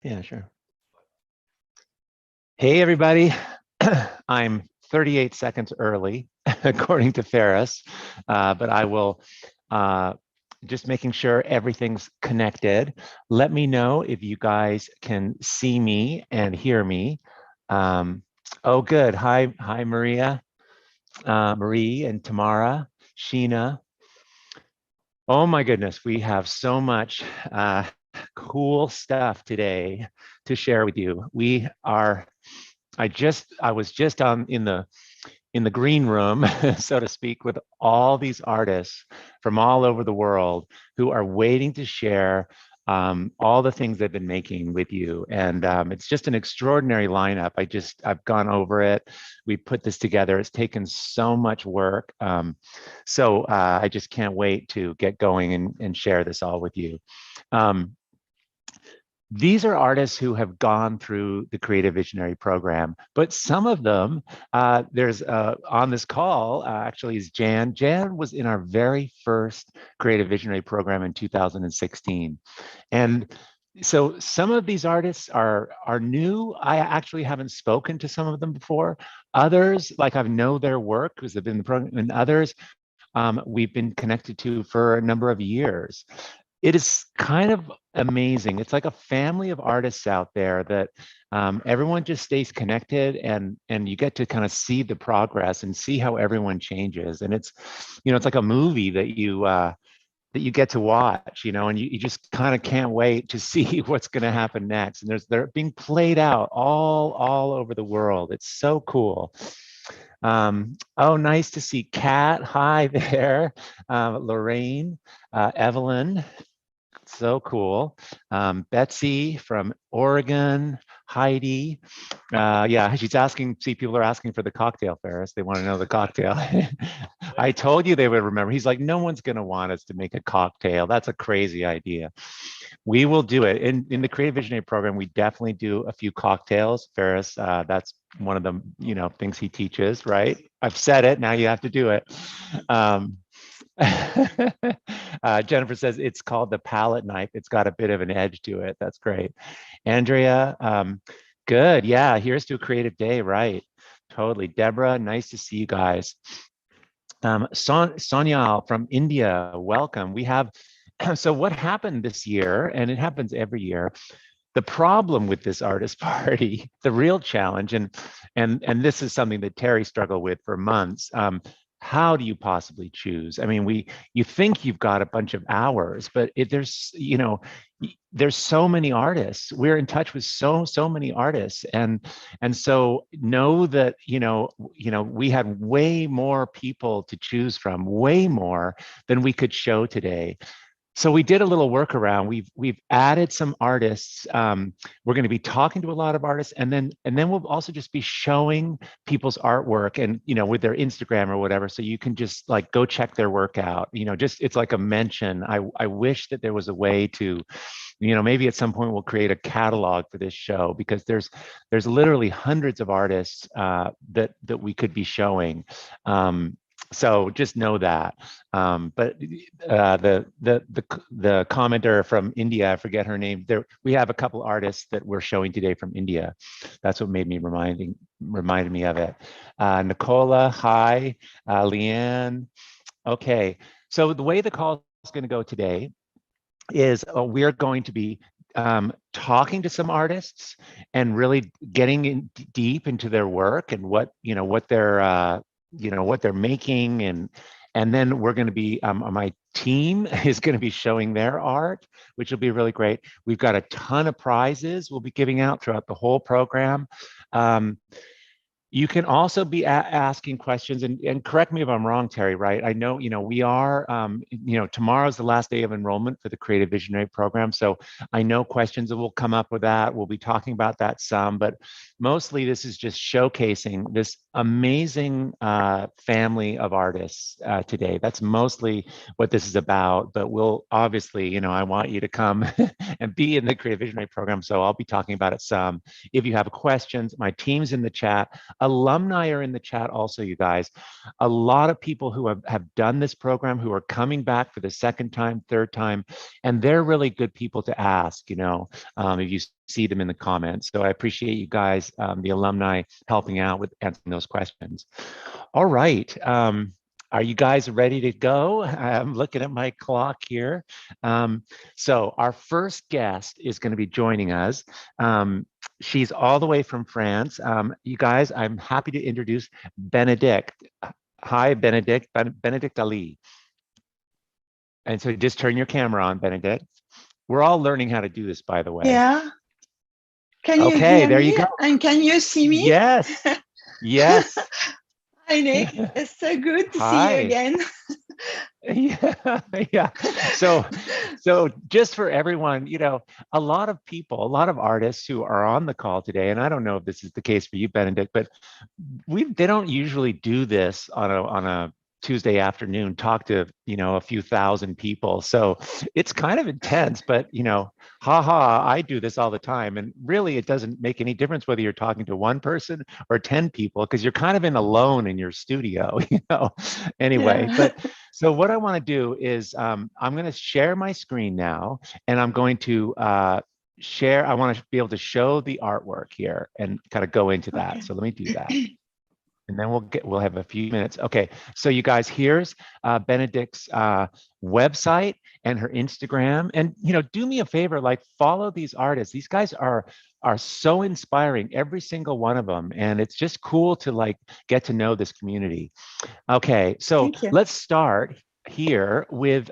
Yeah, sure. Hey, everybody. I'm 38 seconds early, according to Ferris, but I will just making sure everything's connected. Let me know if you guys can see me and hear me. Oh, good. Hi, Maria, Marie, and Tamara, Sheena. Oh my goodness, we have so much cool stuff today to share with you. I was just in the green room, so to speak, with all these artists from all over the world who are waiting to share all the things they've been making with you. And it's just an extraordinary lineup. I've gone over it. We put this together. It's taken so much work. So I just can't wait to get going and share this all with you. These are artists who have gone through the Creative Visionary program, but some of them, there's on this call, actually is Jan. Jan was in our very first Creative Visionary program in 2016. And so some of these artists are new. I actually haven't spoken to some of them before. Others, like I know their work because they've been in the program, and others we've been connected to for a number of years. It is kind of amazing. It's like a family of artists out there that everyone just stays connected, and you get to kind of see the progress and see how everyone changes. And it's, it's like a movie that you get to watch, and you just kind of can't wait to see what's going to happen next. And they're being played out all over the world. It's so cool. Oh, nice to see Kat. Hi there. Lorraine, Evelyn. So cool. Betsy from Oregon, Heidi. Yeah, she's asking, see, people are asking for the cocktail, Ferris. They want to know the cocktail. I told you they would remember. He's like, no one's going to want us to make a cocktail. That's a crazy idea. We will do it. In the Creative Visionary program, we definitely do a few cocktails. Ferris, that's one of the things he teaches, right? I've said it, now you have to do it. Jennifer says it's called the palette knife. It's got a bit of an edge to it. That's great. Andrea, good. Yeah, here's to a creative day, right? Totally. Deborah, nice to see you guys. Sonia from India, welcome. We have, so what happened this year, and it happens every year, the problem with this artist party, the real challenge, and this is something that Terry struggled with for months. How do you possibly choose? I mean, you think you've got a bunch of hours, but there's so many artists. We're in touch with so many artists, and so know that we had way more people to choose from, way more than we could show today. So we did a little workaround. We've added some artists. We're going to be talking to a lot of artists, and then we'll also just be showing people's artwork, and with their Instagram or whatever, so you can just like go check their work out. Just it's like a mention. I wish that there was a way to, maybe at some point we'll create a catalog for this show, because there's literally hundreds of artists that we could be showing. So just know that. But the commenter from India, I forget her name. We have a couple artists that we're showing today from India. That's what made me reminded me of it. Nicola, hi. Leanne. Okay. So the way the call is going to go today is we're going to be talking to some artists and really getting in deep into their work and what they're what they're making, and then we're going to be my team is going to be showing their art, which will be really great. We've got a ton of prizes we'll be giving out throughout the whole program. You can also be asking questions, and correct me if I'm wrong, Terry, right? I know, we are, tomorrow's the last day of enrollment for the Creative Visionary program. So I know questions that will come up with that. We'll be talking about that some, but mostly this is just showcasing this amazing family of artists today. That's mostly what this is about, but we'll obviously, I want you to come and be in the Creative Visionary program. So I'll be talking about it some. If you have questions, my team's in the chat. Alumni are in the chat also, you guys. A lot of people who have done this program, who are coming back for the second time, third time, and they're really good people to ask. If you see them in the comments. So I appreciate you guys, the alumni, helping out with answering those questions. All right. Are you guys ready to go? I'm looking at my clock here. So our first guest is going to be joining us. She's all the way from France. You guys, I'm happy to introduce Benedict. Hi, Benedict. Benedict Ali. And so just turn your camera on, Benedict. We're all learning how to do this, by the way. Yeah. Can you Okay, hear there me? you go. And can you see me? Yes. Yes. Hi, Nick. It's so good to see you Hi. again. Yeah. So just for everyone, you know, a lot of people, a lot of artists who are on the call today, and I don't know if this is the case for you, Benedict, but they don't usually do this on a Tuesday afternoon, talk to, you know, a few thousand people. So it's kind of intense, but, you know, haha, I do this all the time. And really, it doesn't make any difference whether you're talking to one person or 10 people, because you're kind of in alone in your studio, you know, anyway. Yeah. But so what I want to do is I'm going to share my screen now, and I'm going to share. I want to be able to show the artwork here and kind of go into that. Okay. So let me do that. And then we'll have a few minutes. Okay, so you guys, here's Benedict's website and her Instagram. And, you know, do me a favor, like, follow these artists. These guys are so inspiring, every single one of them. And it's just cool to, like, get to know this community. Okay, so let's start here with,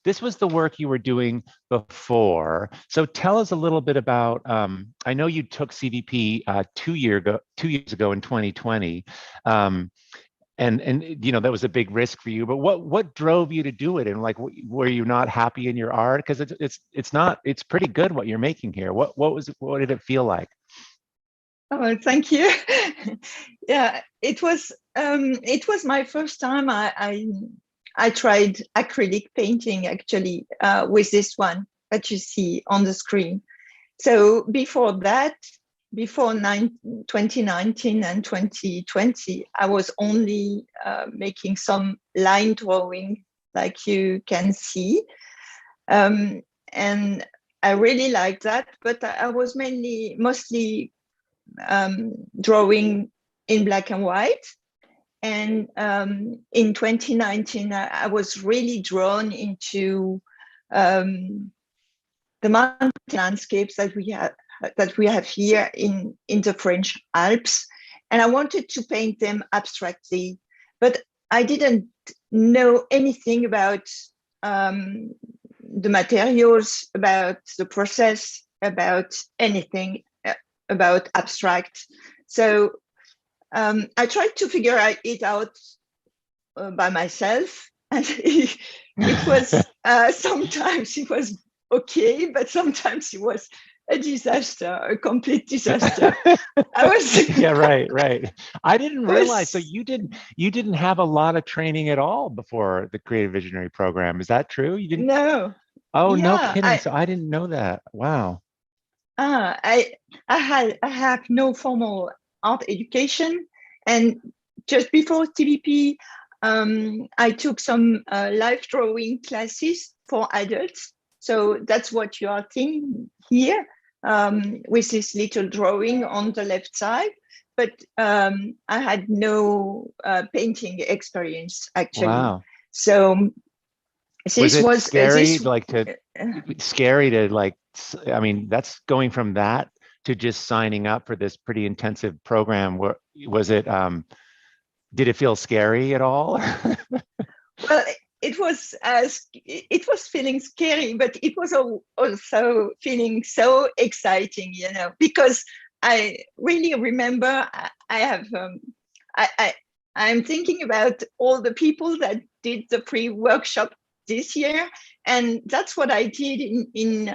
this was the work you were doing before. So tell us a little bit about, I know you took CVP 2 years ago in 2020. And you know, that was a big risk for you, but what drove you to do it? And, like, were you not happy in your art? Because it's pretty good what you're making here. What did it feel like? Oh, thank you. Yeah, it was my first time I tried acrylic painting, actually, with this one that you see on the screen. So before that, before 2019 and 2020, I was only making some line drawing, like you can see. And I really liked that, but I was mostly drawing in black and white. And in 2019, I was really drawn into the mountain landscapes that we have here in the French Alps. And I wanted to paint them abstractly, but I didn't know anything about the materials, about the process, about anything about abstract. So I tried to figure it out by myself, and it was sometimes it was okay, but sometimes it was a disaster, a complete disaster. I was Yeah, right. I didn't realize. So you didn't have a lot of training at all before the Creative Visionary program. Is that true? You didn't? No. Oh, Yeah, no kidding. So I didn't know that. Wow. I have no formal art education, and just before TVP, I took some life drawing classes for adults. So that's what you are seeing here, with this little drawing on the left side. But I had no painting experience, actually. Wow. So Was it scary, scary to, like, I mean, that's going from that to just signing up for this pretty intensive program. Was it, did it feel scary at all? Well, it was feeling scary, but it was also feeling so exciting, you know, because I really remember I'm thinking about all the people that did the pre-workshop this year, and that's what I did in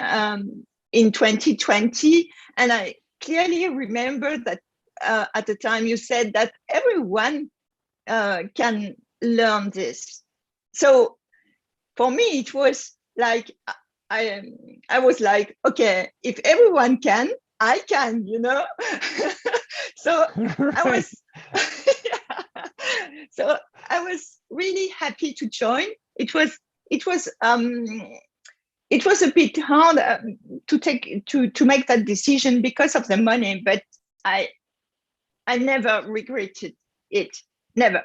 2020. And I clearly remember that at the time you said that everyone can learn this. So for me, it was like I was like, okay, if everyone can, I can, you know. So right. So I was really happy to join. It was it was a bit hard to make that decision because of the money, but I never regretted it, never,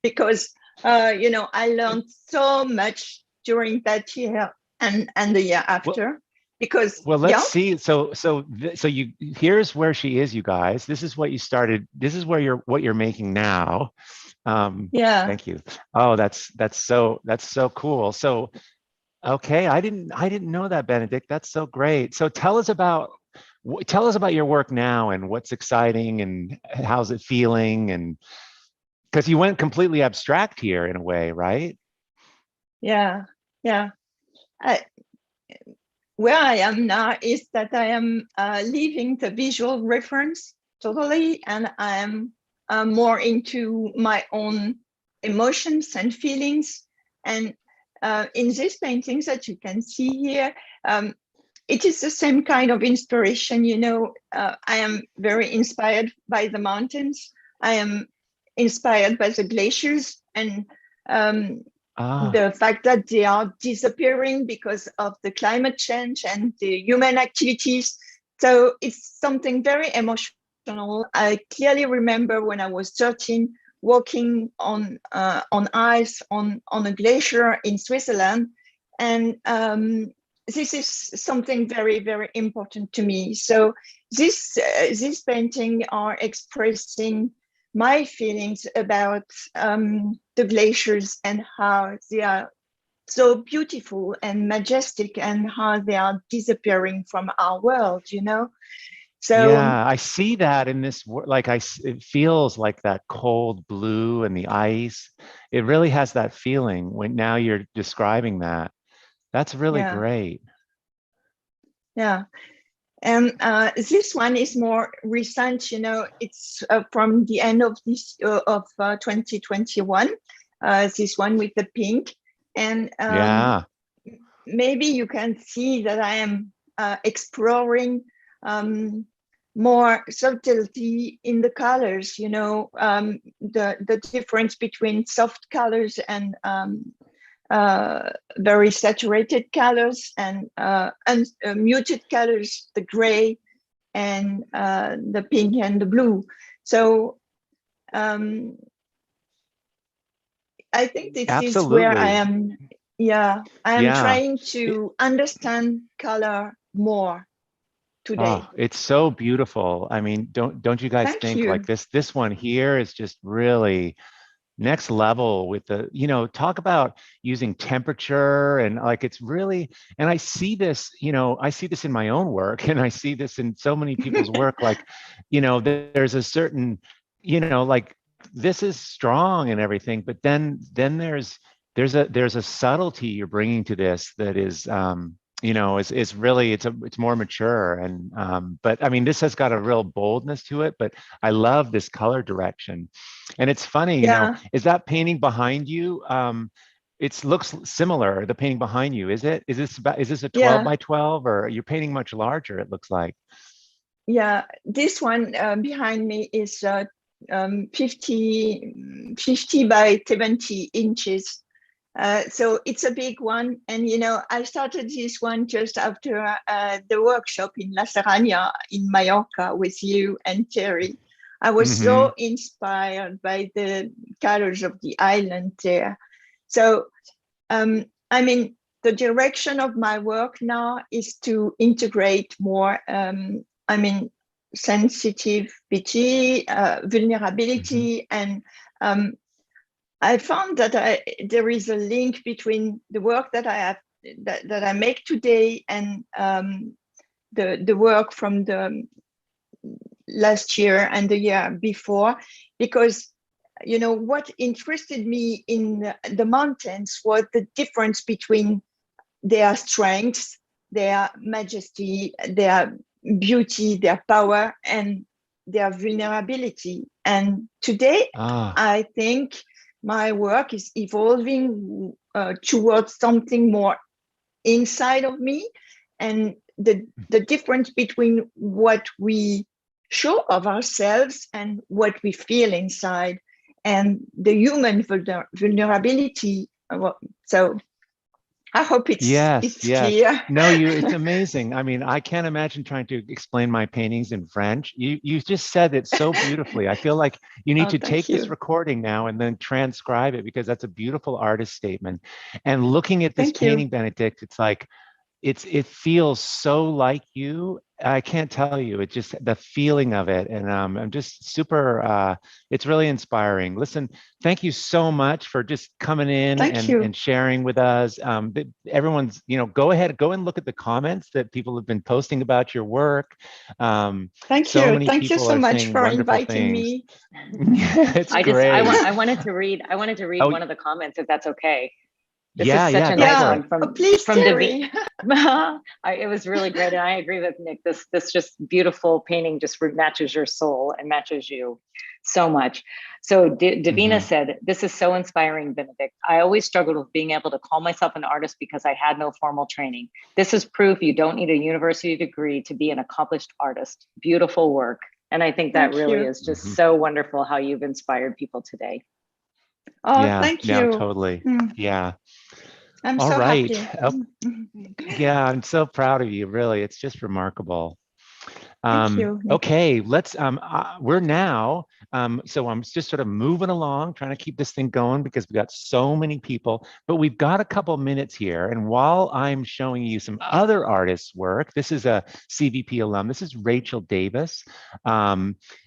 because I learned so much during that year and the year after. Because let's see. So you, here's where she is, you guys. This is what you started. This is where what you're making now. Yeah. Thank you. Oh, that's so cool. So, okay, I didn't know that, Benedict. That's so great. So tell us about your work now and what's exciting and how's it feeling, and because you went completely abstract here in a way, right? Yeah. Where I am now is that I am leaving the visual reference totally, and I am more into my own emotions and feelings. And in these paintings that you can see here, it is the same kind of inspiration. I am very inspired by the mountains. I am inspired by the glaciers, and the fact that they are disappearing because of the climate change and the human activities. So it's something very emotional. I clearly remember when I was 13, walking on ice on a glacier in Switzerland, and this is something very, very important to me. So this painting are expressing my feelings about the glaciers and how they are so beautiful and majestic, and how they are disappearing from our world. So yeah, I see that in this. Like it feels like that cold blue and the ice. It really has that feeling when now you're describing that. That's really great. Yeah. And this one is more recent. It's from the end of 2021. This one with the pink, and maybe you can see that I am exploring more subtlety in the colors. The difference between soft colors and very saturated colors, and muted colors, the gray and the pink and the blue. So I think this is where I am. I am trying to understand color more today. Oh, it's so beautiful. I mean, don't you guys think like this one here is just really next level with the, talk about using temperature, and like it's really, and I see this in my own work, and I see this in so many people's work, like, there's a certain, like this is strong and everything, but then there's a subtlety you're bringing to this that is is really, it's more mature, and but I mean, this has got a real boldness to it, but I love this color direction. And it's funny, is that painting behind you? It looks similar, the painting behind you. Is this a 12 by 12, or you're painting much larger, it looks like? Yeah, this one behind me is 50 by 70 inches. So it's a big one. And, I started this one just after the workshop in La Serrania in Mallorca with you and Terry. I was so inspired by the colors of the island there. So, I mean, the direction of my work now is to integrate more, sensitivity, vulnerability, and I found that there is a link between the work that I have that I make today and the work from the last year and the year before, because what interested me in the mountains was the difference between their strengths, their majesty, their beauty, their power, and their vulnerability. And today, I think my work is evolving towards something more inside of me, and the difference between what we show of ourselves and what we feel inside, and the human vulnerability. So I hope Yes, it's yes. clear. No, it's amazing. I mean, I can't imagine trying to explain my paintings in French. You just said it so beautifully. I feel like you need Oh, to thank take this you. recording now and then transcribe it, because that's a beautiful artist statement. And looking at this Thank you. painting, Benedict, it's like it feels so like you. I can't tell you. It's just the feeling of it, and I'm just super. It's really inspiring. Listen, thank you so much for just coming in Thank you. and sharing with us. Everyone's, go ahead, go and look at the comments that people have been posting about your work. Thank So you. many Thank you people so are much saying for wonderful inviting things. me. It's great. I wanted to read Oh, one of the comments, if that's okay. This is yeah, such yeah, a go nice for Yeah, it. one from please, Terry. It was really great, and I agree with Nick. This just beautiful painting just matches your soul and matches you so much. So Davina said, "This is so inspiring, Benedict. I always struggled with being able to call myself an artist because I had no formal training. This is proof you don't need a university degree to be an accomplished artist. Beautiful work." And I think that Thank really you. is just so wonderful how you've inspired people today. Oh, Yeah, thank no, you. totally. Yeah. I'm All so right. happy. Yeah, I'm so proud of you, really. It's just remarkable. Thank you, Nick. Okay, we're now, so I'm just sort of moving along, trying to keep this thing going because we've got so many people, but we've got a couple minutes here. And while I'm showing you some other artists' work, this is a CVP alum. This is Rachel Davis.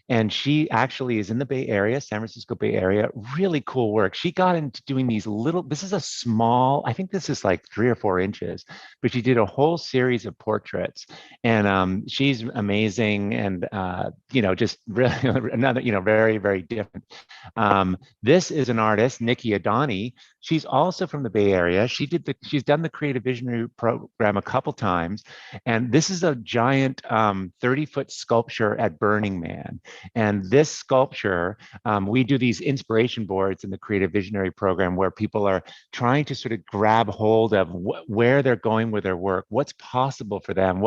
And she actually is in the Bay Area, San Francisco Bay Area. Really cool work. She got into doing these this is a small, I think this is like 3 or 4 inches, but she did a whole series of portraits. And she's amazing, and just really another, very, very different. This is an artist, Nikki Adani. She's also from the Bay Area. She's done the Creative Visionary program a couple times, and this is a giant 30-foot sculpture at Burning Man. And this sculpture, we do these inspiration boards in the Creative Visionary program where people are trying to sort of grab hold of where they're going with their work, what's possible for them,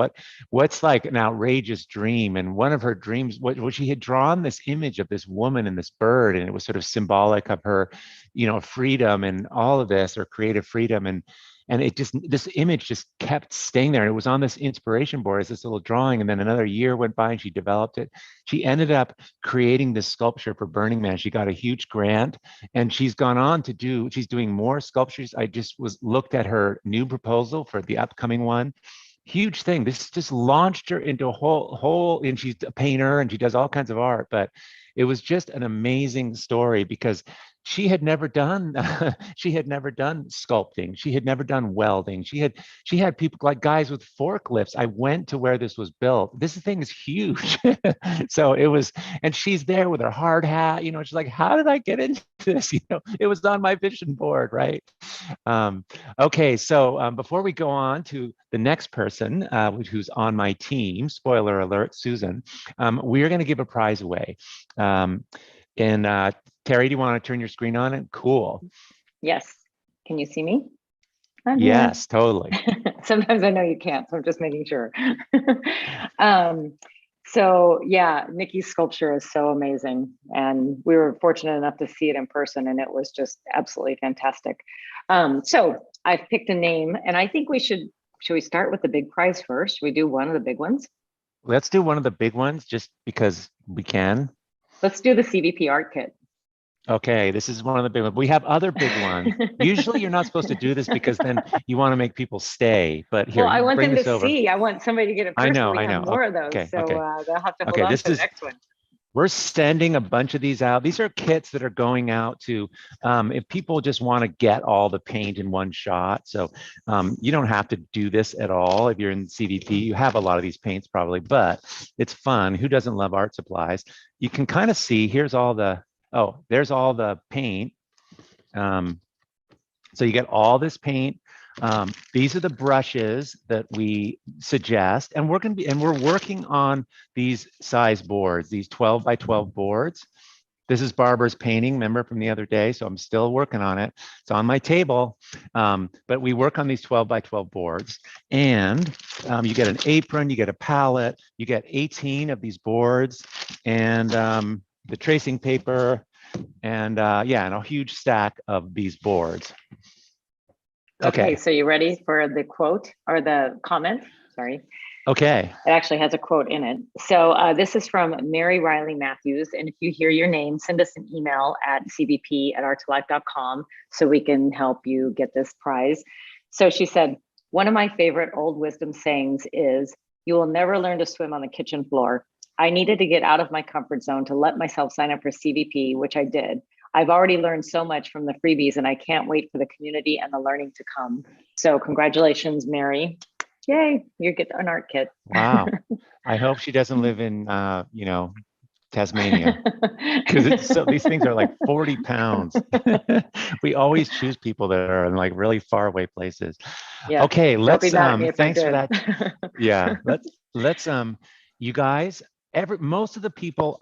what's like an outrageous dream. And one of her dreams, what she had drawn this image of this woman and this bird, and it was sort of symbolic of her, freedom and all of this, or creative freedom. And this image just kept staying there. And it was on this inspiration board as this little drawing. And then another year went by and she developed it. She ended up creating this sculpture for Burning Man. She got a huge grant, and she's gone on to she's doing more sculptures. I just looked at her new proposal for the upcoming one. Huge thing. This just launched her into a whole, and she's a painter and she does all kinds of art, but it was just an amazing story because she had never done she had never done sculpting. She had never done welding. She had people like guys with forklifts. I went to where this was built. This thing is huge. So it was, and she's there with her hard hat, she's like, how did I get into this? It was on my vision board, right? Okay, so before we go on to the next person who's on my team, spoiler alert, Susan, we're going to give a prize away. And Terry, do you want to turn your screen on? And cool. Yes. Can you see me? Yes, totally. Sometimes I know you can't, so I'm just making sure. So yeah, Nikki's sculpture is so amazing, and we were fortunate enough to see it in person, and it was just absolutely fantastic. So I've picked a name, and I think should we start with the big prize first? Should we do one of the big ones? Let's do one of the big ones just because we can. Let's do the CVP art kit. Okay, this is one of the big ones. We have other big ones. Usually you're not supposed to do this because then you want to make people stay. But here, well, I want them to over. see. I want somebody to get it first. I know. We have more of those. Okay, so okay. They'll have to hold on to the next one. We're sending a bunch of these out. These are kits that are going out to, if people just want to get all the paint in one shot. So you don't have to do this at all. If you're in CVP, you have a lot of these paints probably, but it's fun. Who doesn't love art supplies? You can kind of see, there's all the paint. So you get all this paint. These are the brushes that we suggest, and we're working on these size boards, these 12 by 12 boards. This is Barbara's painting, remember from the other day? So I'm still working on it. It's on my table, but we work on these 12 by 12 boards, and you get an apron, you get a palette, you get 18 of these boards, and the tracing paper, and and a huge stack of these boards. Okay, so you ready for the quote or the comment? Sorry. Okay. It actually has a quote in it. So this is from Mary Riley Matthews. And if you hear your name, send us an email at cbp@art2life.com so we can help you get this prize. So she said, one of my favorite old wisdom sayings is, you will never learn to swim on the kitchen floor. I needed to get out of my comfort zone to let myself sign up for CBP, which I did. I've already learned so much from the freebies and I can't wait for the community and the learning to come. So congratulations, Mary. Yay, you get an art kit. Wow. I hope she doesn't live in, Tasmania, because these things are like 40 pounds. We always choose people that are in like really far away places. Yeah. Okay, let's thanks for that. that. Yeah, let's you guys, most of the people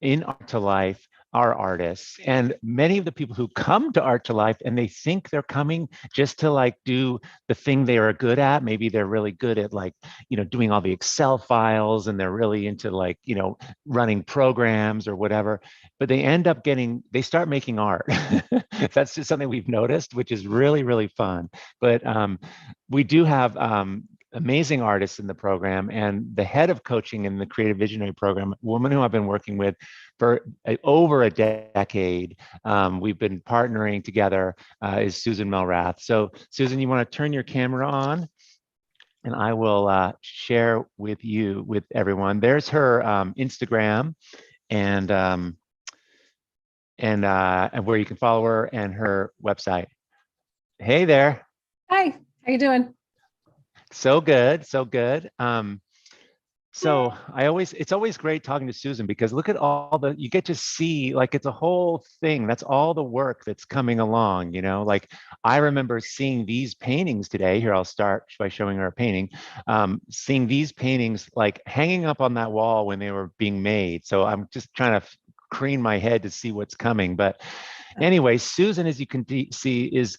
in Art to Life are artists, and many of the people who come to Art to Life and they think they're coming just to like do the thing they are good at. Maybe they're really good at like, doing all the Excel files, and they're really into like, running programs or whatever, but they start making art. That's just something we've noticed, which is really, really fun. But we do have amazing artists in the program, and the head of coaching in the Creative Visionary program, a woman who I've been working with for over a decade. We've been partnering together, is Susan Melrath. So Susan, you want to turn your camera on? And I will share with everyone. There's her Instagram and where you can follow her, and her website. Hey there. Hi, how you doing? So good, so good. So it's always great talking to Susan, because look at you get to see, like, it's a whole thing. That's all the work that's coming along, like I remember seeing these paintings today. Here, I'll start by showing her a painting. Seeing these paintings like hanging up on that wall when they were being made. So I'm just trying to crane my head to see what's coming. But anyway, Susan, as you can see, is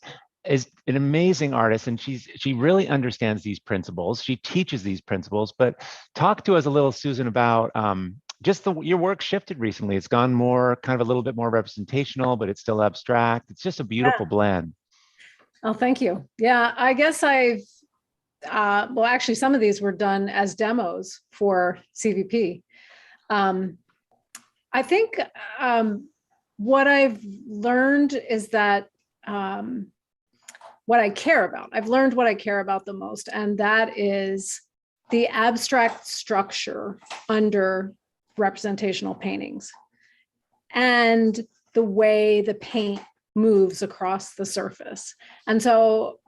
an amazing artist, and she really understands these principles. She teaches these principles. But talk to us a little, Susan, about just your work shifted recently. It's gone more kind of a little bit more representational, but it's still abstract. It's just a beautiful blend. Oh, thank you. Yeah, I guess well, actually, some of these were done as demos for CVP. I think what I've learned is that what I care about. I've learned what I care about the most, and that is the abstract structure under representational paintings and the way the paint moves across the surface. And so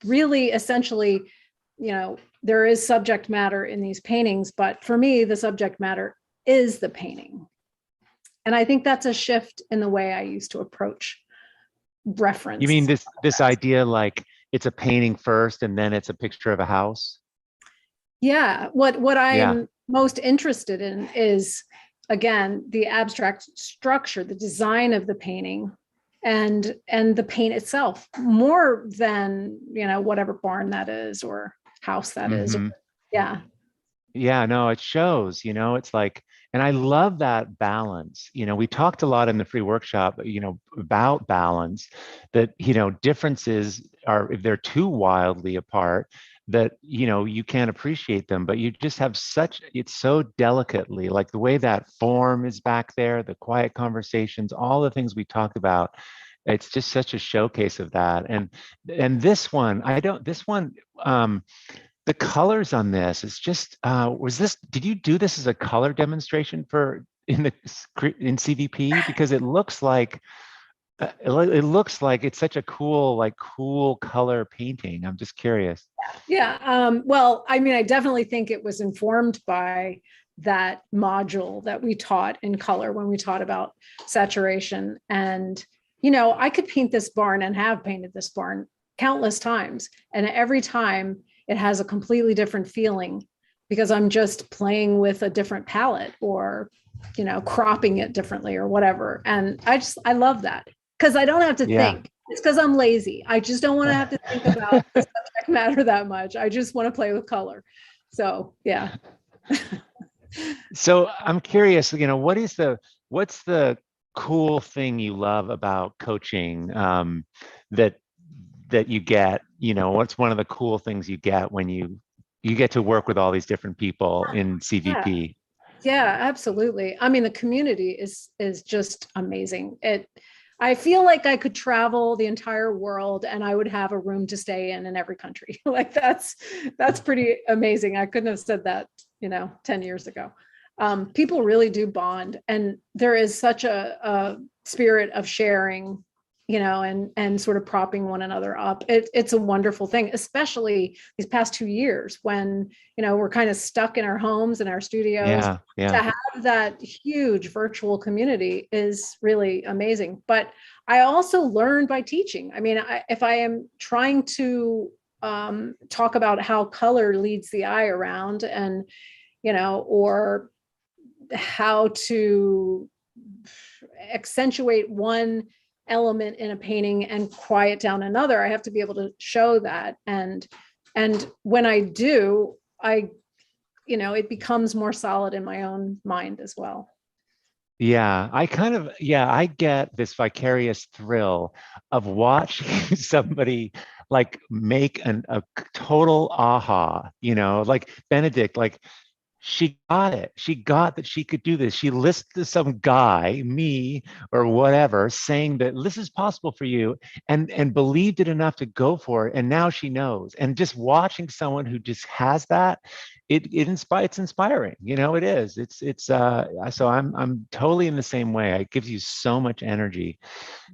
really, essentially, there is subject matter in these paintings, but for me, the subject matter is the painting. And I think that's a shift in the way I used to approach reference. You mean this idea like it's a painting first and then it's a picture of a house? Yeah, what I'm most interested in is, again, the abstract structure, the design of the painting, and the paint itself, more than whatever barn that is or house that is. Yeah, no, it shows. It's like, and I love that balance. We talked a lot in the free workshop, about balance, that, differences are, if they're too wildly apart, that, you can't appreciate them, but you just have it's so delicately, like the way that form is back there, the quiet conversations, all the things we talked about. It's just such a showcase of that. And this one, the colors on this is just, did you do this as a color demonstration in CVP? Because it looks like it's such a cool color painting. I'm just curious. Yeah, well, I mean, I definitely think it was informed by that module that we taught in color when we taught about saturation. And, I could paint this barn and have painted this barn countless times. And every time it has a completely different feeling, because I'm just playing with a different palette or, cropping it differently or whatever. And I love that, because I don't have to think. It's because I'm lazy. I just don't want to have to think about the subject matter that much. I just want to play with color. So, yeah. So I'm curious, what's the cool thing you love about coaching, that that you get, what's one of the cool things you get when you get to work with all these different people in CVP? Yeah, absolutely. I mean, the community is just amazing. I feel like I could travel the entire world and I would have a room to stay in every country. Like that's pretty amazing. I couldn't have said that, 10 years ago. People really do bond, and there is such a spirit of sharing, and sort of propping one another up. It's a wonderful thing, especially these past 2 years when, we're kind of stuck in our homes and our studios. Yeah. To have that huge virtual community is really amazing. But I also learned by teaching. I mean, if I am trying to talk about how color leads the eye around, and, or how to accentuate one element in a painting and quiet down another, I have to be able to show that. And when I do, it becomes more solid in my own mind as well. Yeah, I get this vicarious thrill of watching somebody like make a total aha, like Benedict, like she got it. She got that she could do this. She listened to some guy, me or whatever, saying that this is possible for you, and believed it enough to go for it. And now she knows. And just watching someone who just has that, it's inspiring. It is. So I'm totally in the same way. It gives you so much energy.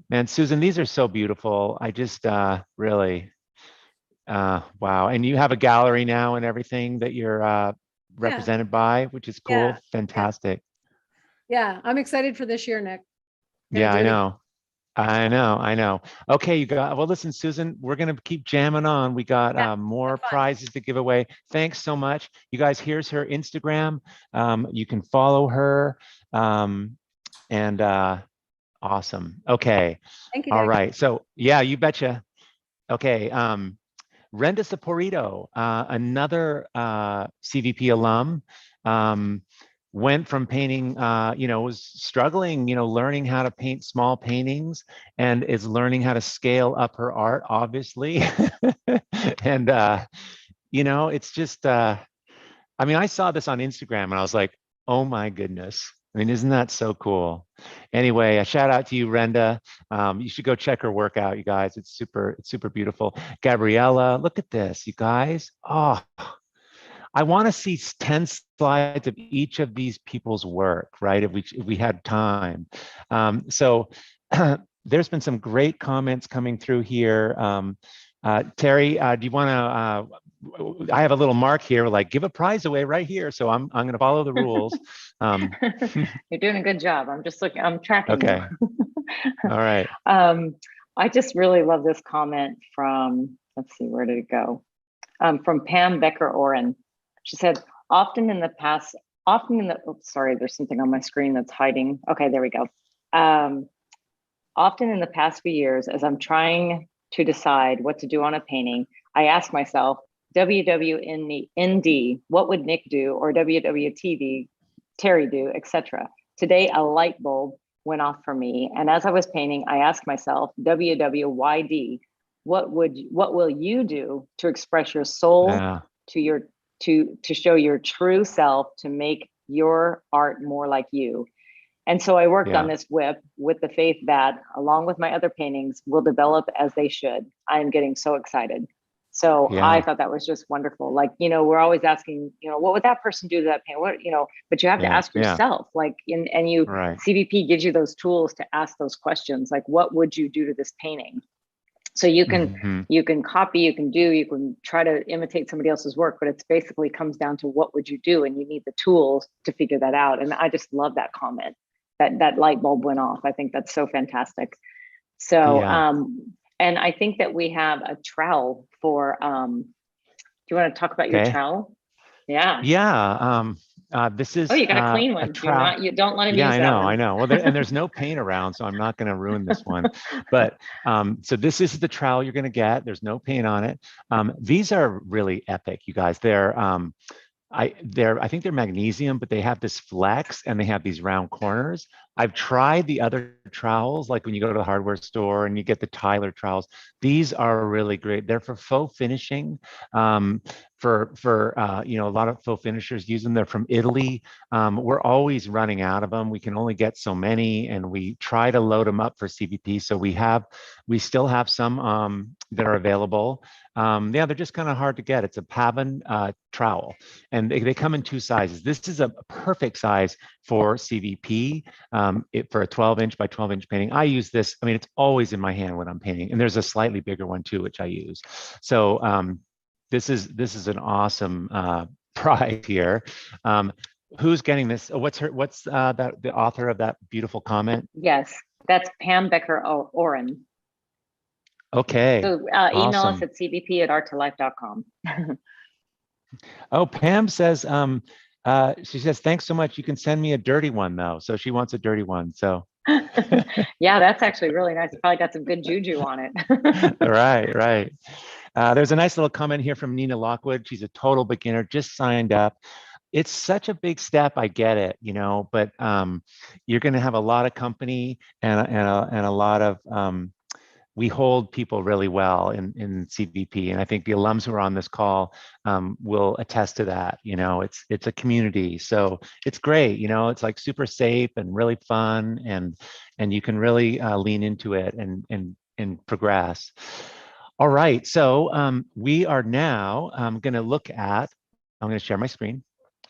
Man, Susan, these are so beautiful. I just really wow. And you have a gallery now and everything that you're represented by, which is cool. Yeah. Fantastic. Yeah, I'm excited for this year, Nick. Yeah, I know. Okay, well, listen, Susan, we're going to keep jamming on. We got more prizes to give away. Thanks so much. You guys, here's her Instagram. You can follow her. And awesome. Okay. Thank you, All Nick. right. So yeah, you betcha. Okay. Renda Sepurito, another CVP alum, went from painting, was struggling, learning how to paint small paintings, and is learning how to scale up her art, obviously. And, it's just, I saw this on Instagram and I was like, oh my goodness. Isn't that so cool? Anyway, a shout out to you, Renda. You should go check her work out, you guys. It's super beautiful. Gabriella, look at this, you guys. Oh, I want to see 10 slides of each of these people's work, right? If we had time. So there's been some great comments coming through here. Terry, do you want to? I have a little mark here, like give a prize away right here. So I'm going to follow the rules. You're doing a good job. I'm just looking. I'm tracking. Okay. All right. I just really love this comment from. Let's see, where did it go? From Pam Becker-Oren. She said, often in the, oops, sorry, there's something on my screen that's hiding. Okay, there we go. Often in the past few years, as I'm trying to decide what to do on a painting, I ask myself, WWND, what would Nick do? Or WWTV, Terry do, etc. Today, a light bulb went off for me. And as I was painting, I asked myself, WWYD, what will you do to express your soul, to show your true self, to make your art more like you? And so I worked on this whip with the faith that, along with my other paintings, will develop as they should. I am getting so excited. So I thought that was just wonderful. Like, we're always asking, what would that person do to that paint? What, but you have to ask yourself, like, CVP gives you those tools to ask those questions. Like, what would you do to this painting? So you can, you can copy, you can try to imitate somebody else's work, but it's basically comes down to what would you do? And you need the tools to figure that out. And I just love that comment, that light bulb went off. I think that's so fantastic. So, and I think that we have a trowel for, do you want to talk about your trowel? Yeah. Yeah. This is. Oh, you got a clean one. You don't let him use that one. I know. Well, and there's no paint around, so I'm not going to ruin this one. But so this is the trowel you're going to get. There's no paint on it. These are really epic, you guys. They're I think they're magnesium, but they have this flex and they have these round corners. I've tried the other trowels, like when you go to the hardware store and you get the Tyler trowels. These are really great. They're for faux finishing. A lot of faux finishers use them. They're from Italy. We're always running out of them. We can only get so many, and we try to load them up for CVP. So we still have some that are available. They're just kind of hard to get. It's a Pavin trowel, and they come in 2 sizes. This is a perfect size for CVP, for a 12-inch by 12-inch painting. I use this. I mean, it's always in my hand when I'm painting, and there's a slightly bigger one too, which I use. So this is an awesome prize here. Who's getting this? What's the author of that beautiful comment? Yes, that's Pam Becker-Oren. Okay. So email us at cvp@art2life.com. Oh, Pam says, she says, thanks so much. You can send me a dirty one though. So she wants a dirty one. So yeah, that's actually really nice. It probably got some good juju on it. Right. There's a nice little comment here from Nina Lockwood. She's a total beginner, just signed up. It's such a big step. I get it, but you're going to have a lot of company and a lot of, we hold people really well in CVP. And I think the alums who are on this call will attest to that. It's a community. So it's great. It's like super safe and really fun, and you can really lean into it and progress. All right. So we are now going to look at, I'm going to share my screen.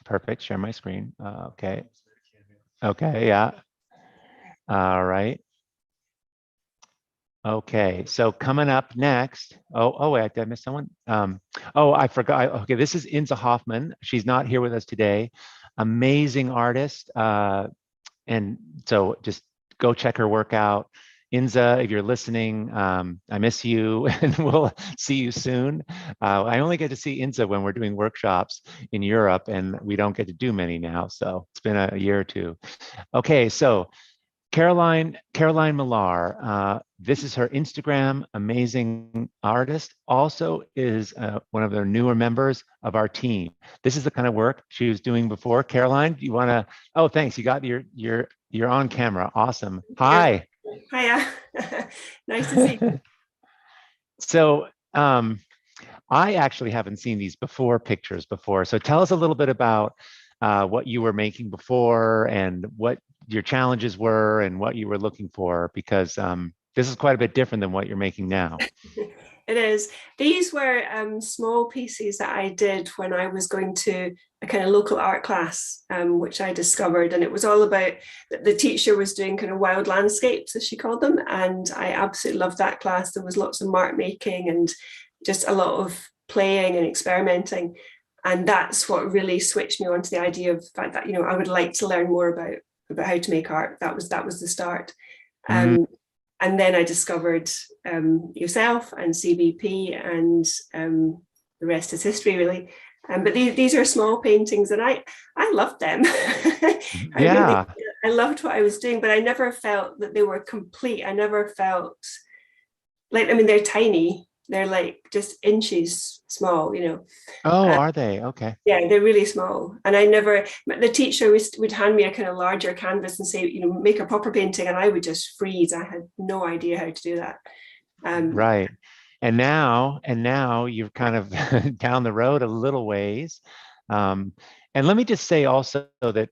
Perfect. Share my screen. Okay. Okay. Yeah. All right. Okay, so coming up next, wait, did I miss someone? I forgot. Okay, this is Inza Hoffman. She's not here with us today. Amazing artist. And so just go check her work out. Inza, if you're listening, I miss you and we'll see you soon. I only get to see Inza when we're doing workshops in Europe, and we don't get to do many now. So it's been a year or two. Okay, so Caroline Millar, this is her Instagram, amazing artist, also is one of the newer members of our team. This is the kind of work she was doing before. Caroline, do you want to, oh, thanks, you got you're on camera, awesome. Hi. Hiya, nice to see you. So I actually haven't seen these pictures before. So tell us a little bit about what you were making before and what your challenges were and what you were looking for, because this is quite a bit different than what you're making now. It is. These were small pieces that I did when I was going to a kind of local art class, which I discovered, and it was all about, the teacher was doing kind of wild landscapes, as she called them, and I absolutely loved that class. There was lots of mark making and just a lot of playing and experimenting, and that's what really switched me on to the idea of the fact that I would like to learn more about how to make art. That was the start. And then I discovered yourself and CVP, and the rest is history, really. But these are small paintings, and I loved them. Yeah. I loved what I was doing, but I never felt that they were complete. I never felt like, they're tiny. They're like just inches small, Oh, are they? Okay. Yeah, they're really small. And the teacher would hand me a kind of larger canvas and say, make a proper painting, and I would just freeze. I had no idea how to do that. Right. And now you're kind of down the road a little ways. And let me just say also that,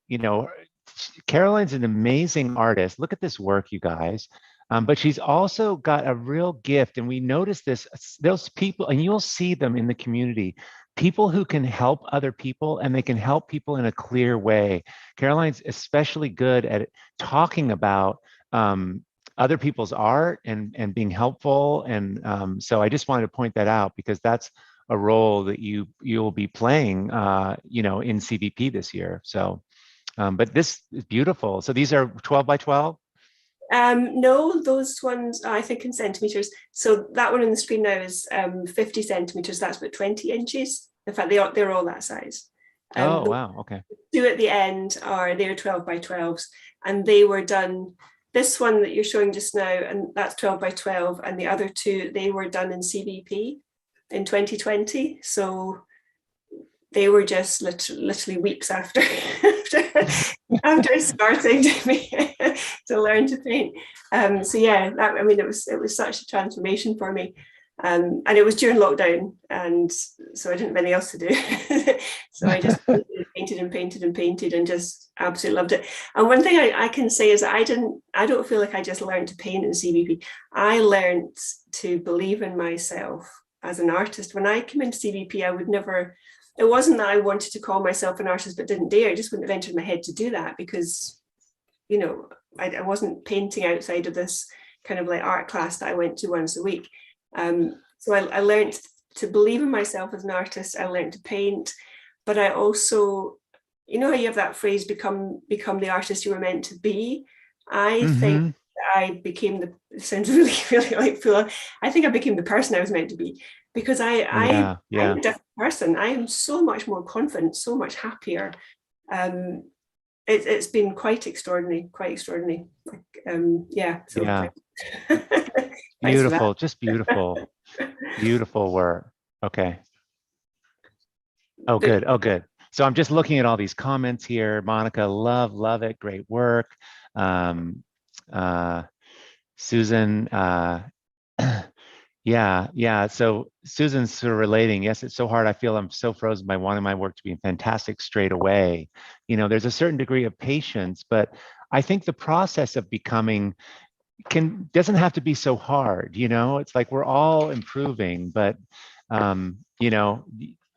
Caroline's an amazing artist. Look at this work, you guys. But she's also got a real gift, and we notice this, those people, and you'll see them in the community, people who can help other people, and they can help people in a clear way. Caroline's especially good at talking about other people's art and being helpful. And so I just wanted to point that out, because that's a role that you'll be playing, in CVP this year. So, but this is beautiful. So these are 12 by 12? No, those ones I think in centimeters. So that one on the screen now is 50 centimeters. That's about 20 inches. In fact, they're all that size. Oh, wow. Okay. Two at the end they're 12 by 12s, and they were done. This one that you're showing just now, and that's 12 by 12, and the other two, they were done in CVP in 2020. So they were just literally weeks after after starting to learn to paint. So yeah, that, I mean, it was such a transformation for me. And it was during lockdown, and so I didn't have anything else to do. So I just painted and painted and painted and just absolutely loved it. And one thing I can say is that I don't feel like I just learned to paint in CBP. I learned to believe in myself as an artist. When I came into CBP, I would never, it wasn't that I wanted to call myself an artist but didn't dare. It just wouldn't have entered my head to do that, because, you know, I wasn't painting outside of this kind of like art class that I went to once a week. So I learned to believe in myself as an artist. I learned to paint, but I also, you know how you have that phrase, become the artist you were meant to be. I think I became the, sounds really like full. I think I became the person I was meant to be, because I'm a different person. I am so much more confident, so much happier. It's been quite extraordinary. So beautiful, just beautiful. Beautiful work. Okay. Oh, good. Oh, good. So I'm just looking at all these comments here. Monica, love it. Great work. Susan, yeah. So Susan's sort of relating. Yes, it's so hard. I feel I'm so frozen by wanting my work to be fantastic straight away. You know, there's a certain degree of patience, but I think the process of becoming doesn't have to be so hard. You know, it's like we're all improving, but you know,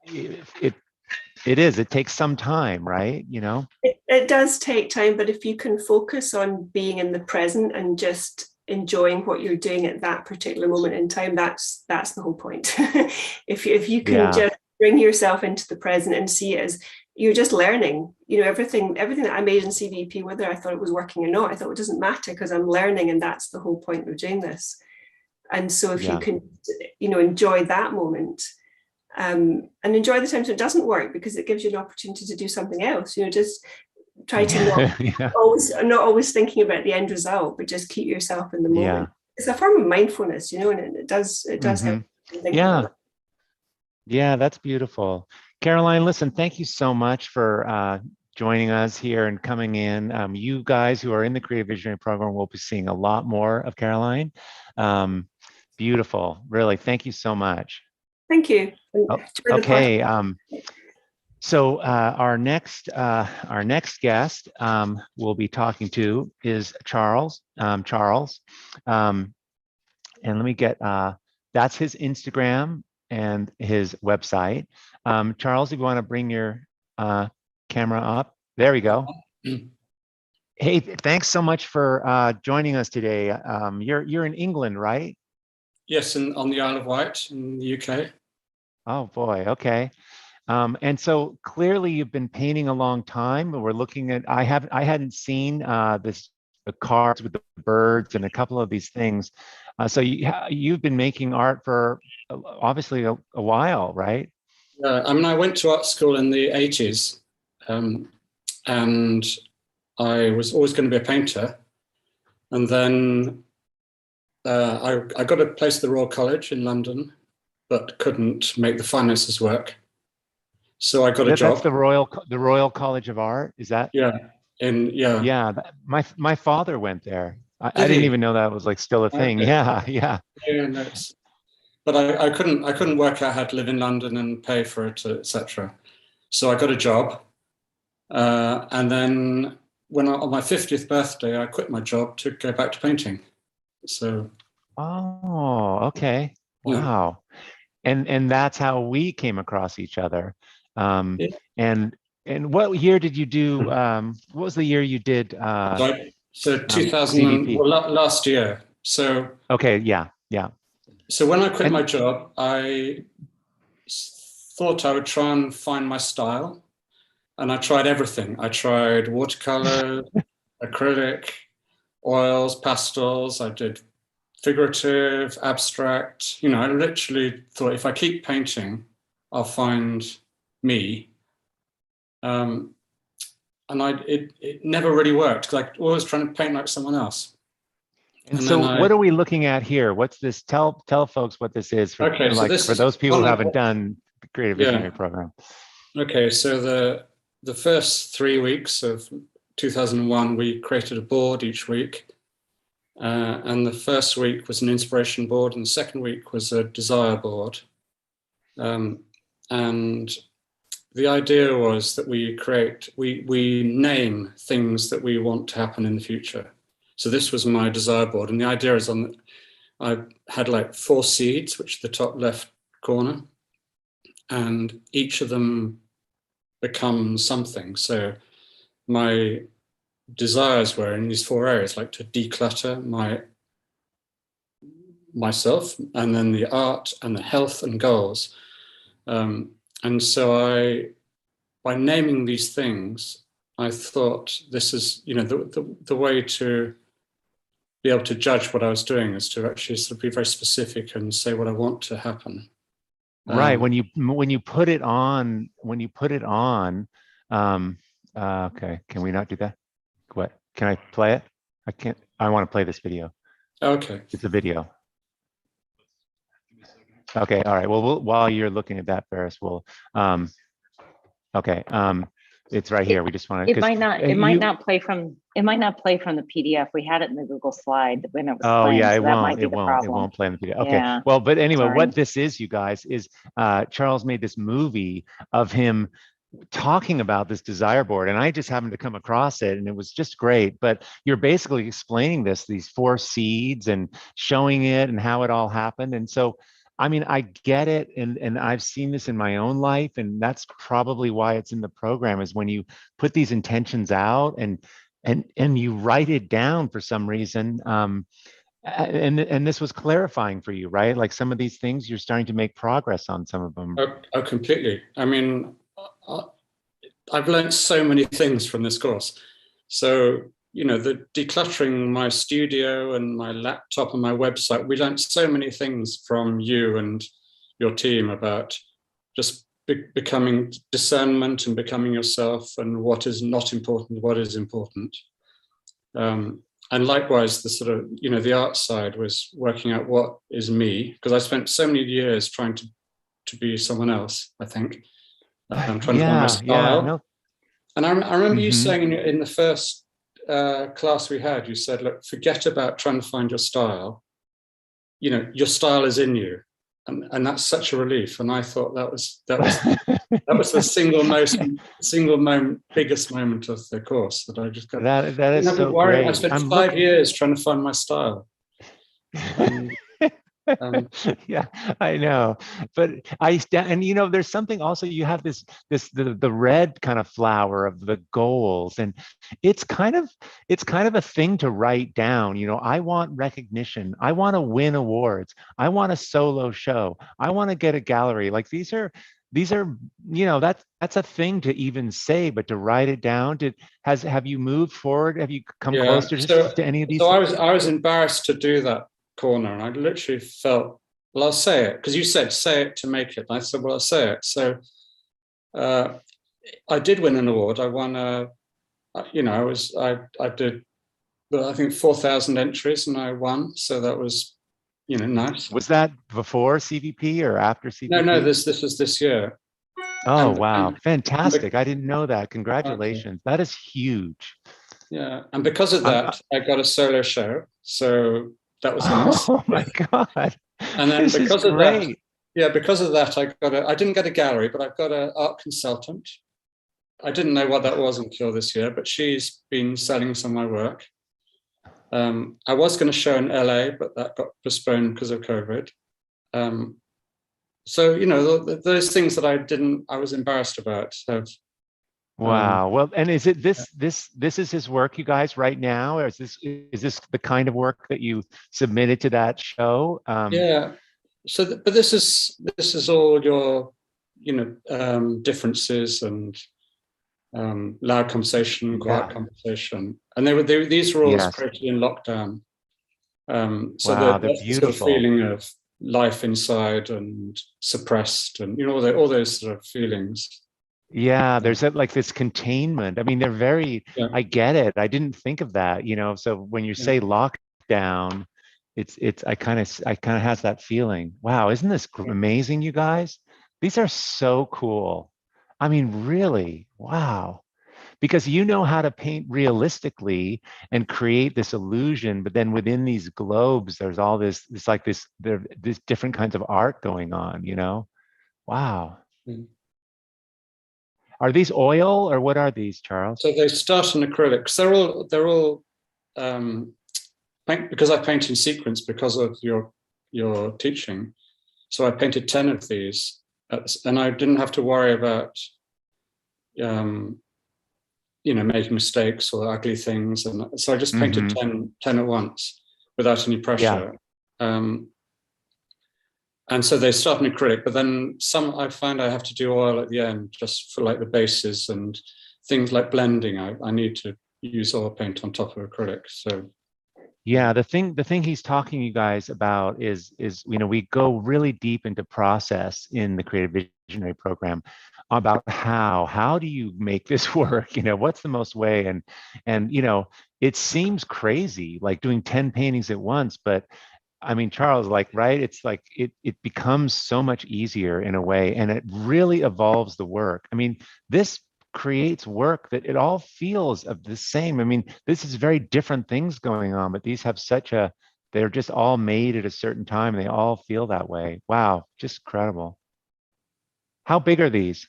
it takes some time, right? You know, it does take time, but if you can focus on being in the present and just enjoying what you're doing at that particular moment in time, that's the whole point. if you can just bring yourself into the present and see it as you're just learning, you know, everything that I made in CVP, whether I thought it was working or not, I thought it doesn't matter, because I'm learning, and that's the whole point of doing this. And so if you can, you know, enjoy that moment, and enjoy the times it doesn't work, because it gives you an opportunity to do something else. You know, just try to not always thinking about the end result, but just keep yourself in the moment. It's a form of mindfulness, you know, and it does help. Yeah, that's beautiful. Caroline, listen, thank you so much for joining us here and coming in. You guys who are in the Creative Visionary Program will be seeing a lot more of Caroline. Beautiful, really. Thank you so much. Thank you. Okay. So our next guest we'll be talking to is Charles. And let me get that's his Instagram and his website. Charles, if you want to bring your camera up, there we go. Hey, thanks so much for joining us today. You're in England, right? Yes, and on the Isle of Wight in the UK. Oh boy, okay. And so clearly you've been painting a long time. We're looking at, I hadn't seen the cards with the birds and a couple of these things. So you've been making art for obviously a while, right? I mean, I went to art school in the 80s, and I was always going to be a painter. And then I got a place at the Royal College in London, but couldn't make the finances work. So I got a job. That's the Royal College of Art, is that? Yeah. Yeah, my father went there. I didn't even know that was like still a thing. Okay. Yeah. No, but I couldn't work out how to live in London and pay for it, etc. So I got a job, and then on my 50th birthday, I quit my job to go back to painting. So. Oh, okay. Wow. And that's how we came across each other. And what year did you do? What was the year you did? So 2000, last year. So. Okay. Yeah. So when I quit my job, I thought I would try and find my style, and I tried everything. I tried watercolor, acrylic, oils, pastels. I did figurative, abstract. You know, I literally thought if I keep painting, I'll find me. And it never really worked, because I always trying to paint like someone else. And so what are we looking at here? What's this? Tell folks what this is for, for those people who haven't done the Creative Visionary Program. Okay, so the first 3 weeks of 2001, we created a board each week. And the first week was an inspiration board, and the second week was a desire board. And the idea was that we name things that we want to happen in the future. So this was my desire board, and the idea is I had like 4 seeds, which are the top left corner, and each of them becomes something. So my desires were in these 4 areas, like to declutter myself, and then the art and the health and goals. And so by naming these things, I thought this is, the way to be able to judge what I was doing is to actually sort of be very specific and say what I want to happen. Right. When you put it on, okay, can we not do that? What? Can I play it? I can't. I want to play this video. Okay. It's a video. Okay. All right. Well, while you're looking at that, Ferris, okay. It's right here. We just want to. It might not play from the PDF. We had it in the Google slide when it was. Oh playing, yeah, so it won't. It won't play in the PDF. Okay. Yeah. Well, but anyway, Sorry. what this is, you guys, is Charles made this movie of him talking about this desire board, and I just happened to come across it, and it was just great. But you're basically explaining these 4 seeds and showing it and how it all happened. And so, I mean, I get it, and I've seen this in my own life, and that's probably why it's in the program, is when you put these intentions out and you write it down for some reason. And this was clarifying for you, right? Like some of these things, you're starting to make progress on some of them. Oh, completely. I mean, I've learned so many things from this course. So, the decluttering my studio and my laptop and my website, we learned so many things from you and your team about just becoming discernment and becoming yourself, and what is not important, what is important. And likewise, the sort of, the art side was working out what is me, because I spent so many years trying to be someone else, I think. I'm trying to find my style. No. And I remember you saying in the first class we had, you said, look, forget about trying to find your style. Your style is in you. And that's such a relief. And I thought that was the single biggest moment of the course, that I just got. That is so great. I spent 5 years trying to find my style. Yeah, I know, but there's something also. You have the red kind of flower of the goals, and it's kind of a thing to write down. I want recognition. I want to win awards. I want a solo show. I want to get a gallery. Like these are that's a thing to even say, but to write it down. Have you moved forward? Have you come closer to any of these? So I was embarrassed to do that corner, and I literally felt, well, I'll say it, because you said say it to make it, and I said, well, I'll say it. So I did win an award. I won I did, I think 4,000 entries, and I won, so that was nice. Was that before CVP or after CVP? No, this was this year. Oh, wow, fantastic. I didn't know that. Congratulations. That is huge. Yeah, and because of that, I got a solo show, so that was nice. Oh my God. And then because of that, I didn't get a gallery, but I've got an art consultant. I didn't know what that was until this year, but she's been selling some of my work. I was going to show in LA, but that got postponed because of COVID. So, those things that I was embarrassed about have. Wow. Well, and is it this is his work, you guys, right now? Or is this the kind of work that you submitted to that show? Yeah. So, but this is all your, differences and loud conversation, quiet conversation, and these were all created in lockdown. So wow, there's this sort of feeling of life inside and suppressed, and all those sort of feelings. Yeah, there's like this containment. I mean, they're very. Yeah. I get it. I didn't think of that. So when you say lockdown, it's. I kind of has that feeling. Wow, isn't this amazing, you guys? These are so cool. I mean, really, wow. Because you know how to paint realistically and create this illusion, but then within these globes, there's all this, it's like this different kinds of art going on, you know? Wow. Mm. Are these oil or what are these, Charles? So they start in acrylics. They're all because I paint in sequence because of your teaching. So I painted 10 of these, and I didn't have to worry about making mistakes or ugly things. And so I just painted 10 at once without any pressure. Yeah. And so they start in acrylic, but then some I find I have to do oil at the end just for like the bases and things like blending. I need to use oil paint on top of acrylic. So yeah, the thing he's talking you guys about is we go really deep into process in the Creative Visionary program about how do you make this work? What's the most way? And it seems crazy, like doing 10 paintings at once, but I mean, Charles, like, right? It's like it becomes so much easier in a way, and it really evolves the work. I mean, this creates work that it all feels of the same. I mean, this is very different things going on, but these have they're just all made at a certain time. And they all feel that way. Wow, just incredible. How big are these?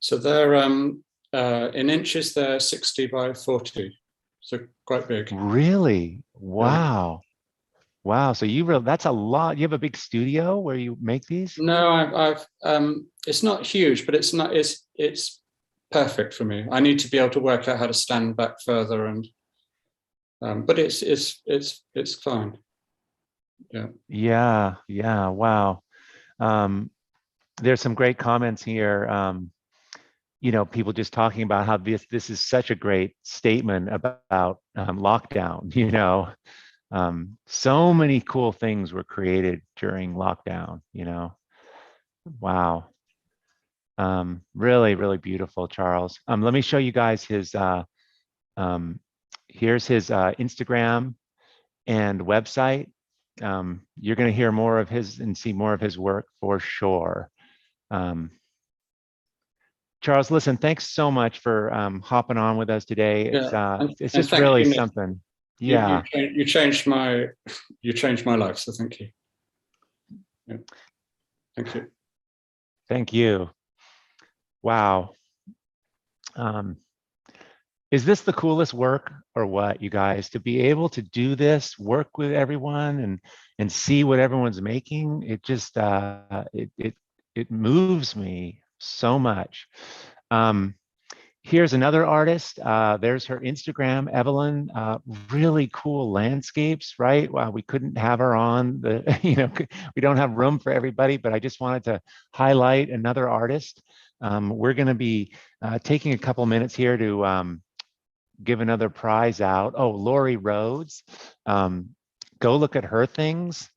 So they're in inches, they're 60 by 40. So quite big. Really? Wow. Yeah. Wow. So that's a lot. You have a big studio where you make these? No, I've it's not huge, but it's perfect for me. I need to be able to work out how to stand back further, and but it's fine. Yeah. Wow. There's some great comments here. People just talking about how this is such a great statement about lockdown. So many cool things were created during lockdown. Wow. Really, really beautiful, Charles. Let me show you guys his, here's his Instagram and website. You're going to hear more of his and see more of his work for sure. Charles, listen, thanks so much for hopping on with us today. It's just really something. Yeah. You changed my life, so thank you. Yeah. Thank you. Thank you. Wow. Is this the coolest work or what, you guys? To be able to do this, work with everyone and see what everyone's making, it just it moves me so much. Here's another artist. There's her Instagram, Evelyn. Really cool landscapes, right? Wow, we couldn't have her on we don't have room for everybody, but I just wanted to highlight another artist. We're going to be taking a couple minutes here to give another prize out. Oh, Lori Rhodes. Go look at her things.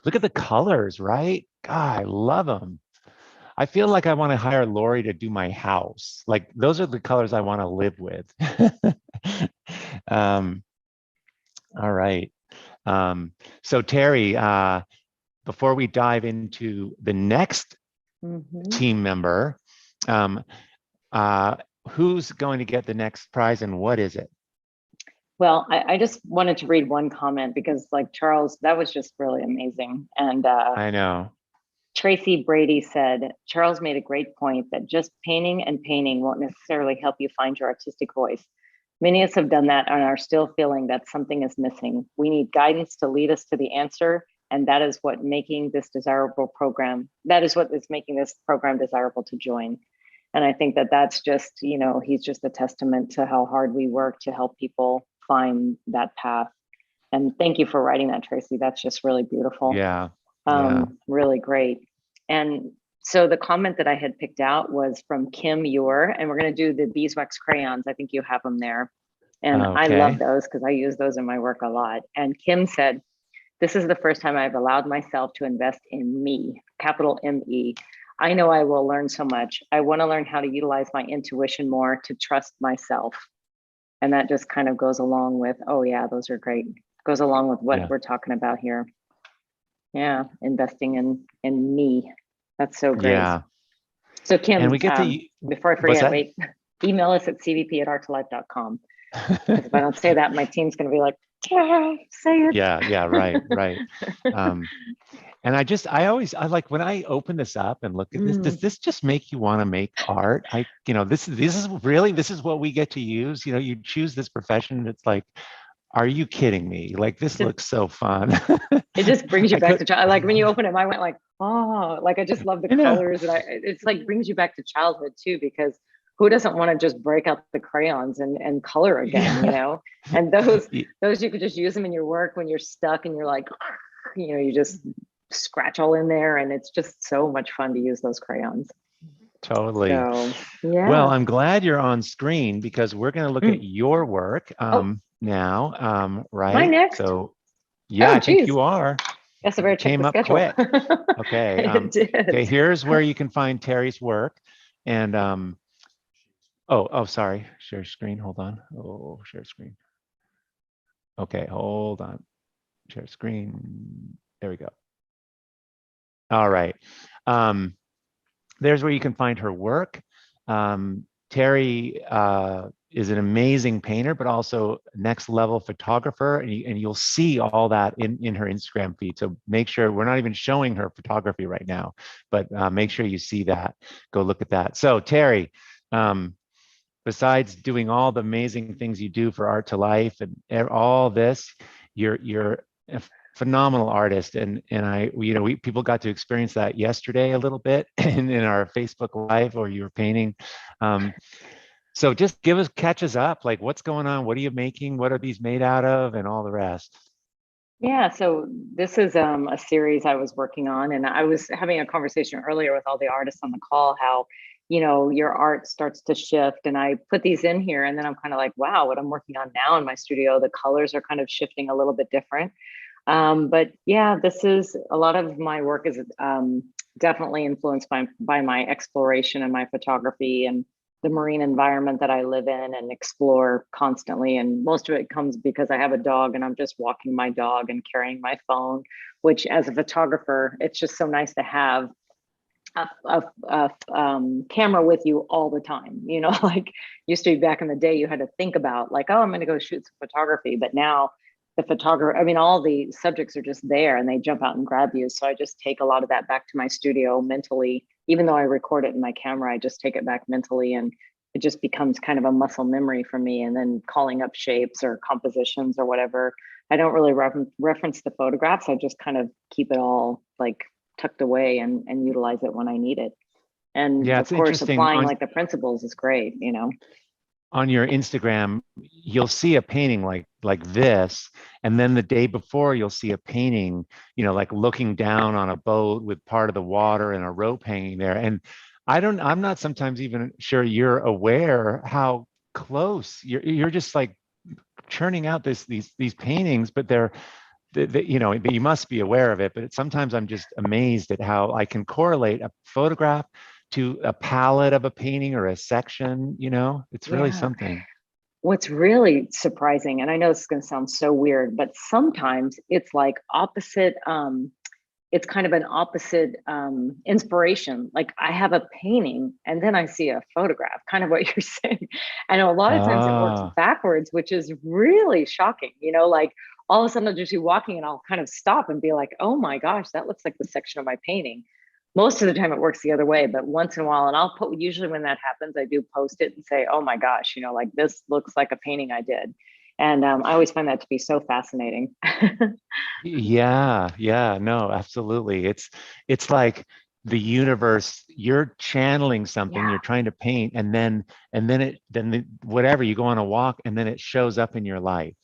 Look at the colors, right? God, I love them. I feel like I want to hire Lori to do my house. Like those are the colors I want to live with. All right. So Terry, before we dive into the next team member, who's going to get the next prize and what is it? Well, I just wanted to read one comment because like Charles, that was just really amazing. And I know. Tracy Brady said, Charles made a great point that just painting and painting won't necessarily help you find your artistic voice. Many of us have done that and are still feeling that something is missing. We need guidance to lead us to the answer. And that is what making this that is what is making this program desirable to join. And I think that that's just, he's just a testament to how hard we work to help people find that path. And thank you for writing that, Tracy. That's just really beautiful. Yeah. Really great. And so the comment that I had picked out was from Kim Ewer, and we're going to do the beeswax crayons. I think you have them there. And I love those because I use those in my work a lot. And Kim said, this is the first time I've allowed myself to invest in me, capital M-E. I know I will learn so much. I want to learn how to utilize my intuition more to trust myself. And that just kind of goes along with, oh yeah, those are great. Goes along with what we're talking about here. Yeah, investing in me. That's so great. Yeah. So Kim, and we get to, before I forget, wait, email us at cvp@art2life.com. Because if I don't say that, my team's going to be like, say it. Yeah, right. And I like when I open this up and look at this, does this just make you want to make art? This is what we get to use. You choose this profession. It's like, are you kidding me? Like, this looks so fun. It just brings you back to child. Like when you open it, I went like, oh, like I just love the colors, and it's like brings you back to childhood too, because who doesn't want to just break out the crayons and color again, And those you could just use them in your work when you're stuck and you're like, you just scratch all in there, and it's just so much fun to use those crayons. Totally. So, yeah. Well, I'm glad you're on screen because we're going to look at your work now, right? Am I next? So, yeah, I think you are. Yes, I better check Came the up schedule. quick. Okay. Okay. Here's where you can find Terry's work, and sorry. Share screen. Hold on. Oh, share screen. Okay, hold on. Share screen. There we go. All right. There's where you can find her work. Terry is an amazing painter, but also next level photographer, and you'll see all that in her Instagram feed. So make sure, we're not even showing her photography right now, but make sure you see that. Go look at that. So Terry, besides doing all the amazing things you do for Art2Life and all this, you're a phenomenal artist, and people got to experience that yesterday a little bit in our Facebook Live, where you were painting. So just catch us up, like what's going on, what are you making, what are these made out of, and all the rest. Yeah, so this is a series I was working on, and I was having a conversation earlier with all the artists on the call, how your art starts to shift, and I put these in here, and then I'm kind of like, wow, what I'm working on now in my studio, the colors are kind of shifting a little bit different. But yeah, this is a lot of my work is definitely influenced by my exploration and my photography and the marine environment that I live in and explore constantly. And most of it comes because I have a dog and I'm just walking my dog and carrying my phone, which as a photographer, it's just so nice to have a camera with you all the time. Like used to be back in the day, you had to think about like, oh, I'm going to go shoot some photography. But now the photographer, all the subjects are just there and they jump out and grab you. So I just take a lot of that back to my studio mentally. Even though I record it in my camera, I just take it back mentally, and it just becomes kind of a muscle memory for me. And then calling up shapes or compositions or whatever, I don't really reference the photographs. I just kind of keep it all like tucked away and utilize it when I need it. And of course, applying like the principles is great, On your Instagram, you'll see a painting like this, and then the day before you'll see a painting, like looking down on a boat with part of the water and a rope hanging there. And I'm not sometimes even sure you're aware how close you're just like churning out these paintings, but you must be aware of it. But sometimes I'm just amazed at how I can correlate a photograph to a palette of a painting or a section. It's really something. What's really surprising, and I know this is going to sound so weird, but sometimes it's like opposite, it's kind of an opposite inspiration. Like I have a painting and then I see a photograph, kind of what you're saying. And a lot of times it works backwards, which is really shocking. Like all of a sudden I'll just be walking and I'll kind of stop and be like, oh my gosh, that looks like the section of my painting. Most of the time it works the other way, but once in a while, and usually when that happens, I do post it and say, oh my gosh, like this looks like a painting I did. And I always find that to be so fascinating. Yeah, no, absolutely. It's like the universe, you're channeling something, you're trying to paint, and then whatever, you go on a walk and then it shows up in your life.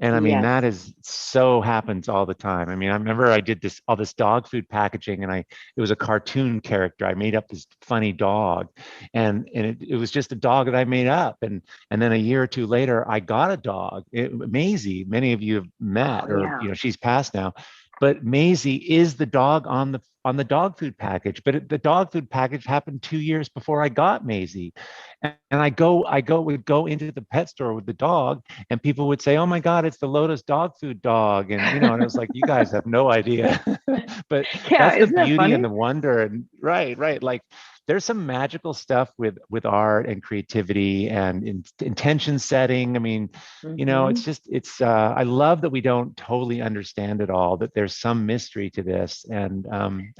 And that is so happens all the time. I remember I did all this dog food packaging, and it was a cartoon character. I made up this funny dog, and it was just a dog that I made up. And then a year or two later, I got a dog. Maisie, many of you have met, she's passed now. But Maisie is the dog on on the dog food package, but the dog food package happened 2 years before I got Maisie. And would go into the pet store with the dog, and people would say, "Oh my God, it's the Lotus dog food dog," and and it was like, you guys have no idea, but Yeah, that's the isn't that beauty funny? and the wonder, and right, like there's some magical stuff with art and creativity and intention setting. I mean, it's I love that we don't totally understand it all, that there's some mystery to this, and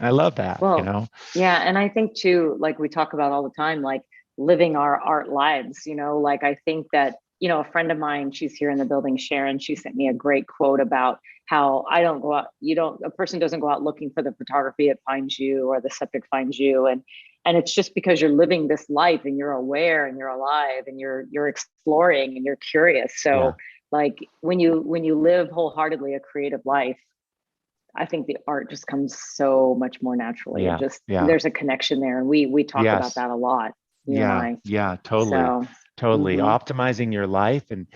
I love that. Well, yeah, and I think too, like we talk about all the time, like living our art lives. Like I think that a friend of mine, she's here in the building, Sharon, she sent me a great quote about how a person doesn't go out looking for the photography, it finds you, or the subject finds you, and it's just because you're living this life and you're aware and you're alive and you're exploring and you're curious. So like when you live wholeheartedly a creative life, I think the art just comes so much more naturally. There's a connection there, and we talk about that a lot. Totally. Totally. Optimizing your life, and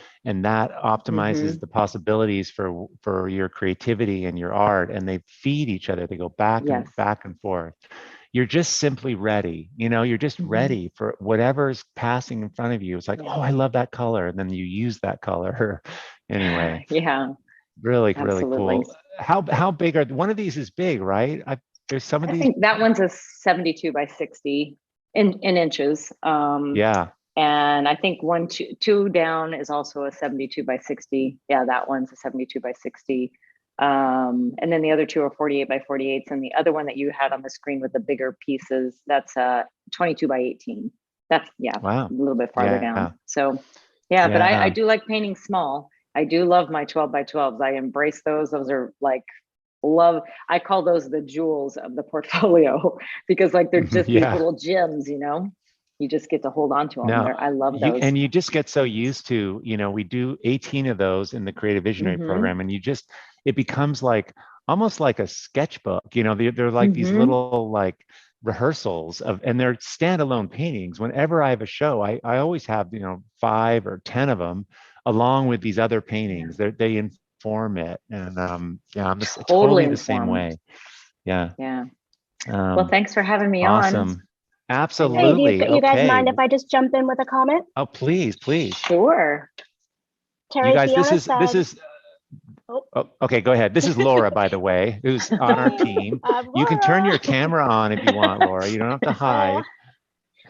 that optimizes the possibilities for your creativity and your art, and they feed each other. They go back and forth. You're just simply ready. You're just ready for whatever's passing in front of you. It's like, oh, I love that color, and then you use that color. Anyway. Really cool. How big are one of these? Is big, right? There's some of these. I think that one's a 72 by 60 in inches. And I think two down is also a 72 by 60. Yeah, that one's a 72 by 60. And then the other two are 48 by 48s. And the other one that you had on the screen with the bigger pieces, that's 22 by 18. That's a little bit farther down. So but I do like painting small. I do love my 12 by 12s. I embrace those. Those are like I call those the jewels of the portfolio, because like they're just these little gems, you just get to hold on to them. I love those. And you just get so used to, we do 18 of those in the Creative Visionary program, and it becomes like almost like a sketchbook. They're like these little like rehearsals and they're standalone paintings. Whenever I have a show, I always have 5 or 10 of them along with these other paintings. They inform it, and I'm totally the same way. Well, thanks for having me on. Absolutely. Hey, do you guys mind if I just jump in with a comment? Oh, please. Sure. Terry, you guys, this is oh, okay, go ahead. This is Laura, by the way, who's on our team. You can turn your camera on if you want, Laura. You don't have to hide.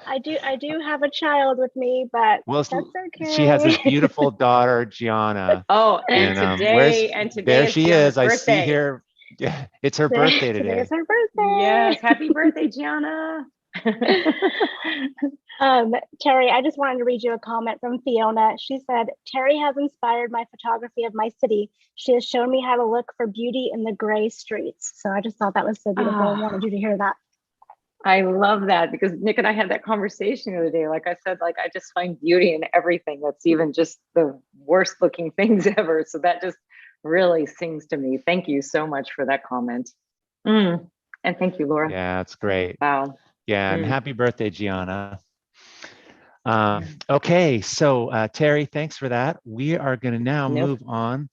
I do have a child with me, but that's okay. She has this beautiful daughter, Gianna. Oh, and today there she is. Birthday. I see here. Yeah, it's her birthday today. It's her birthday. Yes, happy birthday, Gianna. Terry, I just wanted to read you a comment from Fiona. She said, Terry has inspired my photography of my city. She has shown me how to look for beauty in the gray streets. So I just thought that was so beautiful. I wanted you to hear that. I love that, because Nick and I had that conversation the other day. Like I said, like I just find beauty in everything. That's even just the worst looking things ever. So that just really sings to me. Thank you so much for that comment. And thank you, Laura. Yeah, it's great. Wow. Yeah, and happy birthday, Gianna. Okay, so Terry, thanks for that. We are going to now move on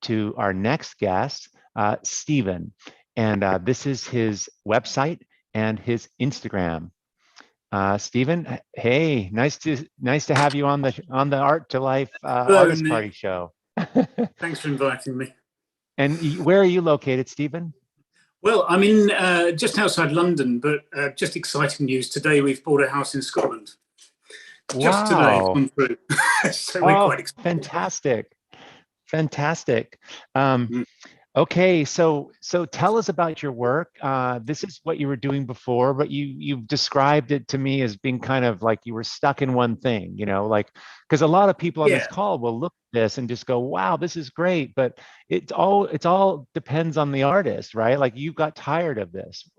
to our next guest, Stephen. And this is his website and his Instagram. Stephen, hey, nice to have you on the ART2LIFE Artist Party show. Thanks for inviting me. And where are you located, Stephen? Well, I'm in just outside London, but just exciting news. Today we've bought a house in Scotland. Just today it's gone through. So we're quite excited. Fantastic. Okay, so tell us about your work. This is what you were doing before, but you've described it to me as being kind of like you were stuck in one thing, like, because a lot of people on this call will look at this and just go, wow, this is great, but it's all depends on the artist, right? Like you got tired of this.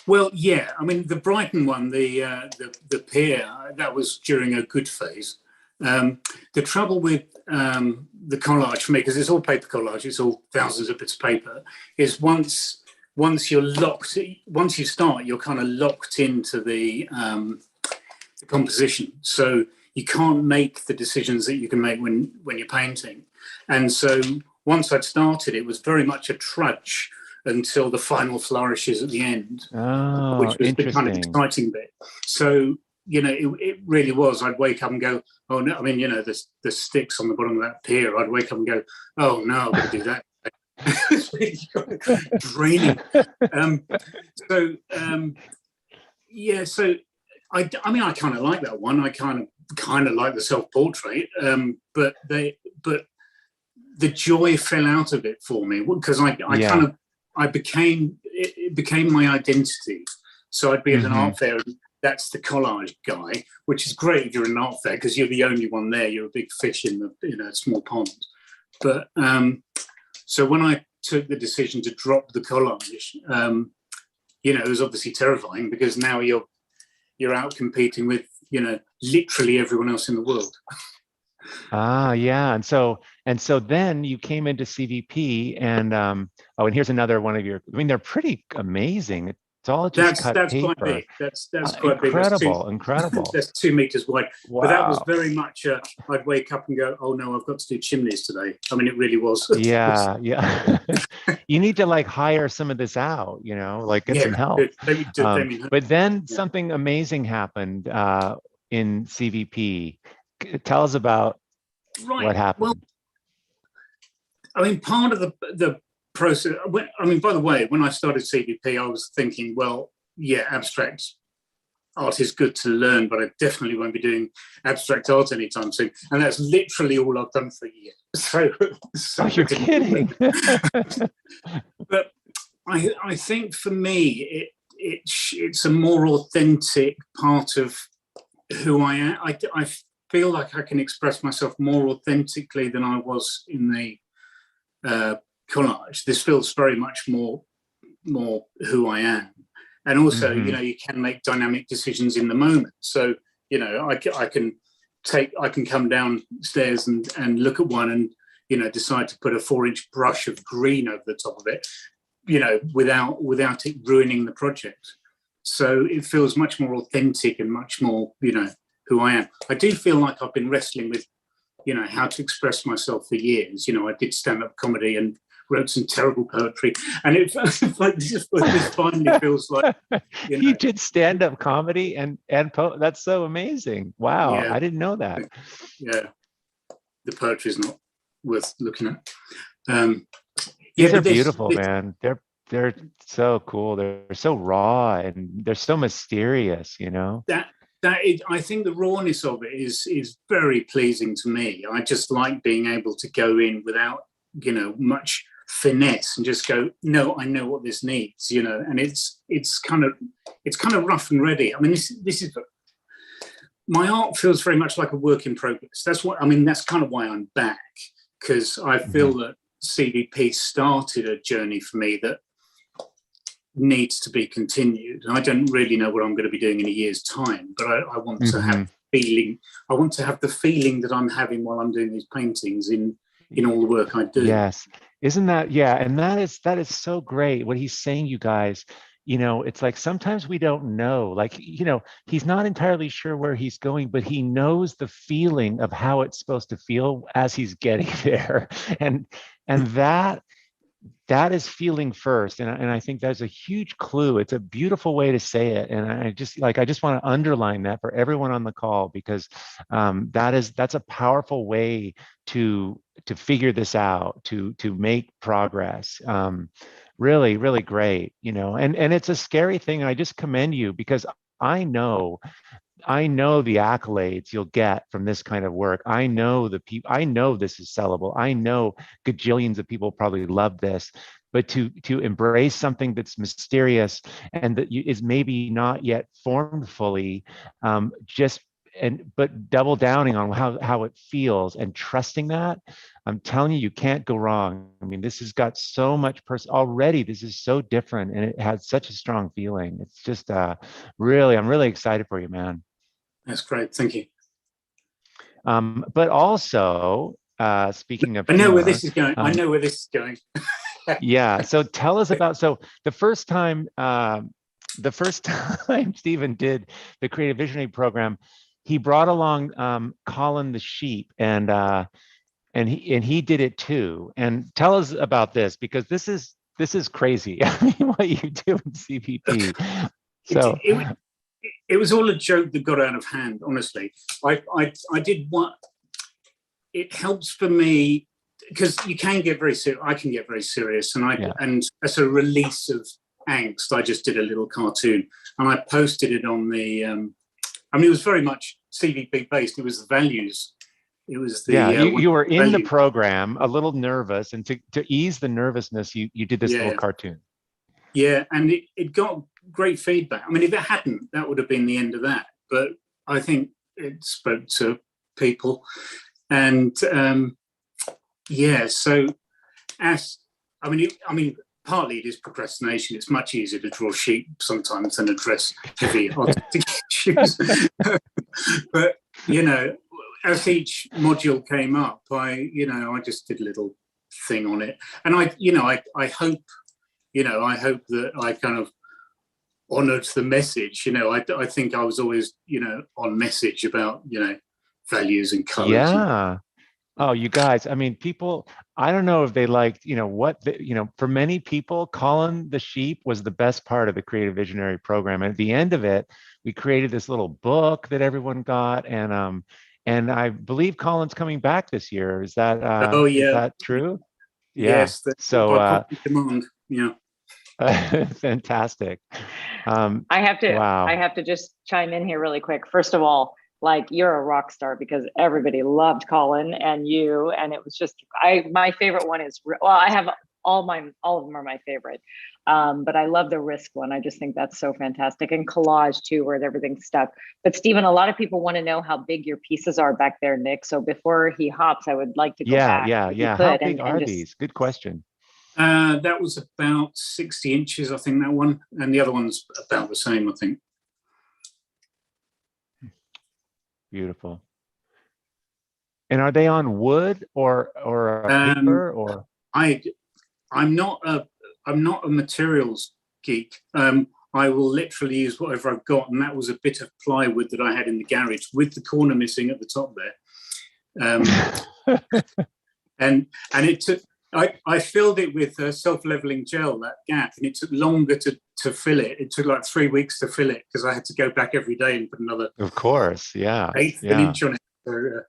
Well, yeah, I mean, the Brighton one, the pier, that was during a good phase. The trouble with the collage for me, because it's all paper collage, it's all thousands of bits of paper, is once you're locked, once you start, you're kind of locked into the composition. So you can't make the decisions that you can make when you're painting. And so once I'd started, it was very much a trudge until the final flourishes at the end, Oh, which was the kind of interesting. exciting bit. So, you know, it really was. I'd wake up and go, oh no, I mean, you know, the sticks on the bottom of that pier, I'd wake up and go, oh no, I've got to do that. It's really draining. Yeah, so I mean, I kind of like that one. I kind of like the self-portrait, but the joy fell out of it for me because it became my identity. So I'd be at an art fair, and that's the collage guy, which is great if you're in an art fair because you're the only one there. You're a big fish in a small pond. But so when I took the decision to drop the collage, you know, it was obviously terrifying because now you're out competing with, you know, literally everyone else in the world. Yeah, and so then you came into CVP, and and here's another one of your. I mean, they're pretty amazing. It's all just cut paper. Quite big. That's quite big. Incredible. That's 2 meters wide. Wow. But that was very much. I'd wake up and go, "Oh no, I've got to do chimneys today." I mean, it really was. Yeah. You need to like hire some of this out. You know, like get some help. But then something amazing happened in CVP. Tell us about what happened. Well, I mean, part of the process. I mean, by the way, when I started CVP, I was thinking, well, yeah, abstract art is good to learn, but I definitely won't be doing abstract art anytime soon. And that's literally all I've done for a year. So you're kidding. But I think for me, it's a more authentic part of who I am. I feel like I can express myself more authentically than I was in the collage. This feels very much more who I am, and also you know, you can make dynamic decisions in the moment. So you know, I can come downstairs and look at one and, you know, decide to put a 4-inch brush of green over the top of it, you know, without it ruining the project. So it feels much more authentic and much more, you know, who I am. I do feel like I've been wrestling with, you know, how to express myself for years. You know, I did stand-up comedy and wrote some terrible poetry, and it like this finally feels like, you know, you did stand-up comedy and that's so amazing. Wow, yeah. I didn't know that. Yeah, the poetry is not worth looking at. These are beautiful, man. They're so cool. They're so raw and they're so mysterious. You know. I think the rawness of it is very pleasing to me. I just like being able to go in without, you know, much finesse and just go, no, I know what this needs, you know. And it's kind of rough and ready. I mean, this is my art feels very much like a work in progress. That's kind of why I'm back, because I feel that CVP started a journey for me that needs to be continued. And I don't really know what I'm going to be doing in a year's time, but I want to have feeling. I want to have the feeling that I'm having while I'm doing these paintings in all the work I do. Yes, isn't that and that is so great. What he's saying, you guys. You know, it's like sometimes we don't know. Like, you know, he's not entirely sure where he's going, but he knows the feeling of how it's supposed to feel as he's getting there, and that is feeling first, and I think that's a huge clue. It's a beautiful way to say it, and I just want to underline that for everyone on the call, because that's a powerful way to figure this out, to make progress. Really, really great, you know, and it's a scary thing. And I just commend you, because I know the accolades you'll get from this kind of work. I know I know this is sellable. I know gajillions of people probably love this, but to embrace something that's mysterious and that is maybe not yet formed fully, but double downing on how it feels and trusting that, I'm telling you, you can't go wrong. I mean, this has got so much already. This is so different, and it has such a strong feeling. It's just really, I'm really excited for you, man. That's great. Thank you. But also, speaking of, I know where this is going. I know where this is going. Yeah. So tell us about. So the first time Stephen did the Creative Visionary program, he brought along Colin the sheep, and he did it too. And tell us about this, because this is this is crazy. I mean, what you do in CVP. So it was all a joke that got out of hand. Honestly, I did what. It helps for me because you can get very serious. I can get very serious, and as a release of angst, I just did a little cartoon and I posted it on the. I mean, it was very much CVP based. It was the values. It was the you were in the program, a little nervous, and to ease the nervousness, you did this little cartoon. Yeah, and it got great feedback. I mean, if it hadn't, that would have been the end of that. But I think it spoke to people. And so I mean, partly it is procrastination. It's much easier to draw sheep sometimes than address heavy artistic issues. But as each module came up, I just did a little thing on it, and I hope that I kind of honoured the message. I think I was always on message about values and colours. Yeah. Oh, you guys, I mean, people, I don't know if they liked, for many people, Colin the Sheep was the best part of the Creative Visionary program. And at the end of it, we created this little book that everyone got. And I believe Colin's coming back this year. Is that, is that true? Yeah. Yes. So, demand. Yeah. Fantastic. I have to just chime in here really quick. First of all, like, you're a rock star because everybody loved Colin and you, and it was just, my favorite one is, well, I have all of them are my favorite. But I love the risk one. I just think that's so fantastic. And collage too, where everything's stuck. But Stephen, a lot of people want to know how big your pieces are back there, Nick. So before he hops, I would like to go back. Yeah. How big are these? Good question. That was about 60 inches, I think, that one. And the other one's about the same, I think. Beautiful. And are they on wood or paper or? I'm not a materials geek. I will literally use whatever I've got, and that was a bit of plywood that I had in the garage with the corner missing at the top there. And it took. I filled it with self-leveling gel, that gap, and it took longer to fill it. It took like 3 weeks to fill it because I had to go back every day and put another. Of course, yeah. Eighth an inch on it. So,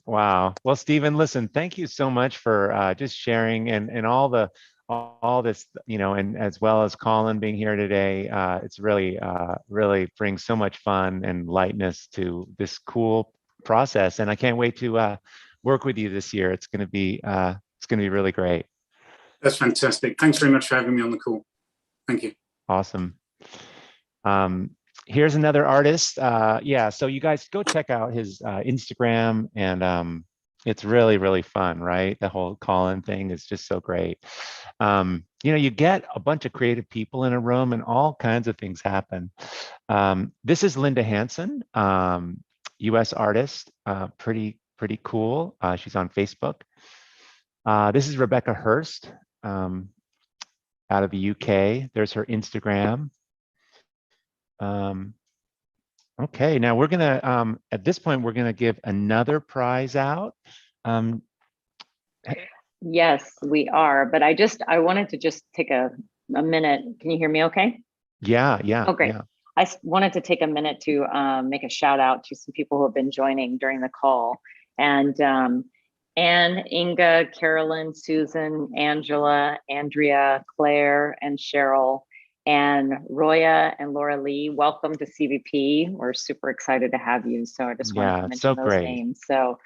Wow. Well, Stephen, listen, thank you so much for just sharing and all this, and as well as Colin being here today. It's really brings so much fun and lightness to this cool process, and I can't wait to work with you this year. It's going to be really great. That's fantastic. Thanks very much for having me on the call. Thank you. Awesome. Here's another artist. So you guys go check out his Instagram, and it's really, really fun, right? The whole Colin thing is just so great. You get a bunch of creative people in a room and all kinds of things happen. This is Linda Hansen, US artist, pretty cool. She's on Facebook. This is Rebecca Hurst out of the UK. There's her Instagram. Okay, now we're gonna, at this point, we're gonna give another prize out. Yes, we are, but I wanted to just take a minute. Can you hear me okay? Yeah. Oh, great. Yeah. I wanted to take a minute to make a shout out to some people who have been joining during the call. And Anne, Inga, Carolyn, Susan, Angela, Andrea, Claire, and Cheryl, and Roya and Laura Lee, welcome to CVP. We're super excited to have you. So I just wanted to mention those names. So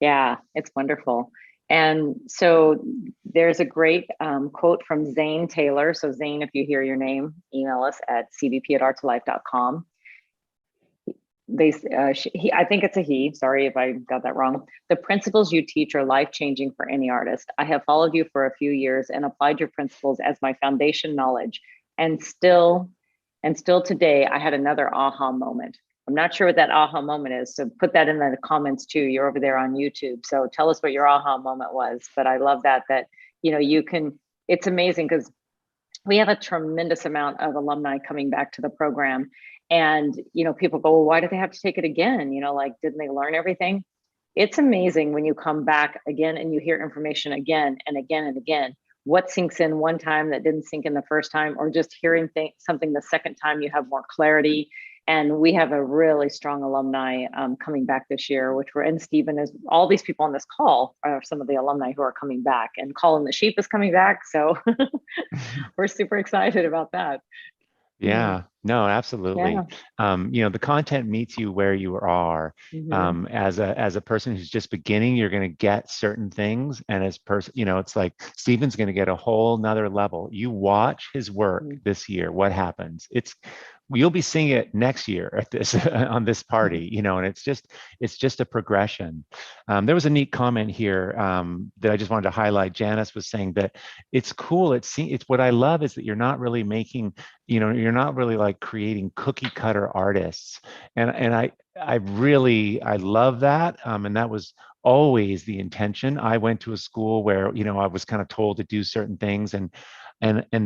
yeah, it's wonderful. And so there's a great quote from Zane Taylor. So Zane, if you hear your name, email us at cvp@art2life.com. I think it's a he, sorry if I got that wrong. The principles you teach are life-changing for any artist. I have followed you for a few years and applied your principles as my foundation knowledge. And still today, I had another aha moment. I'm not sure what that aha moment is, so put that in the comments too. You're over there on YouTube, so tell us what your aha moment was. But I love that you can, it's amazing because we have a tremendous amount of alumni coming back to the program. And, people go, well, why do they have to take it again? Like, didn't they learn everything? it's amazing when you come back again and you hear information again and again and again. What sinks in one time that didn't sink in the first time, or just hearing something the second time, you have more clarity. And we have a really strong alumni coming back this year, and Stephen is, all these people on this call are some of the alumni who are coming back, and Colin the Sheep is coming back. So we're super excited about that. Yeah, no, absolutely. Yeah. The content meets you where you are. As a person who's just beginning, you're going to get certain things, and as it's like Stephen's going to get a whole nother level. You watch his work this year. What happens? You'll be seeing it next year at this on this party, and it's just a progression. There was a neat comment here that I just wanted to highlight. Janice was saying that it's cool. It's what I love is that you're not really making, you're not really like creating cookie cutter artists, and I love that, and that was always the intention. I went to a school where I was kind of told to do certain things, and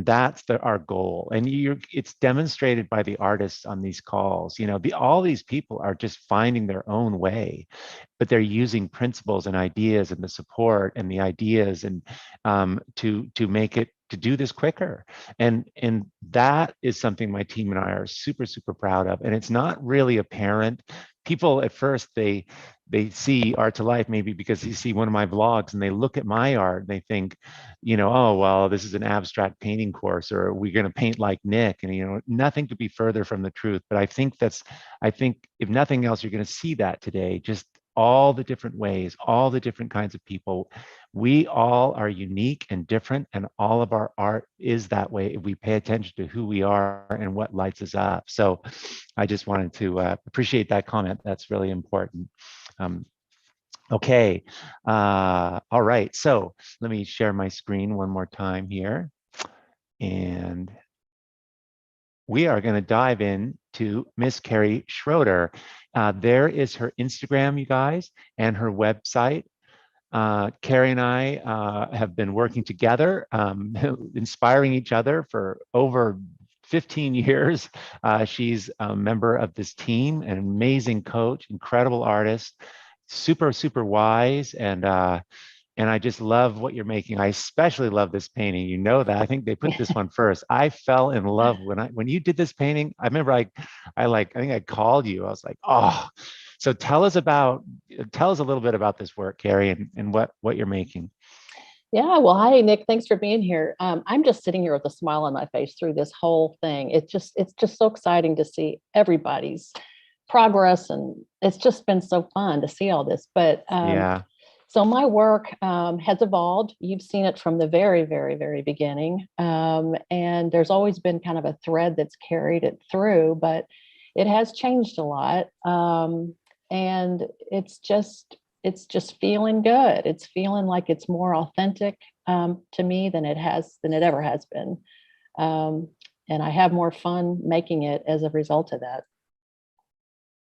that's our goal. And it's demonstrated by the artists on these calls. All these people are just finding their own way, but they're using principles and ideas and the support and the ideas and to make it, to do this quicker. And that is something my team and I are super, super proud of. And it's not really apparent. People at first, they see Art2Life maybe because they see one of my vlogs and they look at my art and they think, oh, well, this is an abstract painting course, or we're going to paint like Nick, and nothing could be further from the truth. But I think if nothing else, you're going to see that today, just all the different ways, all the different kinds of people. We all are unique and different, and all of our art is that way if we pay attention to who we are and what lights us up. So I just wanted to appreciate that comment. That's really important. Okay, all right, so let me share my screen one more time here, and we are going to dive in to Miss Carrie Schroeder. There is her Instagram, you guys, and her website. Carrie and I have been working together, inspiring each other for over 15 years. She's a member of this team, an amazing coach, incredible artist, super, super wise, and I just love what you're making. I especially love this painting. You know that. I think they put this one first. I fell in love when you did this painting. I remember I think I called you. I was like, oh. So tell us a little bit about this work, Carrie, and what you're making. Yeah, well, hi, Nick. Thanks for being here. I'm just sitting here with a smile on my face through this whole thing. It's just so exciting to see everybody's progress, and it's just been so fun to see all this. But yeah. So my work has evolved. You've seen it from the very, very, very beginning. And there's always been kind of a thread that's carried it through, but it has changed a lot. And it's just feeling good. It's feeling like it's more authentic to me than it ever has been. And I have more fun making it as a result of that.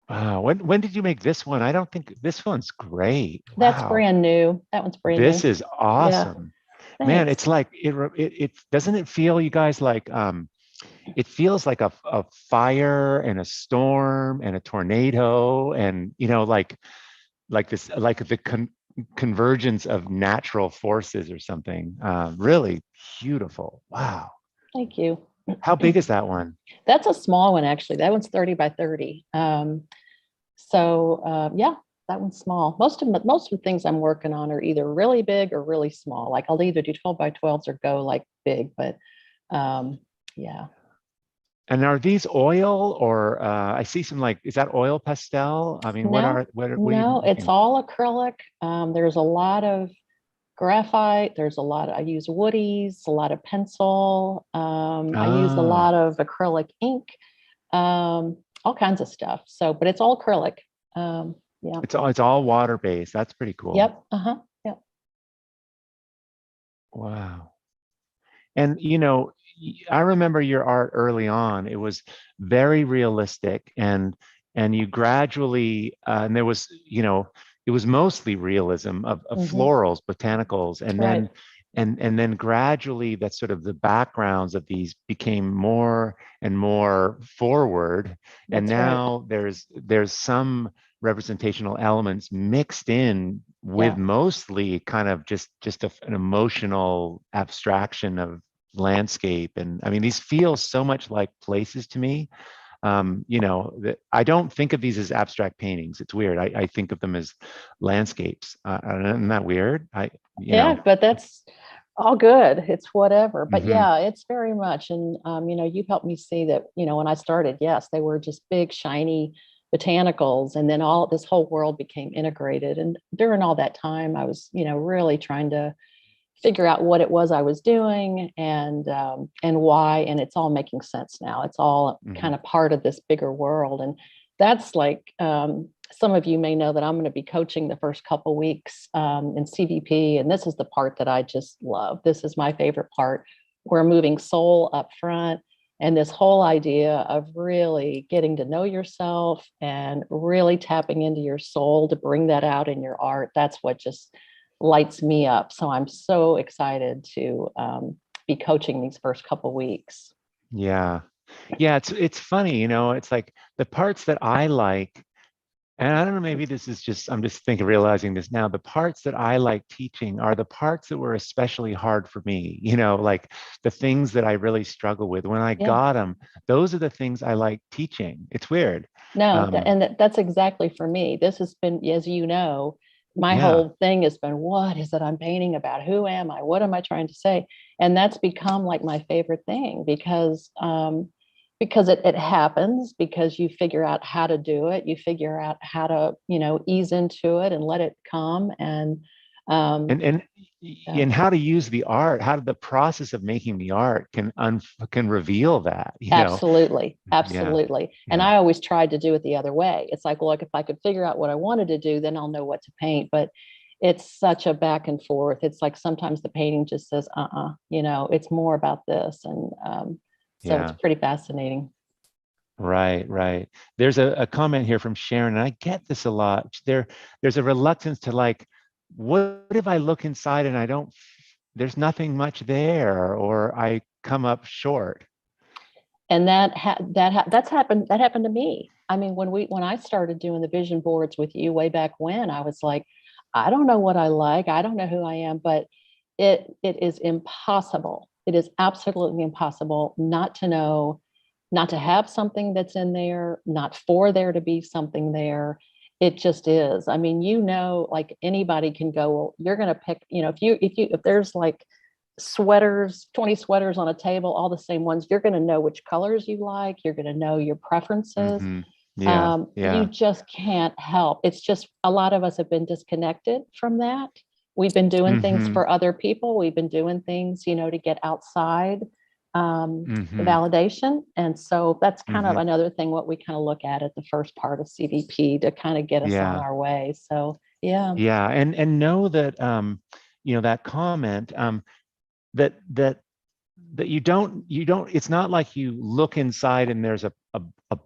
Wow. When did you make this one? I don't think this one's great. That's wow. Brand new. That one's brand this new. This is awesome. Yeah. Man, it's like it doesn't it feel, you guys, like it feels like a fire and a storm and a tornado, and like the convergence of natural forces or something. Really beautiful. Wow. Thank you. How big is that one? That's a small one, actually. That one's 30 by 30. Yeah, that one's small. Most of the things I'm working on are either really big or really small. Like I'll either do 12 by 12s or go like big, but yeah. And are these oil, or I see some, like, is that oil pastel? I mean, no, no, it's all acrylic. There's a lot of graphite. I use woodies, a lot of pencil. I use a lot of acrylic ink, all kinds of stuff. So, but it's all acrylic. Yeah. It's all water based. That's pretty cool. Yep. Yep. Wow. And I remember your art early on. It was very realistic, and you gradually and there was it was mostly realism of florals, botanicals, and then and then gradually that sort of the backgrounds of these became more and more forward. And now there's some representational elements mixed in with mostly kind of just an emotional abstraction of landscape. And I mean, these feel so much like places to me. You know, I don't think of these as abstract paintings. It's weird. I think of them as landscapes. Isn't that weird? You know. But that's all good. It's whatever. But Mhm. yeah, it's very much. And, you know, you've helped me see that, you know, when I started, yes, they were just big, shiny botanicals. And then all this whole world became integrated. And during all that time, I was, you know, really trying to figure out what it was I was doing and why. And it's all making sense now. It's all kind of part of this bigger world. And that's like, some of you may know that I'm going to be coaching the first couple weeks in CVP. And this is the part that I just love. This is my favorite part. We're moving soul up front. And this whole idea of really getting to know yourself and really tapping into your soul to bring that out in your art. That's what just lights me up. So I'm so excited to be coaching these first couple weeks. Yeah. It's funny, you know, it's like the parts that I like, and I don't know, maybe this is just, I'm just realizing this now, the parts that I like teaching are the parts that were especially hard for me, you know, like the things that I really struggle with. When I got them, those are the things I like teaching. It's weird. No, that's exactly for me. This has been, as you know, my Yeah. whole thing has been, what is it I'm painting about? Who am I? What am I trying to say? And that's become like my favorite thing because it happens, because you figure out how to do it. You figure out how to, you know, ease into it and let it come. And how to use the art, how the process of making the art can reveal that, you know. Absolutely. Yeah. And I always tried to do it the other way. It's like, well, if I could figure out what I wanted to do, then I'll know what to paint. But it's such a back and forth. It's like sometimes the painting just says, you know, it's more about this. And so it's pretty fascinating. Right. There's a comment here from Sharon, and I get this a lot. There's a reluctance to like, what if I look inside and there's nothing much there, or I come up short? And that's happened. That happened to me. I mean, when I started doing the vision boards with you way back when, I was like, I don't know what I like. I don't know who I am, but it is impossible. It is absolutely impossible not to know, not to have something that's in there, not for there to be something there. It just is. I mean, you know, like anybody can go, well, you're going to pick, you know, if there's like sweaters, 20 sweaters on a table, all the same ones, you're going to know which colors you like. You're going to know your preferences. You just can't help. It's just, a lot of us have been disconnected from that. We've been doing things for other people. We've been doing things, you know, to get outside the validation. And so that's kind of another thing, what we kind of look at the first part of CVP to kind of get us on our way. So, yeah. And know that, you know, that comment, that you don't, it's not like you look inside and there's a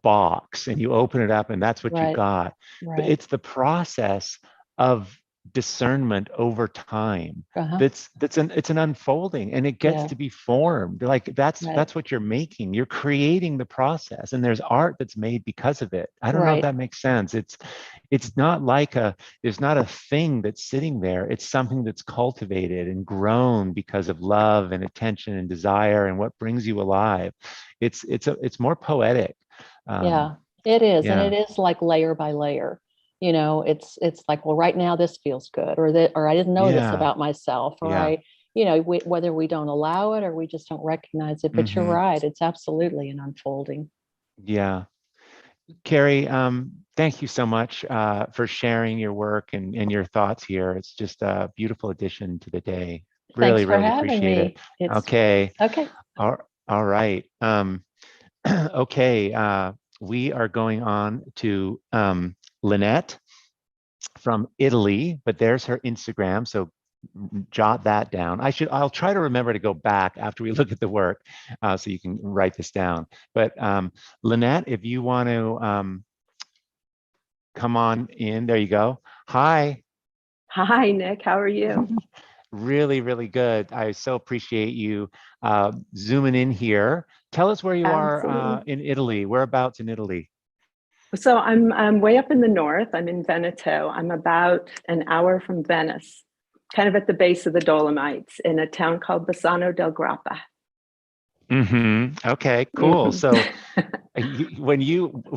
box and you open it up and that's what you got. But it's the process of discernment over time. It's an unfolding, and it gets to be formed. Like that's what you're making. You're creating the process, and there's art that's made because of it. I don't know if that makes sense. It's not like there's not a thing that's sitting there. It's something that's cultivated and grown because of love and attention and desire and what brings you alive. It's more poetic. It is. And it is like layer by layer. You know, it's like, well, right now this feels good, or I didn't know this about myself, or you know, whether we don't allow it or we just don't recognize it. But you're right, it's absolutely an unfolding. Yeah. Carrie, thank you so much for sharing your work and your thoughts here. It's just a beautiful addition to the day. Really appreciate it. Okay. All right. Okay. We are going on to Lynette from Italy, but there's her Instagram, so jot that down. I'll try to remember to go back after we look at the work, so you can write this down. But Lynette, if you want to come on in, there you go. Hi. Hi, Nick. How are you? Really, really good. I so appreciate you zooming in here. Tell us where you are in Italy. Whereabouts in Italy? So I'm way up in the north. I'm in Veneto. I'm about an hour from Venice, kind of at the base of the Dolomites in a town called Bassano del Grappa. Okay, cool. So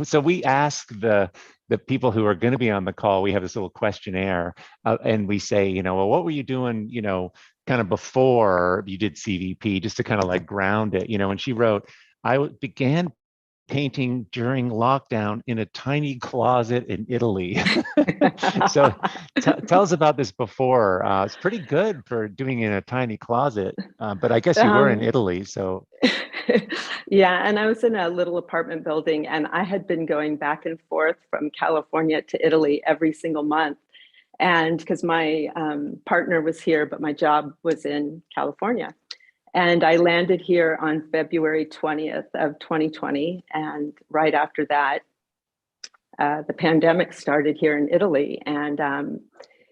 so we ask the people who are going to be on the call, we have this little questionnaire, and we say, well, what were you doing, kind of before you did CVP, just to kind of like ground it, and she wrote, I began painting during lockdown in a tiny closet in Italy. So tell us about this before. It's pretty good for doing it in a tiny closet, but I guess you were in Italy, so. Yeah, and I was in a little apartment building, and I had been going back and forth from California to Italy every single month. And because my partner was here, but my job was in California. And I landed here on February 20th of 2020. And right after that, the pandemic started here in Italy. And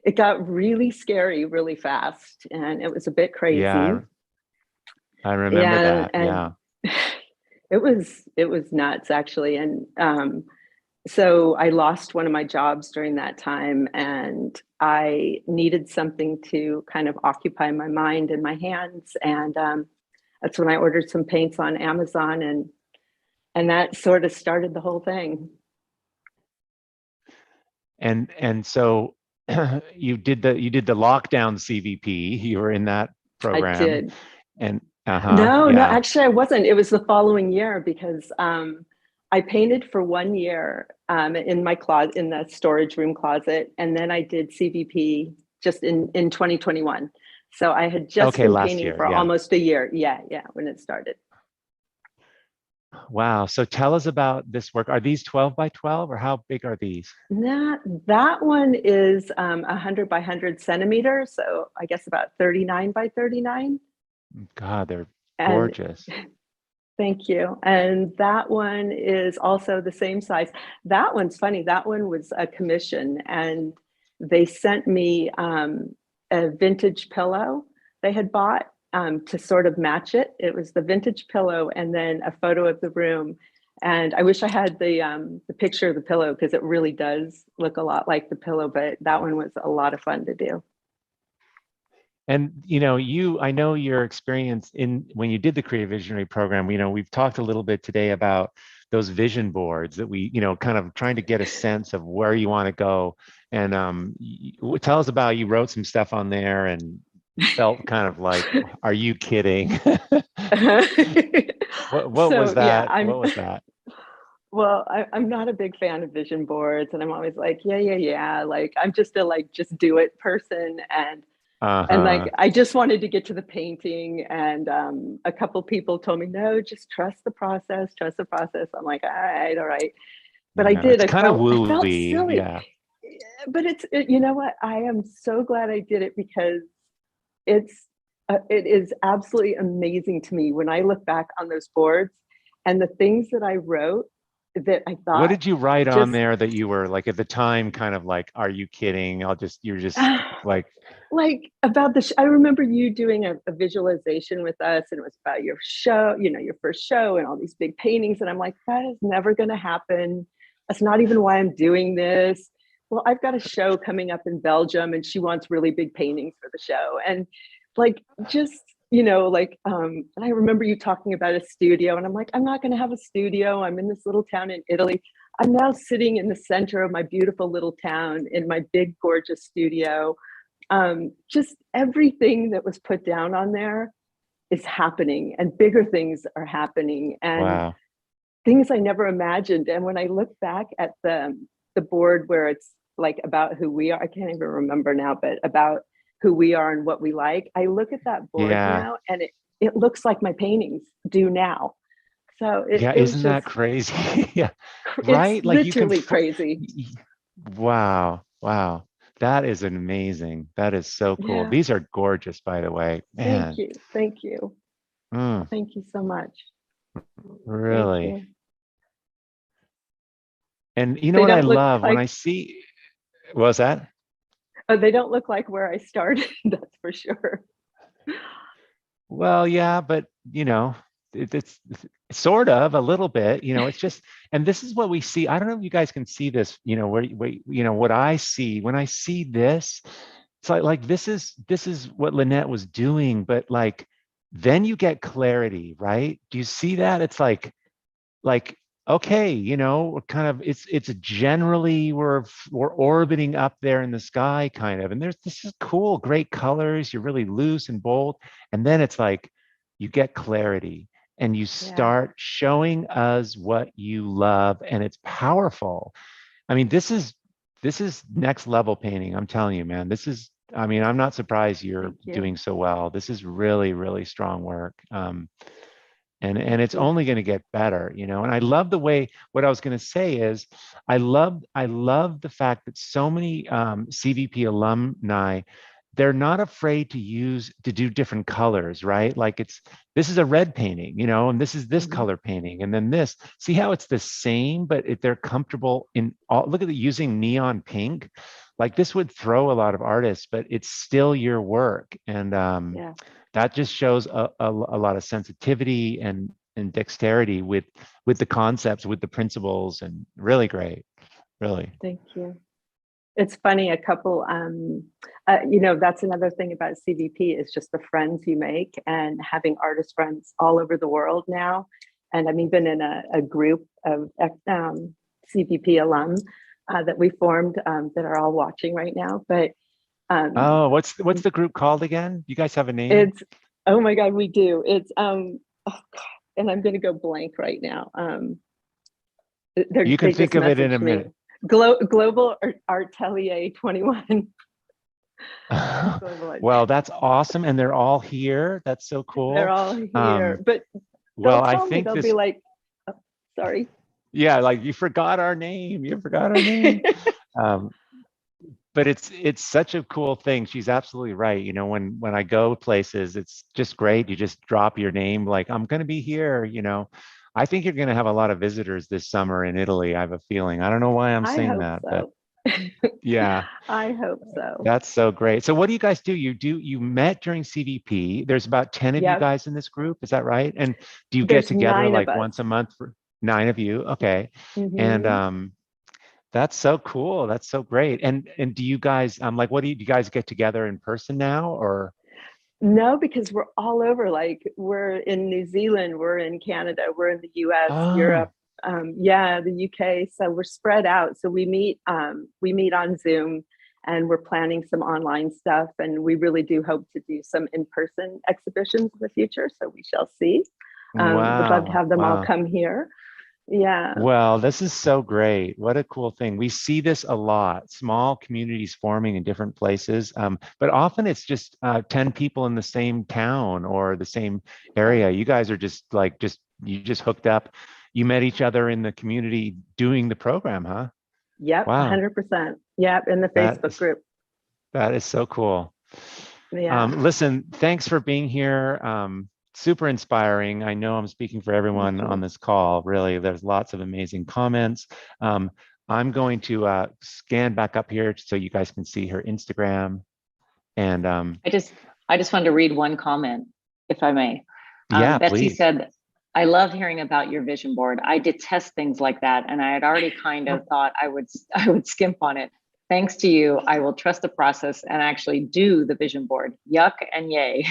it got really scary really fast. And it was a bit crazy. Yeah, I remember that. Yeah. It was nuts, actually. And so I lost one of my jobs during that time, and I needed something to kind of occupy my mind and my hands. And that's when I ordered some paints on Amazon, and that sort of started the whole thing. And so you did the lockdown CVP. You were in that program. I did. And No, actually I wasn't. It was the following year, because I painted for 1 year in my closet, in the storage room closet, and then I did CVP just in 2021. So I had just been painting for almost a year. Yeah, when it started. Wow. So tell us about this work. Are these 12 by 12, or how big are these? That one is 100 by 100 centimeters. So I guess about 39 by 39. God, they're gorgeous. Thank you. And that one is also the same size. That one's funny. That one was a commission, and they sent me a vintage pillow they had bought to sort of match it. It was the vintage pillow and then a photo of the room. And I wish I had the picture of the pillow, because it really does look a lot like the pillow, but that one was a lot of fun to do. And I know your experience when you did the Creative Visionary program. We've talked a little bit today about those vision boards that we, kind of trying to get a sense of where you want to go. And tell us about, you wrote some stuff on there and felt kind of like, are you kidding? What was that? Yeah, what was that? Well, I'm not a big fan of vision boards, and I'm always like, yeah. Like, I'm just a just do it person. And like, I just wanted to get to the painting, and a couple people told me, no, just trust the process. I'm like, all right. But I did. It's kind of woo-y. I felt silly. Yeah. But you know what? I am so glad I did it, because it is absolutely amazing to me when I look back on those boards and the things that I wrote that I thought. What did you write on there that you were like, at the time, kind of like, are you kidding? You're just like about I remember you doing a visualization with us, and it was about your show, your first show, and all these big paintings. And I'm like, that is never going to happen. That's not even why I'm doing this. Well, I've got a show coming up in Belgium, and she wants really big paintings for the show. And and I remember you talking about a studio, and I'm like, I'm not going to have a studio. I'm in this little town in Italy. I'm now sitting in the center of my beautiful little town in my big, gorgeous studio. Just everything that was put down on there is happening, and bigger things are happening, and things I never imagined. And when I look back at the board where it's like about who we are, I can't even remember now, but about who we are and what we like, I look at that board now, and it looks like my paintings do now. So isn't that crazy? Yeah, right. It's like literally crazy. Wow. That is amazing. That is so cool. Yeah. These are gorgeous, by the way. Man. Thank you. Thank you so much. Really. And you know what I love when I see, what was that? Oh, they don't look like where I started, that's for sure. Well, yeah, but it's sort of a little bit, it's just, and this is what we see. I don't know if you guys can see this, where what I see when I see this, it's like this is what Lynette was doing, but like then you get clarity, right? Do you see that? It's like okay, we're kind of, it's generally we're orbiting up there in the sky kind of, and this is cool, great colors, you're really loose and bold, and then it's like you get clarity and you start showing us what you love, and it's powerful. I mean, this is next level painting. I'm telling you, man, I'm not surprised you're doing so well. This is really, really strong work. And it's only going to get better, and I love the way, what I was going to say is, I love the fact that so many CVP alumni, they're not afraid to do different colors, right? Like this is a red painting, and this is this color painting, and then this. See how it's the same, but they're comfortable in all. Look at using neon pink. Like this would throw a lot of artists, but it's still your work, and that just shows a lot of sensitivity and dexterity with the concepts, with the principles, and really great, really. Thank you. It's funny, a couple, that's another thing about CVP is just the friends you make, and having artist friends all over the world now. And I'm even in a group of CVP alum that we formed that are all watching right now. But what's the group called again? You guys have a name? It's, oh my God, we do. It's and I'm going to go blank right now. You can think of it in a minute. Global Atelier 21. Well, that's awesome, and they're all here. That's so cool. They're all here, but well, I think they'll be like, oh, sorry. Yeah, like you forgot our name. You forgot our name. But it's such a cool thing. She's absolutely right. When I go places, it's just great. You just drop your name, like, I'm going to be here. I think you're going to have a lot of visitors this summer in Italy. I have a feeling. I don't know why I'm saying that, so. But yeah. I hope so. That's so great. So what do you guys do? You met during CVP. There's about 10 of you guys in this group. Is that right? And do you get together like once a month for 9 of you? Okay. And that's so cool. That's so great. And do you guys like, do you guys get together in person now, or? No, because we're all over. Like, we're in New Zealand, we're in Canada, we're in the US, Europe, the UK. So we're spread out. So we meet on Zoom, and we're planning some online stuff. And we really do hope to do some in-person exhibitions in the future. So we shall see. We'd love to have them all come here. Yeah. Well, this is so great. What a cool thing. We see this a lot, small communities forming in different places. But often it's just 10 people in the same town or the same area. You guys are you just hooked up. You met each other in the community doing the program, huh? Yep. Wow. 100%. Yep. In the Facebook group. That is so cool. Yeah. Listen, thanks for being here. Super inspiring. I know I'm speaking for everyone on this call. Really, there's lots of amazing comments. I'm going to scan back up here so you guys can see her Instagram. And I just wanted to read one comment, if I may. Yeah, Betsy please. said, I love hearing about your vision board. I detest things like that, and I had already kind of thought I would skimp on it. Thanks to you, I will trust the process and actually do the vision board. Yuck and yay.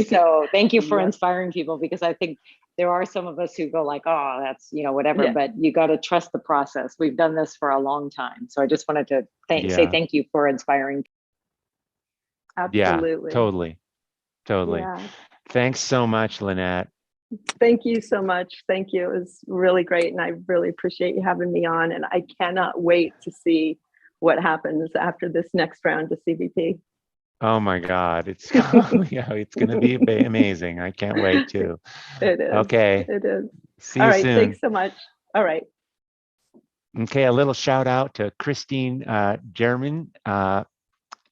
So thank you for inspiring people, because I think there are some of us who go like, oh, that's, whatever, but you got to trust the process. We've done this for a long time. So I just wanted to say thank you for inspiring. Absolutely. Yeah, totally. Yeah. Thanks so much, Lynette. Thank you so much. Thank you. It was really great. And I really appreciate you having me on. And I cannot wait to see what happens after this next round of CVP. Oh my God. It's going to be amazing. I can't wait to. It is. Okay. It is. See you soon. Thanks so much. All right. Okay. A little shout out to Christine German.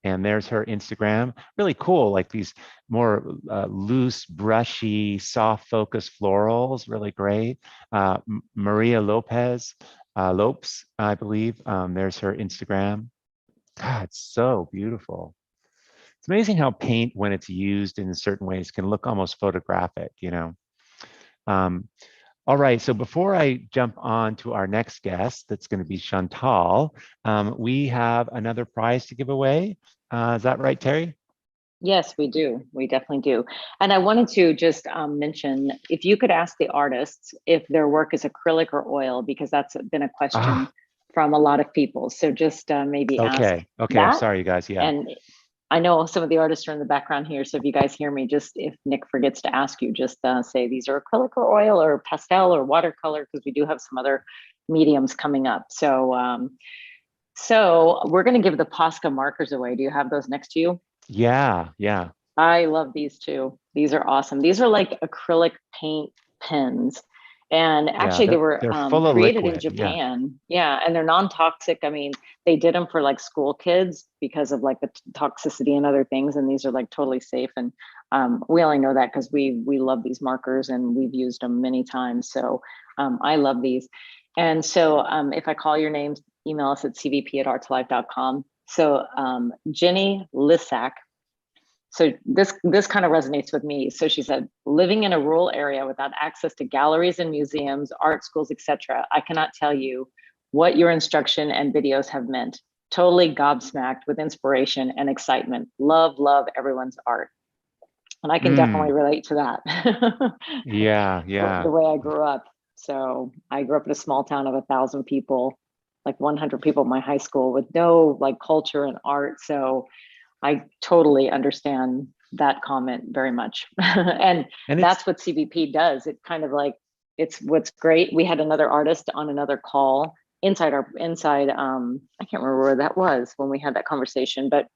And there's her Instagram. Really cool, like these more loose, brushy, soft focus florals, really great. Maria Lopes, I believe. There's her Instagram. God, it's so beautiful. It's amazing how paint, when it's used in certain ways, can look almost photographic, All right, so before I jump on to our next guest, that's going to be Chantal, we have another prize to give away. Is that right, Terry? Yes, we do. We definitely do. And I wanted to just mention, if you could ask the artists if their work is acrylic or oil, because that's been a question from a lot of people. So just maybe ask Okay, that. sorry, you guys, yeah. And I know some of the artists are in the background here, so if you guys hear me, just if Nick forgets to ask you, just say these are acrylic or oil or pastel or watercolor, because we do have some other mediums coming up. So, so we're going to give the Posca markers away. Do you have those next to you? Yeah, yeah. I love these too. These are awesome. These are like acrylic paint pens. And actually they were full of created liquid, in Japan. Yeah. And they're non-toxic. I mean, they did them for like school kids because of like the toxicity and other things. And these are like totally safe. And we only know that because we love these markers and we've used them many times. So I love these. And so if I call your names, email us at cvp@art2life.com. So Jenny Lissack. So this kind of resonates with me. So she said, living in a rural area without access to galleries and museums, art schools, etc., I cannot tell you what your instruction and videos have meant. Totally gobsmacked with inspiration and excitement. Love everyone's art. And I can definitely relate to that. Yeah. The way I grew up. So I grew up in a small town of 1,000 people, like 100 people in my high school with no like culture and art. So I totally understand that comment very much. and that's what CVP does. It kind of like, it's what's great. We had another artist on another call inside, I can't remember where that was when we had that conversation, but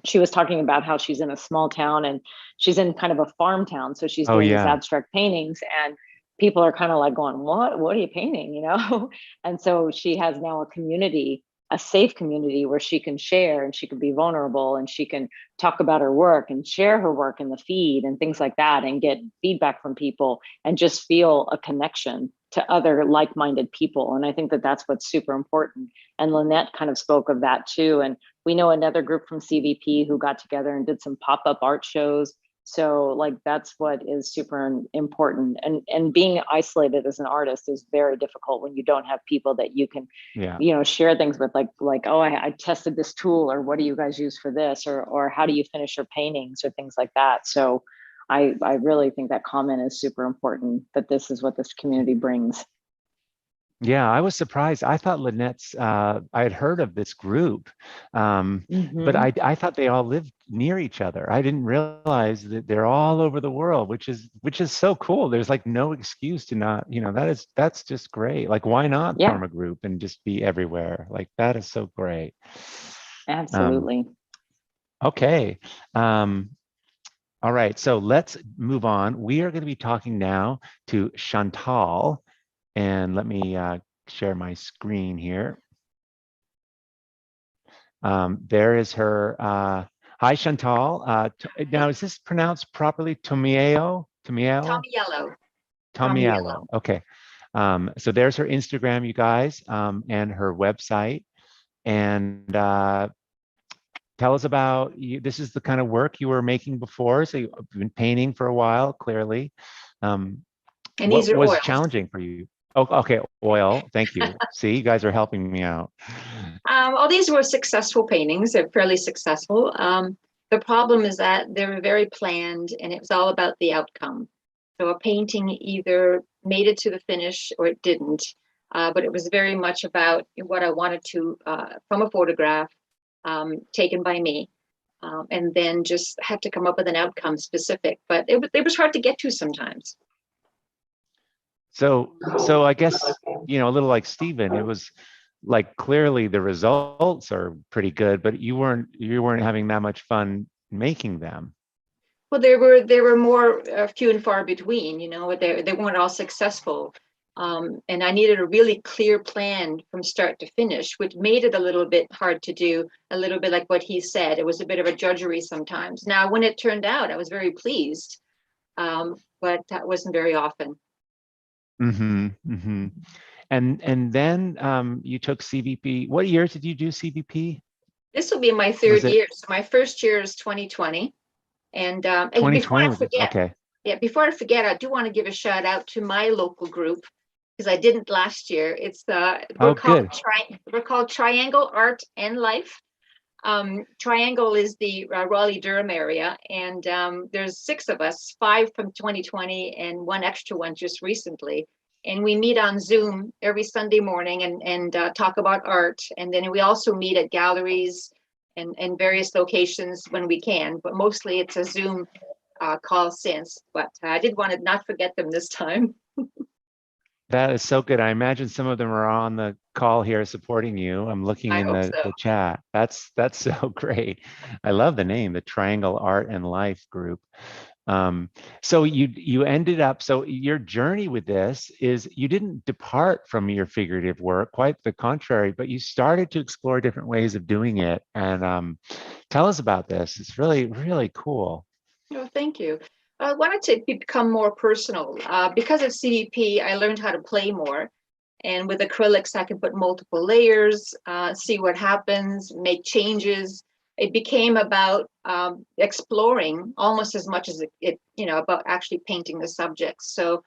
she was talking about how she's in a small town and she's in kind of a farm town. So she's doing these abstract paintings and people are kind of like going, what are you painting? You know? And so she has now a community, a safe community where she can share and she can be vulnerable and she can talk about her work and share her work in the feed and things like that and get feedback from people and just feel a connection to other like-minded people. And I think that that's what's super important. And Lynette kind of spoke of that too. And we know another group from CVP who got together and did some pop-up art shows. So like, that's what is super important. And being isolated as an artist is very difficult when you don't have people that you can, you know, share things with, like, oh, I tested this tool, or what do you guys use for this? Or how do you finish your paintings, or things like that. So I really think that comment is super important, that this is what this community brings. Yeah, I was surprised. I thought Lynette's, I had heard of this group, but I thought they all lived near each other. I didn't realize that they're all over the world, which is so cool. There's like no excuse to not, you know, that's just great. Like, why not form a group and just be everywhere? Like, that is so great. Absolutely. Okay. All right, so let's move on. We are going to be talking now to Chantal. And let me share my screen here. There is her. Hi, Chantal. Now, is this pronounced properly? Tomiello? Tomiello. Okay. So there's her Instagram, you guys, and her website. And tell us about you. This is the kind of work you were making before. So you've been painting for a while, clearly. And what was challenging for you? Oh, okay, oil. Thank you. See, you guys are helping me out. All these were successful paintings. They're fairly successful. The problem is that they were very planned, and it was all about the outcome. So a painting either made it to the finish or it didn't. But it was very much about what I wanted to from a photograph taken by me, and then just had to come up with an outcome specific. But it was hard to get to sometimes. So I guess, you know, a little like Stephen, it was like, clearly the results are pretty good, but you weren't having that much fun making them. Well, they were more few and far between, you know, they weren't all successful. And I needed a really clear plan from start to finish, which made it a little bit hard to do, a little bit like what he said. It was a bit of a drudgery sometimes. Now, when it turned out, I was very pleased, but that wasn't very often. And then you took CVP. What year did you do CVP? This will be my third year. So my first year is 2020. And 2020 was okay. Yeah, before I forget, I do want to give a shout out to my local group because I didn't last year. It's we're called Triangle Art and Life. Triangle is the Raleigh-Durham area, and there's 6 of us, 5 from 2020 and 1 extra one just recently. And we meet on Zoom every Sunday morning and talk about art. And then we also meet at galleries and various locations when we can, but mostly it's a Zoom call since. But I did want to not forget them this time. That is so good. I imagine some of them are on the call here supporting you. I'm looking I in hope the so. chat. That's so great. I love the name, the Triangle Art and Life Group. So you ended up, so your journey with this is you didn't depart from your figurative work, quite the contrary, but you started to explore different ways of doing it. And tell us about this. It's really, really cool. Oh, thank you. I wanted to become more personal. Because of CDP, I learned how to play more. And with acrylics, I can put multiple layers, see what happens, make changes. It became about exploring almost as much as it about actually painting the subjects. So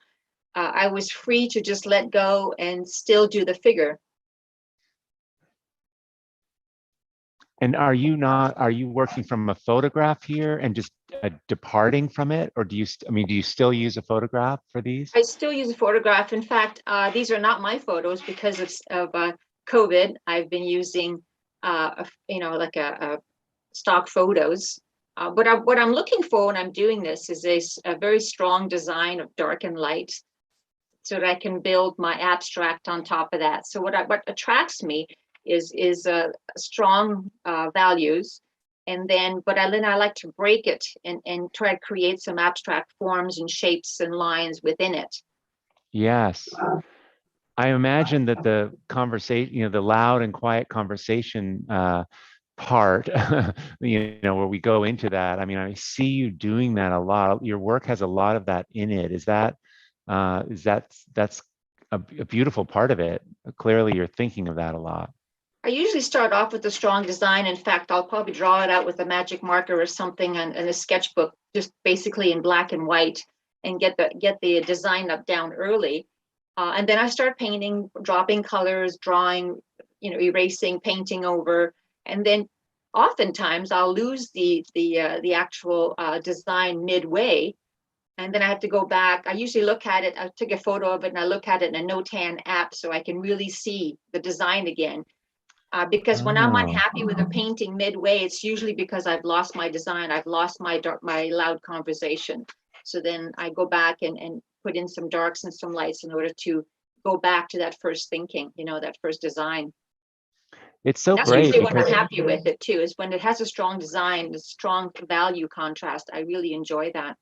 I was free to just let go and still do the figure. And are you working from a photograph here and just departing from it? Or do you still use a photograph for these? I still use a photograph. In fact, these are not my photos because of COVID. I've been using, like a stock photos. But what I'm looking for when I'm doing this is a very strong design of dark and light so that I can build my abstract on top of that. So what attracts me is strong values. And then, but then I like to break it and try to create some abstract forms and shapes and lines within it. Yes. I imagine that the conversation, the loud and quiet conversation part, where we go into that. I mean, I see you doing that a lot. Your work has a lot of that in it. That's a beautiful part of it. Clearly, you're thinking of that a lot. I usually start off with a strong design. In fact, I'll probably draw it out with a magic marker or something in a sketchbook, just basically in black and white, and get the design up down early. And then I start painting, dropping colors, drawing, erasing, painting over, and then oftentimes I'll lose the actual design midway, and then I have to go back. I usually look at it. I took a photo of it, and I look at it in a Notan app so I can really see the design again. Because when I'm unhappy with a painting midway, it's usually because I've lost my design. I've lost my loud conversation. So then I go back and put in some darks and some lights in order to go back to that first thinking, that first design. It's so That's great usually because when I'm happy with it too, is when it has a strong design, a strong value contrast. I really enjoy that.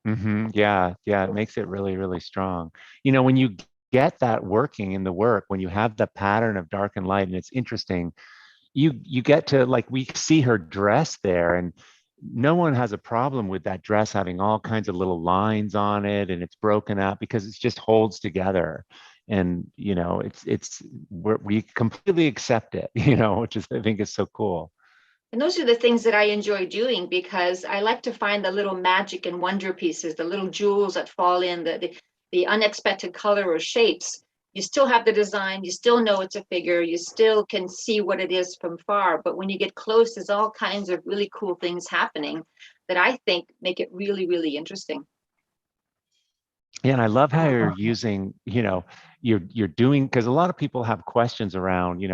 Yeah, it makes it really, really strong. When you get that working in the work, when you have the pattern of dark and light, and it's interesting, you get to, like, we see her dress there, and no one has a problem with that dress having all kinds of little lines on it, and it's broken up because it just holds together. And we completely accept it, which is, I think, is so cool. And those are the things that I enjoy doing, because I like to find the little magic and wonder pieces, the little jewels that fall in, the unexpected color or shapes. You still have the design, you still know it's a figure, you still can see what it is from far, but when you get close, there's all kinds of really cool things happening that I think make it really, really interesting. Yeah, and I love how you're using, you're doing, because a lot of people have questions around,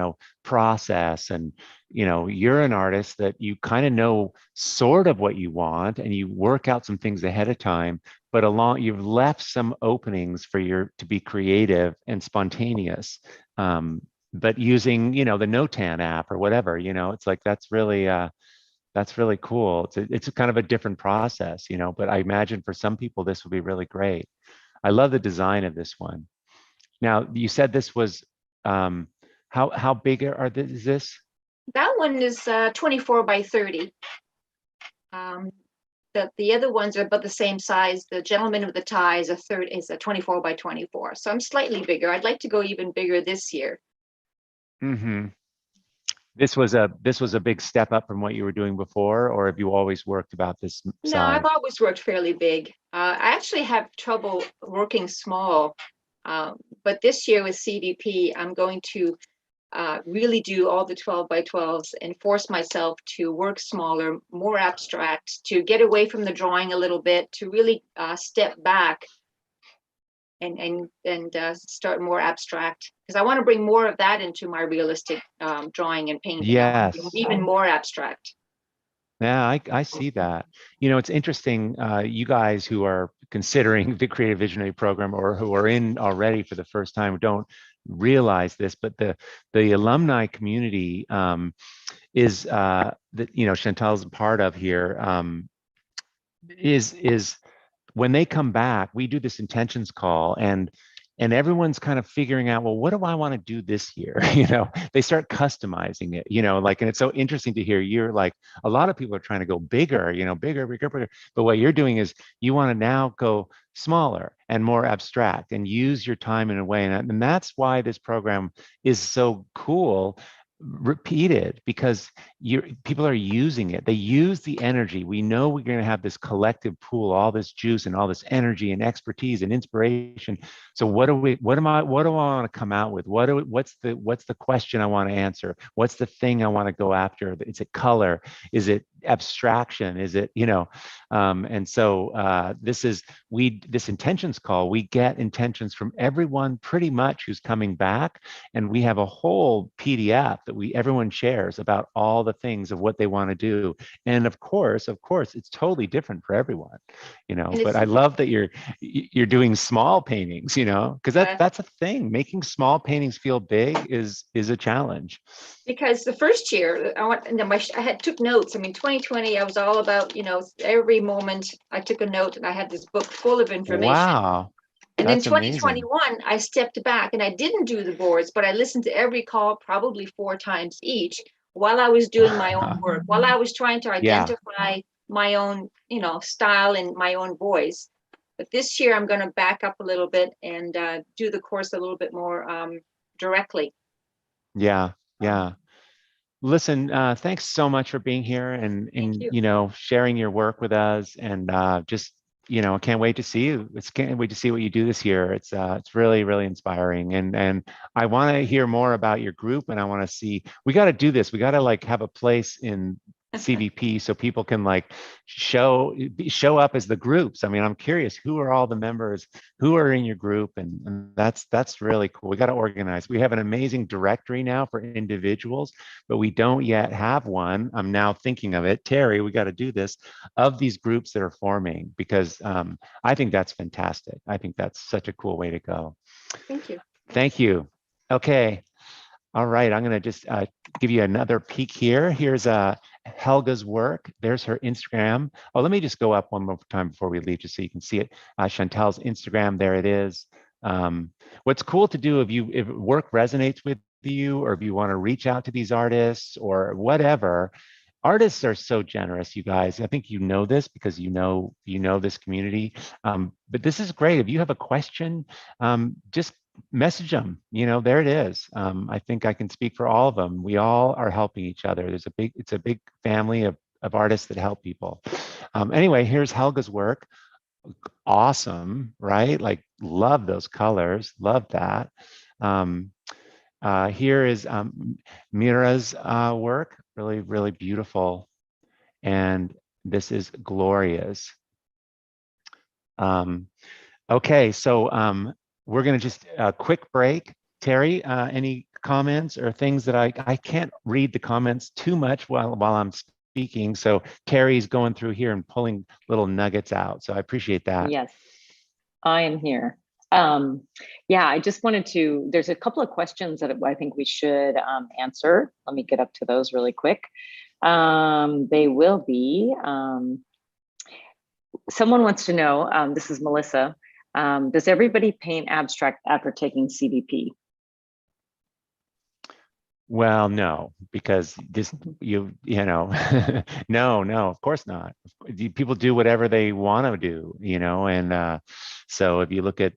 process, and, you're an artist that you kind of know sort of what you want, and you work out some things ahead of time, but you've left some openings for to be creative and spontaneous. But using, the Notan app or whatever, it's like, that's really cool. It's a kind of a different process, but I imagine for some people this would be really great. I love the design of this one. Now, you said this was, how big is this? That one is 24 by 30. The other ones are about the same size. The gentleman with the tie is a 24 by 24. So I'm slightly bigger. I'd like to go even bigger this year. This was a big step up from what you were doing before, or have you always worked about this No, I've size? always worked fairly big. I actually have trouble working small, but this year with CVP, I'm going to really do all the 12 by 12s and force myself to work smaller, more abstract, to get away from the drawing a little bit, to really step back and start more abstract, because I want to bring more of that into my realistic drawing and painting. I want to Yes. be even more abstract. Yeah, I see that. You know, it's interesting, you guys who are considering the Creative Visionary Program or who are in already for the first time don't realize this, but the alumni community is that, you know, Chantal's a part of here, is when they come back, we do this intentions call, and everyone's kind of figuring out, well, what do I want to do this year? You know, they start customizing it, you know, like, and it's so interesting to hear you're like, a lot of people are trying to go bigger, you know, bigger, bigger, bigger. But what you're doing is you want to now go smaller and more abstract and use your time in a way. And that's why this program is so cool, repeated, because people are using it. They use the energy. We know we're going to have this collective pool, all this juice and all this energy and expertise and inspiration. So what do I want to come out with? What's the question I want to answer? What's the thing I want to go after? Is it color? Is it abstraction? Is it, you know, and so this intentions call, we get intentions from everyone pretty much who's coming back, and we have a whole PDF that everyone shares about all the things of what they want to do. And of course, it's totally different for everyone, you know. But I love that you're doing small paintings, you know, because that's a thing. Making small paintings feel big is a challenge. Because the first year I took notes. I mean, 2020, I was all about, you know, every moment I took a note, and I had this book full of information. Wow. And then 2021, I stepped back and I didn't do the boards, but I listened to every call probably 4 times each while I was doing my own work, while I was trying to identify my own, you know, style and my own voice. But this year I'm going to back up a little bit and do the course a little bit more directly. Yeah. Listen, thanks so much for being here and you know, sharing your work with us, and just, you know, I can't wait to see you. Can't wait to see what you do this year. It's really, really inspiring, and I want to hear more about your group, and I want to see. We got to do this. We got to like have a place in CVP so people can like show up as the groups. I mean, I'm curious, who are all the members who are in your group, and that's really cool. We got to organize. We have an amazing directory now for individuals, but we don't yet have one. I'm now thinking of it. Terry, we got to do this, of these groups that are forming, because I think that's fantastic. I think that's such a cool way to go. Thank you. Okay. All right, I'm going to just give you another peek here. Here's Helga's work. There's her Instagram. Oh, let me just go up one more time before we leave, just so you can see it. Chantal's Instagram, there it is. What's cool to do, if work resonates with you, or if you want to reach out to these artists or whatever, artists are so generous, you guys. I think you know this because you know this community. But this is great. If you have a question, just message them, you know, there it is. I think I can speak for all of them. We all are helping each other. It's a big family of artists that help people. Anyway, here's Helga's work. Awesome, right? Like, love those colors, love that. Here is Mira's work, really, really beautiful. And this is Gloria's. Okay, so we're going to just a quick break. Terry, any comments or things that I can't read the comments too much while I'm speaking. So Terry's going through here and pulling little nuggets out. So I appreciate that. Yes, I am here. Yeah, I just wanted to, there's a couple of questions that I think we should answer. Let me get up to those really quick. They will be, someone wants to know, this is Melissa, does everybody paint abstract after taking CVP? Well, no, because this, you know, no, of course not. People do whatever they want to do, you know, and so if you look at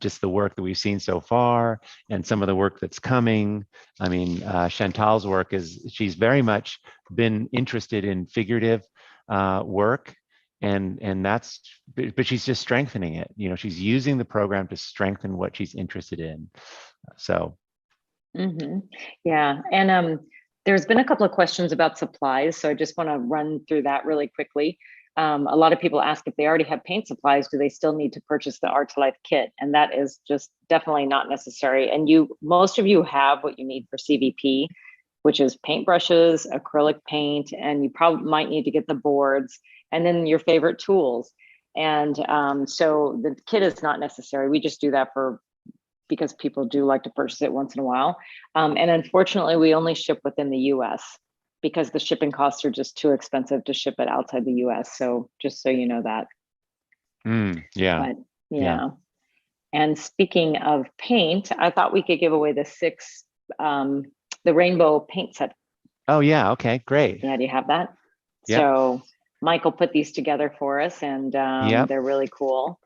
just the work that we've seen so far and some of the work that's coming, I mean, Chantal's work she's very much been interested in figurative work, and that's, but she's just strengthening it. You know, she's using the program to strengthen what she's interested in. So. Yeah, and there's been a couple of questions about supplies, so I just want to run through that really quickly. A lot of people ask if they already have paint supplies, do they still need to purchase the ART2LIFE kit? And that is just definitely not necessary. And most of you have what you need for CVP, which is paintbrushes, acrylic paint, and you probably might need to get the boards and then your favorite tools. And so the kit is not necessary. We just do that because people do like to purchase it once in a while. And unfortunately, we only ship within the US because the shipping costs are just too expensive to ship it outside the US. So just so you know that. Yeah. But, yeah. And speaking of paint, I thought we could give away the rainbow paint set. Oh yeah, okay, great. Yeah, do you have that? Yep. So Michael put these together for us, and they're really cool.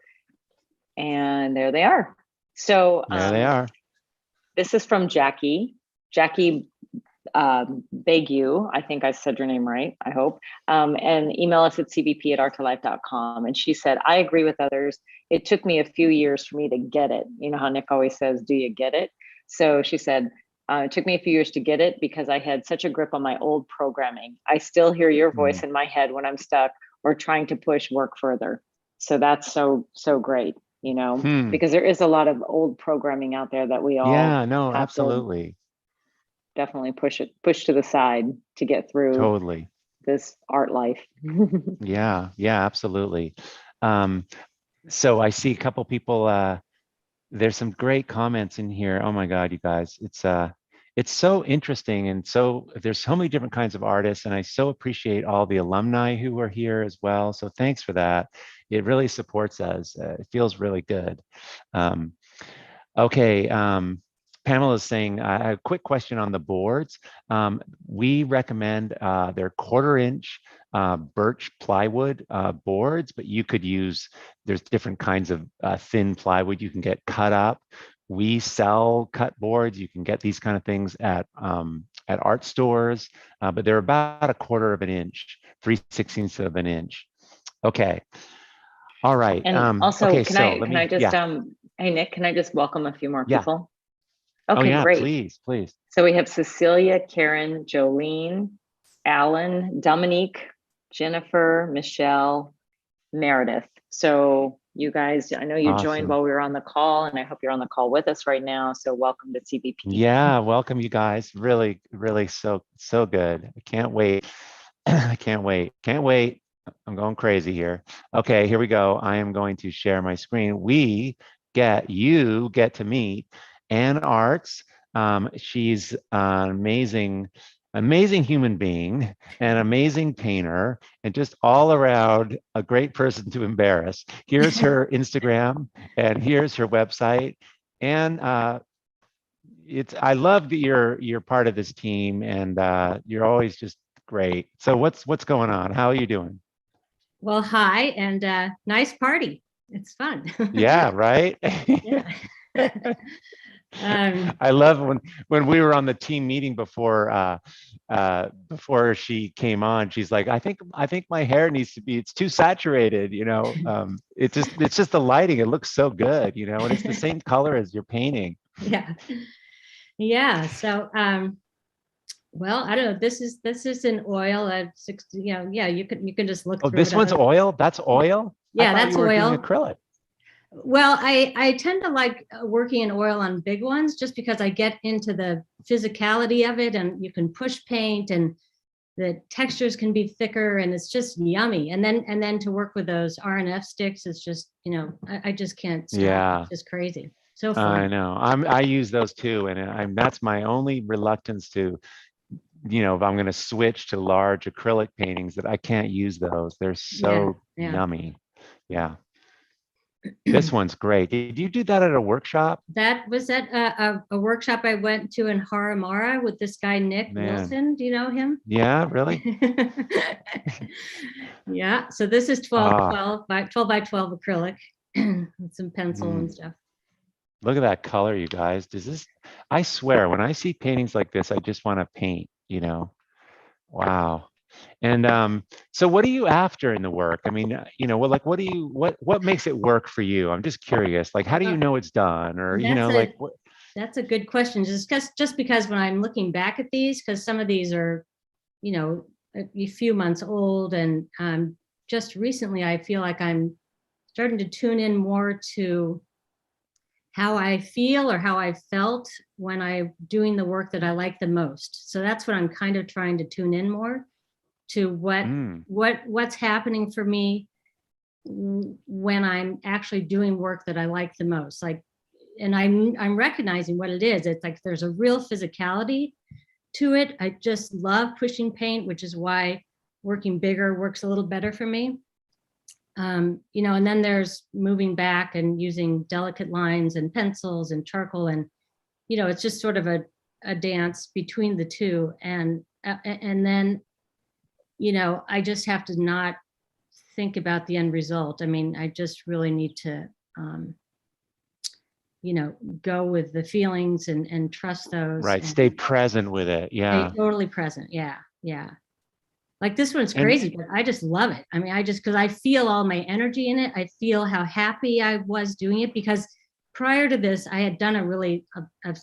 And there they are. So there they are. This is from Jackie Bagu. I think I said your name right, I hope. And email us at cvp@art2life.com. And she said, I agree with others. It took me a few years for me to get it. You know how Nick always says, do you get it? So she said, it took me a few years to get it because I had such a grip on my old programming. I still hear your voice in my head when I'm stuck or trying to push work further. So that's so great. You know, because there is a lot of old programming out there that we all absolutely definitely push to the side to get through this art life. yeah, absolutely. So I see a couple people, there's some great comments in here. Oh my God, you guys, it's so interesting, and so there's so many different kinds of artists, and I so appreciate all the alumni who are here as well. So thanks for that. It really supports us. It feels really good. Okay, Pamela's saying, a quick question on the boards. We recommend they're 1/4-inch birch plywood boards, but you could use, there's different kinds of thin plywood you can get cut up. We sell cut boards. You can get these kind of things at art stores, but they're about 1/4 of an inch, 3/16 of an inch. Okay. All right. And also, okay, can I just, hey, Nick, can I just welcome a few more people? Okay, oh, yeah, great. Please. So we have Cecilia, Karen, Jolene, Alan, Dominique, Jennifer, Michelle, Meredith. So you guys, I know you joined while we were on the call, and I hope you're on the call with us right now. So welcome to CVP. Yeah, welcome you guys. Really so good. I can't wait. I can't wait. I'm going crazy here. Okay, here we go. I am going to share my screen. You get to meet Ann Arts. She's an amazing human being, an amazing painter, and just all around a great person to embarrass. Here's her Instagram, and here's her website. And I love that you're part of this team, and you're always just great. So what's going on? How are you doing? Well, hi, and nice party. It's fun. Yeah, right? Yeah. I love when we were on the team meeting before she came on. She's like, I think my hair needs to be, it's too saturated, you know. It's just the lighting. It looks so good, you know, and it's the same color as your painting. Yeah. So well, I don't know. This is an oil at 60. You can just look. Oh, through this one's oil. That's oil. Yeah, that's oil. Acrylic. Well, I tend to like working in oil on big ones just because I get into the physicality of it, and you can push paint, and the textures can be thicker, and it's just yummy. And then to work with those RNF sticks is just, I just can't stop. Yeah, it's just crazy. So fun. I know. I use those too, and that's my only reluctance to, if I'm going to switch to large acrylic paintings, that I can't use those. They're so yummy. Yeah. This one's great. Did you do that at a workshop? That was at a workshop I went to in Haramara with this guy, Nick Man. Wilson. Do you know him? Yeah, really? Yeah. So this is 12 by 12 acrylic with some pencil and stuff. Look at that color, you guys. Does this, I swear, when I see paintings like this, I just want to paint, you know? Wow. And so what are you after in the work? I mean, you know, well, like, what makes it work for you? I'm just curious. Like, how do you know it's done? Or, you know, like what? That's a good question. Just because when I'm looking back at these, because some of these are, you know, a few months old, and just recently I feel like I'm starting to tune in more to how I feel or how I felt when I'm doing the work that I like the most. So that's what I'm kind of trying to tune in more to what's happening for me when I'm actually doing work that I like the most. Like, and I'm recognizing what it is. It's like there's a real physicality to it. I just love pushing paint, which is why working bigger works a little better for me. You know, and then there's moving back and using delicate lines and pencils and charcoal, and, you know, it's just sort of a dance between the two. And then, you know, I just have to not think about the end result. I mean, I just really need to, you know, go with the feelings and trust those. Right. Stay present with it. Yeah. Stay totally present. Yeah. Yeah. Like this one's crazy, but I just love it. I mean, because I feel all my energy in it. I feel how happy I was doing it, because prior to this, I had done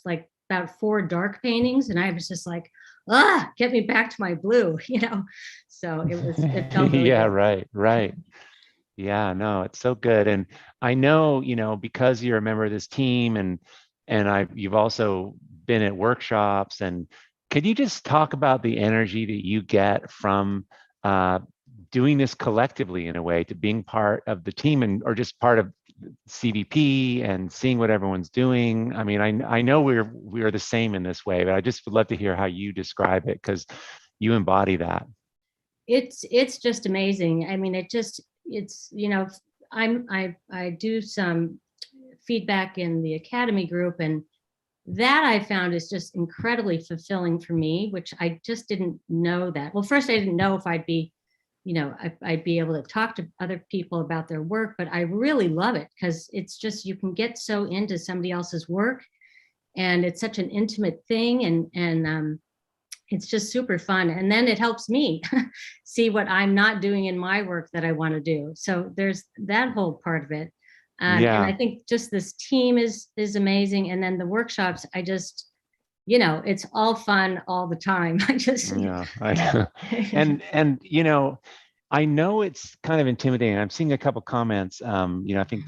like about 4 dark paintings, and I was just like, get me back to my blue, you know? So it felt really yeah, good. right. Yeah, no, it's so good. And I know, you know, because you're a member of this team, and you've also been at workshops, and could you just talk about the energy that you get from doing this collectively in a way, to being part of the team or just part of CVP and seeing what everyone's doing? I mean, I know we're the same in this way, but I just would love to hear how you describe it, because you embody that. It's just amazing. I mean, it's, you know, I do some feedback in the Academy group, and that I found is just incredibly fulfilling for me, which I just didn't know that. Well, first I didn't know if I'd be, you know, I'd be able to talk to other people about their work, but I really love it, because it's just, you can get so into somebody else's work, and it's such an intimate thing, and it's just super fun. And then it helps me see what I'm not doing in my work that I want to do. So there's that whole part of it. And I think just this team is amazing. And then the workshops, I just, you know, it's all fun all the time. I just, and you know, I know it's kind of intimidating. I'm seeing a couple comments. You know, I think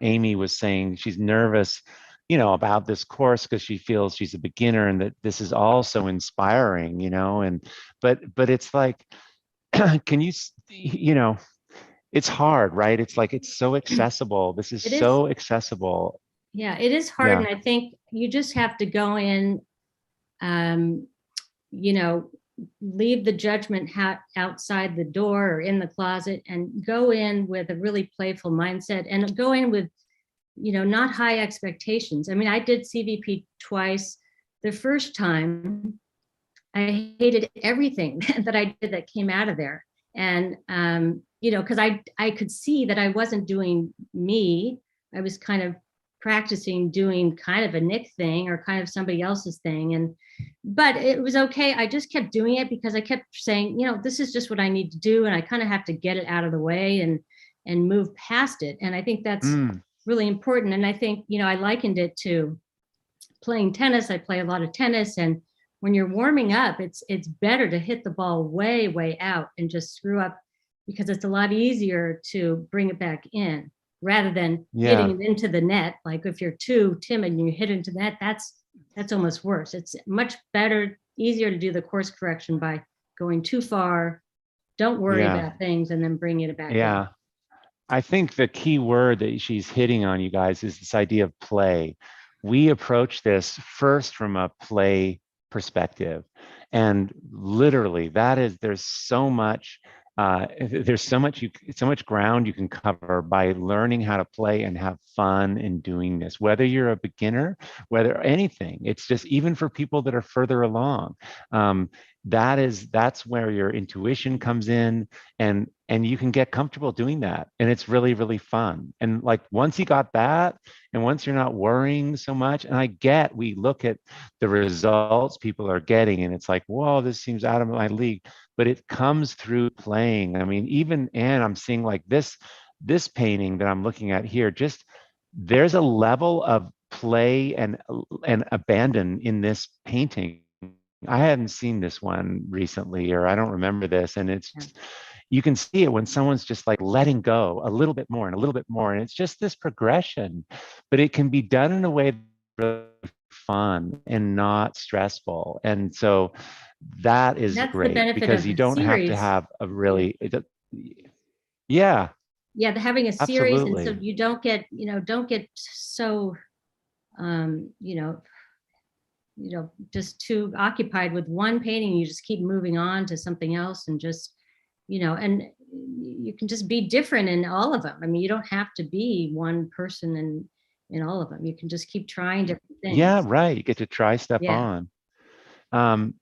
Amy was saying she's nervous, you know, about this course because she feels she's a beginner, and that this is also inspiring, you know, but it's like, can you, you know, it's hard, right? It's like, it's so accessible. This is so accessible. Yeah, it is hard. And I think you just have to go in, you know, leave the judgment hat outside the door or in the closet, and go in with a really playful mindset, and go in with, you know, not high expectations. I mean, I did CVP twice. The first time I hated everything that I did that came out of there. And, you know, because I could see that I wasn't doing me. I was kind of practicing doing kind of a Nick thing or kind of somebody else's thing. But it was okay. I just kept doing it because I kept saying, you know, this is just what I need to do. And I kind of have to get it out of the way and move past it. And I think that's really important. And I think, you know, I likened it to playing tennis. I play a lot of tennis, and when you're warming up, it's better to hit the ball way, way out and just screw up, because it's a lot easier to bring it back in rather than hitting it into the net. Like if you're too timid and you hit into the net, that's almost worse. It's much better, easier to do the course correction by going too far. Don't worry about things, and then bring it back in. I think the key word that she's hitting on, you guys, is this idea of play. We approach this first from a play perspective, and literally there's so much there's so much ground you can cover by learning how to play and have fun in doing this, whether you're a beginner, whether anything. It's just, even for people that are further along, that's where your intuition comes in, and you can get comfortable doing that, and it's really, really fun. And like, once you got that, and once you're not worrying so much, and we look at the results people are getting, and it's like, whoa, this seems out of my league, but it comes through playing. I mean, even, and I'm seeing like this painting that I'm looking at here, just, there's a level of play and abandon in this painting. I hadn't seen this one recently, or I don't remember this, and it's, you can see it when someone's just like letting go a little bit more and a little bit more, and it's just this progression, but it can be done in a way that's really fun and not stressful. And so that is great, because you don't have to have a really, yeah, having a series, absolutely. and so you don't get so just too occupied with one painting. You just keep moving on to something else, and just, and you can just be different in all of them. I mean, you don't have to be one person in all of them. You can just keep trying different things. Yeah, right. You get to try stuff on.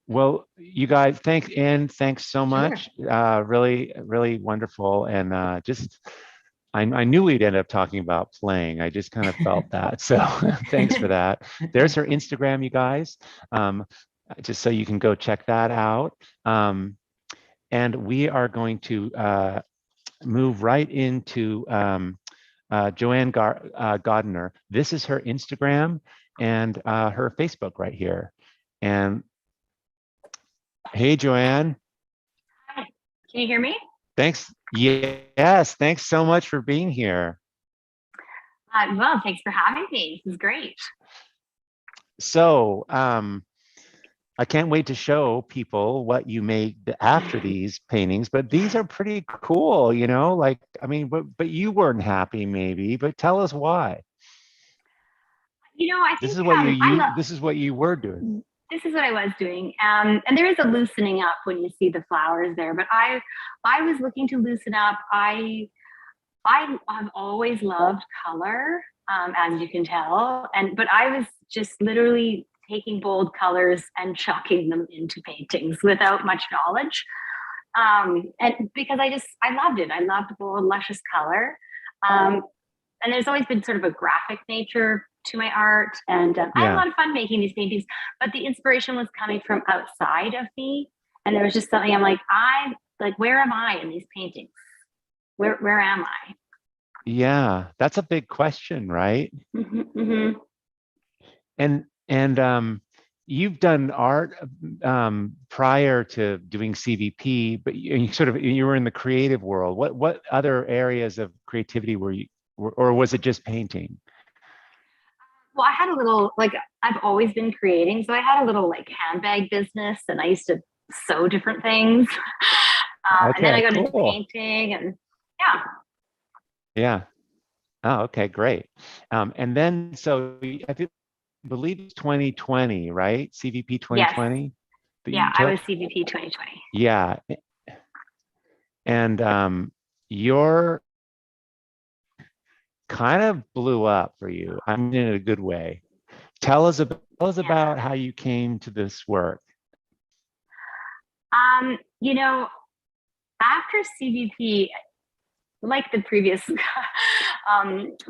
Well, you guys, thanks so much. Sure. Really, really wonderful. And I knew we'd end up talking about playing. I just kind of felt that. So thanks for that. There's her Instagram, you guys, just so you can go check that out. And we are going to move right into Joanne Godiner. This is her Instagram and her Facebook right here. And hey, Joanne. Hi. Can you hear me? Thanks. Yes. Thanks so much for being here. Well, thanks for having me. This is great. So I can't wait to show people what you made after these paintings, but these are pretty cool, like, I mean, but you weren't happy maybe, but tell us why. I think this is what you were doing. This is what I was doing. And there is a loosening up when you see the flowers there, but I was looking to loosen up. I have always loved color, as you can tell. But I was just literally taking bold colors and chucking them into paintings without much knowledge. And because I loved it. I loved bold, luscious color. And there's always been sort of a graphic nature to my art. And I had a lot of fun making these paintings, but the inspiration was coming from outside of me. And there was just something, I'm like, where am I in these paintings? Where am I? Yeah, that's a big question, right? Mm-hmm. And you've done art prior to doing CVP, but you were in the creative world. What other areas of creativity were you, or was it just painting? Well, I had a little, I've always been creating. So I had a little handbag business, and I used to sew different things. And then I got into painting, and yeah. Oh, okay, great. And then, so I believe it's 2020, right? CVP 2020? Yes. I was CVP 2020. Yeah. And your kind of blew up for you. I mean, in a good way. Tell us about how you came to this work. After CVP, like the previous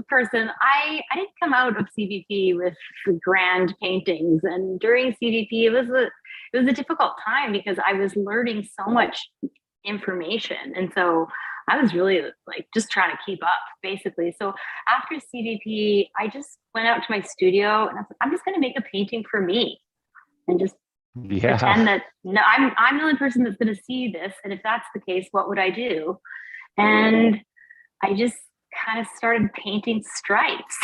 person, I didn't come out of CVP with grand paintings. And during CVP, it was a difficult time because I was learning so much information. And so I was really just trying to keep up, basically. So after CVP, I just went out to my studio and I was like, I'm just going to make a painting for me and just pretend that I'm the only person that's going to see this. And if that's the case, what would I do? And I just kind of started painting stripes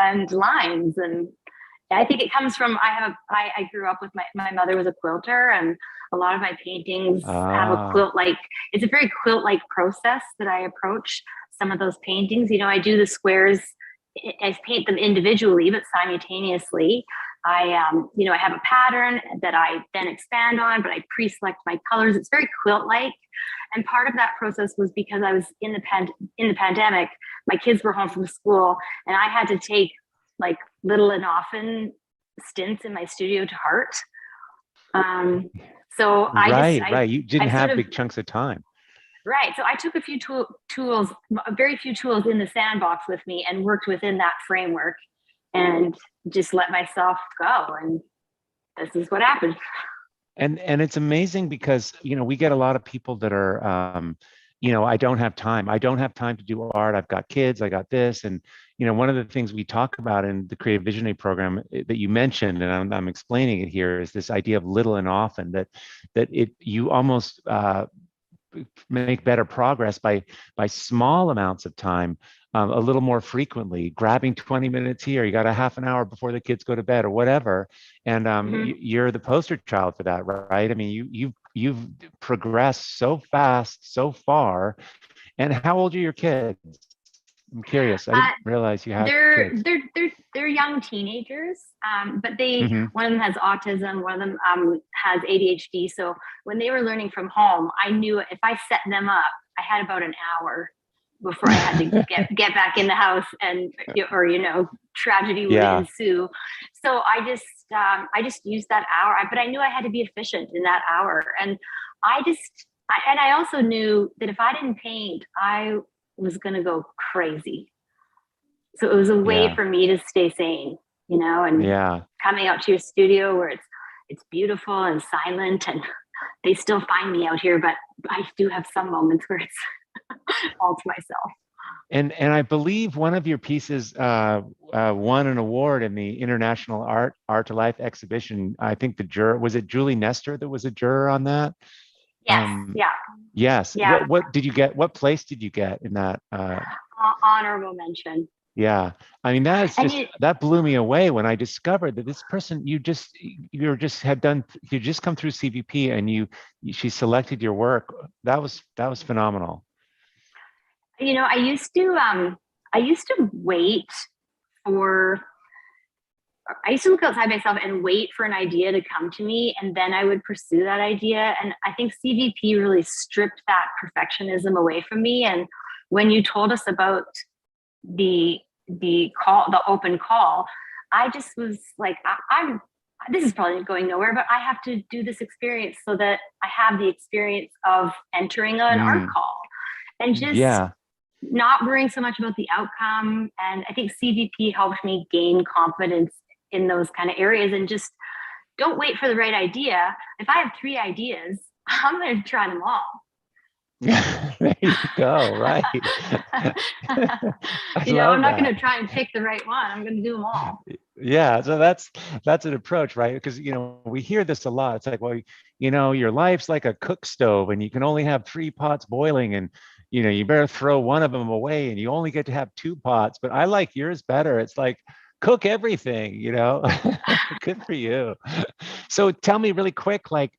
and lines. And I think it comes from, I grew up with my mother was a quilter, and a lot of my paintings have a it's a very quilt-like process that I approach some of those paintings. I do the squares, I paint them individually, but simultaneously I have a pattern that I then expand on, but I pre-select my colors. It's very quilt-like. And part of that process was because I was in the pandemic, my kids were home from school, and I had to take like little and often stints in my studio to heart. So right. You didn't have sort of, big chunks of time. Right. So I took a few tools, very few tools in the sandbox with me, and worked within that framework and just let myself go. And this is what happened. And it's amazing because, we get a lot of people that are, I don't have time. I don't have time to do art. I've got kids, I got this. And, one of the things we talk about in the Creative Visionary program that you mentioned, and I'm explaining it here, is this idea of little and often, that you almost make better progress by small amounts of time, a little more frequently, grabbing 20 minutes here. You got a half an hour before the kids go to bed or whatever. And you're the poster child for that, right? I mean, you've progressed so fast, so far. And how old are your kids? I'm curious. I didn't realize you had kids. They're young teenagers, but one of them has autism, one of them has ADHD. So when they were learning from home, I knew if I set them up, I had about an hour before I had to get back in the house, or tragedy would ensue. So I just used that hour, but I knew I had to be efficient in that hour, and I also knew that if I didn't paint, I was going to go crazy. So it was a way for me to stay sane, and coming out to your studio where it's beautiful and silent, and they still find me out here, but I do have some moments where it's all to myself. And I believe one of your pieces won an award in the International ART2LIFE exhibition. I think the juror, was it Julie Nestor that was a juror on that? Yes. Yes. Yeah. What did you get? What place did you get in that? Honorable mention. Yeah. I mean, that is that blew me away when I discovered that this person, you just come through CVP and she selected your work. That was phenomenal. I used to wait for, I used to look outside myself and wait for an idea to come to me, and then I would pursue that idea. And I think CVP really stripped that perfectionism away from me. And when you told us about the open call, I just was like, this is probably going nowhere, but I have to do this experience so that I have the experience of entering an art call, and just not worrying so much about the outcome. And I think CVP helped me gain confidence in those kind of areas, and just don't wait for the right idea. If I have 3 ideas, I'm going to try them all. There you go. Right. I'm not going to try and pick the right one. I'm going to do them all. Yeah. So that's an approach, right? Because, we hear this a lot. It's like, well, your life's like a cook stove and you can only have 3 pots boiling, and, you better throw one of them away and you only get to have 2 pots. But I like yours better. It's like, cook everything, Good for you. So tell me really quick, like,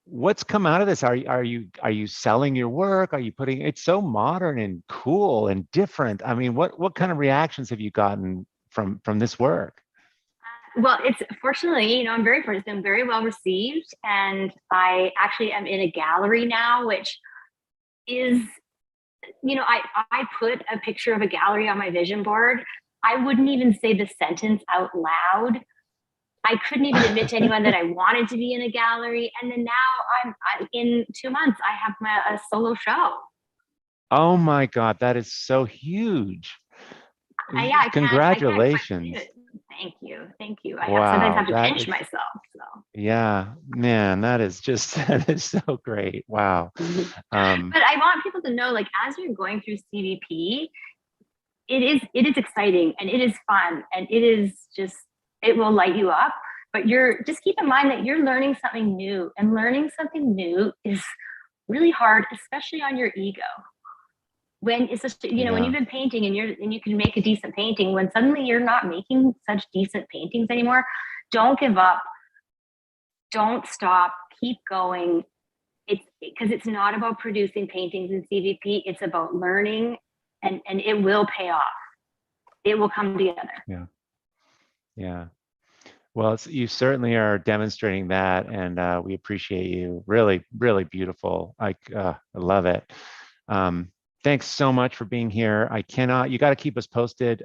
what's come out of this? Are you selling your work? Are you putting, it's so modern and cool and different. I mean, what kind of reactions have you gotten from this work? Well, it's fortunately, I'm very fortunate. It's been very well received. And I actually am in a gallery now, which is, I put a picture of a gallery on my vision board. I wouldn't even say the sentence out loud. I couldn't even admit to anyone that I wanted to be in a gallery. And then now I'm in 2 months, I have a solo show. Oh my God, that is so huge. Congratulations. Thank you. I sometimes have to pinch myself. So. Yeah, man, that is so great. Wow. But I want people to know, like, as you're going through CVP, it is exciting and it is fun and it will light you up, but just keep in mind that you're learning something new, and learning something new is really hard, especially on your ego. When it's just, when you've been painting and you can make a decent painting, when suddenly you're not making such decent paintings anymore, don't give up. Don't stop, keep going. Because it's not about producing paintings in CVP, it's about learning. And it will pay off. It will come together. Yeah. Well, you certainly are demonstrating that, and we appreciate you. Really, really beautiful. I love it. Thanks so much for being here. You got to keep us posted.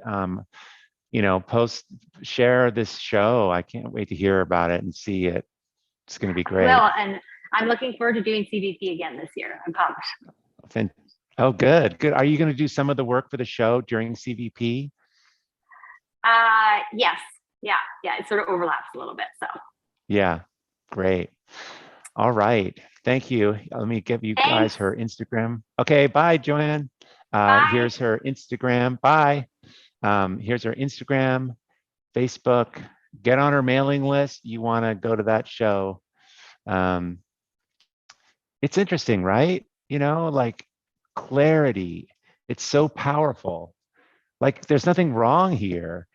Share this show. I can't wait to hear about it and see it. It's going to be great. Well, and I'm looking forward to doing CVP again this year. I promise. Oh, good, good. Are you going to do some of the work for the show during CVP? Yes. Yeah. It sort of overlaps a little bit. So. Yeah, great. All right. Thank you. Let me give you guys her Instagram. Okay, bye, Joanne. Bye. Here's her Instagram. Bye. Here's her Instagram, Facebook. Get on her mailing list. You want to go to that show. It's interesting, right? Like clarity. It's so powerful. Like there's nothing wrong here,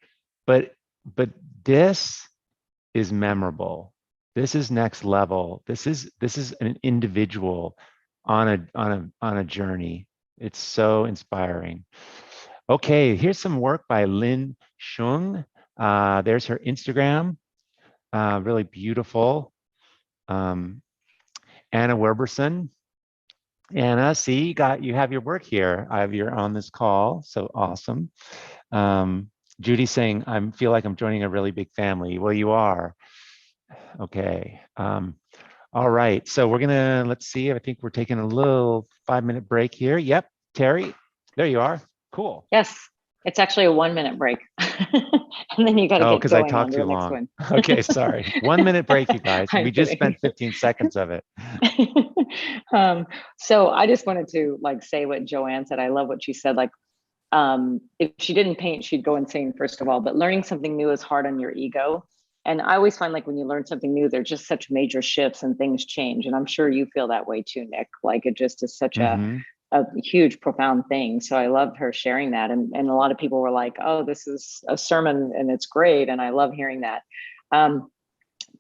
but this is memorable. This is next level. This is an individual on a journey. It's so inspiring. Okay, here's some work by Lin Shung. There's her Instagram. Really beautiful. Anna Werberson. Anna, see, you have your work here. You're on this call, so awesome. Judy saying, I feel like I'm joining a really big family. Well, you are. Okay. All right. So let's see. I think we're taking a little 5-minute break here. Yep. Terry, there you are. Cool. Yes. It's actually a 1-minute break. And then you got to get because I going on talked to too the next long. one. Okay, sorry. 1-minute break, you guys. I'm We just kidding. spent 15 seconds of it. So I just wanted to say what Joanne said. I love what she said. If she didn't paint, she'd go insane, first of all, but learning something new is hard on your ego. And I always find when you learn something new, there's just such major shifts and things change. And I'm sure you feel that way too, Nick. It just is such a huge, profound thing. So I loved her sharing that. And a lot of people were like, oh, this is a sermon and it's great. And I love hearing that.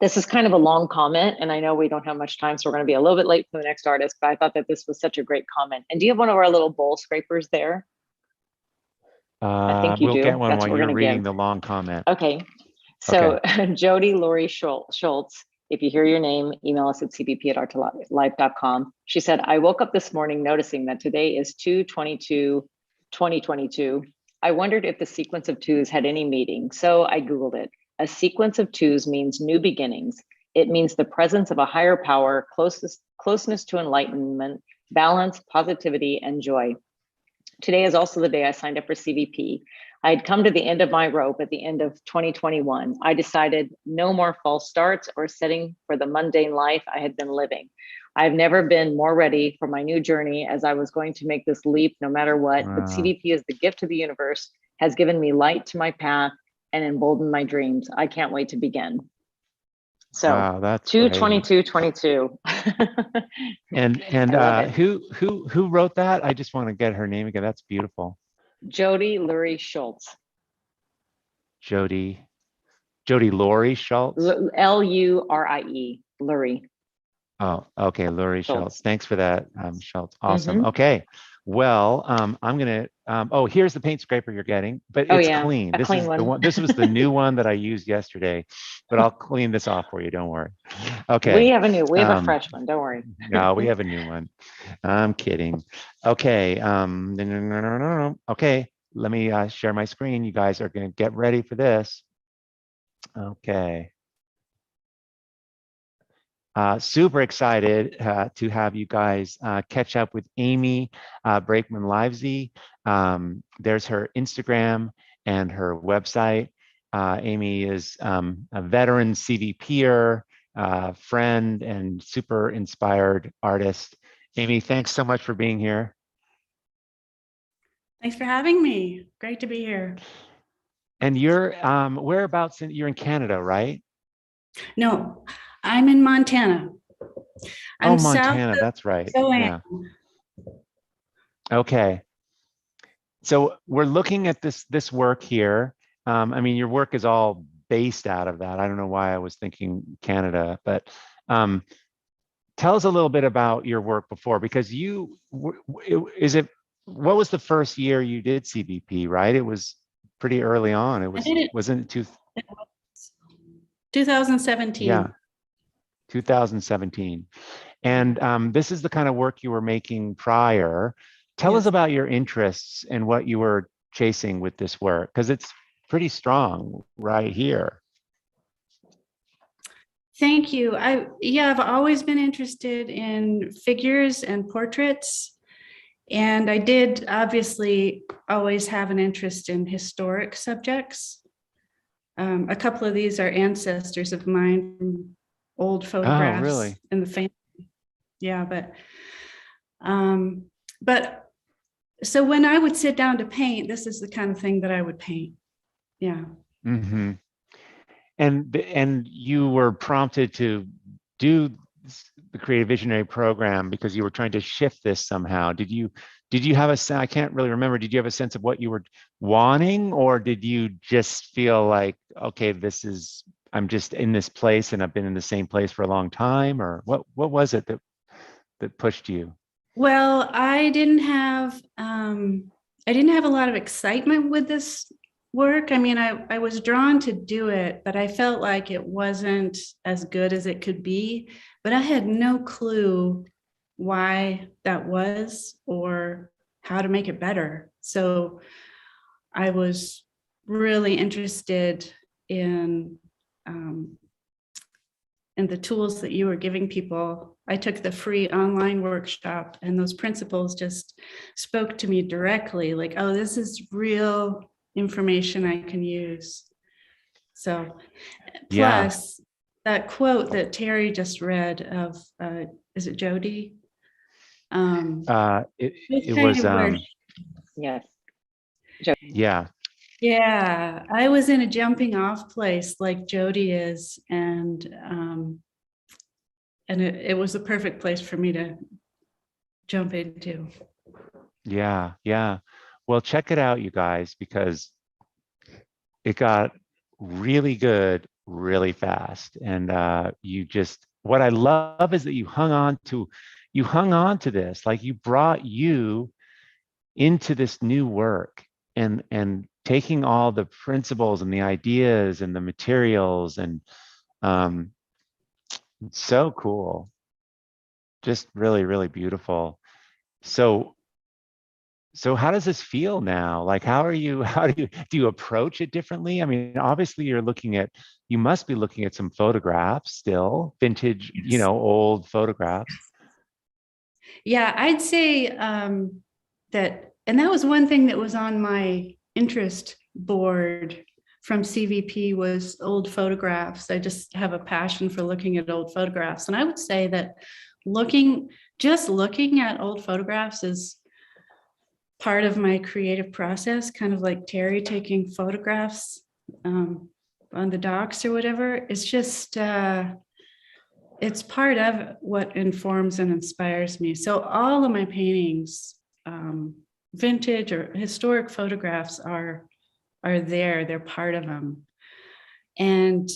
This is kind of a long comment, and I know we don't have much time, so we're going to be a little bit late for the next artist, but I thought that this was such a great comment. And do you have one of our little bowl scrapers there? I think you we'll do. get one That's while what we're you're going to reading give. the long comment. Okay. So Jody Lori Schultz, if you hear your name, email us at cbp@art2life.com. She said, I woke up this morning noticing that today is 2/22/2022. I wondered if the sequence of twos had any meaning, so I Googled it. A sequence of twos means new beginnings. It means the presence of a higher power, closeness to enlightenment, balance, positivity, and joy. Today is also the day I signed up for CVP. I had come to the end of my rope at the end of 2021. I decided no more false starts or setting for the mundane life I had been living. I've never been more ready for my new journey, as I was going to make this leap no matter what. But CVP is the gift to the universe, has given me light to my path and emboldened my dreams. I can't wait to begin. So wow, that's 2/22/22. And who wrote that? I just want to get her name again. That's beautiful. Jody Lurie Schultz. Jody Laurie Schultz. Lurie. Lurie. Oh, okay, Lurie Schultz. Thanks for that, Schultz. Awesome. Okay. Well, I'm gonna. Here's the paint scraper you're getting, but it's clean. This is the one. This was the new one that I used yesterday, but I'll clean this off for you. Don't worry. Okay. We have a fresh one. Don't worry. No, we have a new one. I'm kidding. Okay. Okay. Let me share my screen. You guys are gonna get ready for this. Okay. Super excited to have you guys catch up with Amy Brakeman-Livesey. There's her Instagram and her website. Amy is a veteran CVPer, friend, and super inspired artist. Amy, thanks so much for being here. Thanks for having me. Great to be here. And you're whereabouts? You're in Canada, right? No, I'm in Montana. I'm Montana, that's right. Yeah. Okay. So we're looking at this work here. I mean, your work is all based out of that. I don't know why I was thinking Canada, but tell us a little bit about your work before, because what was the first year you did CVP, right? It was pretty early on. It wasn't 2017. Yeah, 2017. And this is the kind of work you were making prior. Tell us Yes. about your interests and what you were chasing with this work, because it's pretty strong right here. Thank you. I've always been interested in figures and portraits. And I did obviously always have an interest in historic subjects. A couple of these are ancestors of mine from old photographs really? in the family. Yeah, but so when I would sit down to paint, this is the kind of thing that I would paint. Yeah. Mm-hmm. And you were prompted to do the Creative Visionary program because you were trying to shift this somehow. Did you have a sense? I can't really remember. Did you have a sense of what you were wanting, or did you just feel like, okay, I'm just in this place and I've been in the same place for a long time, or what was it that pushed you? Well, I didn't have a lot of excitement with this work. I mean, I was drawn to do it, but I felt like it wasn't as good as it could be. But I had no clue why that was or how to make it better. So I was really interested in the tools that you were giving people. I took the free online workshop, and those principles just spoke to me directly, like, oh, this is real information I can use. So plus that quote that Terry just read of, is it Jody? It was, yes. Yeah. Yeah, I was in a jumping off place like Jody is, and it was the perfect place for me to jump into. Yeah. Well, check it out, you guys, because it got really good really fast. And what I love is that you hung on to this, like you brought you into this new work, and taking all the principles and the ideas and the materials, and so cool. Just really, really beautiful. So how does this feel now? Like, how do you approach it differently? I mean, obviously you must be looking at some photographs still, vintage, Yes. Old photographs. Yeah, I'd say that was one thing that was on my interest board from CVP was old photographs. I just have a passion for looking at old photographs. And I would say that looking at old photographs is part of my creative process, kind of like Terry taking photographs on the docks or whatever. It's just, it's part of what informs and inspires me. So all of my paintings, vintage or historic photographs are there, they're part of them. And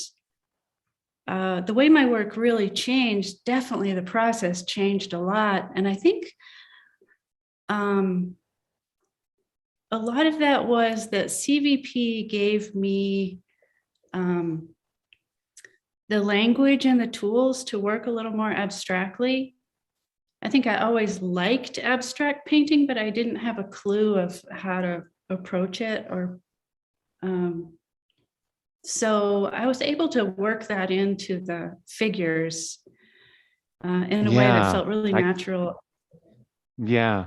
the way my work really changed, definitely the process changed a lot. And I think a lot of that was that CVP gave me the language and the tools to work a little more abstractly. I think I always liked abstract painting, but I didn't have a clue of how to approach it, or so I was able to work that into the figures in a way that felt really natural. Yeah.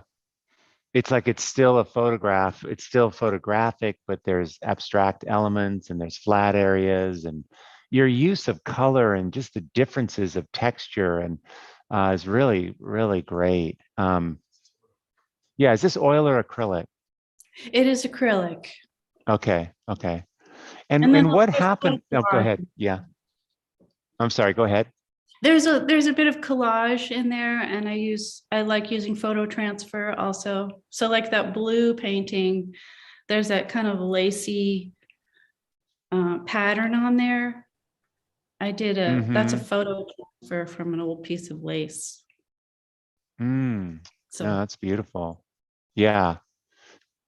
It's like it's still a photograph. It's still photographic, but there's abstract elements and there's flat areas, and your use of color and just the differences of texture and is really, really great. Yeah, is this oil or acrylic? It is acrylic. Okay. And what happened? Oh, go ahead. Yeah. I'm sorry, go ahead. There's a bit of collage in there, and I like using photo transfer also. So like that blue painting, there's that kind of lacy pattern on there. I did that's a photo transfer from an old piece of lace. So no, that's beautiful. Yeah.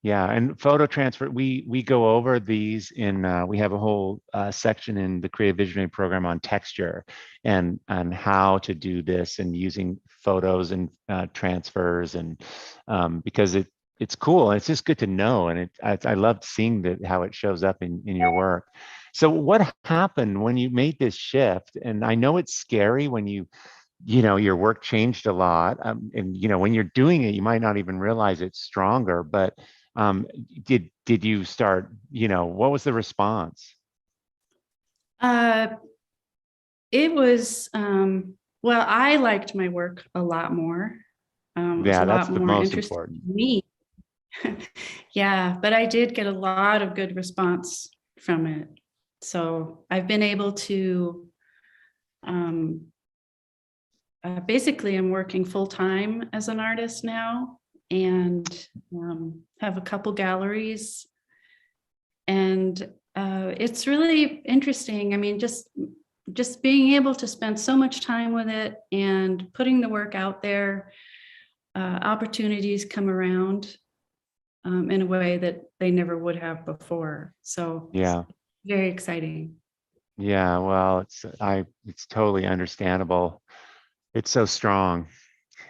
Yeah, and photo transfer, we go over these in, we have a whole section in the Creative Visionary program on texture and how to do this and using photos and transfers, and because it's cool and it's just good to know, and I loved seeing how it shows up in your work. So what happened when you made this shift? And I know it's scary when your work changed a lot, and when you're doing it, you might not even realize it's stronger, but did you start, what was the response? It was, well, I liked my work a lot more. It was Yeah, a that's lot the more most interesting important. to me. Yeah, but I did get a lot of good response from it. So I've been able to, basically I'm working full time as an artist now, and have a couple galleries. And it's really interesting. I mean, just being able to spend so much time with it and putting the work out there, opportunities come around in a way that they never would have before. So Yeah. it's very exciting. Yeah, well, it's totally understandable. It's so strong.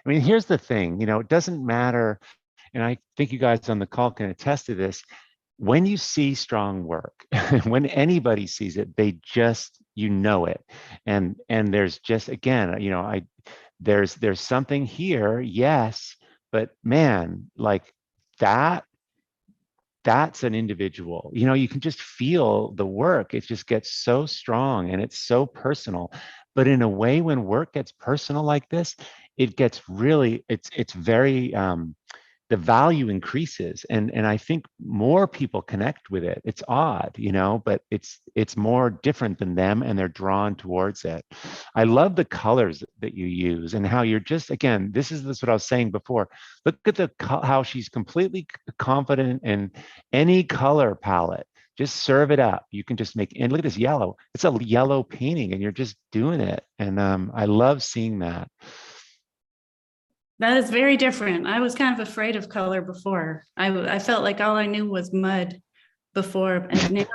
I mean, here's the thing, it doesn't matter, and I think you guys on the call can attest to this. When you see strong work, when anybody sees it, they just, it. And there's just, again, there's something here, yes, but man, like that's an individual. You can just feel the work. It just gets so strong and it's so personal. But in a way, when work gets personal like this, it gets really, it's very, the value increases, and I think more people connect with it. It's odd, but it's more different than them, and they're drawn towards it. I love the colors that you use and how you're just, again, this is what I was saying before. Look at how she's completely confident in any color palette. Just serve it up. You can just and look at this yellow. It's a yellow painting and you're just doing it. And I love seeing that. That is very different. I was kind of afraid of color before. I felt like all I knew was mud before, and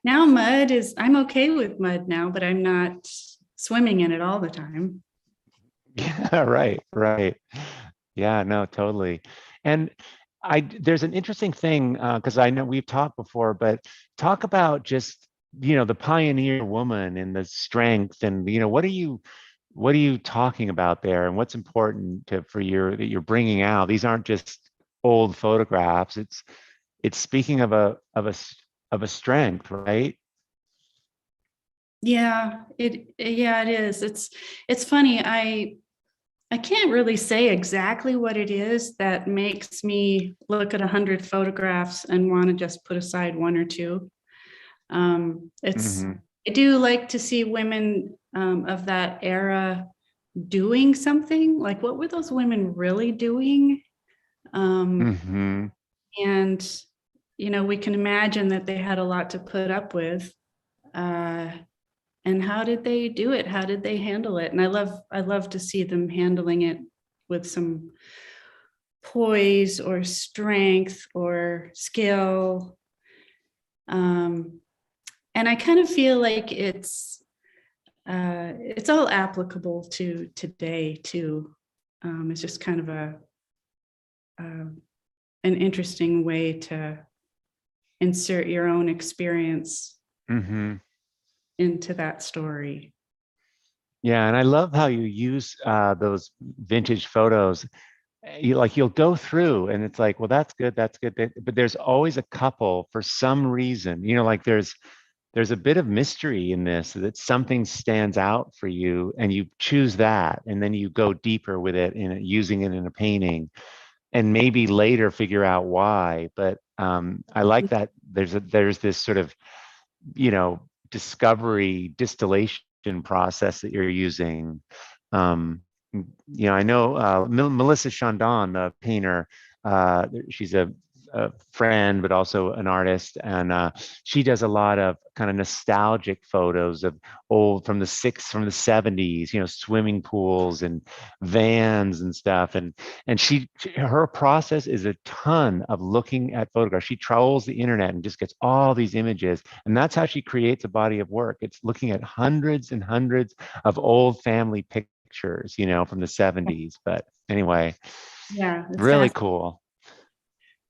now mud is, I'm okay with mud now, but I'm not swimming in it all the time. Yeah, right. Yeah, no, totally. And there's an interesting thing, because I know we've talked before, but talk about just, the pioneer woman and the strength, and, what are you talking about there, and what's important that you're bringing out? These aren't just old photographs. It's speaking of a strength, right? Yeah, it is. It's funny. I can't really say exactly what it is that makes me look at 100 photographs and want to just put aside one or two. I do like to see women of that era doing something. Like, what were those women really doing? And, we can imagine that they had a lot to put up with. And how did they do it? How did they handle it? And I love to see them handling it with some poise or strength or skill. And I kind of feel like it's all applicable to today too. It's just kind of an interesting way to insert your own experience into that story. Yeah, and I love how you use those vintage photos. You'll go through and it's like, well, that's good, but there's always a couple for some reason, like there's a bit of mystery in this, that something stands out for you and you choose that, and then you go deeper with it in using it in a painting, and maybe later figure out why. But I like that there's this sort of, discovery distillation process that you're using. I know Melissa Chandon, the painter, she's a a friend, but also an artist, and she does a lot of kind of nostalgic photos of old from the 70s, you know, swimming pools and vans and stuff. And her process is a ton of looking at photographs. She trolls the internet and just gets all these images, and that's how she creates a body of work. It's looking at hundreds and hundreds of old family pictures, you know, from the 70s. But anyway, Yeah, it's really fascinating. cool.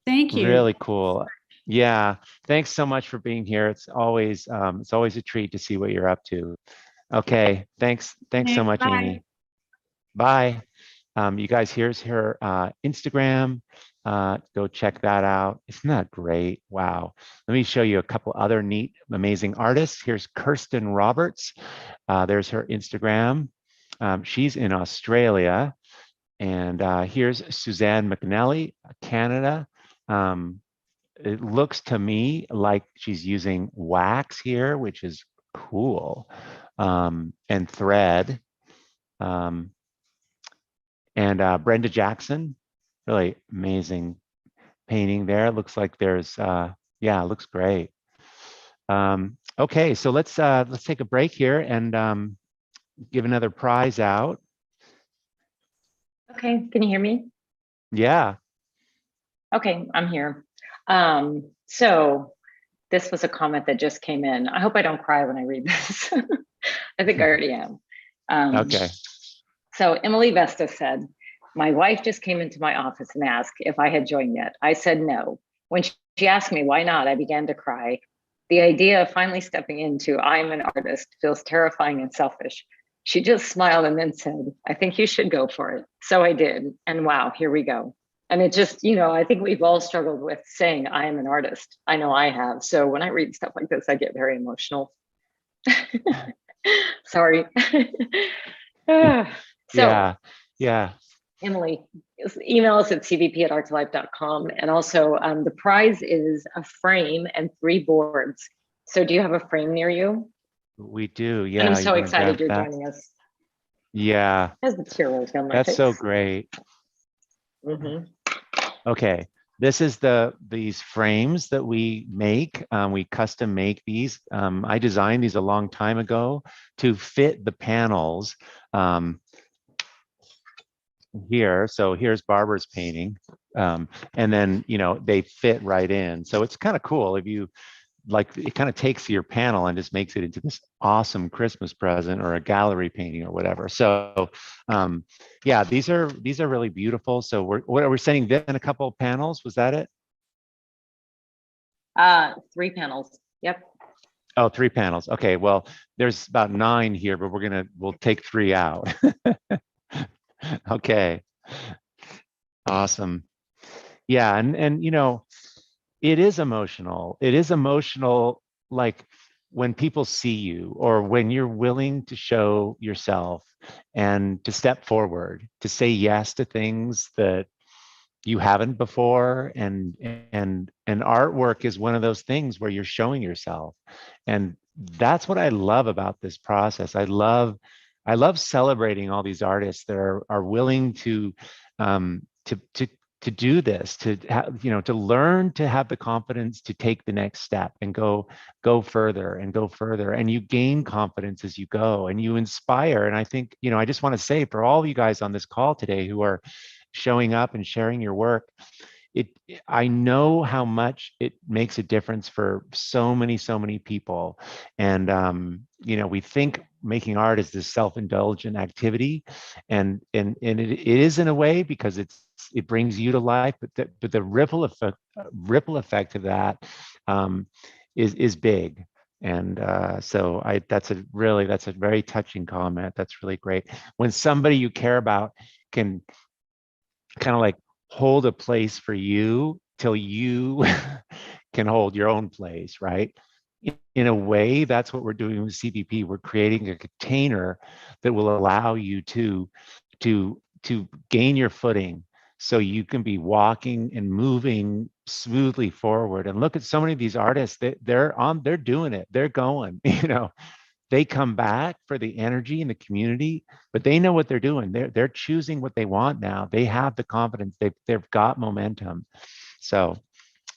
Thank you. Really cool. Yeah. Thanks so much for being here. It's always a treat to see what you're up to. Okay. Thanks so much, Bye. Amy. Bye. You guys, here's her Instagram. Go check that out. Isn't that great? Wow. Let me show you a couple other neat, amazing artists. Here's Kirsten Roberts. There's her Instagram. She's in Australia. And here's Suzanne McNally, Canada. It looks to me like she's using wax here, which is cool, and thread. And Brenda Jackson, really amazing painting there. It looks like there's, yeah, it looks great. Okay, so let's take a break here and give another prize out. Okay, can you hear me? Yeah. Okay, I'm here. So this was a comment that just came in. I hope I don't cry when I read this. I think I already am. Okay. So Emily Vesta said, my wife just came into my office and asked if I had joined yet. I said no. When she asked me why not, I began to cry. The idea of finally stepping into I'm an artist feels terrifying and selfish. She just smiled and then said, I think you should go for it. So I did. And wow, here we go. And it just, you know, I think we've all struggled with saying I am an artist. I know I have. So when I read stuff like this, I get very emotional. Sorry. So, yeah. Emily, email us at cvp@art2life.com. And also the prize is a frame and 3 boards. So do you have a frame near you? We do, yeah. And I'm so excited you're joining us. Yeah. Has the tear rolls down my That's face. so great. Mm-hmm. Okay, this is these frames that we make. We custom make these. I designed these a long time ago to fit the panels here. So here's Barbara's painting, and then, you know, they fit right in. So it's kind of cool if you like, it kind of takes your panel and just makes it into this awesome Christmas present or a gallery painting or whatever. So yeah, these are really beautiful. So we're sending then a couple of panels. Was that it? 3 panels. Yep. Oh, 3 panels. Okay. Well, there's about 9 here, but we'll take 3 out. Okay. Awesome. Yeah. And you know, it is emotional. It is emotional, like when people see you or when you're willing to show yourself and to step forward, to say yes to things that you haven't before. And artwork is one of those things where you're showing yourself. And that's what I love about this process. I love celebrating all these artists that are willing to do this, to have, you know, to learn to have the confidence to take the next step and go further and go further. And you gain confidence as you go and you inspire. And I think, you know, I just want to say for all you guys on this call today who are showing up and sharing your work, I know how much it makes a difference for so many people. And you know, we think making art is this self-indulgent activity, and it is in a way, because it brings you to life, but the ripple effect of that is big. And so that's a very touching comment. That's really great when somebody you care about can kind of like hold a place for you till you can hold your own place, right? In a way, that's what we're doing with CVP. We're creating a container that will allow you to gain your footing, so you can be walking and moving smoothly forward. And look at so many of these artists, they're doing it, they're going, you know, they come back for the energy in the community, but they know what they're doing. They're choosing what they want now. They have the confidence. They've got momentum. So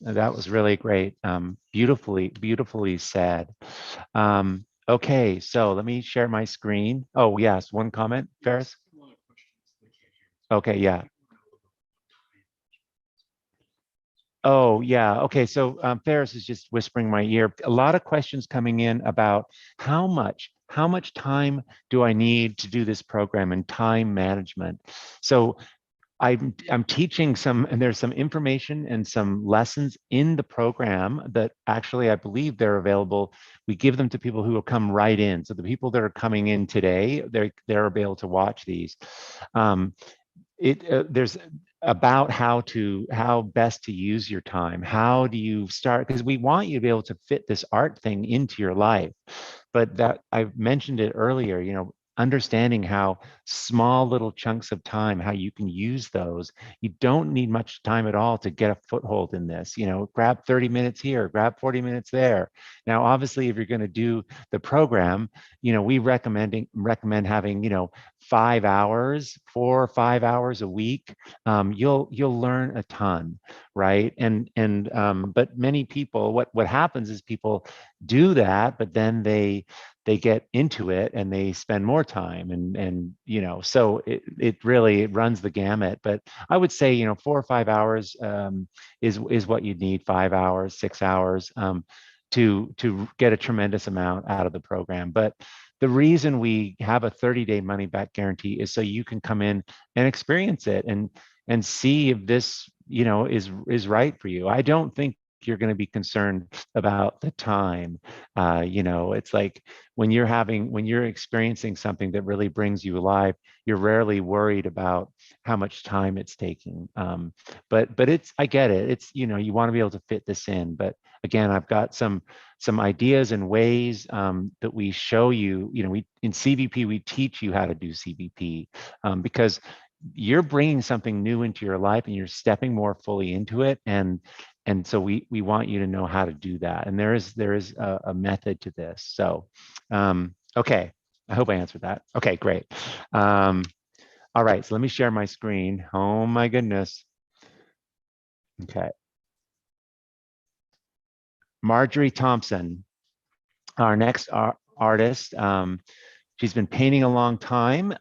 That was really great. Beautifully said. Okay, so let me share my screen. Oh, yes, one comment, Ferris? Okay, yeah. Oh, yeah. Okay, so Ferris is just whispering my ear. A lot of questions coming in about how much time do I need to do this program and time management. So I'm teaching some, and there's some information and some lessons in the program that actually I believe they're available. We give them to people who will come right in. So the people that are coming in today, they're able to watch these. There's about how best to use your time. How do you start? Because we want you to be able to fit this art thing into your life. But that I mentioned it earlier, understanding how small little chunks of time, how you can use those. You don't need much time at all to get a foothold in this. Grab 30 minutes here, grab 40 minutes there. Now, obviously, if you're going to do the program, we recommend having 5 hours, 4 or 5 hours a week. You'll learn a ton, right? But many people, what happens is people do that, but then they get into it and they spend more time, and so it really runs the gamut. But I would say 4 or 5 hours is what you need. 5 hours, 6 hours to get a tremendous amount out of the program. But the reason we have a 30-day money back guarantee is so you can come in and experience it and see if this is right for you. I don't think you're going to be concerned about the time. It's like when you're experiencing something that really brings you alive, you're rarely worried about how much time it's taking. But I get it. It's, you want to be able to fit this in. But again, I've got some ideas and ways that we show you. In CVP, we teach you how to do CVP because you're bringing something new into your life and you're stepping more fully into it. And so we want you to know how to do that. And there is a method to this. So, okay, I hope I answered that. Okay, great. All right, so let me share my screen. Oh my goodness. Okay. Marjorie Thompson, our next artist. She's been painting a long time.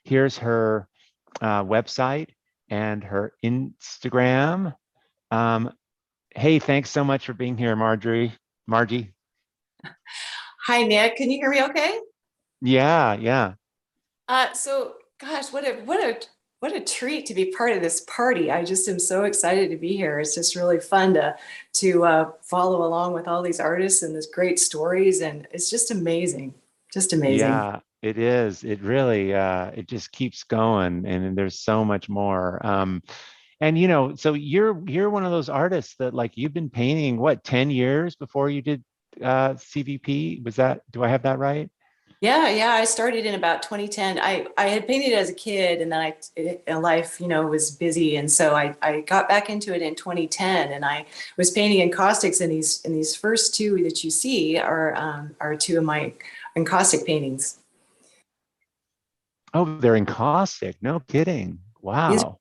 Here's her website and her Instagram. Hey, thanks so much for being here, Margie. Hi, Nick. Can you hear me okay? Yeah. So gosh, what a treat to be part of this party. I just am so excited to be here. It's just really fun to follow along with all these artists and these great stories, and it's just amazing. Just amazing. Yeah, it is. It really it just keeps going, and there's so much more. And so you're one of those artists that, like, you've been painting, what, 10 years before you did CVP? Do I have that right? Yeah. I started in about 2010. I had painted as a kid, and then life, was busy. And so I got back into it in 2010, and I was painting encaustics, and these first two that you see are two of my encaustic paintings. Oh, they're encaustic. No kidding. Wow.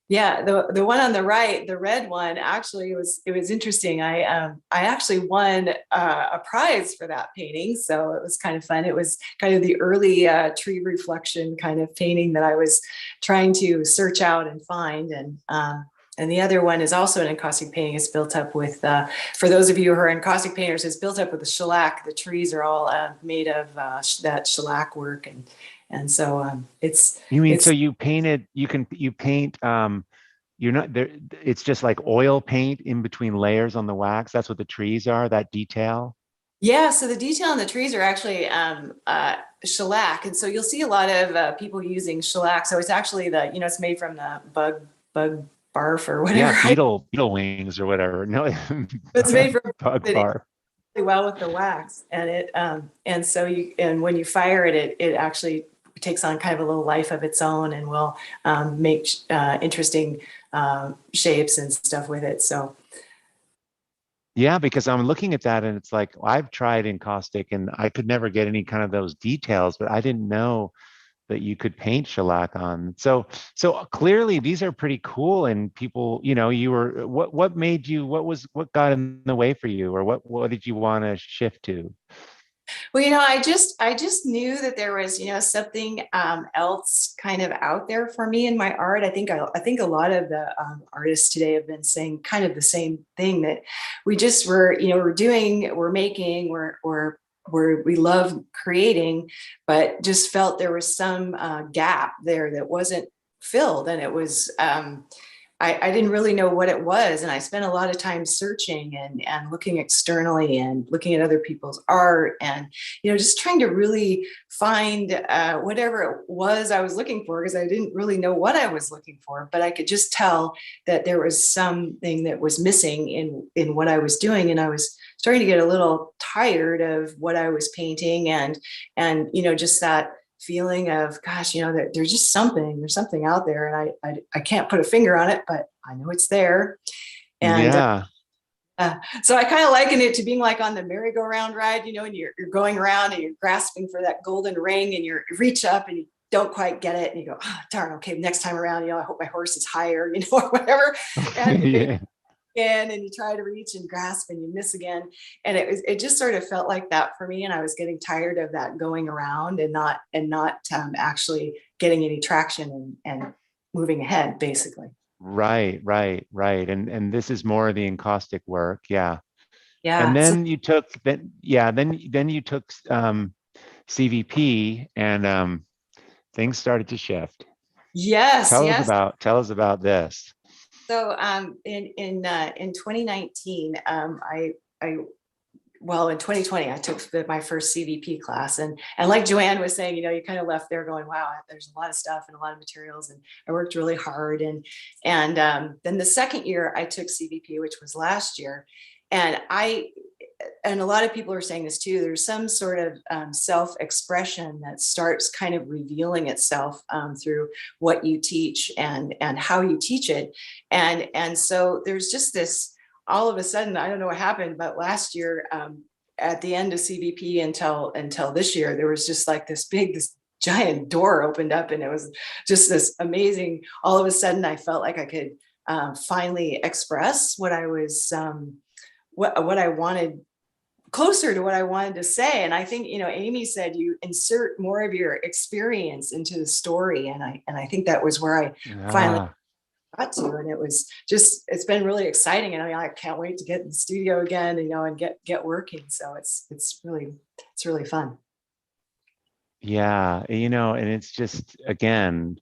Yeah, the one on the right, the red one, actually it was interesting. I actually won a prize for that painting, so it was kind of fun. It was kind of the early tree reflection kind of painting that I was trying to search out and find. And the other one is also an encaustic painting. It's built up with, for those of you who are encaustic painters, it's built up with the shellac. The trees are all made of that shellac work, and so it's. You mean, so you painted? You paint. You're not there. It's just like oil paint in between layers on the wax. That's what the trees are. That detail. Yeah, so the detail on the trees are actually shellac, and so you'll see a lot of people using shellac. So it's actually it's made from the bug barf or whatever. Yeah, beetle wings or whatever. No, it's made from bug barf. Really well with the wax, and it and when you fire it, it actually takes on kind of a little life of its own, and will make interesting shapes and stuff with it. So. Yeah, because I'm looking at that and it's like, I've tried encaustic and I could never get any kind of those details, but I didn't know that you could paint shellac on. So clearly these are pretty cool, and people, you were, what made you, what got in the way for you, or what did you want to shift to? Well, I just knew that there was, something else kind of out there for me in my art. I think a lot of the artists today have been saying kind of the same thing, that we just we're making, we love creating, but just felt there was some gap there that wasn't filled, and it was. I didn't really know what it was. And I spent a lot of time searching and looking externally and looking at other people's art, and, just trying to really find whatever it was I was looking for, because I didn't really know what I was looking for, but I could just tell that there was something that was missing in what I was doing. And I was starting to get a little tired of what I was painting, and just that feeling of, gosh, there's just there's something out there, and I can't put a finger on it, but I know it's there. And so I kind of liken it to being like on the merry-go-round ride, and you're going around and you're grasping for that golden ring, and you reach up and you don't quite get it, and you go, oh, darn, okay, next time around, I hope my horse is higher, or whatever. And and you try to reach and grasp and you miss again. And it just sort of felt like that for me. And I was getting tired of that going around and not actually getting any traction and moving ahead, basically. Right. And this is more of the encaustic work. Yeah. Yeah. And then you took CVP, and things started to shift. Yes. Tell us about this. So in 2019, in 2020, I took my first CVP class, and like Joanne was saying, you kind of left there going, wow, there's a lot of stuff and a lot of materials, and I worked really hard. And then the second year I took CVP, which was last year, and a lot of people are saying this too, there's some sort of self-expression that starts kind of revealing itself through what you teach and how you teach it. And so there's just this, all of a sudden, I don't know what happened, but last year at the end of CVP until this year, there was just like this giant door opened up, and it was just this amazing, all of a sudden I felt like I could finally express what I was, what I wanted, closer to what I wanted to say. And I think, Amy said you insert more of your experience into the story. And I think that was where I finally got to. And it was just, it's been really exciting. And I can't wait to get in the studio again, and get working. So it's really fun. Yeah. And it's just, again,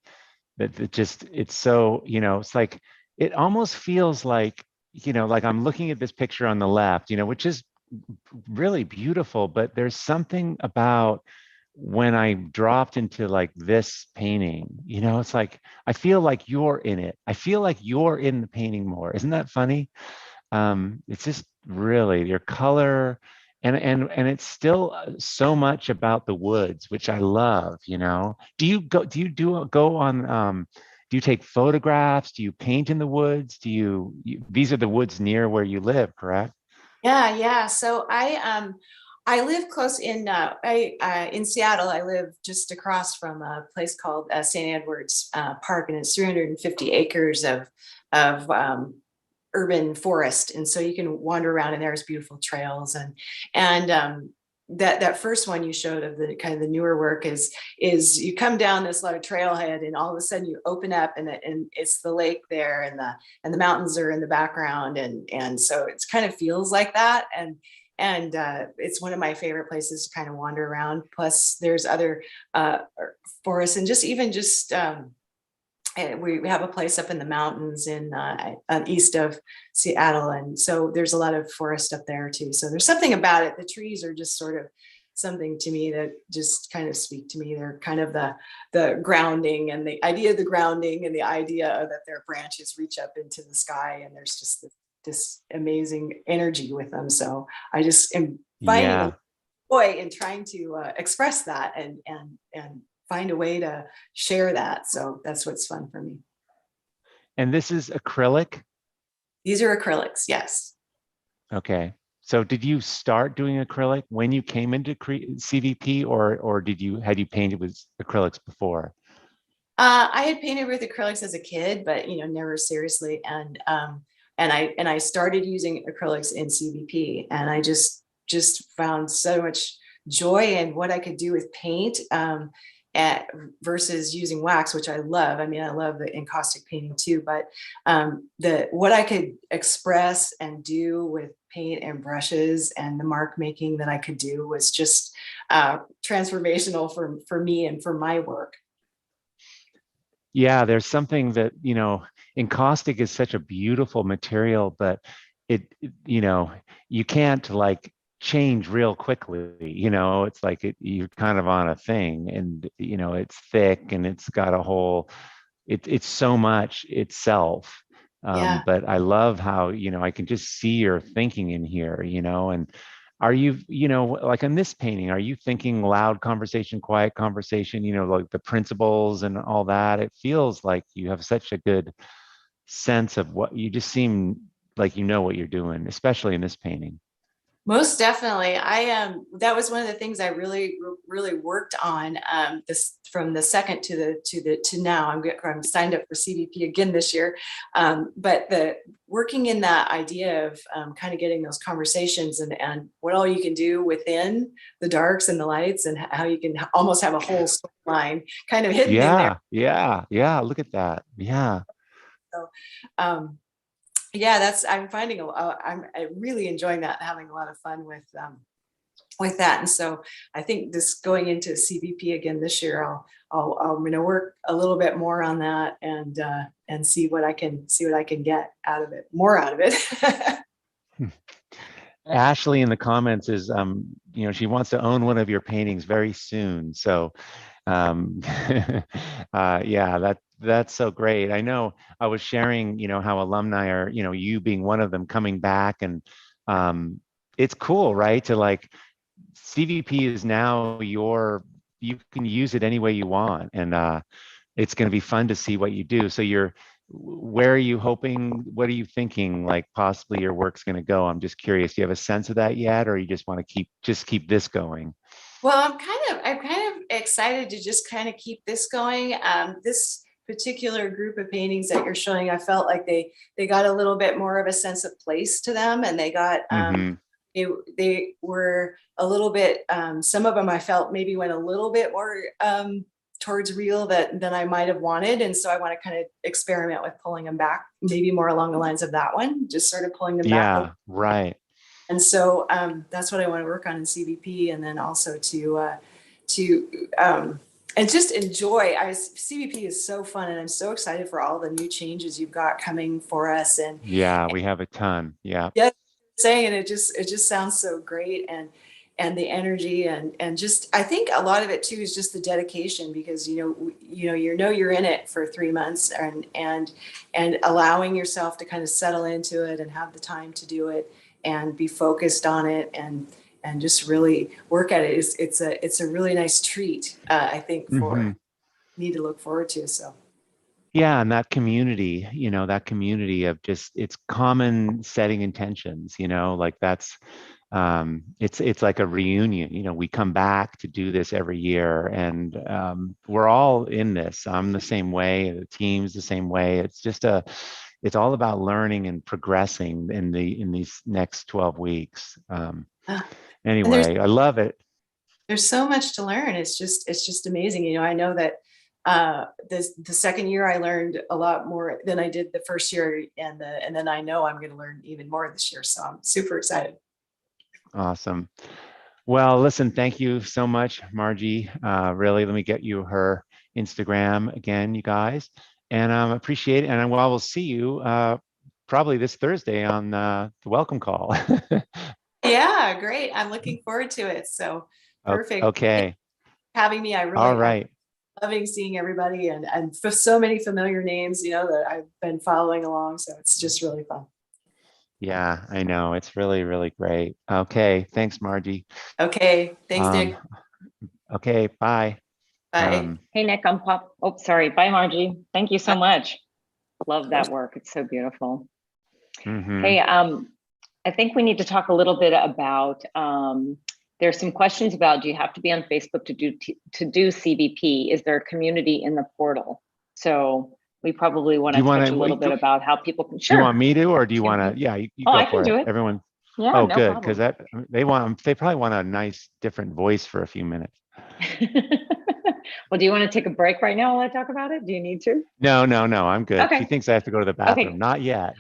it's so, it's like, it almost feels like, like I'm looking at this picture on the left, which is really beautiful, but there's something about when I dropped into like this painting, it's like, I feel like you're in it. I feel like you're in the painting more. Isn't that funny? It's just really your color, and it's still so much about the woods, which I love. Do you take photographs? Do you paint in the woods? These are the woods near where you live, correct? Yeah. So I live close in Seattle. I live just across from a place called St. Edward's Park, and it's 350 acres of urban forest. And so you can wander around, and there's beautiful trails. And that first one you showed of the kind of the newer work is you come down this lot of trailhead, and all of a sudden you open up, and it's the lake there, and the mountains are in the background, and so it kind of feels like that, and it's one of my favorite places to kind of wander around. Plus there's other forests, and we have a place up in the mountains in east of Seattle. And so there's a lot of forest up there too. So there's something about it. The trees are just sort of something to me that just kind of speak to me. They're kind of the grounding, and the idea of the grounding, and the idea that their branches reach up into the sky, and there's just this amazing energy with them. So I just am finding joy in trying to express that and find a way to share that. So that's what's fun for me. And this is acrylic? These are acrylics, yes. Okay. So did you start doing acrylic when you came into CVP, or had you painted with acrylics before? I had painted with acrylics as a kid, but never seriously. And I started using acrylics in CVP, and I just found so much joy in what I could do with paint versus using wax, which I love. I mean, I love the encaustic painting too, but what I could express and do with paint and brushes and the mark making that I could do was just transformational for me and for my work. Yeah, there's something that, encaustic is such a beautiful material, but you can't like change real quickly. It's like you're kind of on a thing, and it's thick and it's got a whole, it's so much itself. Yeah. But I love how, I can just see your thinking in here, and are you, like on this painting, are you thinking loud conversation, quiet conversation, like the principles and all that? It feels like you have such a good sense of what you just seem like what you're doing, especially in this painting. Most definitely. That was one of the things I really worked on, this from the second to now. I'm signed up for CVP again this year. But the working in that idea of kind of getting those conversations and what all you can do within the darks and the lights, and how you can almost have a whole storyline kind of hidden in there. Yeah. Look at that. Yeah. So, yeah, I'm finding I'm really enjoying that, having a lot of fun with that. And so I think this going into CVP again this year, I'm going to work a little bit more on that and see what I can get out of it, more out of it. Ashley in the comments is, she wants to own one of your paintings very soon. So, yeah, that's so great. I know I was sharing, how alumni are, you being one of them, coming back, and it's cool, right? To like, CVP is now you can use it any way you want, and it's going to be fun to see what you do. So where are you hoping, what are you thinking, like possibly your work's going to go? I'm just curious. Do you have a sense of that yet, or you just want to keep this going? Well, I'm kind of excited to just kind of keep this going. This particular group of paintings that you're showing, I felt like they got a little bit more of a sense of place to them, and they got they were a little bit. Some of them I felt maybe went a little bit more towards real than I might have wanted, and so I want to kind of experiment with pulling them back, maybe more along the lines of that one, just sort of pulling them back. Yeah, right. And so that's what I want to work on in CVP, and then also to and just enjoy. CVP is so fun, and I'm so excited for all the new changes you've got coming for us. And yeah, we have a ton. Yeah. Yeah, saying it just sounds so great, and the energy and just I think a lot of it too is just the dedication, because you're in it for 3 months and allowing yourself to kind of settle into it and have the time to do it and be focused on it and just really work at it. It's a really nice treat, I think, for me to look forward to. So yeah, and that community, that community of just, it's common setting intentions, like that's it's like a reunion. We come back to do this every year, and we're all in this. I'm the same way, the team's the same way. It's all about learning and progressing in these next 12 weeks. Anyway, I love it. There's so much to learn. It's just amazing. I know that the second year I learned a lot more than I did the first year, and then I know I'm going to learn even more this year. So I'm super excited. Awesome. Well, listen, thank you so much, Margie. Really, let me get you her Instagram again, you guys, and appreciate it. And we'll see you probably this Thursday on the welcome call. Yeah, great. I'm looking forward to it. So perfect. Okay. Having me. I really all right. Loving seeing everybody and for so many familiar names, that I've been following along. So it's just really fun. Yeah, I know. It's really, really great. Okay. Thanks, Margie. Okay. Thanks, Nick. Okay. Bye. Bye. Hey, Nick, sorry. Bye, Margie. Thank you so much. Love that work. It's so beautiful. Hey, I think we need to talk a little bit about, there's some questions about, do you have to be on Facebook to do CVP? Is there a community in the portal? So we probably want to touch a little bit about how people can. Sure. Do you want me to, or do you want to? Yeah, you go I for can do it. it. Everyone. Yeah, oh, no good, because problem. they probably want a nice different voice for a few minutes. Well, do you want to take a break right now while I talk about it? Do you need to? No, I'm good. Okay. She thinks I have to go to the bathroom. Okay. Not yet.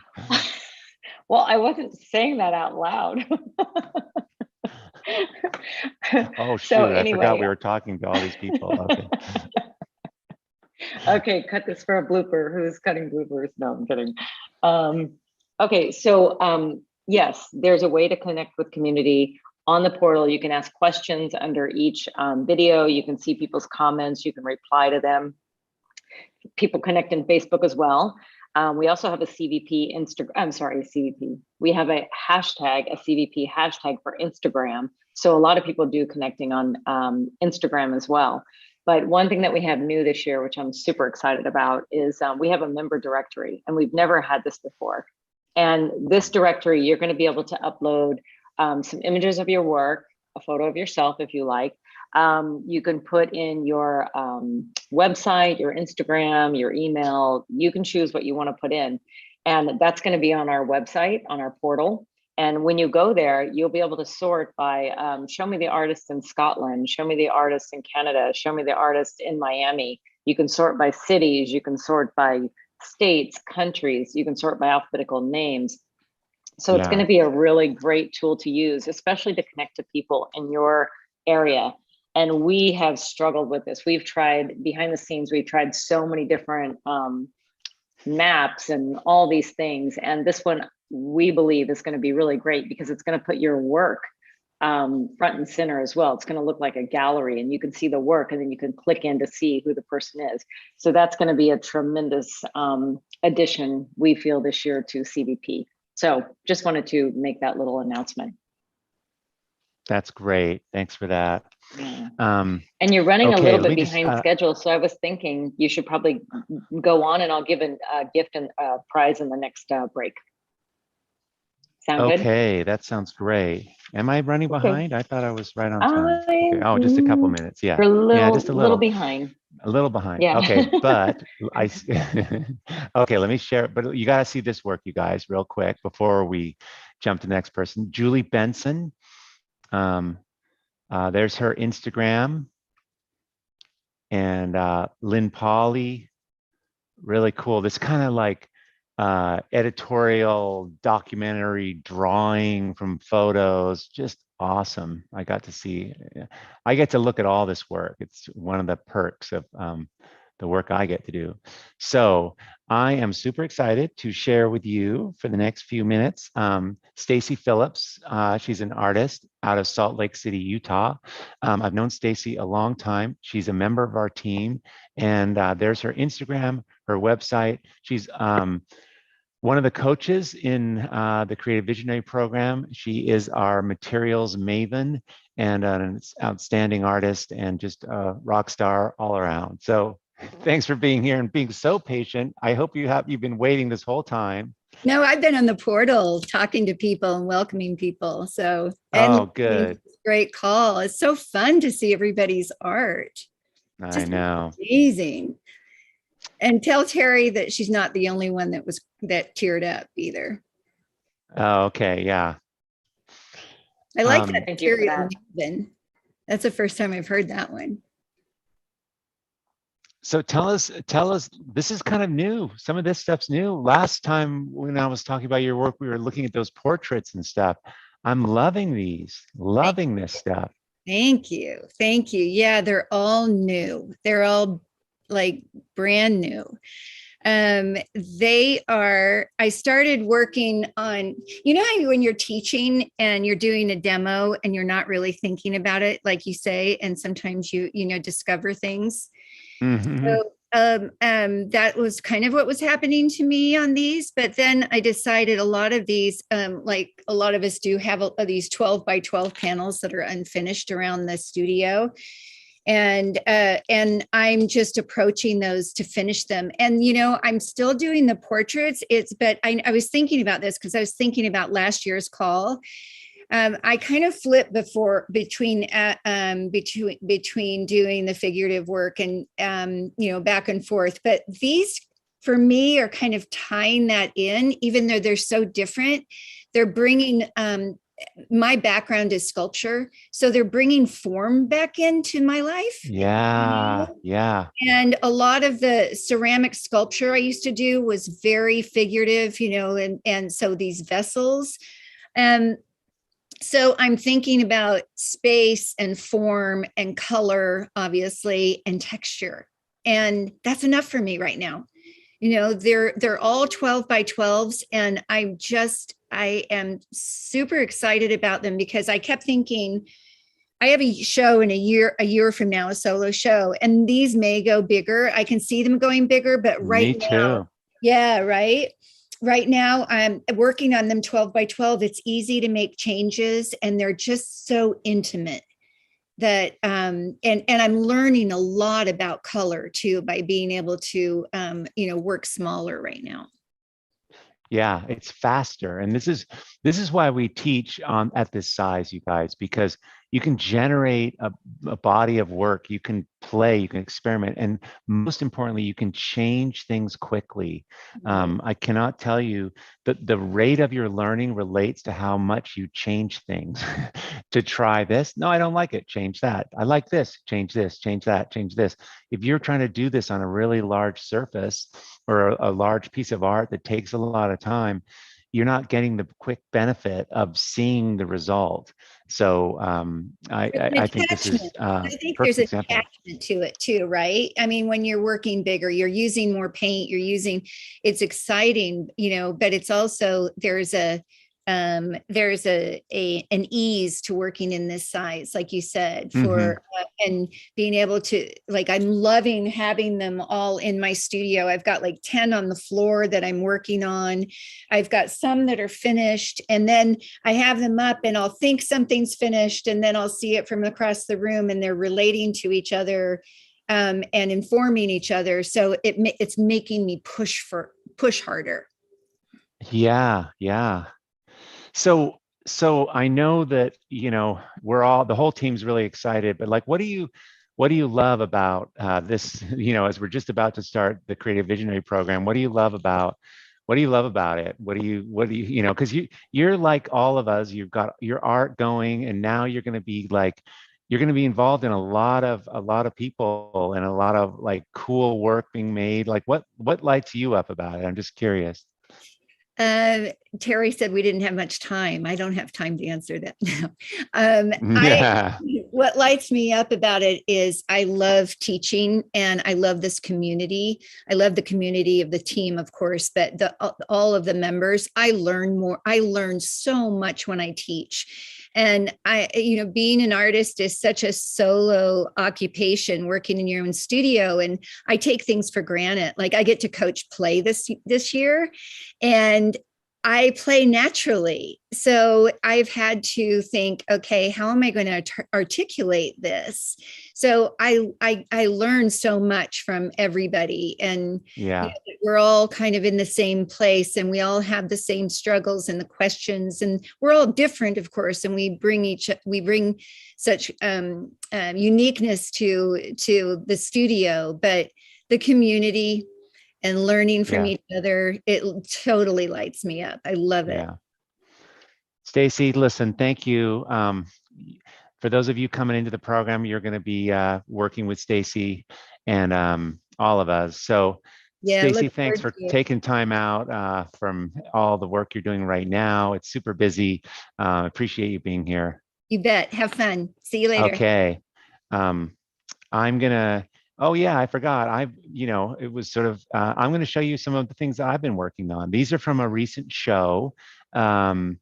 Well, I wasn't saying that out loud. Oh, shoot. So, I forgot we were talking to all these people. Okay. Okay, cut this for a blooper. Who's cutting bloopers? No, I'm kidding. Okay, so yes, there's a way to connect with community on the portal. You can ask questions under each video. You can see people's comments. You can reply to them. People connect in Facebook as well. We also have a CVP Instagram. I'm sorry, CVP. We have a CVP hashtag for Instagram. So a lot of people do connecting on Instagram as well. But one thing that we have new this year, which I'm super excited about, is we have a member directory, and we've never had this before. And this directory, you're going to be able to upload some images of your work, a photo of yourself if you like. You can put in your website, your Instagram, your email. You can choose what you want to put in. And that's going to be on our website, on our portal. And when you go there, you'll be able to sort by, show me the artist in Scotland, show me the artist in Canada, show me the artist in Miami. You can sort by cities, you can sort by states, countries, you can sort by alphabetical names. So it's going to be a really great tool to use, especially to connect to people in your area. And we have struggled with this. We've tried behind the scenes, we've tried so many different maps and all these things. And this one, we believe, is going to be really great because it's going to put your work front and center as well. It's going to look like a gallery, and you can see the work, and then you can click in to see who the person is. So that's going to be a tremendous addition, we feel, this year to CVP. So just wanted to make that little announcement. That's great. Thanks for that. Yeah. And you're running a little bit behind schedule. So I was thinking you should probably go on, and I'll give a gift and a prize in the next break. Sound good? Okay, that sounds great. Am I running behind? I thought I was right on time. Okay. Oh, just a couple minutes. Yeah. Yeah, just a little behind. A little behind. Yeah. Okay, but okay, let me share. But you got to see this work, you guys, real quick before we jump to the next person. Julie Benson. There's her Instagram. And Lynn Polly, really cool. This kind of like editorial documentary drawing from photos, just awesome. I get to look at all this work. It's one of the perks of the work I get to do. So I am super excited to share with you for the next few minutes, Stacy Phillips. She's an artist out of Salt Lake City, Utah. I've known Stacy a long time. She's a member of our team, and there's her Instagram, her website. She's one of the coaches in the Creative Visionary program. She is our materials maven and an outstanding artist and just a rock star all around. So thanks for being here and being so patient. I hope you've been waiting this whole time. No, I've been on the portal talking to people and welcoming people. So, oh, good. Great call. It's so fun to see everybody's art. I know. Amazing. And tell Terry that she's not the only one that teared up either. Oh, okay. Yeah. I like that Terry in heaven. That's the first time I've heard that one. So tell us, this is kind of new. Some of this stuff's new. Last time when I was talking about your work, we were looking at those portraits and stuff. I'm loving these, loving this stuff. Thank you. Thank you. Yeah, they're all new. They're all like brand new. I started working on, how when you're teaching and you're doing a demo and you're not really thinking about it, like you say, and sometimes you discover things. Mm-hmm. So that was kind of what was happening to me on these. But then I decided a lot of these, like a lot of us do have these 12 by 12 panels that are unfinished around the studio. and I'm just approaching those to finish them. And I'm still doing the portraits. But I was thinking about this because I was thinking about last year's call. I kind of flip between doing the figurative work and back and forth. But these for me are kind of tying that in, even though they're so different. They're bringing my background is sculpture, so they're bringing form back into my life. Yeah. And a lot of the ceramic sculpture I used to do was very figurative, and so these vessels. So I'm thinking about space and form and color, obviously, and texture. And that's enough for me right now. They're all 12 by 12s. And I am super excited about them because I kept thinking, I have a show in a year from now, a solo show, and these may go bigger. I can see them going bigger, but right now, yeah, right. Right now, I'm working on them 12 by 12. It's easy to make changes, and they're just so intimate that, and I'm learning a lot about color too by being able to, work smaller right now. Yeah, it's faster. And this is why we teach at this size, you guys, because you can generate a body of work, you can play, you can experiment, and most importantly, you can change things quickly. I cannot tell you that the rate of your learning relates to how much you change things. To try this, no, I don't like it, change that. I like this, change that, change this. If you're trying to do this on a really large surface or a large piece of art that takes a lot of time, you're not getting the quick benefit of seeing the result. So I think this is I think perfect there's an example. attachment to it too, right? I mean, when you're working bigger, you're using more paint, it's exciting, but it's also, there's an ease to working in this size, like you said, for and being able to, like, I'm loving having them all in my studio. I've got like 10 on the floor that I'm working on. I've got some that are finished, and then I have them up and I'll think something's finished, and then I'll see it from across the room, and they're relating to each other and informing each other. So it's making me push harder. Yeah. So I know that, the whole team's really excited, but like, what do you love about this, as we're just about to start the Creative Visionary Program, what do you love about it? What do you, because you're like all of us, you've got your art going, and now you're going to be involved in a lot of people and a lot of like cool work being made. Like what lights you up about it? I'm just curious. Terry said we didn't have much time. I don't have time to answer that now. What lights me up about it is I love teaching, and I love this community. I love the community of the team, of course, but all of the members. I learn so much when I teach. And being an artist is such a solo occupation, working in your own studio. And I take things for granted. Like, I get to coach play this year, and I play naturally. So I've had to think, okay, how am I going to articulate this? So I learn so much from everybody, and we're all kind of in the same place, and we all have the same struggles and the questions, and we're all different, of course, and we bring such uniqueness to the studio, but the community and learning from each other, it totally lights me up. I love it. Stacy, listen, thank you. For those of you coming into the program, you're going to be working with Stacy and all of us. So Stacy, thanks for taking time out from all the work you're doing right now. It's super busy. Appreciate you being here. You bet. Have fun. See you later. Okay. I'm gonna, oh yeah, I forgot. It was sort of, I'm gonna show you some of the things that I've been working on. These are from a recent show. And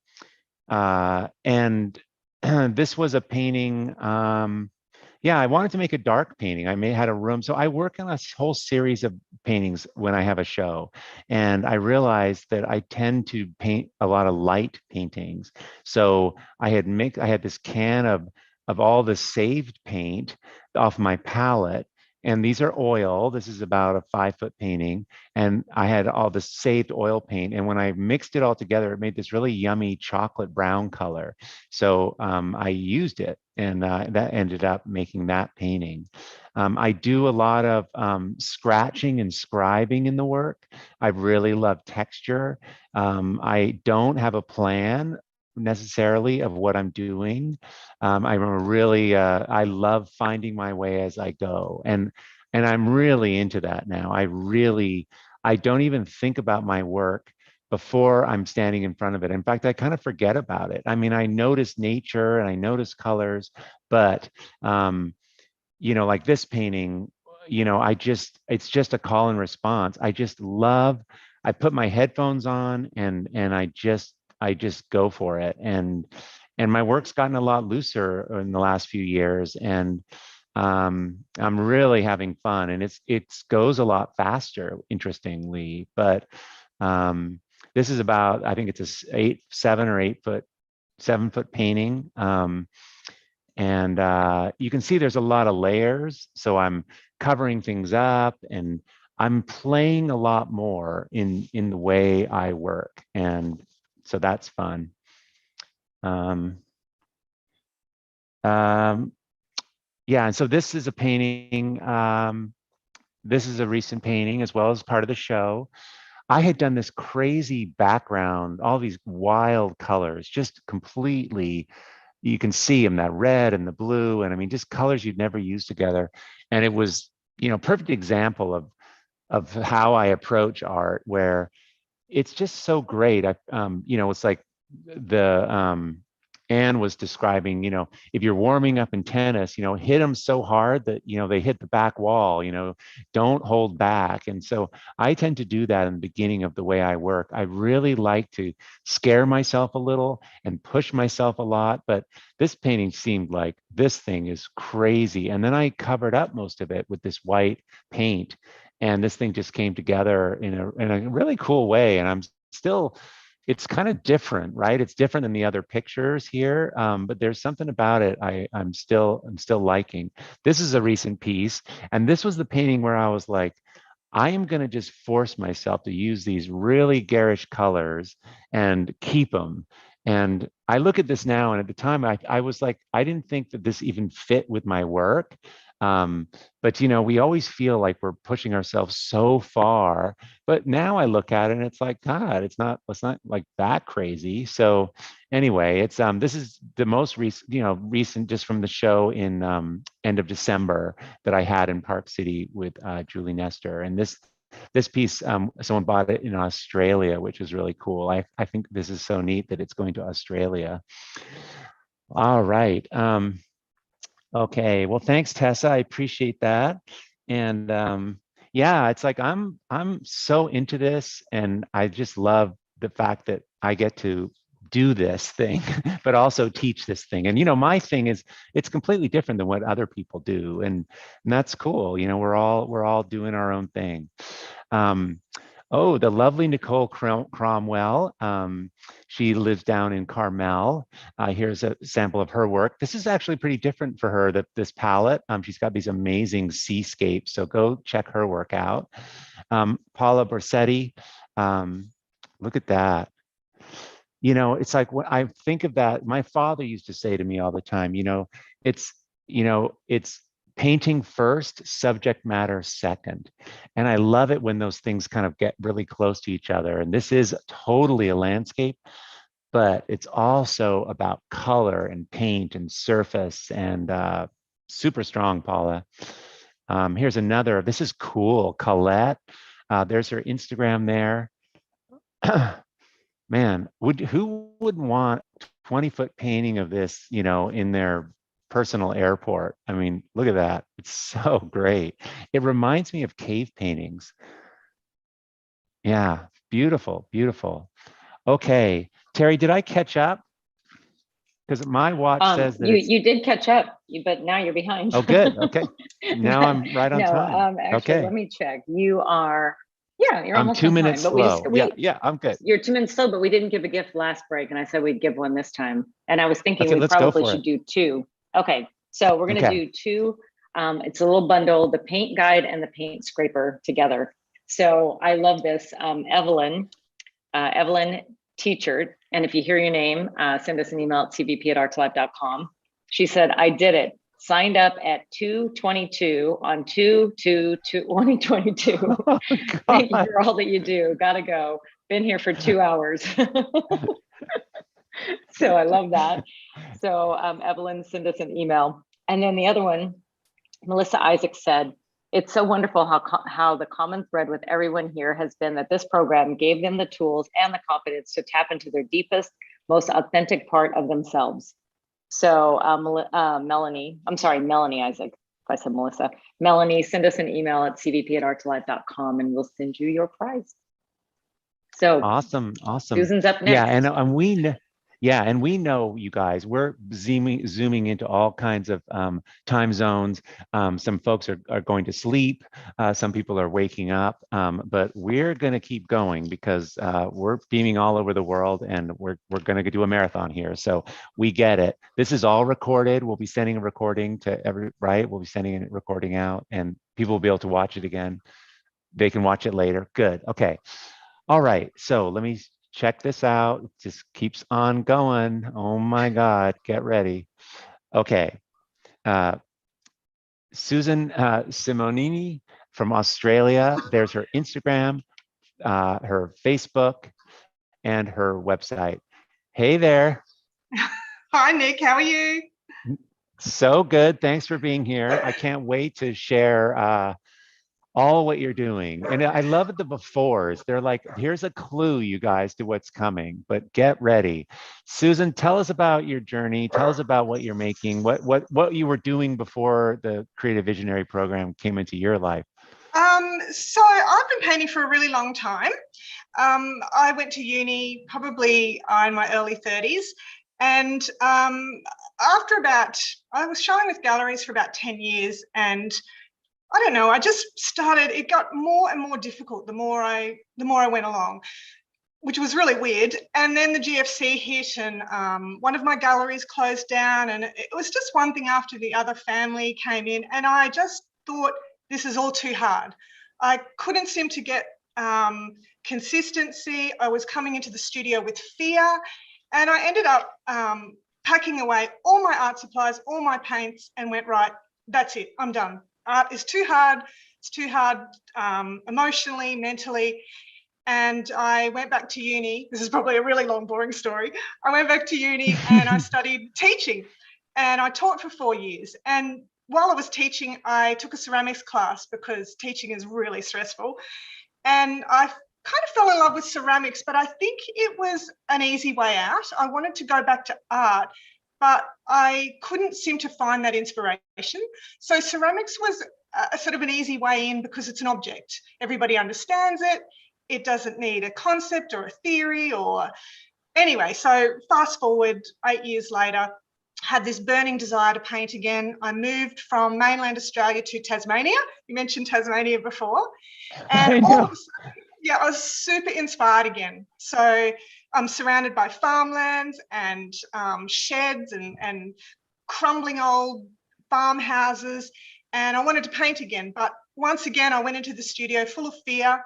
this was a painting. I wanted to make a dark painting. I had a room. So I work on a whole series of paintings when I have a show. And I realized that I tend to paint a lot of light paintings. So I had this can of of all the saved paint off my palette. And these are oil. This is about a 5-foot painting. And I had all the saved oil paint. And when I mixed it all together, it made this really yummy chocolate brown color. So I used it, and that ended up making that painting. I do a lot of scratching and scribing in the work. I really love texture. I don't have a plan necessarily of what I'm doing. I love finding my way as I go, and I'm really into that now. I don't even think about my work before I'm standing in front of it. In fact, I kind of forget about it. I mean, I notice nature and I notice colors, but like this painting, it's just a call and response. I put my headphones on and I just go for it. And my work's gotten a lot looser in the last few years, and I'm really having fun, and it goes a lot faster, interestingly. But this is about, I think it's a 7-foot painting. And you can see there's a lot of layers. So I'm covering things up, and I'm playing a lot more in the way I work. And so that's fun. Yeah, and so this is a painting. This is a recent painting as well as part of the show. I had done this crazy background, all these wild colors, just completely, you can see them, that red and the blue, and I mean, just colors you'd never used together. And it was, perfect example of how I approach art, where it's just so great. It's like Anne was describing, if you're warming up in tennis, hit them so hard that, they hit the back wall, don't hold back. And so I tend to do that in the beginning of the way I work. I really like to scare myself a little and push myself a lot, but this painting seemed like this thing is crazy. And then I covered up most of it with this white paint, and this thing just came together in a really cool way. And it's kind of different, right? It's different than the other pictures here, but there's something about it I'm still liking. This is a recent piece, and this was the painting where I was like, I am going to just force myself to use these really garish colors and keep them. And I look at this now, and at the time I was like, I didn't think that this even fit with my work. But we always feel like we're pushing ourselves so far, but now I look at it and it's like, God, it's not like that crazy. So anyway, this is the most recent just from the show in end of December that I had in Park City with Julie Nestor. And this piece, someone bought it in Australia, which is really cool. I think this is so neat that it's going to Australia. All right. Okay, well, thanks, Tessa. I appreciate that. And yeah, it's like I'm so into this, and I just love the fact that I get to do this thing, but also teach this thing. And my thing is, it's completely different than what other people do, and that's cool. We're all doing our own thing. Oh, the lovely Nicole Cromwell. She lives down in Carmel. Here's a sample of her work. This is actually pretty different for her, this palette. She's got these amazing seascapes, so go check her work out. Paula Borsetti, look at that. It's like when I think of that, my father used to say to me all the time, it's painting first, subject matter second. And I love it when those things kind of get really close to each other. And this is totally a landscape, but it's also about color and paint and surface, and super strong, Paula. Here's another, this is cool, Colette. There's her Instagram there. Man, who wouldn't want 20-foot painting of this, in their personal airport? I mean, look at that. It's so great. It reminds me of cave paintings. Yeah, beautiful, beautiful. Okay, Terry, did I catch up? Because my watch says that you did catch up, but now you're behind. Oh, good. Okay, now I'm right on time. Actually, okay, let me check. You are, yeah, you're I'm almost 2 on minutes time. But slow. Yeah, I'm good. You're 2 minutes slow, but we didn't give a gift last break, and I said we'd give one this time. And I was thinking Okay, we let's go probably for should it. do two. Okay, so we're gonna do two. It's a little bundle, the paint guide and the paint scraper together. So I love this. Evelyn Teacher, and if you hear your name, send us an email at cvp@art2life.com. She said, I did it. Signed up at 2/22 on 2/2/2022. Oh, thank you for all that you do. Gotta go. Been here for 2 hours. So I love that. So Evelyn, send us an email. And then the other one, Melissa Isaac said, it's so wonderful how the common thread with everyone here has been that this program gave them the tools and the confidence to tap into their deepest, most authentic part of themselves. So Melanie Isaac, if I said Melissa, Melanie, send us an email at cvp@art2life.com and we'll send you your prize. So awesome. Susan's up next. Yeah, and we know you guys, we're zooming into all kinds of time zones. Some folks are going to sleep. Some people are waking up, but we're going to keep going because we're beaming all over the world and we're going to do a marathon here. So we get it. This is all recorded. We'll be sending a recording to we'll be sending a recording out and people will be able to watch it again. They can watch it later. Good. Okay. All right. So let me check this out. It just keeps on going. Oh my God, get ready. Okay. Susan Simonini from Australia. There's her Instagram, her Facebook, and her website. Hey there. Hi, Nick. How are you? So good. Thanks for being here. I can't wait to share all what you're doing. And I love the befores. They're like, here's a clue, you guys, to what's coming, but get ready. Susan, tell us about your journey. Tell us about what you're making, what you were doing before the Creative Visionary Program came into your life. So I've been painting for a really long time. I went to uni probably in my early 30s. And after I was showing with galleries for about 10 years and I don't know, I just started, it got more and more difficult the more I went along, which was really weird. And then the GFC hit and one of my galleries closed down and it was just one thing after the other. Family came in and I just thought, this is all too hard. I couldn't seem to get consistency. I was coming into the studio with fear and I ended up packing away all my art supplies, all my paints and went, right, that's it, I'm done. Art is too hard. It's too hard emotionally, mentally. And I went back to uni. This is probably a really long, boring story. I went back to uni and I studied teaching and I taught for 4 years. And while I was teaching, I took a ceramics class because teaching is really stressful. And I kind of fell in love with ceramics, but I think it was an easy way out. I wanted to go back to art, but I couldn't seem to find that inspiration. So ceramics was a sort of an easy way in because it's an object. Everybody understands it. It doesn't need a concept or a theory or anyway. So fast forward 8 years later, had this burning desire to paint again. I moved from mainland Australia to Tasmania. You mentioned Tasmania before. And all of a sudden, yeah, I was super inspired again. So I'm surrounded by farmlands and sheds and crumbling old farmhouses. And I wanted to paint again. But once again, I went into the studio full of fear.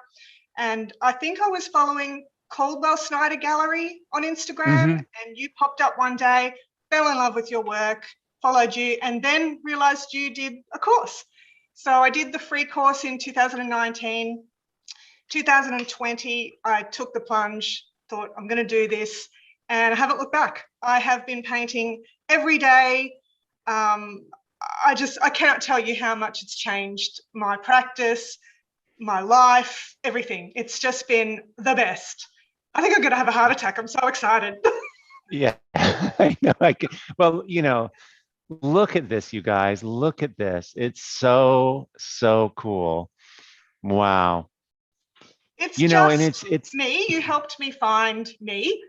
And I think I was following Caldwell Snyder Gallery on Instagram. And you popped up one day, fell in love with your work, followed you, and then realized you did a course. So I did the free course in 2019. 2020, I took the plunge, thought I'm going to do this, and I haven't looked back. I have been painting every day. I cannot tell you how much it's changed my practice, my life, everything. It's just been the best. I think I'm going to have a heart attack. I'm so excited. Yeah, I know. Well, you know, look at this, you guys. Look at this. It's so, so cool. Wow. It's you know, and it's me. You helped me find me.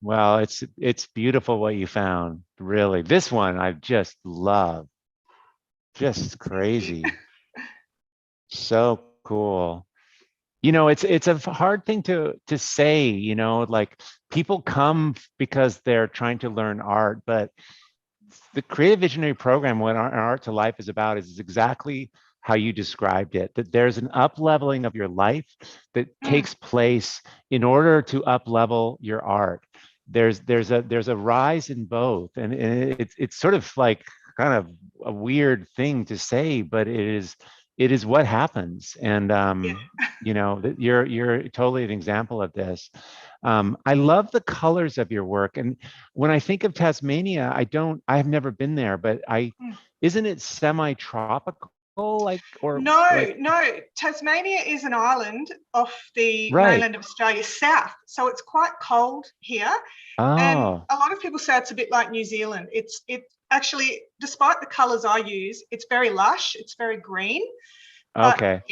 Well, it's beautiful what you found. Really, this one I just love. Just crazy. So cool. you know, it's a hard thing to say, you know, like people come because they're trying to learn art, but the creative visionary program, what Art to Life is about, is exactly how you described it, that there's an up leveling of your life that takes place in order to up level your art. There's a rise in both, and it's sort of like kind of a weird thing to say, but it is what happens. And you know, you're totally an example of this. I love the colors of your work, and when I think of Tasmania, I've never been there, but isn't it semi-tropical? Like, or No, like, no. Tasmania is an island off the right. mainland of Australia south, so it's quite cold here. And Oh, a lot of people say it's a bit like New Zealand. It actually, despite the colours I use, it's very lush. It's very green. But, okay.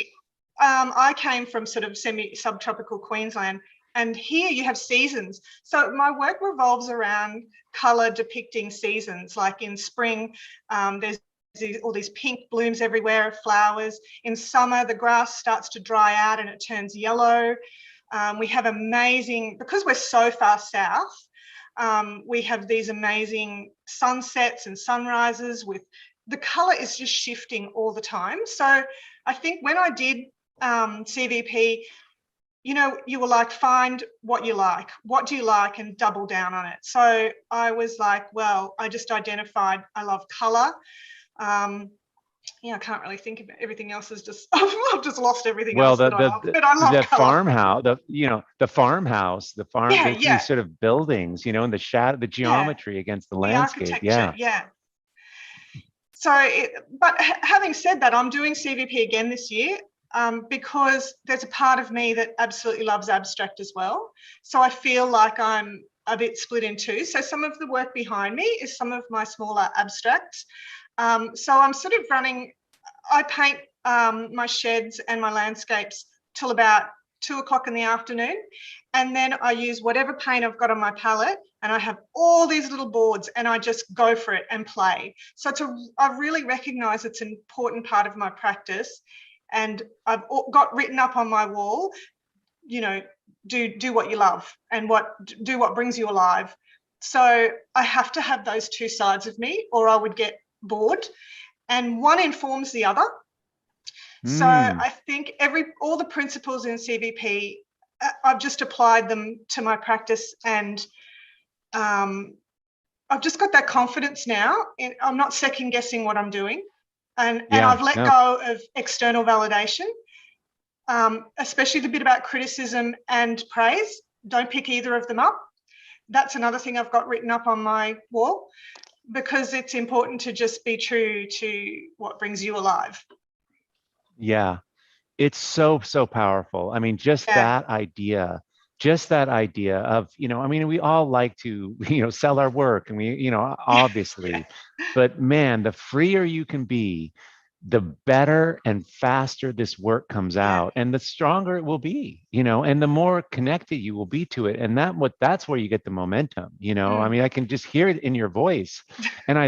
I came from sort of semi-subtropical Queensland, and here you have seasons. So my work revolves around colour depicting seasons. Like in spring, there's all these pink blooms everywhere of flowers. In summer, the grass starts to dry out and it turns yellow. We have amazing, because we're so far south, we have these amazing sunsets and sunrises with, the colour is just shifting all the time. So I think when I did CVP, you know, you were like, find what you like. What do you like, and double down on it. So I was like, well, I just identified I love colour. Yeah, I can't really think of it. Everything else is just, I've just lost everything else that I love. But I love the colour. farmhouse, the farmhouse, Yeah, these sort of buildings, you know, and the shadow, the geometry against the landscape. Yeah. So, but having said that, I'm doing CVP again this year because there's a part of me that absolutely loves abstract as well. So I feel like I'm a bit split in two. So some of the work behind me is some of my smaller abstracts. So I'm sort of running, I paint my sheds and my landscapes till about 2 o'clock in the afternoon. And then I use whatever paint I've got on my palette, and I have all these little boards and I just go for it and play. So I really recognize it's an important part of my practice. And I've got written up on my wall, you know, do what you love and do what brings you alive. So I have to have those two sides of me or I would get bored, and one informs the other. So I think all the principles in CVP, I've just applied them to my practice, and I've just got that confidence now. I'm not second guessing what I'm doing, and I've let go of external validation, especially the bit about criticism and praise. Don't pick either of them up. That's another thing I've got written up on my wall, because it's important to just be true to what brings you alive. Yeah, it's so powerful. I mean, just that idea of, you know, I mean, we all like to, you know, sell our work, and we, you know, obviously, but man, the freer you can be, the better and faster this work comes out, and the stronger it will be, you know, and the more connected you will be to it. And that's where you get the momentum, you know. I mean, I can just hear it in your voice. And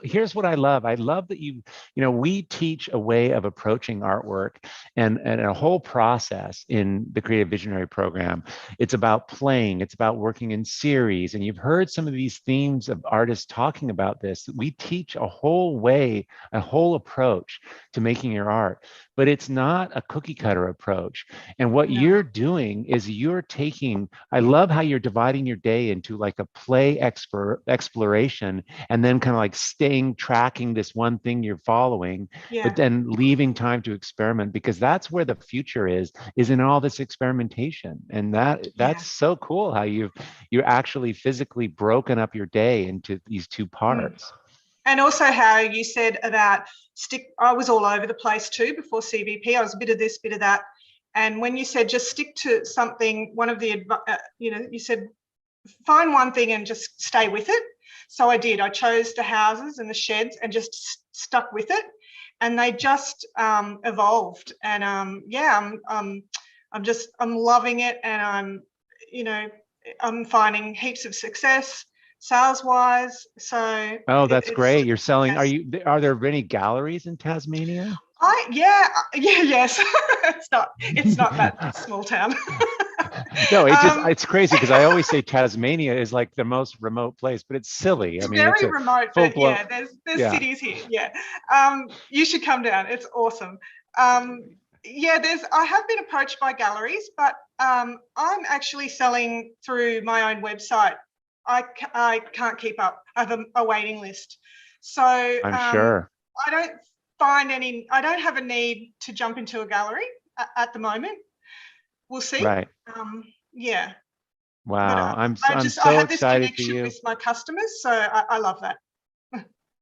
here's what I love that you know, we teach a way of approaching artwork and a whole process in the Creative Visionary program. It's about playing, it's about working in series. And you've heard some of these themes of artists talking about this. We teach a whole way, a whole approach to making your art, but it's not a cookie cutter approach. And what you're doing is I love how you're dividing your day into like a play exploration, and then kind of like tracking this one thing you're following, but then leaving time to experiment, because that's where the future is in all this experimentation. And that's so cool how you're actually physically broken up your day into these two parts. And also how you said about I was all over the place too before CVP. I was a bit of this, bit of that. And when you said just stick to something, one of the, you know, you said find one thing and just stay with it. So I did. I chose the houses and the sheds and just stuck with it. And they just evolved. And I'm loving it. And I'm finding heaps of success sales wise. So that's great. You're selling. Are there any galleries in Tasmania? Yes. It's not that small town. No, it's crazy because I always say Tasmania is like the most remote place, but it's silly. I mean, very it's a remote, full but blown. yeah, there's cities here. Yeah. You should come down. It's awesome. Yeah, I have been approached by galleries, but I'm actually selling through my own website. I can't keep up. I have a waiting list. So I'm sure. I don't have a need to jump into a gallery at the moment. We'll see. Right. Yeah. Wow. I'm I so have this excited for connection you. with my customers, so I love that.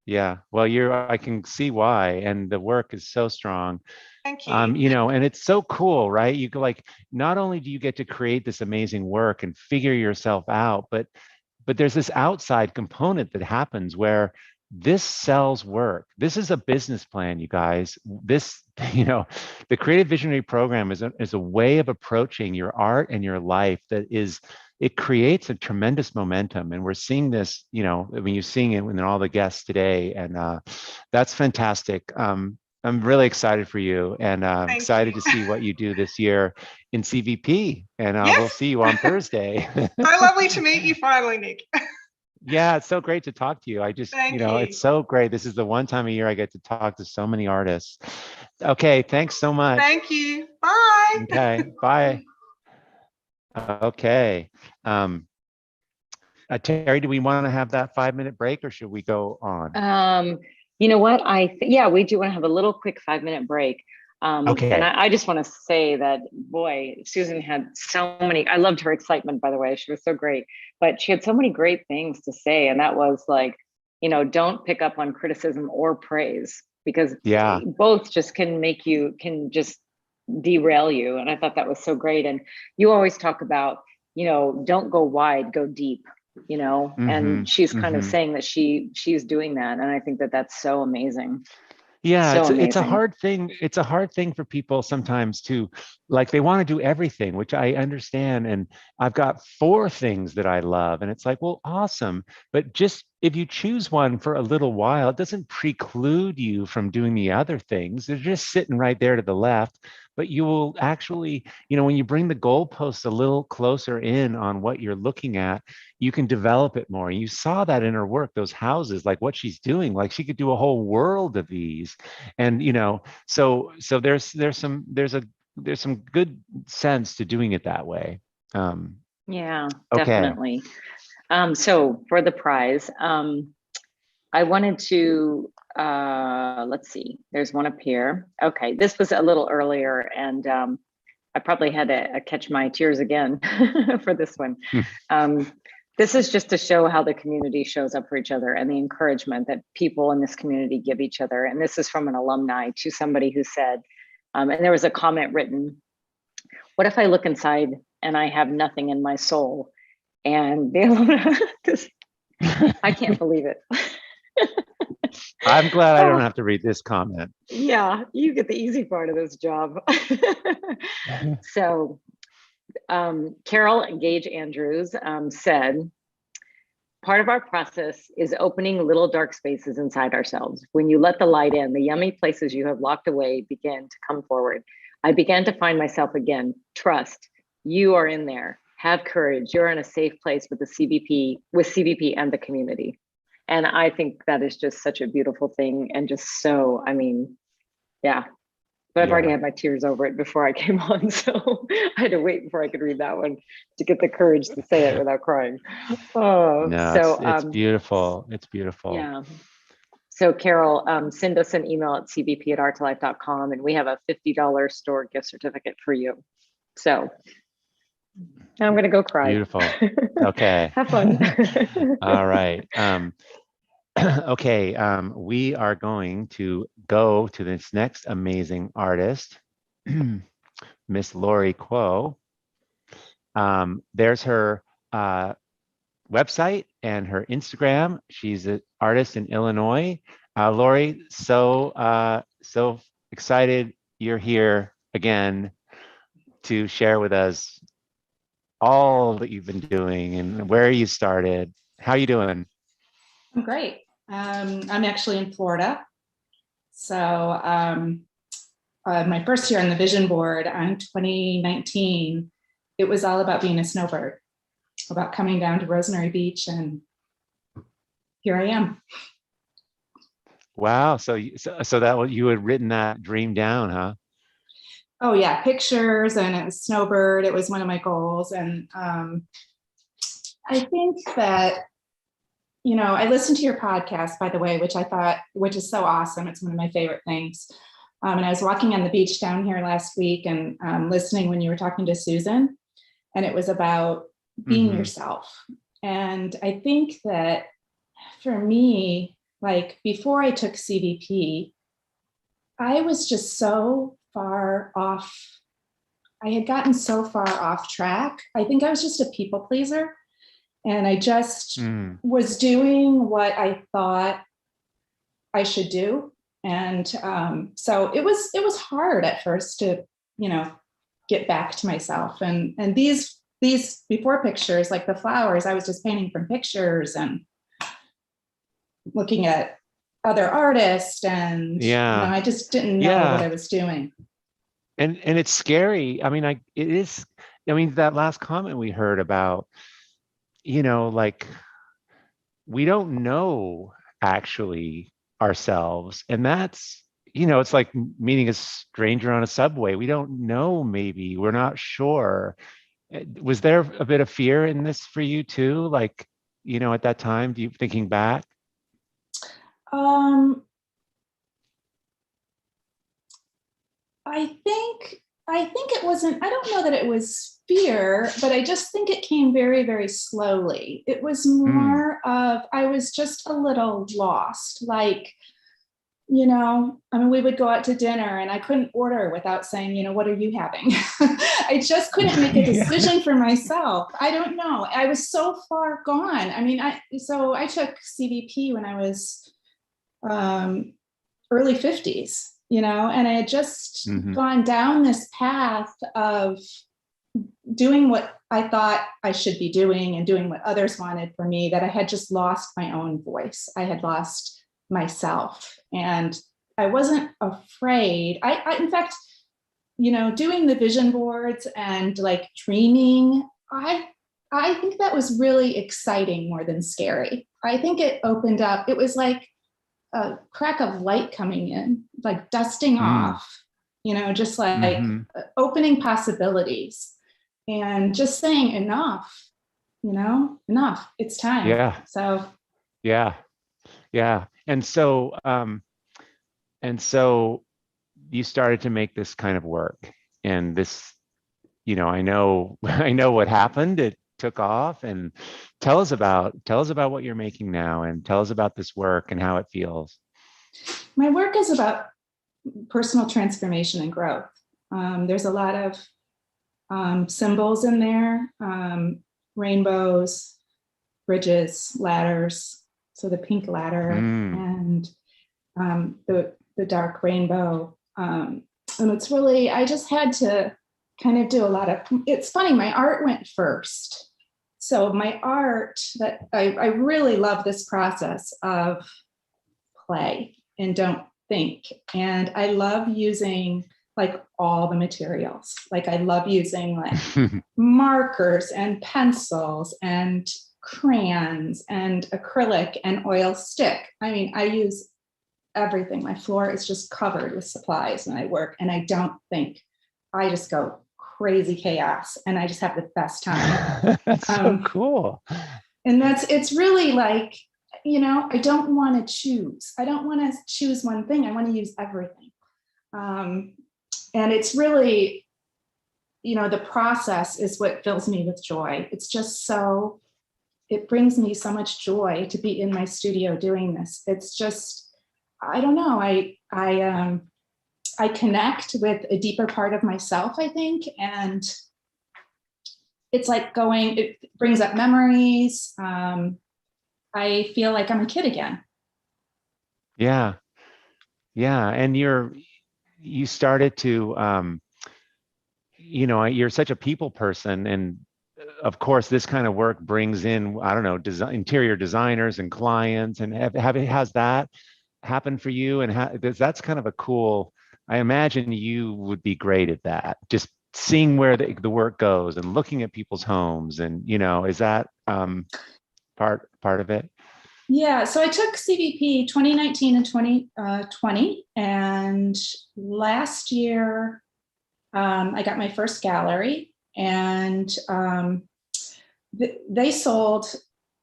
Yeah. Well, I can see why, and the work is so strong. Thank you. You know, and it's so cool, right? You go like, not only do you get to create this amazing work and figure yourself out, but there's this outside component that happens where this sells work. This is a business plan, you guys. This, you know, the Creative Visionary Program is a way of approaching your art and your life that it creates a tremendous momentum. And we're seeing this, you know, I mean, you're seeing it in all the guests today, and that's fantastic. I'm really excited for you, and excited to see what you do this year in CVP. And we'll see you on Thursday. So lovely to meet you finally, Nick. Yeah, it's so great to talk to you. I just, Thank you know, you. it's so great. This is the one time a year I get to talk to so many artists. Okay, thanks so much. Thank you. Bye. Okay, bye. Okay. Terry, do we want to have that 5-minute break, or should we go on? You know what? Yeah, we do want to have a little quick 5-minute break. Okay. And I just want to say that, boy, Susan had so many, I loved her excitement, by the way, she was so great, but she had so many great things to say. And that was like, you know, don't pick up on criticism or praise, because both just can just derail you. And I thought that was so great. And you always talk about, you know, don't go wide, go deep, you know, and she's kind of saying that she's doing that. And I think that that's so amazing. Yeah, So it's a amazing. hard thing. It's a hard thing for people sometimes to, like, they want to do everything, which I understand. And I've got 4 things that I love, and it's like, well, awesome. But just if you choose one for a little while, it doesn't preclude you from doing the other things. They're just sitting right there to the left. But you will actually, you know, when you bring the goalposts a little closer in on what you're looking at, you can develop it more. You saw that in her work, those houses, like what she's doing, like she could do a whole world of these. And, you know, so there's some good sense to doing it that way. Yeah, okay. Definitely. So for the prize, I wanted to, let's see, there's one up here. Okay, this was a little earlier, and I probably had to catch my tears again for this one. This is just to show how the community shows up for each other and the encouragement that people in this community give each other. And this is from an alumni to somebody who said, and there was a comment written, what if I look inside and I have nothing in my soul? And the alumni, I can't believe it. I'm glad I don't have to read this comment. Yeah, you get the easy part of this job. So Carol Gage Andrews said, part of our process is opening little dark spaces inside ourselves. When you let the light in, the yummy places you have locked away begin to come forward. I began to find myself again. Trust, you are in there. Have courage. You're in a safe place with CVP and the community. And I think that is just such a beautiful thing, and just so, I mean, yeah. But I've already had my tears over it before I came on, so I had to wait before I could read that one to get the courage to say it without crying. Oh, no, so it's beautiful. It's beautiful. Yeah. So Carol, send us an email at cvp@art2life.com, and we have a $50 store gift certificate for you. So I'm gonna go cry. Beautiful. Okay. Have fun. All right. Okay. We are going to go to this next amazing artist, Miss Lori Kuo. There's her website and her Instagram. She's an artist in Illinois. Lori, so excited you're here again to share with us all that you've been doing and where you started. How you doing? I'm great. I'm actually in Florida. So my first year on the vision board on 2019, it was all about being a snowbird, about coming down to Rosemary Beach, and here I am. Wow. So that you had written that dream down, huh? Oh yeah, pictures, and it was snowbird. It was one of my goals, and I think that, you know, I listened to your podcast, by the way, which is so awesome. It's one of my favorite things. And I was walking on the beach down here last week and listening when you were talking to Susan, and it was about being yourself. And I think that for me, like before I took CVP, I was just so far off. I had gotten so far off track. I think I was just a people pleaser. And I just was doing what I thought I should do. And so it was hard at first to, you know, get back to myself. And these before pictures, like the flowers, I was just painting from pictures and looking at other artists, and you know, I just didn't know what I was doing. And it's scary. I mean, it is. I mean, that last comment we heard about, you know, like we don't know actually ourselves, and that's, you know, it's like meeting a stranger on a subway. We don't know. Maybe we're not sure. Was there a bit of fear in this for you too? Like, you know, at that time, thinking back? I think it wasn't, I don't know that it was fear, but I just think it came very, very slowly. It was more of, I was just a little lost. Like, you know, I mean, we would go out to dinner and I couldn't order without saying, you know, what are you having? I just couldn't make a decision for myself. I don't know. I was so far gone. I mean, I took CVP when I was early 50s, you know, and I had just gone down this path of doing what I thought I should be doing and doing what others wanted for me, that I had just lost my own voice. I had lost myself, and I wasn't afraid. I in fact, you know, doing the vision boards and like dreaming, I think that was really exciting more than scary. I think it opened up, it was like a crack of light coming in, like dusting off, you know, just like opening possibilities and just saying enough, you know, enough, it's time. Yeah. So yeah. And so you started to make this kind of work, and this, you know, I know what happened. It took off. And tell us about what you're making now, and tell us about this work and how it feels. My work is about personal transformation and growth. There's a lot of symbols in there, rainbows, bridges, ladders. So the pink ladder and the dark rainbow. And it's really, I just had to kind of do a lot of, it's funny, my art went first. So my art, that I really love this process of play and don't think. And I love using like all the materials. Like I love using like markers and pencils and crayons and acrylic and oil stick. I mean, I use everything. My floor is just covered with supplies when I work, and I don't think. I just go crazy chaos, and I just have the best time. That's so cool. And it's really like, you know, I don't want to choose. I don't want to choose one thing. I want to use everything. And it's really, you know, the process is what fills me with joy. It's just so, it brings me so much joy to be in my studio doing this. It's just, I don't know. I connect with a deeper part of myself, I think. And it's like it brings up memories. I feel like I'm a kid again. Yeah. And you started to, you know, you're such a people person, and of course, this kind of work brings in, I don't know, interior designers and clients, and has that happened for you? And that's kind of a cool I imagine you would be great at that. Just seeing where the work goes and looking at people's homes, and is that part of it? Yeah, so I took CVP 2019 and 2020, and last year I got my first gallery, and they sold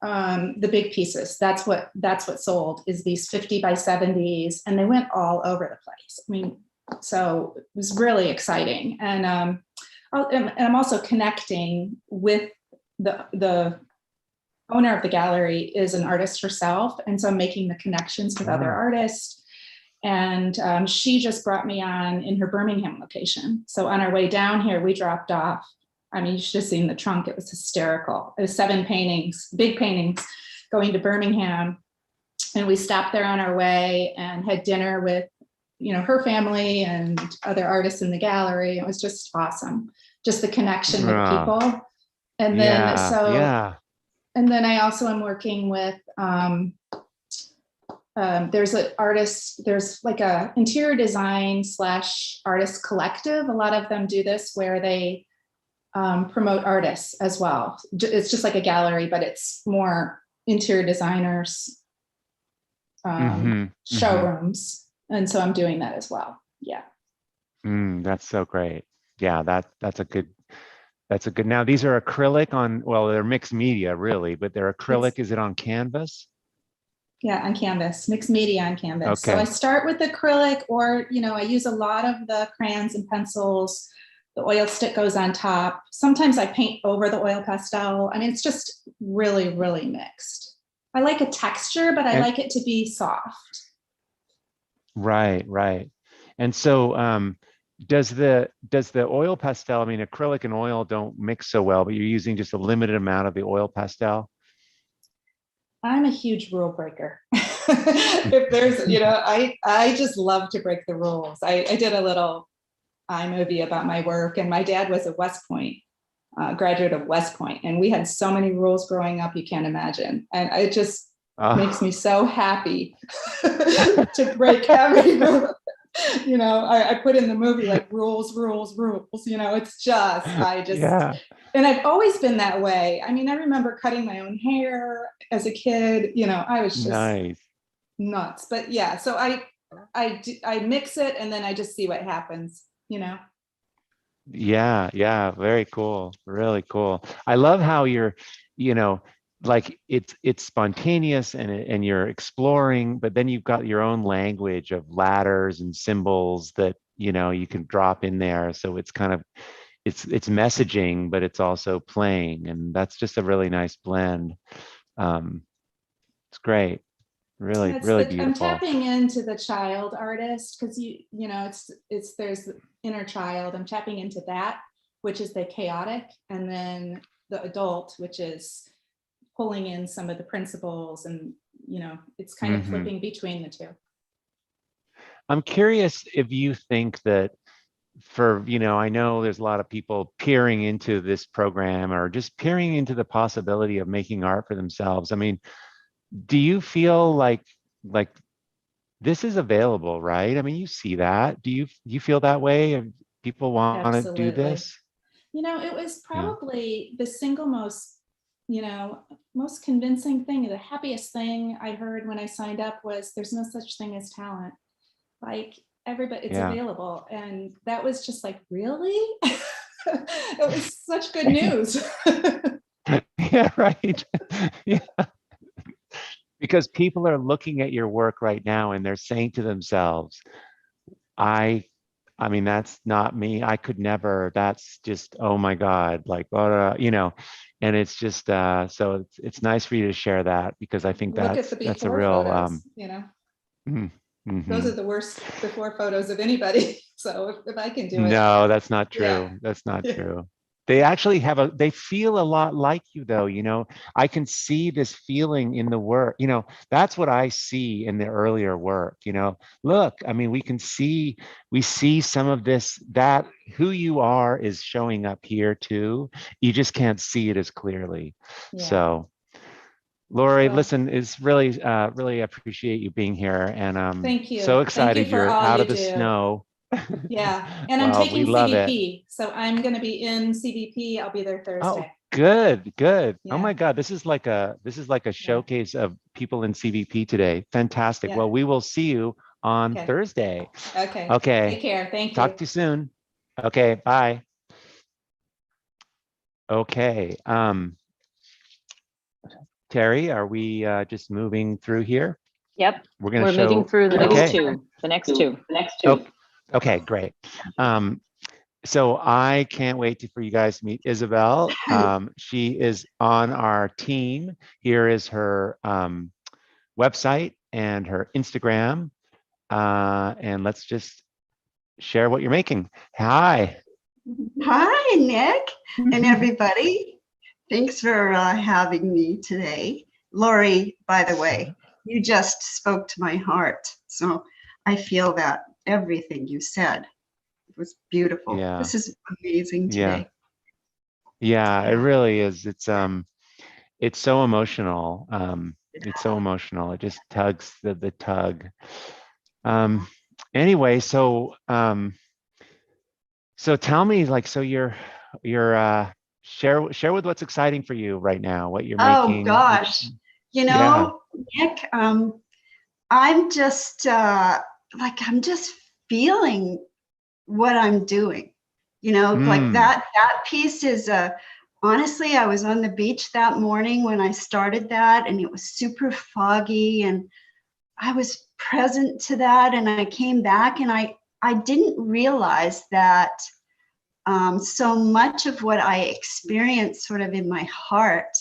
the big pieces. That's what sold, is these 50 by 70s, and they went all over the place. I mean, so it was really exciting, and I'm also connecting with the owner of the gallery is an artist herself, and so I'm making the connections with other artists. And she just brought me on in her Birmingham location. So on our way down here, we dropped off. I mean, you should have seen the trunk. It was hysterical. It was 7 paintings, big paintings, going to Birmingham. And we stopped there on our way and had dinner with, her family and other artists in the gallery. It was just awesome. Just the connection with people. And then, and then I also am working with, there's an artist, there's like a interior design / artist collective. A lot of them do this where they promote artists as well. It's just like a gallery, but it's more interior designers, showrooms. And so I'm doing that as well. Yeah. That's so great. Yeah, that's a good. Now these are acrylic on, well, they're mixed media really, but they're acrylic. Is it on canvas? Yeah, on canvas, mixed media on canvas. Okay. So I start with acrylic, or, I use a lot of the crayons and pencils. The oil stick goes on top. Sometimes I paint over the oil pastel. I mean, it's just really, really mixed. I like a texture, but I like it to be soft. Right. And so, does the oil pastel, I mean, acrylic and oil don't mix so well, but you're using just a limited amount of the oil pastel? I'm a huge rule breaker. If there's, I just love to break the rules. I did a little iMovie about my work, and my dad was a West Point, graduate of West Point, and we had so many rules growing up, you can't imagine. And it just makes me so happy to break every rule. I put in the movie like rules. It's just, and I've always been that way. I mean, I remember cutting my own hair as a kid, I was just nuts. But yeah, so I mix it, and then I just see what happens, Yeah, very cool. Really cool. I love how you're, like it's spontaneous and you're exploring, but then you've got your own language of ladders and symbols that you can drop in there. So it's kind of it's messaging, but it's also playing, and that's just a really nice blend. It's great. Really beautiful. I'm tapping into the child artist, because it's there's the inner child. I'm tapping into that, which is the chaotic, and then the adult, which is pulling in some of the principles, and it's kind of flipping between the two. I'm curious if you think that I know there's a lot of people peering into this program, or just peering into the possibility of making art for themselves. I mean, do you feel like this is available, right? I mean, you see that. Do you feel that way? If people want to do this? It was probably the single most convincing thing. The happiest thing I heard when I signed up was, there's no such thing as talent. Like, everybody, it's available. And that was just like, really? It was such good news. Yeah, right. Yeah. Because people are looking at your work right now, and they're saying to themselves, I mean, that's not me. I could never. That's just, oh my God, like, and it's just, so it's nice for you to share that, because I think that's a real, photos, those are the worst before photos of anybody. So if I can do it. No, that's not true. That's not true. They actually they feel a lot like you, though. I can see this feeling in the work. That's what I see in the earlier work. Look, I mean, we see some of this, that who you are is showing up here too. You just can't see it as clearly. Yeah. So, Lori, listen, it's really appreciate you being here, and thank you. So excited Thank you for you're all out you of the do. snow. Yeah, and I'm Well, we taking love it. CVP, so I'm going to be in CVP. I'll be there Oh, Thursday. good, good. Oh Yeah. my God, this is like a showcase of people in CVP today. Fantastic. Yeah. Well, we will see you on Okay. Thursday. Okay. Okay. Take care. Thank Talk you. to you soon. Okay, bye. Okay. Terry, are we just moving through here? Yep. We're going We're to show. moving through the Okay. next two. Oh, okay, great. So I can't wait for you guys to meet Isabel. She is on our team. Here is her website and her Instagram. And let's just share what you're making. Hi. Hi, Nick and everybody. Thanks for having me today. Lori, by the way, you just spoke to my heart. So I feel that everything you said was beautiful. Yeah. This is amazing today. Yeah, it really is. It's so emotional. It's so emotional. It just tugs the tug. Anyway, so tell me, like, so you're share with what's exciting for you right now, what you're making. Oh gosh, you know, Nick, I'm just I'm just feeling what I'm doing. You know, like that piece is honestly, I was on the beach that morning when I started that, and it was super foggy, and I was present to that, and I came back, and I didn't realize that so much of what I experienced sort of in my heart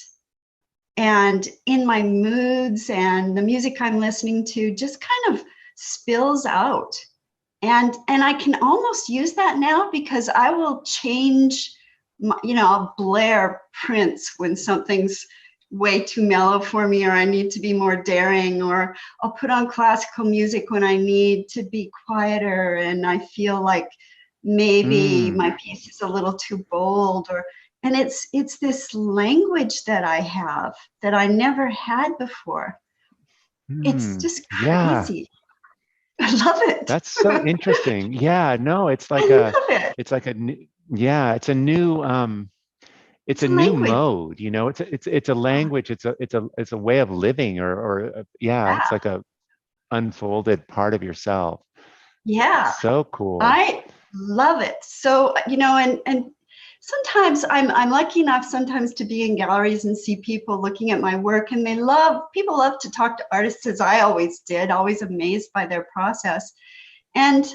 and in my moods and the music I'm listening to just kind of spills out. And I can almost use that now because I will change, I'll blare Prince when something's way too mellow for me, or I need to be more daring, or I'll put on classical music when I need to be quieter and I feel like maybe my piece is a little too bold, and it's this language that I have that I never had before. It's just crazy. I love it. That's so interesting. Yeah, no, it's like it's a new it's a new mode, you know. It's a language, it's a way of living, or it's like a unfolded part of yourself. Yeah. So cool. I love it. So, and sometimes I'm lucky enough sometimes to be in galleries and see people looking at my work, and people love to talk to artists, as I always did, always amazed by their process. And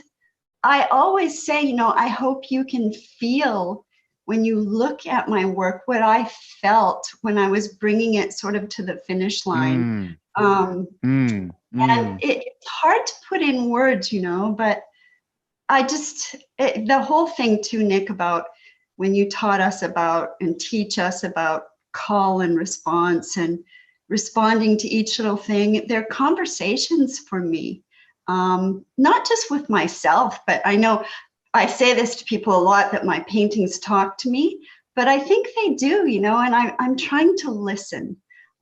I always say, I hope you can feel when you look at my work what I felt when I was bringing it sort of to the finish line. And it's hard to put in words, but the whole thing too, Nick, about when you taught us about and teach us about call and response and responding to each little thing, they're conversations for me, not just with myself, but I know I say this to people a lot, that my paintings talk to me, but I think they do, and I'm trying to listen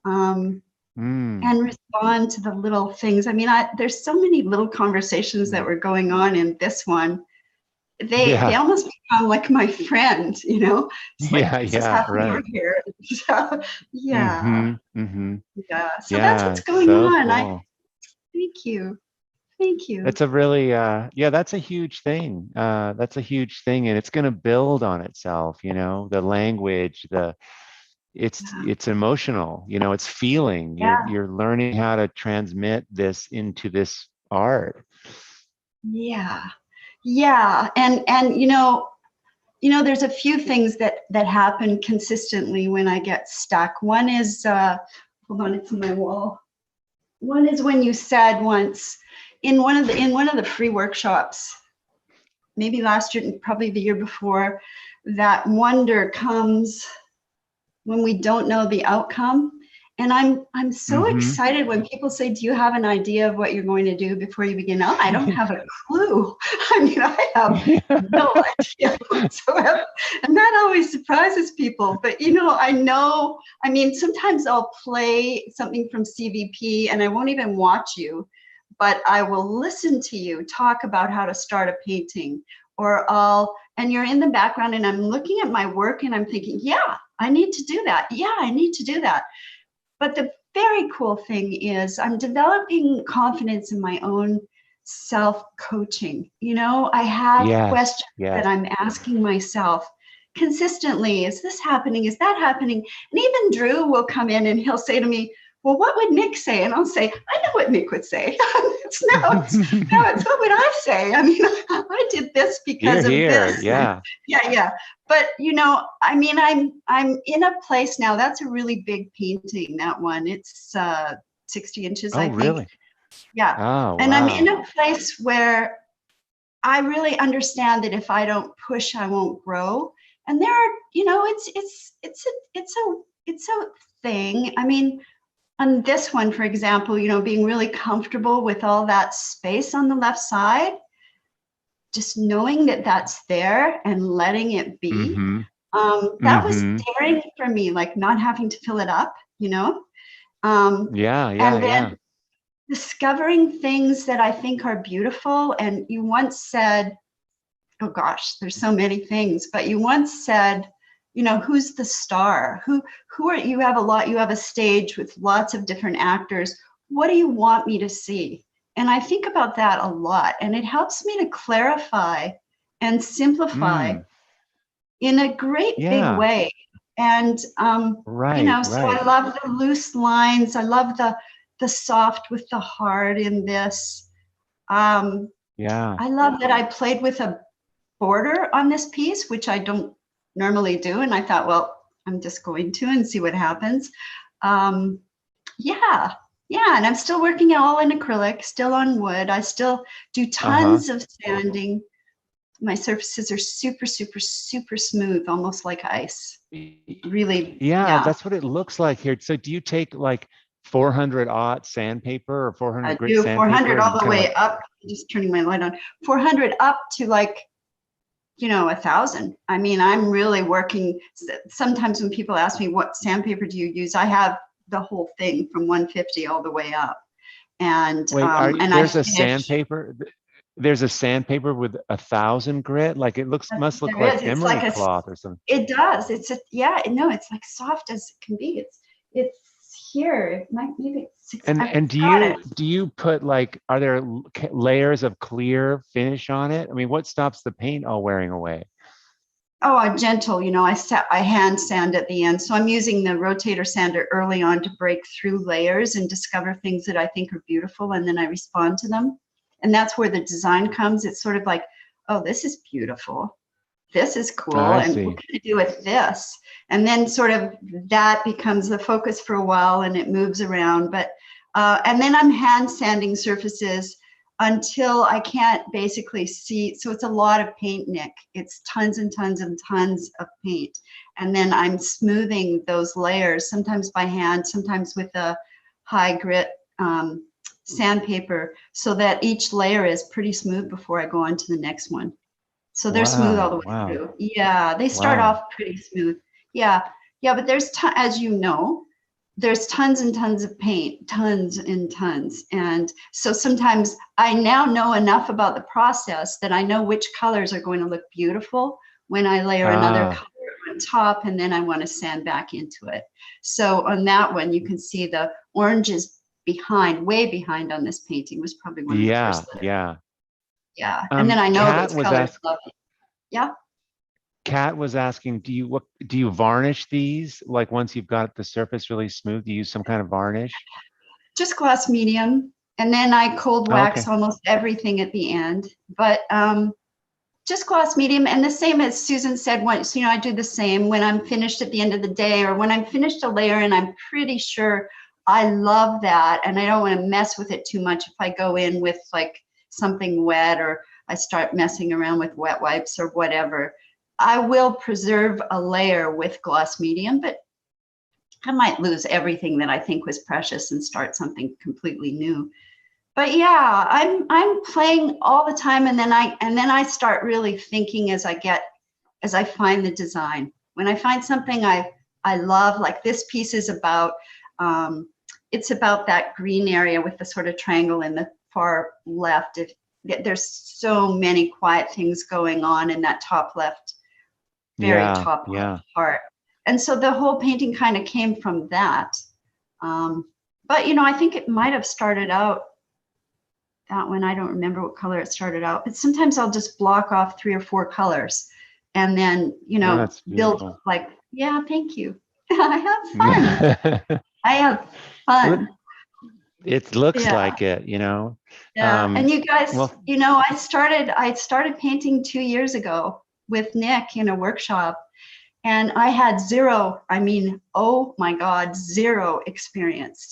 and respond to the little things. I mean, there's so many little conversations that were going on in this one. They almost become like my friend, It's like, this is happening over here. So, yeah. So that's what's going on. Cool. Thank you. Thank you. It's a really, that's a huge thing. That's a huge thing, and it's going to build on itself. The language, it's emotional. It's feeling. You're learning how to transmit this into this art. Yeah, and there's a few things that happen consistently when I get stuck. One is, hold on, it's on my wall. One is when you said once in one of the free workshops, maybe last year, probably the year before, that wonder comes when we don't know the outcome. And I'm so excited when people say, do you have an idea of what you're going to do before you begin? Oh, I don't have a clue. I mean, I have no idea whatsoever. And that always surprises people. But, I know, sometimes I'll play something from CVP and I won't even watch you. but I will listen to you talk about how to start a painting, and you're in the background and I'm looking at my work and I'm thinking, yeah, I need to do that. Yeah, I need to do that. But the very cool thing is I'm developing confidence in my own self-coaching. You know, I have questions that I'm asking myself consistently. Is this happening? Is that happening? And even Drew will come in and he'll say to me, well, what would Nick say? And I'll say, I know what Nick would say. it's what would I say? I mean, I did this because of this. Yeah. Yeah. But you know, I mean, I'm in a place now. That's a really big painting. That one, it's 60 inches, I think. Really? Yeah. Oh, and wow. I'm in a place where I really understand that if I don't push, I won't grow. And there are, you know, it's a thing. I mean, on this one, for example, you know, being really comfortable with all that space on the left side, just knowing that that's there and letting it be, that was daring for me, like not having to fill it up, you know? And then discovering things that I think are beautiful. And you once said, oh gosh, there's so many things, but you once said, you know, who's the star? Who are you? Have a stage with lots of different actors. What do you want me to see? And I think about that a lot, and it helps me to clarify and simplify in a great big way. And you know, so I love the loose lines. I love the soft with the hard in this. I love that I played with a border on this piece, which I don't normally do, and I thought, well, I'm just going to and see what happens. And I'm still working all in acrylic, still on wood. I still do tons of sanding. My surfaces are super, super, super smooth, almost like ice. Really. That's what it looks like here. So do you take like 400-aught sandpaper or 400 grit sandpaper? 400 all the way up. I'm just turning my light on. 400 up to like, you know, 1,000. I mean, I'm really working. Sometimes when people ask me what sandpaper do you use, I have the whole thing from 150 all the way up. And there's a sandpaper. There's a sandpaper with 1,000 grit. Like it must look like emery cloth or something. It does. It's like soft as it can be. It's here. It might maybe. And do you put like, are there layers of clear finish on it? I mean, what stops the paint all wearing away? Oh, a gentle, you know, I hand sand at the end. So I'm using the rotator sander early on to break through layers and discover things that I think are beautiful. And then I respond to them. And that's where the design comes. It's sort of like, oh, this is beautiful. This is cool. And what can I do with this? And then sort of that becomes the focus for a while and it moves around. But and then I'm hand sanding surfaces until I can't basically see. So it's a lot of paint, Nick. It's tons and tons and tons of paint. And then I'm smoothing those layers, sometimes by hand, sometimes with a high grit sandpaper, so that each layer is pretty smooth before I go on to the next one. So they're smooth all the way through. Yeah, they start off pretty smooth. Yeah, but there's, as you know, there's tons and tons of paint, tons and tons. And so sometimes I now know enough about the process that I know which colors are going to look beautiful when I layer another color on top, and then I want to sand back into it. So on that one, you can see the oranges behind, way behind on this painting was probably one of the first layers. Yeah, and then I know those colors love it. Yeah. Kat was asking, do you varnish these? Like once you've got the surface really smooth, do you use some kind of varnish? Just gloss medium, and then I cold wax almost everything at the end. But just gloss medium, and the same as Susan said once, you know, I do the same when I'm finished at the end of the day, or when I'm finished a layer and I'm pretty sure I love that and I don't want to mess with it too much. If I go in with like something wet, or I start messing around with wet wipes or whatever, I will preserve a layer with gloss medium, but I might lose everything that I think was precious and start something completely new. But yeah, I'm playing all the time, and then I start really thinking as I find the design. When I find something I love, like this piece is about, it's about that green area with the sort of triangle in the far left. If there's so many quiet things going on in that top left, very top left part. And so the whole painting kind of came from that. But, you know, I think it might have started out, that one, I don't remember what color it started out, but sometimes I'll just block off 3 or 4 colors and then, you know, build like, yeah, thank you. I have fun. I have fun. It looks like it, you know. Yeah, and you guys, you know, I started painting 2 years ago with Nick in a workshop, and I had zero, I mean, oh my God, zero experience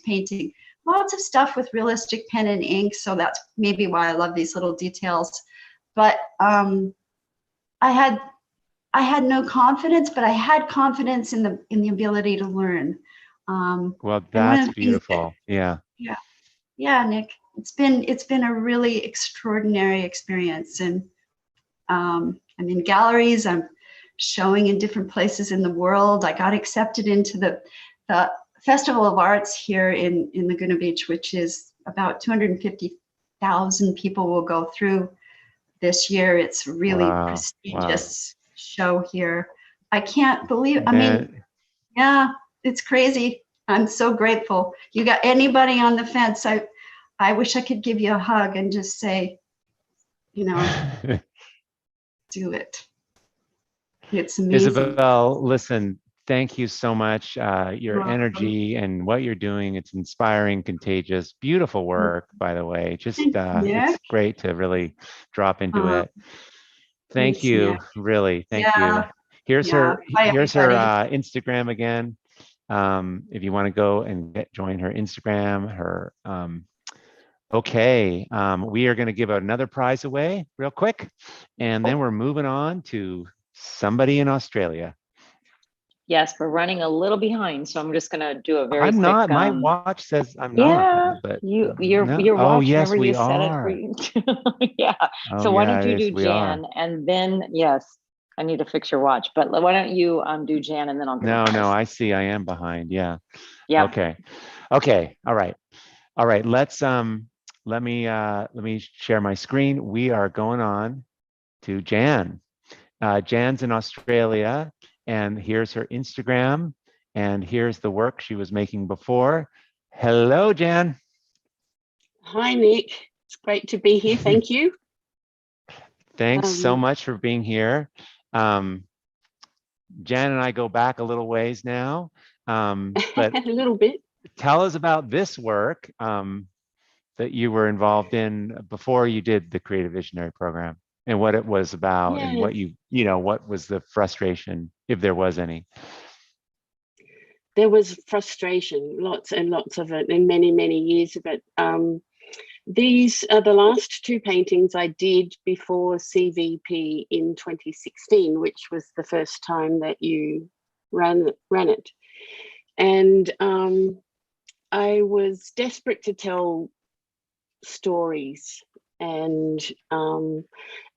painting. Lots of stuff with realistic pen and ink, so that's maybe why I love these little details. But I had no confidence, but I had confidence in the ability to learn. Well, that's beautiful. Yeah, Nick. It's been a really extraordinary experience, and I'm in galleries. I'm showing in different places in the world. I got accepted into the Festival of Arts here in Laguna Beach, which is about 250,000 people will go through this year. It's really prestigious show here. I can't believe, I mean, yeah, it's crazy. I'm so grateful. You got anybody on the fence, I wish I could give you a hug and just say, you know, do it. It's amazing. Isabel, listen, thank you so much. Your energy and what you're doing, it's inspiring, contagious, beautiful work, by the way. Just it's great to really drop into it. Thank you, really. Thank you. Here's her Instagram again. If you want to go and join her Instagram, her okay, we are going to give another prize away real quick, and then we're moving on to somebody in Australia. Yes, we're running a little behind, so I'm just going to do a very I'm quick, not. My watch says I'm not. Yeah, but your no. watch. Oh, yes, remember we you set it are. for you. Yeah. Oh, so why yeah, don't you do Jan, and then I need to fix your watch, but why don't you do Jan, and then I'll. No, I see. I am behind. Yeah. Yeah. Okay. All right. Let's let me share my screen. We are going on to Jan. Jan's in Australia, and here's her Instagram, and here's the work she was making before. Hello, Jan. Hi, Nick. It's great to be here. Thank you. Thanks so much for being here. Jan and I go back a little ways now, but a little bit. Tell us about this work that you were involved in before you did the Creative Visionary Program, and what it was about, and what what was the frustration, if there was any. There was frustration, lots and lots of it, and many, many years of it. These are the last 2 paintings I did before CVP in 2016, which was the first time that you ran it. And I was desperate to tell stories, and I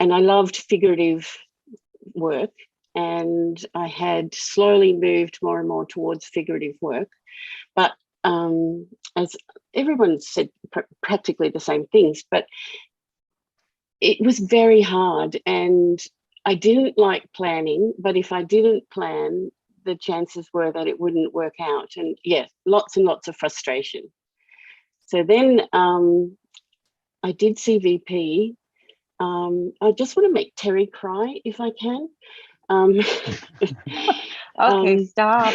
loved figurative work, and I had slowly moved more and more towards figurative work, but as everyone said practically the same things, but it was very hard, and I didn't like planning, but if I didn't plan, the chances were that it wouldn't work out, and lots and lots of frustration. So then I did CVP. I just want to make Terry cry if I can. Okay, stop.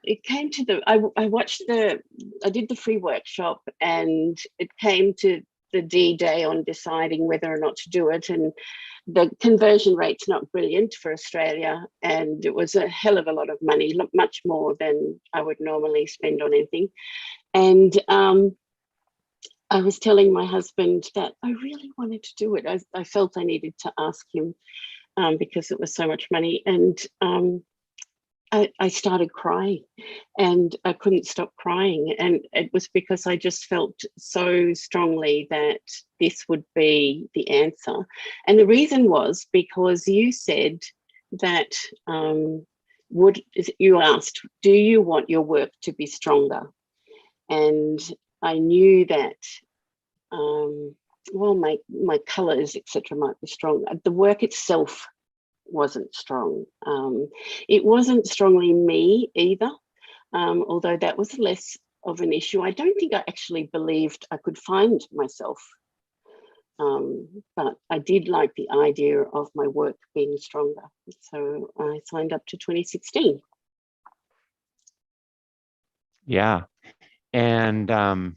It came to I did the free workshop, and it came to the D-Day on deciding whether or not to do it, and the conversion rate's not brilliant for Australia, and it was a hell of a lot of money, much more than I would normally spend on anything. And I was telling my husband that I really wanted to do it. I felt I needed to ask him because it was so much money, and I started crying, and I couldn't stop crying, and it was because I just felt so strongly that this would be the answer. And the reason was because you said that you asked, do you want your work to be stronger? and I knew that well, my colors, etc., might be strong. The work itself wasn't strong. It wasn't strongly me either, although that was less of an issue. I don't think I actually believed I could find myself, but I did like the idea of my work being stronger. So I signed up to 2016. Yeah. And,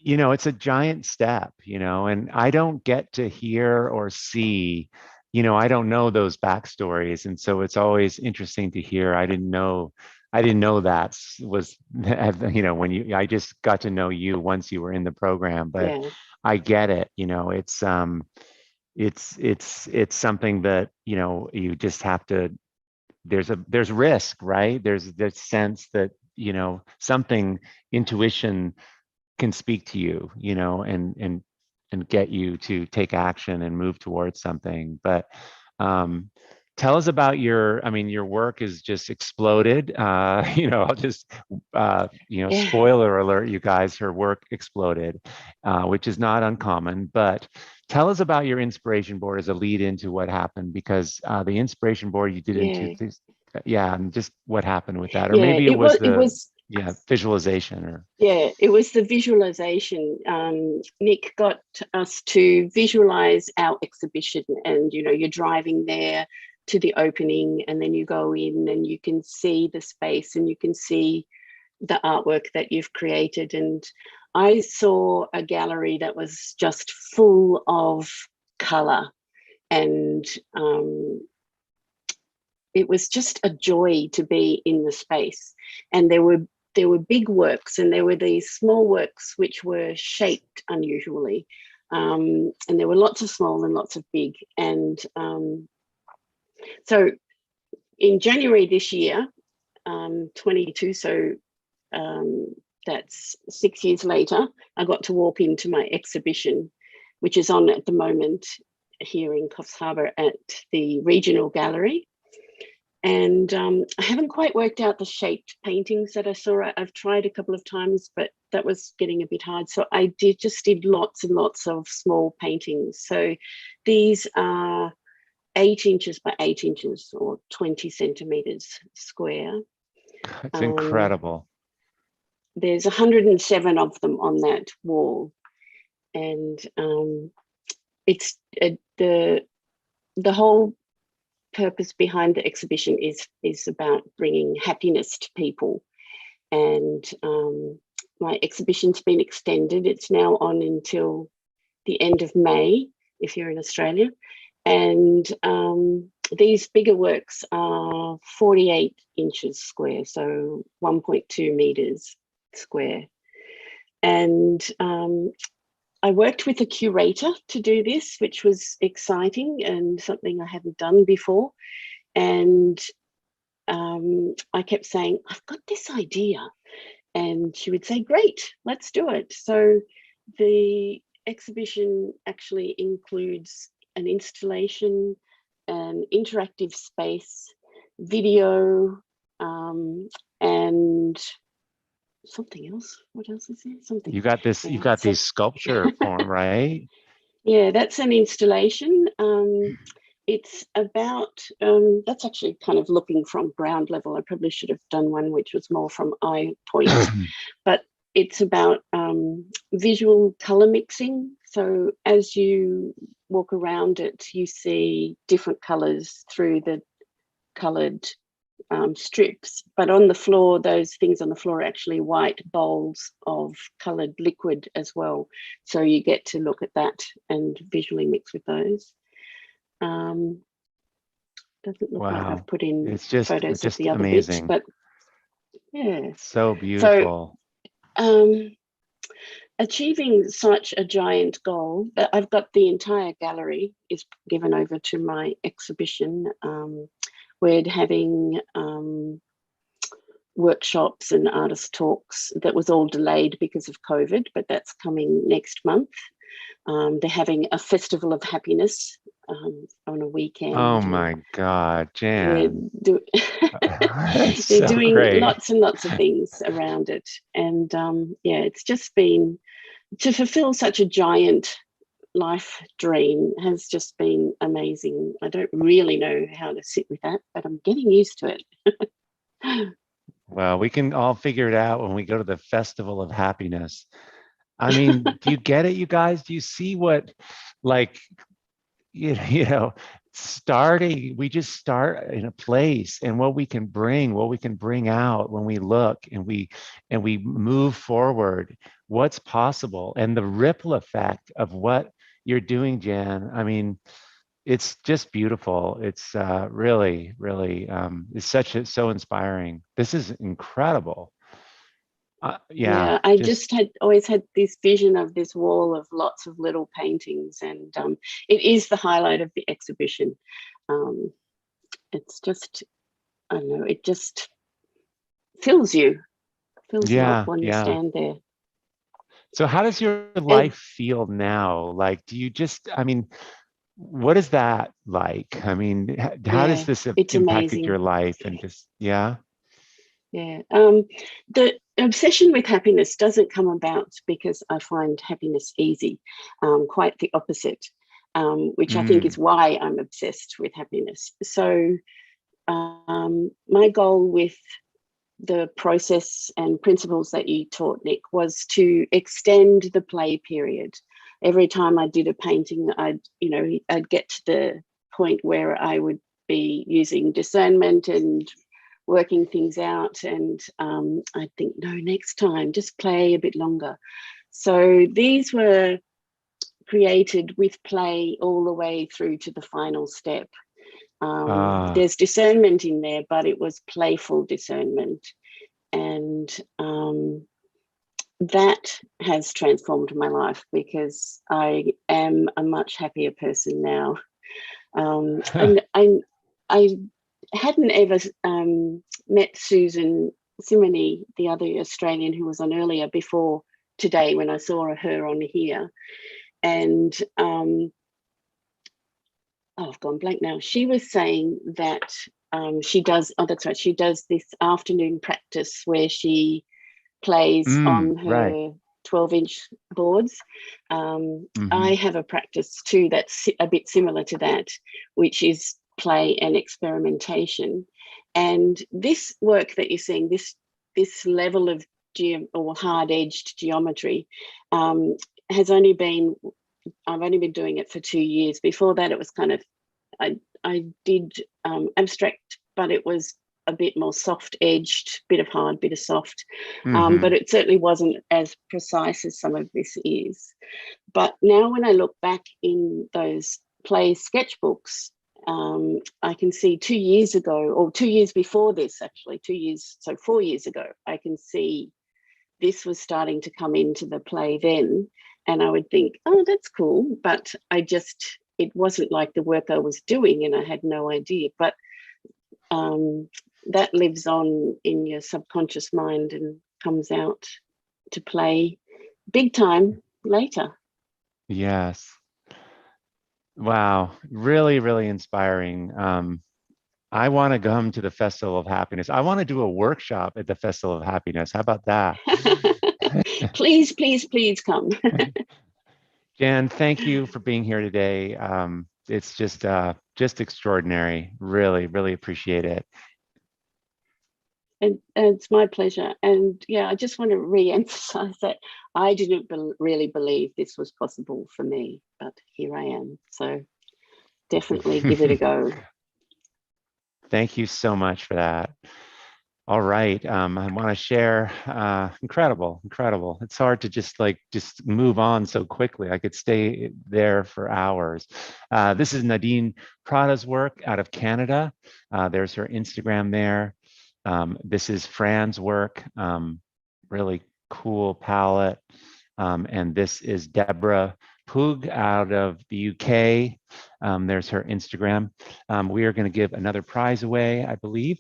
you know, it's a giant step, you know, and I don't get to hear or see, you know, I don't know those backstories. And so it's always interesting to hear. I didn't know that was, you know, when I just got to know you once you were in the program, but I get it, you know, it's something that, you know, you just have to, there's risk, right? There's this sense that, you know, intuition can speak to you, you know, and get you to take action and move towards something. But tell us about your work has just exploded. You know, I'll just, you know, spoiler alert, you guys, her work exploded, which is not uncommon. But tell us about your inspiration board as a lead into what happened, because the inspiration board you did into, and just what happened with that, or maybe it was visualization, or it was the visualization. Nick got us to visualize our exhibition, and you know, you're driving there to the opening, and then you go in and you can see the space and you can see the artwork that you've created. And I saw a gallery that was just full of color, and it was just a joy to be in the space. And there were big works, and there were these small works which were shaped unusually, and there were lots of small and lots of big. And so in January this year, 22, so that's 6 years later, I got to walk into my exhibition, which is on at the moment here in Coffs Harbour at the Regional Gallery. And I haven't quite worked out the shaped paintings that I saw. I've tried a couple of times, but that was getting a bit hard. So I just did lots and lots of small paintings. So these are 8 inches by 8 inches, or 20 centimeters square. It's incredible. There's 107 of them on that wall. And it's the whole purpose behind the exhibition is about bringing happiness to people. And my exhibition's been extended. It's now on until the end of May, if you're in Australia. And these bigger works are 48 inches square, so 1.2 meters square. And I worked with a curator to do this, which was exciting and something I hadn't done before. And I kept saying, I've got this idea. And she would say, great, let's do it. So the exhibition actually includes an installation, an interactive space, video, and something else. What else is there? Something. You got this. You've got these sculpture form, right? Yeah, that's an installation. It's about. That's actually kind of looking from ground level. I probably should have done one which was more from eye point, but it's about visual color mixing. So as you walk around it, you see different colors through the colored strips, but on the floor, those things on the floor are actually white bowls of colored liquid as well. So you get to look at that and visually mix with those. Doesn't look like I've put in photos of the other amazing. bits, but yeah. So beautiful. So achieving such a giant goal, I've got the entire gallery is given over to my exhibition. We're having workshops and artist talks. That was all delayed because of COVID, but that's coming next month. They're having a festival of happiness on a weekend. Oh my God, Jan. They're doing great. lots and lots of things around it. And yeah, it's just been, to fulfill such a giant life dream has just been amazing. I don't really know how to sit with that, but I'm getting used to it. Well, we can all figure it out when we go to the Festival of Happiness. I mean, do you get it, you guys? Do you see what, like, you know, we just start in a place, and what we can bring out when we look and we move forward, what's possible, and the ripple effect of what you're doing, Jan. I mean, it's just beautiful. It's really, really, it's so inspiring. This is incredible. Yeah, I just always had this vision of this wall of lots of little paintings, and it is the highlight of the exhibition. It's just, I don't know, it just fills you up when you stand there. So how does your life feel now? Like, do you just, I mean, what is that like? I mean, how does this impacted your life? And just, Yeah, the obsession with happiness doesn't come about because I find happiness easy, quite the opposite, which I think is why I'm obsessed with happiness. So my goal with the process and principles that you taught, Nick, was to extend the play period. Every time I did a painting, I'd get to the point where I would be using discernment and working things out, and I think, no, next time just play a bit longer. So these were created with play all the way through to the final step. There's discernment in there, but it was playful discernment, and that has transformed my life because I am a much happier person now. And I hadn't ever met Susan Simony, the other Australian who was on earlier, before today when I saw her on here. And I've gone blank now. She was saying that she does this afternoon practice where she plays on her 12-inch boards. I have a practice too that's a bit similar to that, which is play and experimentation. And this work that you're seeing, this level of hard-edged geometry, I've only been doing it for 2 years. Before that, it was kind of, I did abstract, but it was a bit more soft-edged, bit of hard, bit of soft, but it certainly wasn't as precise as some of this is. But now when I look back in those play sketchbooks, I can see 2 years ago, or 2 years before this, actually, 4 years ago, I can see this was starting to come into the play then. And I would think, oh, that's cool. But it wasn't like the work I was doing, and I had no idea. But that lives on in your subconscious mind and comes out to play big time later. Yes. Wow. Really, really inspiring. I want to come to the Festival of Happiness. I want to do a workshop at the Festival of Happiness. How about that? Please, please, please come. Jan, thank you for being here today. It's just extraordinary. Really, really appreciate it. And it's my pleasure. And yeah, I just want to re-emphasize that I didn't really believe this was possible for me, but here I am. So definitely give it a go. Thank you so much for that. All right, I want to share, incredible. It's hard to just move on so quickly. I could stay there for hours. This is Nadine Prada's work out of Canada. There's her Instagram there. This is Fran's work, really cool palette. And this is Deborah Poog out of the UK. There's her Instagram. We are going to give another prize away, I believe.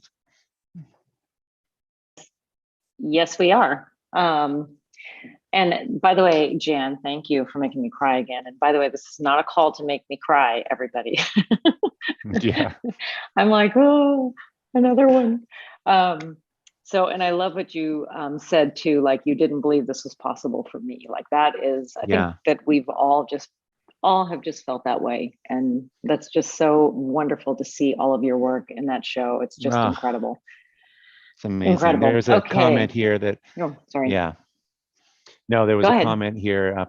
Yes, we are. And by the way, Jan, thank you for making me cry again. And by the way, this is not a call to make me cry, everybody. Yeah. I'm like, oh, another one. So, and I love what you said too, like you didn't believe this was possible for me. Like that is, I think that we've all have just felt that way. And that's just so wonderful to see all of your work in that show. It's just incredible. It's amazing. Incredible. There's a comment here that, oh, sorry. Yeah. No, there was Go a ahead. comment here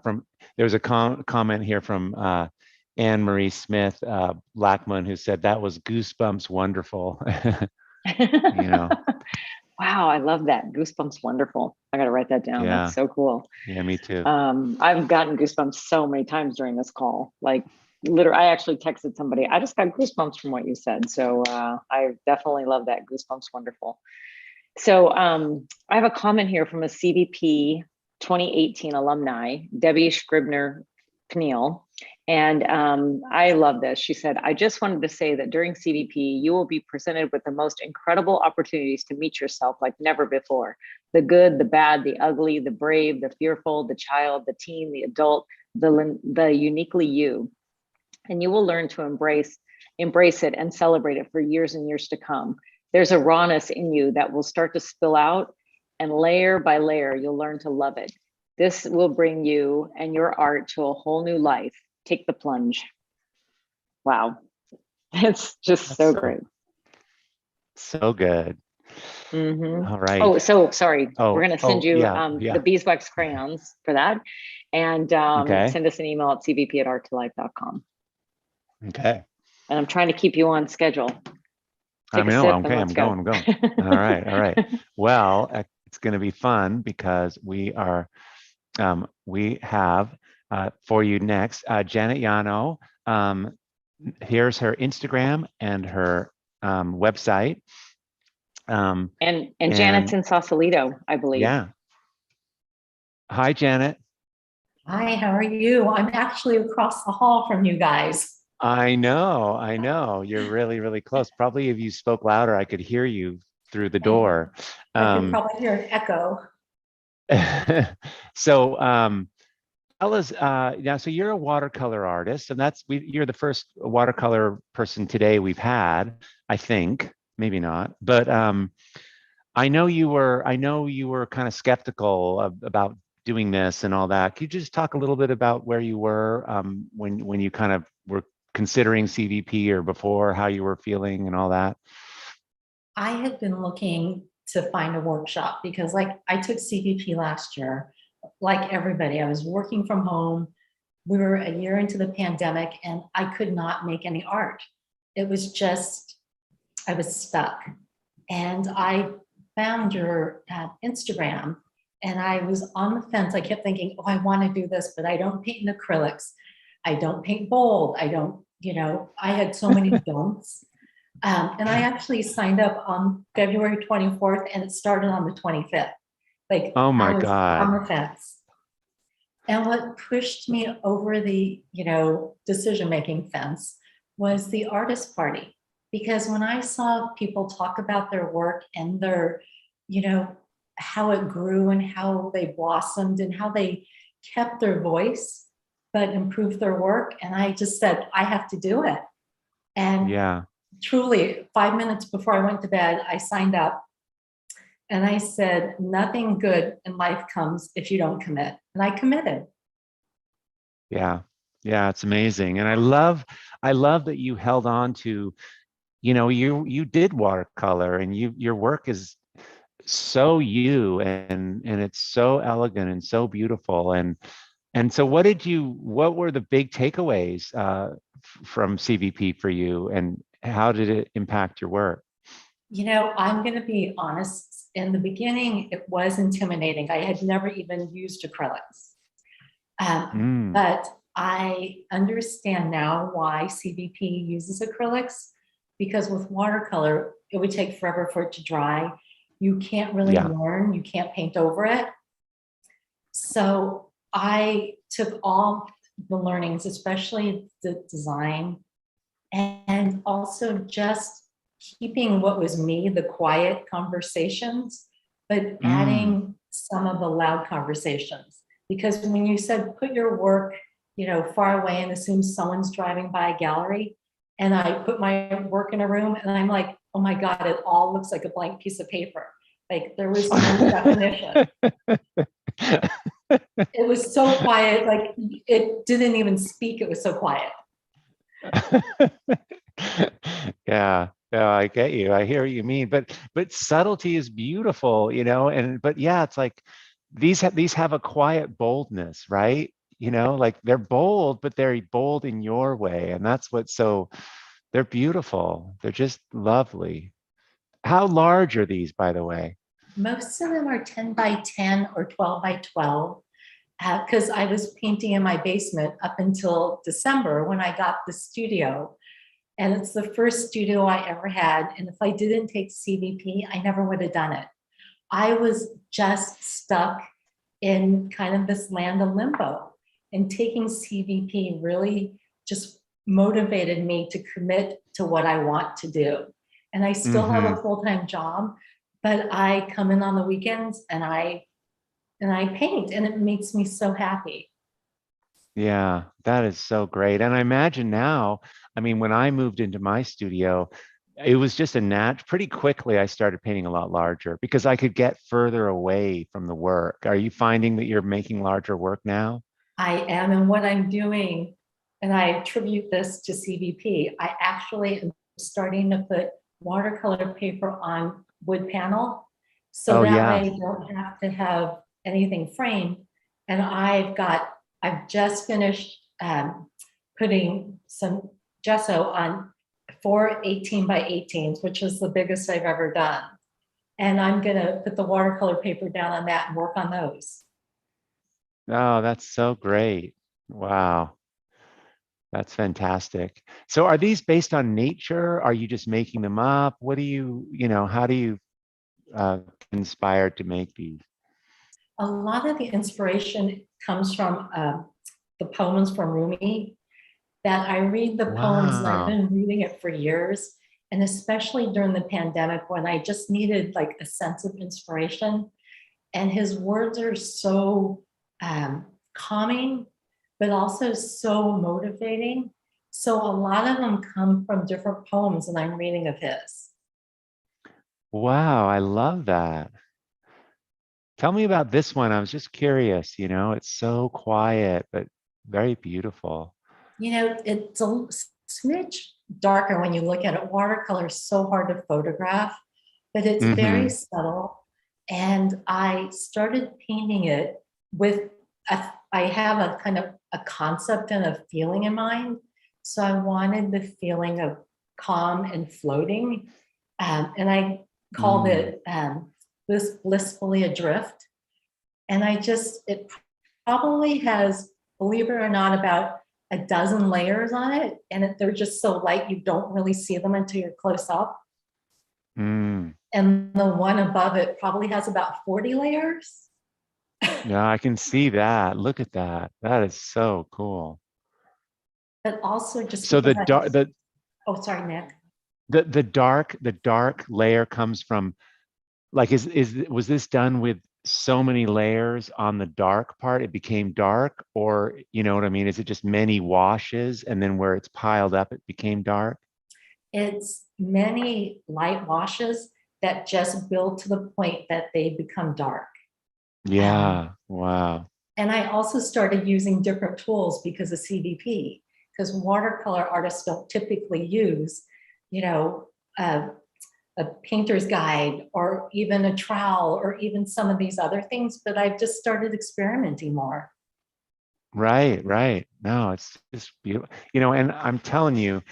comment here from Anne Marie Smith Blackman, who said that was goosebumps wonderful. You know. Wow, I love that. Goosebumps wonderful. I got to write that down. Yeah. That's so cool. Yeah, me too. I've gotten goosebumps so many times during this call. Like literally, I actually texted somebody, I just got goosebumps from what you said. So I definitely love that. Goosebumps wonderful. So I have a comment here from a CVP 2018 alumni, Debbie Scribner Peniel. And I love this. She said, I just wanted to say that during CVP, you will be presented with the most incredible opportunities to meet yourself like never before. The good, the bad, the ugly, the brave, the fearful, the child, the teen, the adult, the uniquely you. And you will learn to embrace it and celebrate it for years and years to come. There's a rawness in you that will start to spill out, and layer by layer, you'll learn to love it. This will bring you and your art to a whole new life. Take the plunge. Wow. It's just so great. So good. Mm-hmm. All right. Oh, so sorry. We're going to send you the beeswax crayons for that. And send us an email at cvp@art2life.com. Okay. And I'm trying to keep you on schedule. I know. Okay, I'm going. All right. Well, it's going to be fun because we have for you next, Janet Yano. Here's her Instagram and her website. And Janet's in Sausalito, I believe. Yeah. Hi, Janet. Hi, how are you? I'm actually across the hall from you guys. I know. You're really, really close. Probably if you spoke louder, I could hear you through the door. I could probably hear an echo. So tell us, so you're a watercolor artist, and you're the first watercolor person today we've had, I think, maybe not, but I know you were kind of skeptical about doing this and all that. Could you just talk a little bit about where you were when you kind of were considering CVP, or before, how you were feeling and all that? I had been looking to find a workshop because I took CVP last year, like everybody. I was working from home. We were a year into the pandemic and I could not make any art. It was just, I was stuck. And I found your Instagram and I was on the fence. I kept thinking, I want to do this, but I don't paint in acrylics. I don't paint bold. I don't, I had so many don'ts. And I actually signed up on February 24th and it started on the 25th. Oh my I was God. on the fence. And what pushed me over the, decision-making fence was the artist party. Because when I saw people talk about their work and their, how it grew and how they blossomed and how they kept their voice, but improved their work. And I just said, I have to do it. And truly 5 minutes before I went to bed, I signed up and I said, nothing good in life comes if you don't commit. And I committed. Yeah, it's amazing. And I love that you held on to, you did watercolor and your work is so you and it's so elegant and so beautiful. And so what were the big takeaways from CVP for you, and how did it impact your work? I'm going to be honest. In the beginning, it was intimidating. I had never even used acrylics. But I understand now why CVP uses acrylics, because with watercolor, it would take forever for it to dry. You can't really learn, you can't paint over it. So I took all the learnings, especially the design, and also just keeping what was me, the quiet conversations, but adding some of the loud conversations. Because when you said put your work, far away and assume someone's driving by a gallery, and I put my work in a room and I'm like, oh my God, it all looks like a blank piece of paper. Like there was no definition. It was so quiet, like it didn't even speak, it was so quiet. Yeah, I get you. I hear what you mean. But subtlety is beautiful, but yeah, it's like these have a quiet boldness, right? Like they're bold, but they're bold in your way. And that's they're beautiful. They're just lovely. How large are these, by the way? Most of them are 10 by 10 or 12 by 12. Because I was painting in my basement up until December when I got the studio. And it's the first studio I ever had. And if I didn't take CVP, I never would have done it. I was just stuck in kind of this land of limbo. And taking CVP really just motivated me to commit to what I want to do. And I still have a full-time job, but I come in on the weekends and I paint, and it makes me so happy. Yeah, that is so great. And I imagine now, when I moved into my studio, it was just pretty quickly I started painting a lot larger because I could get further away from the work. Are you finding that you're making larger work now? I am, and what I'm doing, and I attribute this to CVP, I actually am starting to put watercolor paper on wood panel. So way I don't have to have anything framed. And I've just finished putting some gesso on 4 18 by 18s, which is the biggest I've ever done. And I'm gonna put the watercolor paper down on that and work on those. Oh, that's so great. Wow. That's fantastic. So are these based on nature? Are you just making them up? What do how do you inspired to make these? A lot of the inspiration comes from the poems from Rumi. That I read the poems, and I've been reading it for years, and especially during the pandemic when I just needed like a sense of inspiration. And his words are so calming, but also so motivating. So a lot of them come from different poems that I'm reading of his. Wow, I love that. Tell me about this one. I was just curious, it's so quiet, but very beautiful. It's a smidge darker when you look at it. Watercolor is so hard to photograph, but it's very subtle. And I started painting it with, I have a kind of a concept and a feeling in mind. So I wanted the feeling of calm and floating. And I called it blissfully adrift. And it probably has, believe it or not, about a dozen layers on it. And they're just so light, you don't really see them until you're close up. And the one above it probably has about 40 layers. Yeah, I can see that. Look at that. That is so cool. But also just so oh, sorry, Nick. The dark layer comes from, like, was this done with so many layers on the dark part, it became dark? Or you know what I mean? Is it just many washes and then where it's piled up, it became dark? It's many light washes that just build to the point that they become dark. Yeah, wow. And I also started using different tools because of CVP, because watercolor artists don't typically use, a painter's guide or even a trowel or even some of these other things, but I've just started experimenting more. Right. No, it's just beautiful. And I'm telling you,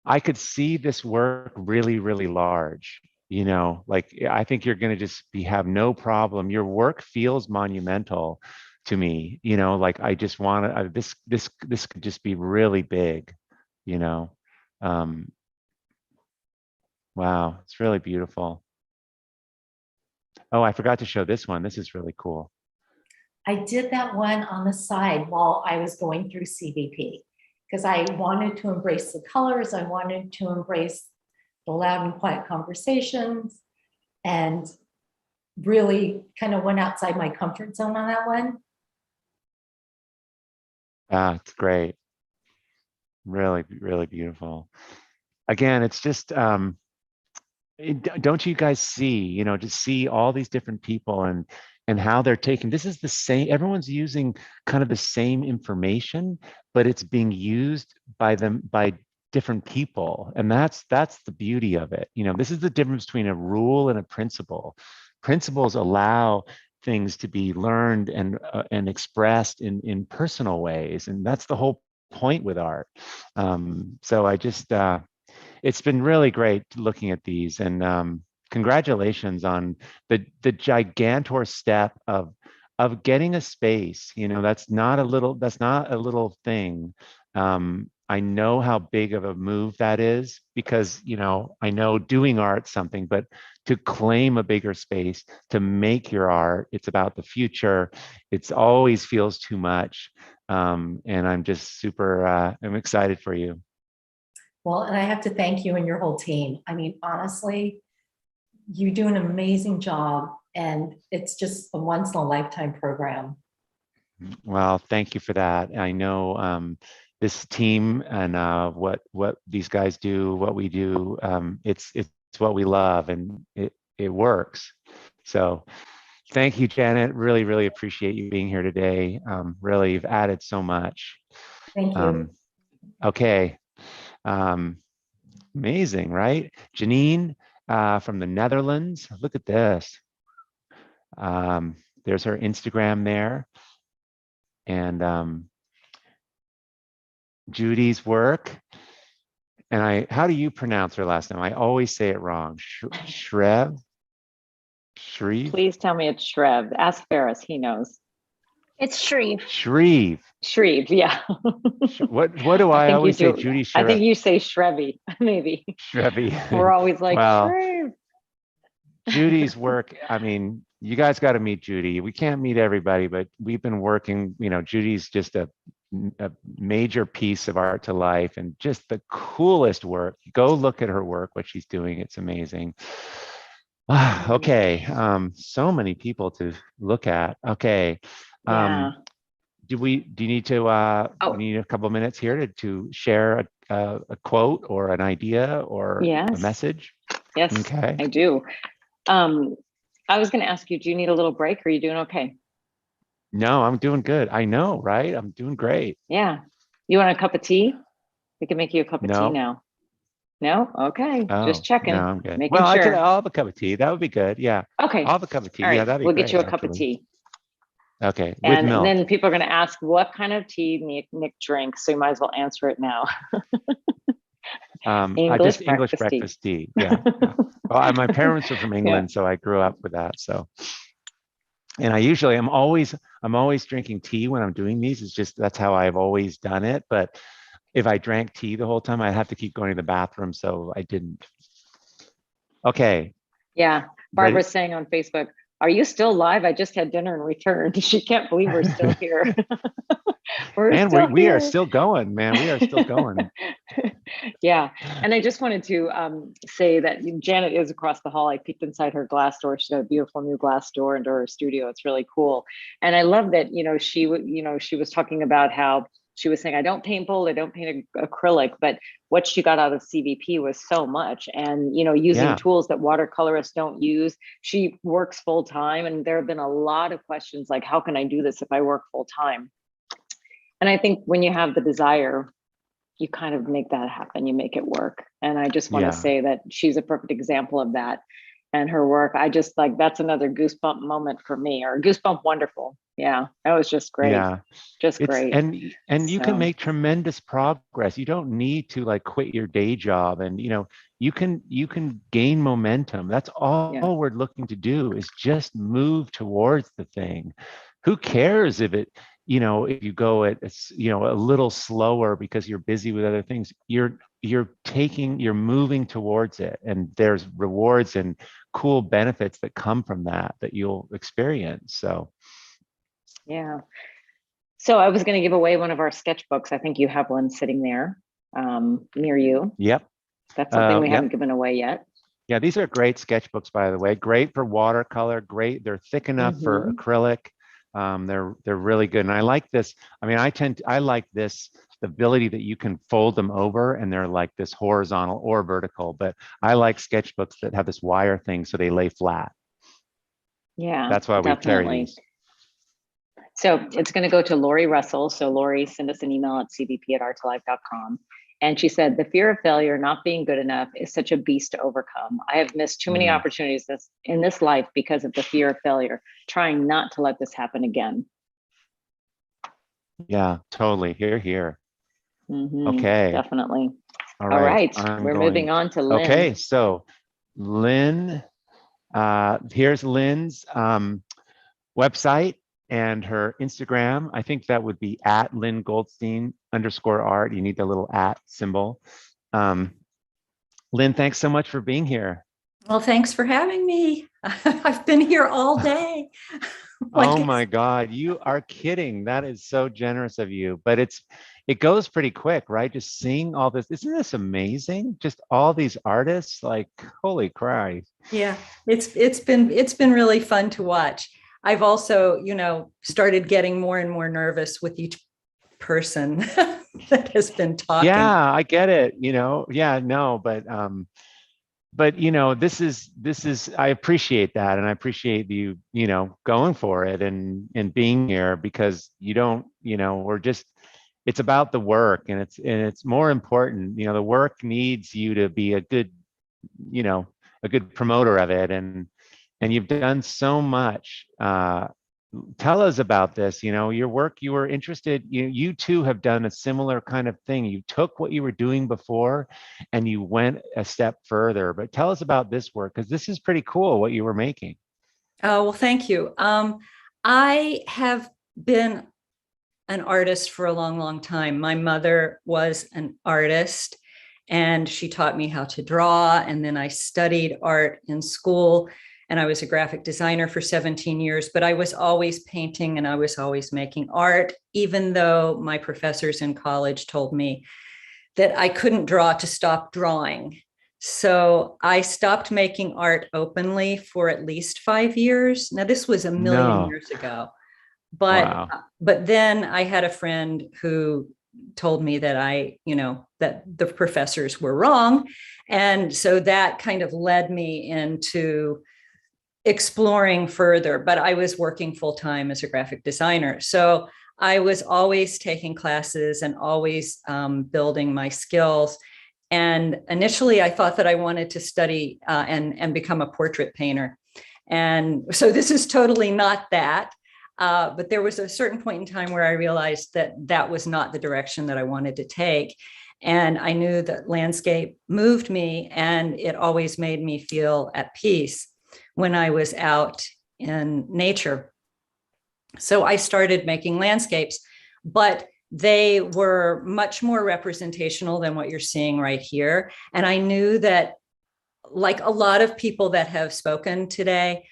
I could see this work really, really large. Like I think you're going to just have no problem. Your work feels monumental to me. Like I just want to. This could just be really big. Wow, it's really beautiful. Oh, I forgot to show this one. This is really cool. I did that one on the side while I was going through CVP because I wanted to embrace the colors. I wanted to embrace the loud and quiet conversations and really kind of went outside my comfort zone on that one. It's great. Really, really beautiful. Again, it's just, don't you guys see, to see all these different people and how they're taking, this is the same, everyone's using kind of the same information, but it's being used by different people. And that's the beauty of it. This is the difference between a rule and a principle. Principles allow things to be learned and expressed in personal ways. And that's the whole point with art. So I just, it's been really great looking at these, and congratulations on the gigantor step of getting a space. That's not a little thing. I know how big of a move that is because I know doing art's something, but to claim a bigger space to make your art, it's about the future. It's always feels too much, and I'm just super. I'm excited for you. Well, and I have to thank you and your whole team. I mean, honestly, you do an amazing job, and it's just a once in a lifetime program. Well, thank you for that. I know this team and what these guys do, what we do, it's what we love, and it works. So thank you, Janet. Really, really appreciate you being here today. Really, you've added so much. Thank you. Okay. Amazing, right? Janine from the Netherlands. Look at this. There's her Instagram there. And Judy's work. And how do you pronounce her last name? I always say it wrong. Shreve? Shreve? Please tell me it's Shreve. Ask Ferris, he knows. It's Shreve. Shreve. Shreve, yeah. What do I always say? Judy Shreve. I think you say Shrevey, maybe. Shrevey. We're always like, well, Shreve. Judy's work, I mean, you guys got to meet Judy. We can't meet everybody, but we've been working, Judy's just a major piece of Art2Life and just the coolest work. Go look at her work, what she's doing. It's amazing. Okay. So many people to look at. Okay. Yeah. Do you need to we need a couple of minutes here to share a quote or an idea or a message? Yes, okay. I do. I was going to ask you, do you need a little break or are you doing okay? No, I'm doing good. I know, right? I'm doing great. Yeah. You want a cup of tea? We can make you a cup of tea now. No? Okay. Just checking. No, I'm good. Making sure. I'll have a cup of tea. That would be good. Yeah. Okay. I'll have a cup of tea. All right. Yeah, that'd be we'll great, get you a cup of tea. Okay. And with milk. then people are going to ask what kind of tea Nick drinks. So you might as well answer it now. English breakfast tea. Yeah. Well, my parents are from England, so I grew up with that. So, and I'm always drinking tea when I'm doing these. It's just, that's how I've always done it. But if I drank tea the whole time, I'd have to keep going to the bathroom. So I didn't. Okay. Yeah. Barbara's saying on Facebook, are you still live? I just had dinner and returned. She can't believe we're still here. We are still going, man. We are still going. Yeah. And I just wanted to say that Janet is across the hall. I peeked inside her glass door. She's got a beautiful new glass door into her studio. It's really cool. And I love that, she was talking about how she was saying, I don't paint bold, I don't paint acrylic, but what she got out of CVP was so much. And, using tools that watercolorists don't use. She works full time. And there have been a lot of questions like, how can I do this if I work full time? And I think when you have the desire, you kind of make that happen, you make it work. And I just want to say that she's a perfect example of that. And her work, I just that's another goosebump moment for me, or goosebump wonderful. Yeah, that was just great. Yeah, just great. And you can make tremendous progress. You don't need to quit your day job, and you can gain momentum. That's all we're looking to do is just move towards the thing. Who cares if it, if you go at a little slower because you're busy with other things, you're moving towards it, and there's rewards and cool benefits that come from that you'll experience. So yeah. So I was going to give away one of our sketchbooks. I think you have one sitting there near you. Yep. That's something we haven't given away yet. Yeah, these are great sketchbooks, by the way. Great for watercolor. Great. They're thick enough for acrylic. They're really good. And I like this. I mean, I like this, the ability that you can fold them over and they're like this horizontal or vertical, but I like sketchbooks that have this wire thing so they lay flat. Yeah, that's why we carry definitely. these. So it's going to go to Lori Russell. So Lori, send us an email at cvp@art2life.com. And she said, the fear of failure, not being good enough, is such a beast to overcome. I have missed too many opportunities in this life because of the fear of failure, trying not to let this happen again. Yeah, totally. Here. Mm-hmm, Okay. definitely. All right. I'm We're going, moving on to Lynn. Okay, so Lynn, here's Lynn's website and her Instagram. I think that would be at Lynn Goldstein _art. You need the little at symbol. Lynn, thanks so much for being here. Well, thanks for having me. I've been here all day. Oh my God, you are kidding. That is so generous of you. But it goes pretty quick, right? Just seeing all this. Isn't this amazing? Just all these artists, like, holy Christ. Yeah, it's been really fun to watch. I've also, started getting more and more nervous with each person that has been talking. Yeah, I get it. Yeah, no, but this is I appreciate that, and I appreciate you going for it and being here, because it's about the work, and it's more important. The work needs you to be a good promoter of it, and you've done so much. Tell us about this. Your work, you were interested, you too have done a similar kind of thing. You took what you were doing before and you went a step further. But tell us about this work, because this is pretty cool what you were making. Oh, well, thank you. I have been an artist for a long, long time. My mother was an artist and she taught me how to draw. And then I studied art in school. And I was a graphic designer for 17 years, but I was always painting and I was always making art, even though my professors in college told me that I couldn't draw to stop drawing. So I stopped making art openly for at least 5 years. Now, this was a million years ago, but then I had a friend who told me that that the professors were wrong. And so that kind of led me into exploring further, but I was working full-time as a graphic designer. So I was always taking classes and always building my skills. And initially I thought that I wanted to study and become a portrait painter. And so this is totally not that. But there was a certain point in time where I realized that that was not the direction that I wanted to take. And I knew that landscape moved me, and it always made me feel at peace when I was out in nature. So I started making landscapes, but they were much more representational than what you're seeing right here. And I knew that, like a lot of people that have spoken today,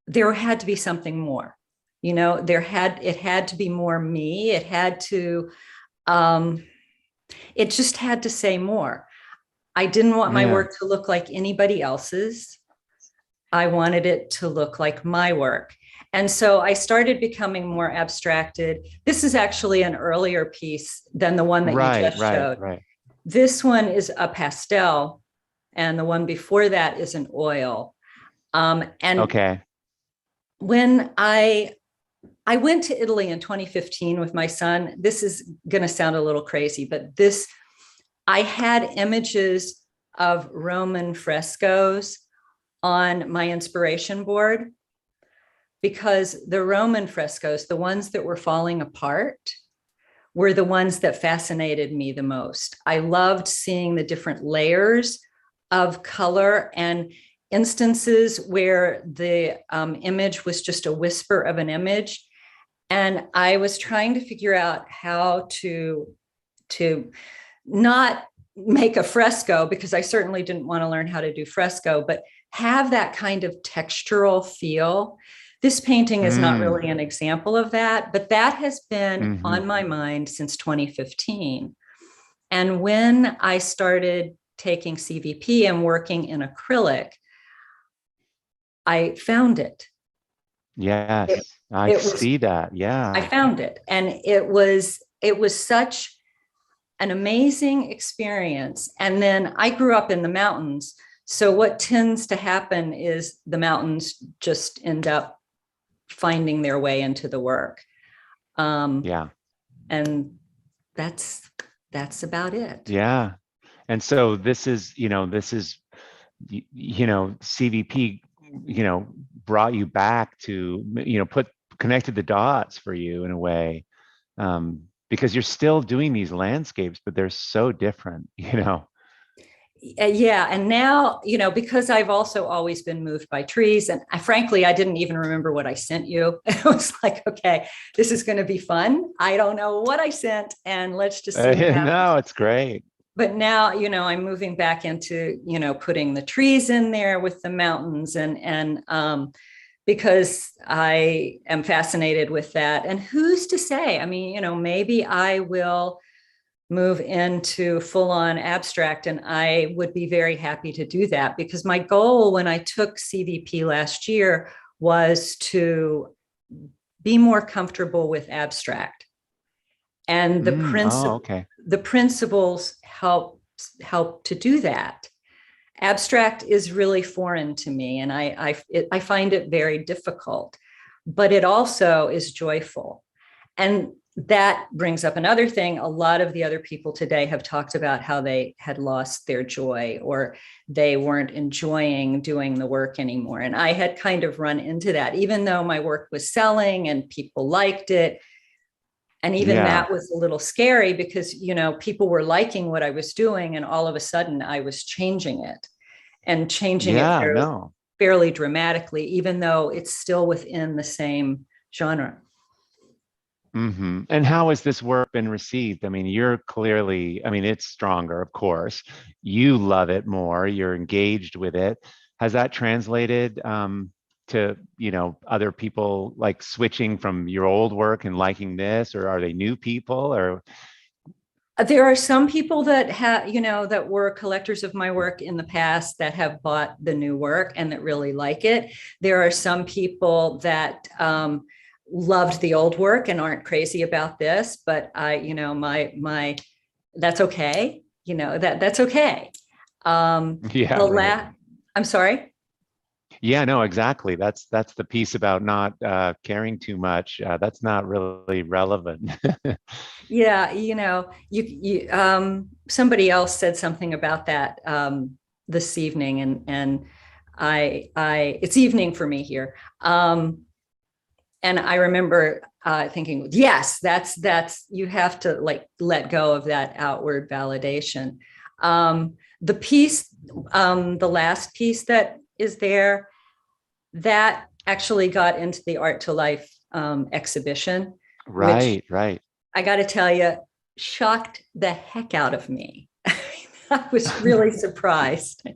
there had to be something more. It had to be more me. It just had to say more. I didn't want my work to look like anybody else's. I wanted it to look like my work. And so I started becoming more abstracted. This is actually an earlier piece than the one that you just showed. Right. This one is a pastel, and the one before that is an oil. And when I went to Italy in 2015 with my son, this is going to sound a little crazy, but I had images of Roman frescoes on my inspiration board, because the Roman frescoes, the ones that were falling apart, were the ones that fascinated me the most. I loved seeing the different layers of color and instances where the image was just a whisper of an image. And I was trying to figure out how to not make a fresco, because I certainly didn't want to learn how to do fresco, but have that kind of textural feel. This painting is not really an example of that, but that has been on my mind since 2015. And when I started taking CVP and working in acrylic, I found it. Yes, I it was, see that. I Yeah. found it, and it was such an amazing experience. And then I grew up in the mountains. So what tends to happen is the mountains just end up finding their way into the work. Yeah. And that's about it. Yeah. And so this is, CVP, brought you back to, connected the dots for you in a way, because you're still doing these landscapes, but they're so different, Yeah. And now, because I've also always been moved by trees, and frankly, I didn't even remember what I sent you. I was like, okay, this is going to be fun. I don't know what I sent, and let's just see what happens. No, it's great. But now, I'm moving back into, putting the trees in there with the mountains, and because I am fascinated with that. And who's to say? I mean, maybe I will move into full-on abstract, and I would be very happy to do that, because my goal when I took CVP last year was to be more comfortable with abstract, and the the principles help to do that. Abstract is really foreign to me, and I find it very difficult, but it also is joyful. And that brings up another thing. A lot of the other people today have talked about how they had lost their joy, or they weren't enjoying doing the work anymore. And I had kind of run into that, even though my work was selling and people liked it. And even that was a little scary, because, people were liking what I was doing, and all of a sudden I was changing it, and changing it fairly dramatically, even though it's still within the same genre. Mm-hmm. And how has this work been received? I mean, you're clearly, it's stronger, of course. You love it more. You're engaged with it. Has that translated to, other people, like switching from your old work and liking this, or are they new people? Or there are some people that have, that were collectors of my work in the past that have bought the new work and that really like it. There are some people that loved the old work and aren't crazy about this, but my that's okay. That's okay. I'm sorry. Yeah, no, exactly. That's the piece about not caring too much. That's not really relevant. Yeah, somebody else said something about that this evening, and I it's evening for me here. And I remember thinking, yes, that's you have to let go of that outward validation. The piece, the last piece that is there, that actually got into the Art2Life exhibition. Right. I got to tell you, shocked the heck out of me. I was really surprised.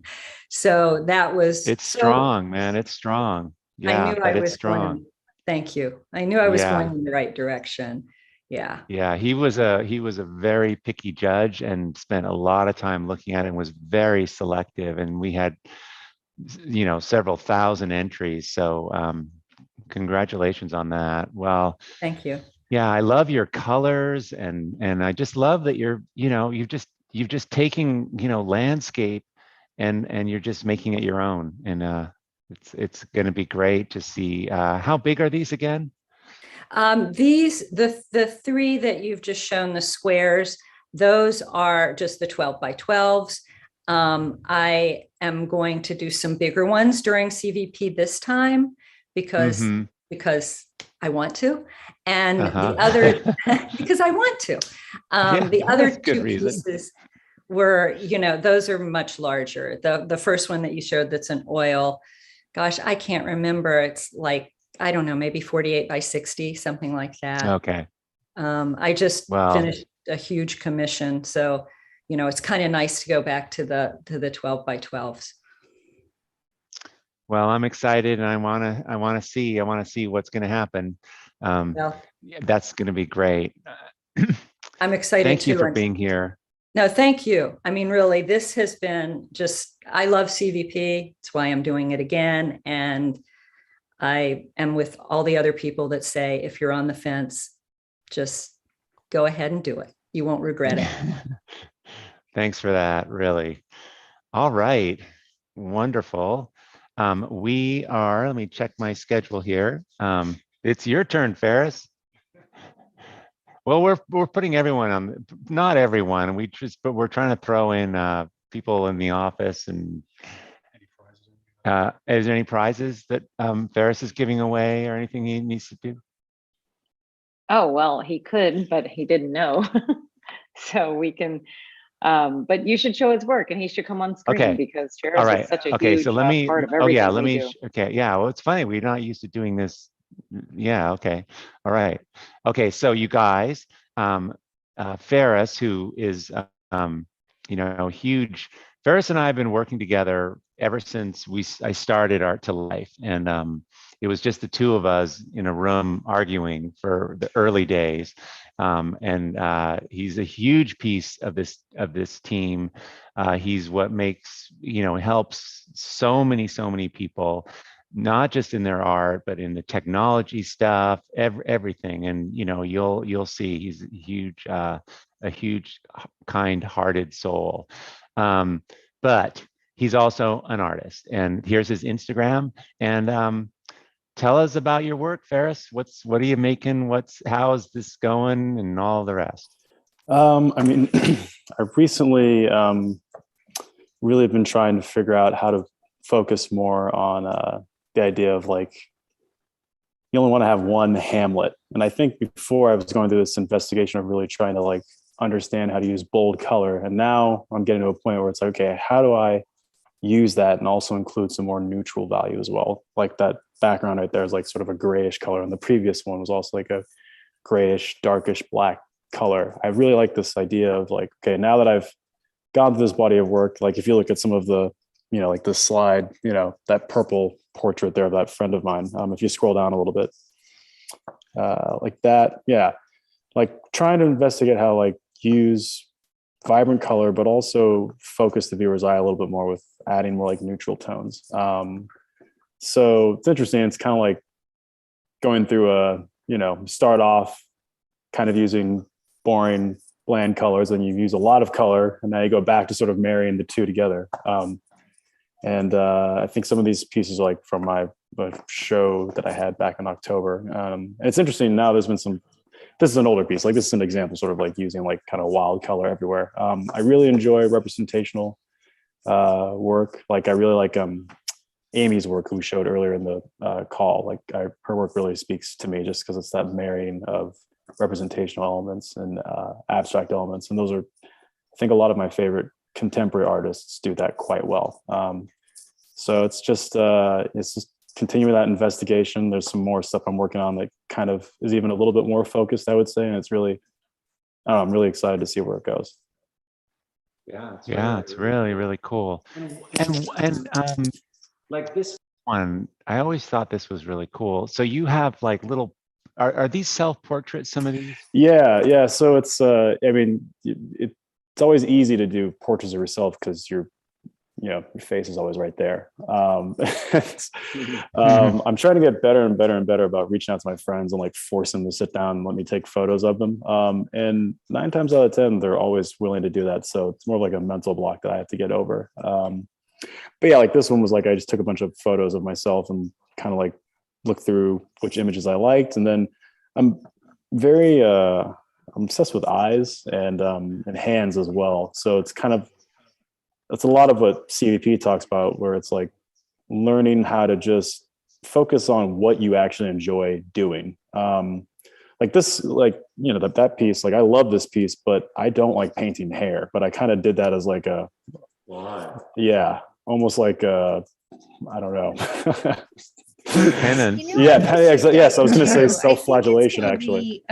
So that was. It's strong, man. It's strong. Yeah, I knew I was strong. Thank you. I knew I was going in the right direction. Yeah. Yeah, he was a very picky judge and spent a lot of time looking at it and was very selective. And we had, several thousand entries. So congratulations on that. Well, thank you. Yeah, I love your colors, and I just love that you've just taken, landscape and you're just making it your own. And it's going to be great to see. How big are these again? The three that you've just shown, the squares, those are just the 12 by 12s. I am going to do some bigger ones during CVP this time because I want to, and the other because I want to. The other two pieces were, those are much larger. The first one that you showed, that's an oil. Gosh, I can't remember. It's like, I don't know, maybe 48 by 60, something like that. Okay. I just finished a huge commission, so it's kind of nice to go back to the 12 by 12s. Well, I'm excited, and I want to see what's going to happen. That's going to be great. I'm excited. Thank you for being here. No, thank you. I mean, really, this has been I love CVP. It's why I'm doing it again. And I am with all the other people that say, if you're on the fence, just go ahead and do it. You won't regret it. Thanks for that, really. All right, wonderful. Let me check my schedule here. It's your turn, Ferris. Well, we're putting everyone on, not everyone, but we're trying to throw in people in the office. And is there any prizes that Ferris is giving away or anything he needs to do? Oh, well, he could, but he didn't know. So we can, but you should show his work and he should come on screen because Ferris is such a huge so let me, part of everything we do. Okay, yeah, well, it's funny, we're not used to doing this. Yeah, okay, all right. Okay, so you guys, Ferris, who is, huge, Ferris and I have been working together ever since I started Art2Life, and it was just the two of us in a room arguing for the early days. And he's a huge piece of this team. He's what makes, helps so many people, not just in their art, but in the technology stuff, everything. And you'll see he's a huge, kind-hearted soul. But he's also an artist. And here's his Instagram. And tell us about your work, Ferris. What are you making? How is this going, and all the rest? I recently really been trying to figure out how to focus more on the idea of like, you only want to have one Hamlet. And I think before I was going through this investigation of really trying to like understand how to use bold color. And now I'm getting to a point where it's like, okay, how do I use that and also include some more neutral value as well? Like that background right there is like sort of a grayish color, and the previous one was also like a grayish, darkish black color. I really like this idea of like, okay, now that I've gone through this body of work, like if you look at some of the, like the slide, that purple portrait there of that friend of mine, if you scroll down a little bit, like that, yeah, like trying to investigate how like use vibrant color, but also focus the viewer's eye a little bit more with adding more like neutral tones. So it's interesting. It's kind of like going through start off kind of using boring, bland colors, and you use a lot of color, and now you go back to sort of marrying the two together. And I think some of these pieces are like from my show that I had back in October. And it's interesting now, this is an older piece. Like this is an example sort of like using like kind of wild color everywhere. I really enjoy representational work. Like I really like Amy's work, who we showed earlier in the call. Like her work really speaks to me just because it's that marrying of representational elements and abstract elements. And those are, I think, a lot of my favorite contemporary artists do that quite well. So it's just continuing that investigation. There's some more stuff I'm working on that kind of is even a little bit more focused, I would say. And it's really, I'm really excited to see where it goes. It's really, really cool. And like this one, I always thought this was really cool. So you have like little, are these self-portraits, some of these? Yeah. So it's, it's always easy to do portraits of yourself because your face is always right there. I'm trying to get better and better about reaching out to my friends and like force them to sit down and let me take photos of them. And 9 times out of 10, they're always willing to do that. So it's more like a mental block that I have to get over. But yeah, like this one was like, I just took a bunch of photos of myself and kind of like looked through which images I liked. And then I'm very, I'm obsessed with eyes and hands as well. So it's a lot of what CVP talks about, where it's like learning how to just focus on what you actually enjoy doing. Like this, like, that piece, like I love this piece, but I don't like painting hair, but I kind of did that as like almost like I don't know. Penance. Yes, I was going to say self-flagellation, actually.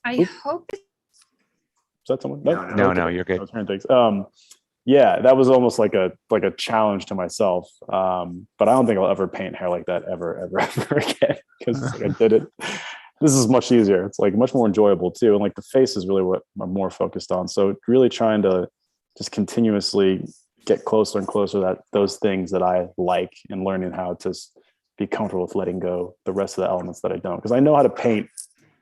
I hope. Is that someone? No, you're good. Yeah, that was almost like a challenge to myself. But I don't think I'll ever paint hair like that ever again, because I did it. This is much easier. It's like much more enjoyable too. And like the face is really what I'm more focused on. So really trying to just continuously get closer and closer to those things that I like, and learning how to be comfortable with letting go the rest of the elements that I don't, because I know how to paint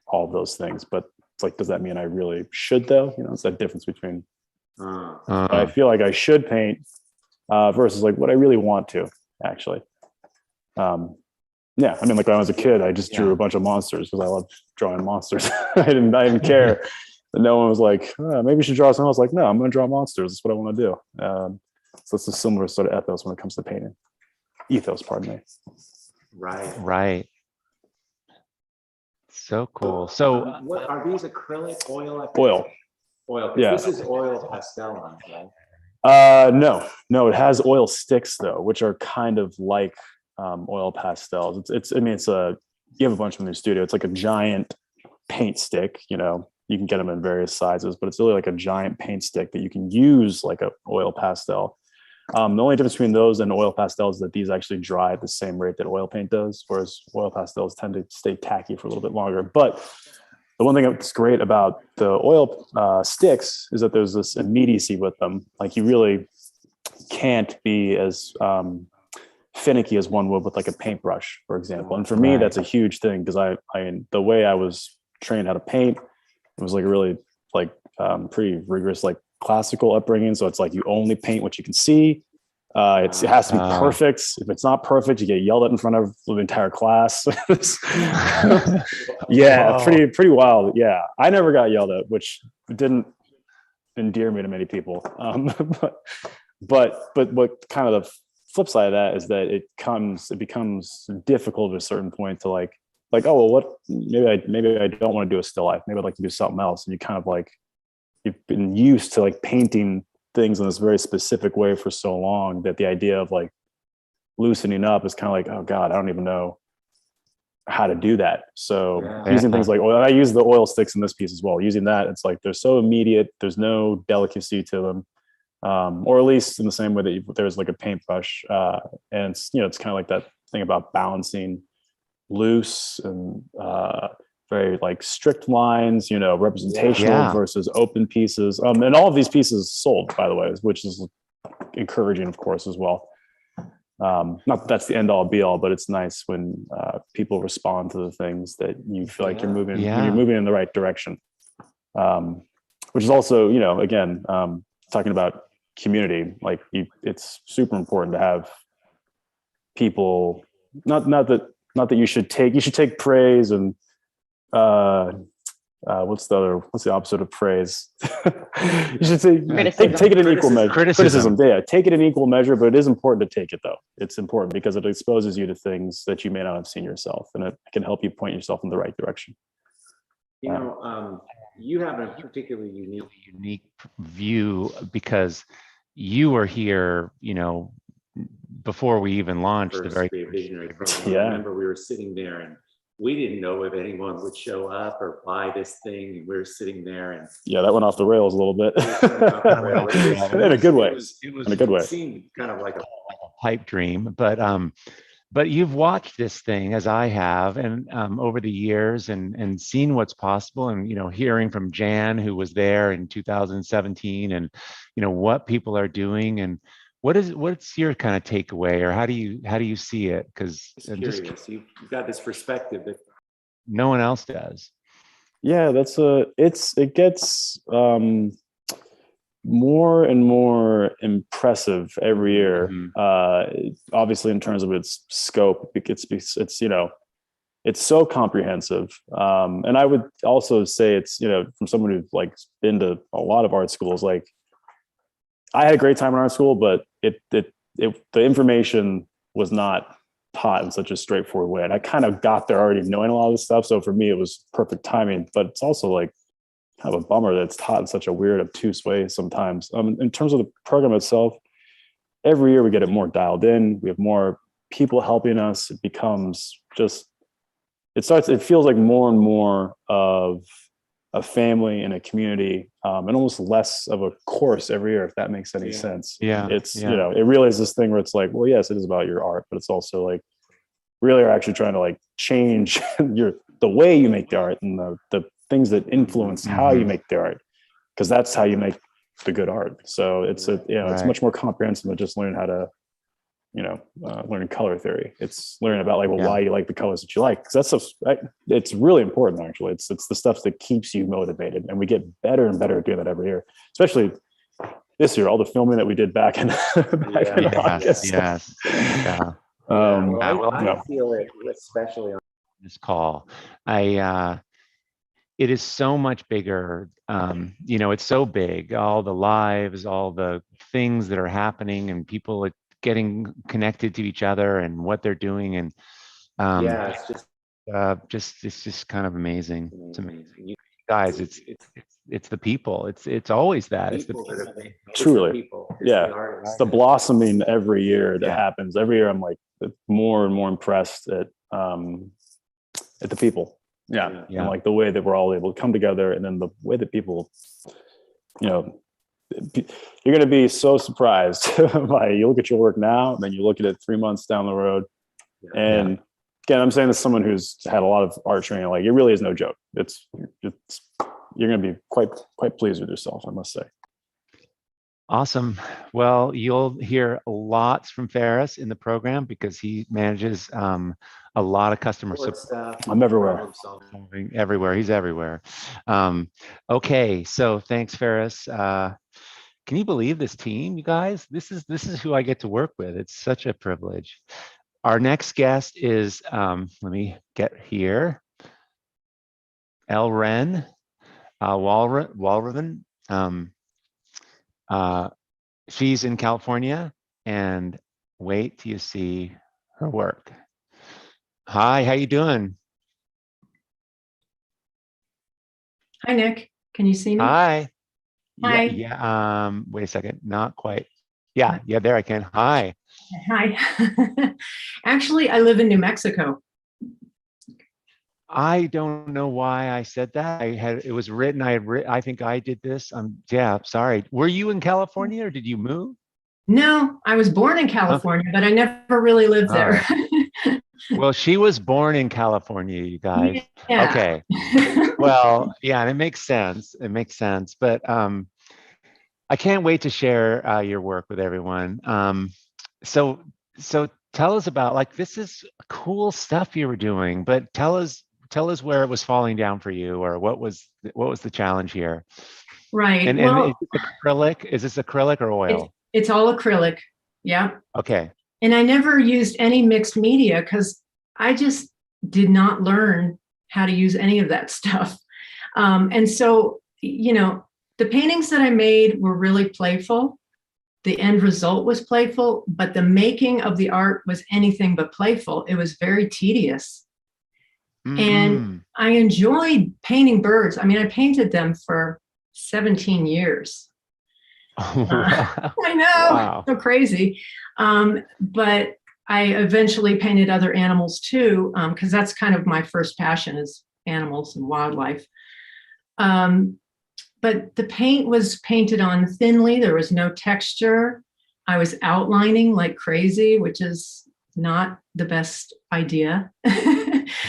all of those things, but it's like, does that mean I really should though? You know, it's that difference between I feel like I should paint versus like what I really want to actually. Yeah, I mean, like when I was a kid, I just drew a bunch of monsters because I loved drawing monsters. I didn't care. And no one was like, oh, maybe you should draw something. I was like, no, I'm going to draw monsters. That's what I want to do. So it's a similar sort of ethos when it comes to painting. Ethos, pardon me. Right. So cool. So what are these acrylic, oil? Oil. Yeah. This is oil pastel on it, right? No, it has oil sticks though, which are kind of like oil pastels. I mean, you have a bunch of them in your studio. It's like a giant paint stick, you know, you can get them in various sizes, but it's really like a giant paint stick that you can use like a oil pastel. The only difference between those and oil pastels is that these actually dry at the same rate that oil paint does, whereas oil pastels tend to stay tacky for a little bit longer. But the one thing that's great about the oil sticks is that there's this immediacy with them. Like you really can't be as finicky as one would with like a paintbrush, for example. And for me, that's a huge thing because the way I was trained how to paint, it was like a really like pretty rigorous like classical upbringing. So it's like you only paint what you can see. It has to be perfect. If it's not perfect, you get yelled at in front of the entire class. Yeah, pretty wild. Yeah, I never got yelled at, which didn't endear me to many people. But what kind of the flip side of that is that it becomes difficult at a certain point to like, oh, well, what, maybe I don't want to do a still life. Maybe I'd like to do something else. And you kind of like, you've been used to like painting things in this very specific way for so long that the idea of like loosening up is kind of like, oh God, I don't even know how to do that. So using things like oil, I use the oil sticks in this piece as well. Using that, it's like, they're so immediate. There's no delicacy to them. Or at least in the same way that there's like a paintbrush. And it's, you know, it's kind of like that thing about balancing loose and very like strict lines, you know, representational versus open pieces. And all of these pieces sold, by the way, which is encouraging, of course, as well. Not that that's the end all be all, but it's nice when people respond to the things that you feel like you're moving in the right direction. Which is also, you know, again, talking about community, like it's super important to have people, not that you should take praise and what's the opposite of praise? You should take it in equal measure. Criticism. Yeah, take it in equal measure, but it is important to take it though. It's important because it exposes you to things that you may not have seen yourself, and it can help you point yourself in the right direction. You know, you have a particularly unique view because you were here, you know, before we even launched the very visionary program. I remember we were sitting there and we didn't know if anyone would show up or buy this thing. And we were sitting there and that went off the rails a little bit. In a good way. In a good way. It seemed kind of like a pipe dream, but you've watched this thing as I have, and over the years, and seen what's possible, and you know, hearing from Jan, who was there in 2017, and you know what people are doing, and what's your kind of takeaway, or how do you see it? Because you've got this perspective that no one else does. Yeah, it gets more and more impressive every year. Obviously, in terms of its scope, it's you know, it's so comprehensive. And I would also say it's, you know, from someone who's like been to a lot of art schools, like I had a great time in art school, but the information was not taught in such a straightforward way. And I kind of got there already knowing a lot of this stuff. So for me, it was perfect timing, but it's also like kind of a bummer that it's taught in such a weird, obtuse way sometimes. In terms of the program itself, every year we get it more dialed in. We have more people helping us. It becomes just, it feels like more and more of a family and a community, and almost less of a course every year, if that makes any sense. It's, you know, it really is this thing where it's like, well, yes, it is about your art, but it's also like, really are actually trying to like change the way you make the art and the things that influence how you make the art, because that's how you make the good art. So it's it's much more comprehensive than just learning how to learning color theory. It's learning about like, well, why you like the colors that you like. Because that's stuff, it's really important actually. It's the stuff that keeps you motivated, and we get better and better at doing that every year. Especially this year, all the filming that we did back in August. Yes. Yeah. I feel it, especially on this call. It is so much bigger. It's so big. All the lives, all the things that are happening, and people getting connected to each other and what they're doing, and it's just kind of amazing. It's amazing, you guys. It's the people. It's always that. It's the people. Truly, it's the blossoming every year that happens. Every year, I'm like more and more impressed at the people. And like the way that we're all able to come together, and then the way that people, you're going to be so surprised by, you look at your work now, and then you look at it 3 months down the road. And again, I'm saying this as someone who's had a lot of art training, like it really is no joke. You're going to be quite pleased with yourself, I must say. Awesome. Well, you'll hear lots from Ferris in the program because he manages a lot of customer support. I'm everywhere. Everywhere. He's everywhere. Okay. So thanks, Ferris. Can you believe this team, you guys? This is who I get to work with. It's such a privilege. Our next guest is, let me get here, Ren Walraven. She's in California, and wait till you see her work. Hi, how you doing? Hi, Nick. Can you see me? Hi. Hi. Yeah. Wait a second. Not quite. Yeah. There I can. Hi. Hi. Actually, I live in New Mexico. I don't know why I said that. It was written. I think I did this. Sorry. Were you in California or did you move? No, I was born in California, but I never really lived there. Well, she was born in California, you guys. Yeah. Okay. Well, and it makes sense. But I can't wait to share your work with everyone. So tell us about, like, this is cool stuff you were doing, but tell us where it was falling down for you, or what was the challenge here? Right. And is this acrylic? Is this acrylic or oil? It's all acrylic. Yeah. Okay. And I never used any mixed media because I just did not learn how to use any of that stuff. And so, the paintings that I made were really playful. The end result was playful, but the making of the art was anything but playful. It was very tedious. Mm-hmm. And I enjoyed painting birds. I mean, I painted them for 17 years. I know, wow. So crazy. But I eventually painted other animals too, because that's kind of my first passion is animals and wildlife. But the paint was painted on thinly. There was no texture. I was outlining like crazy, which is not the best idea.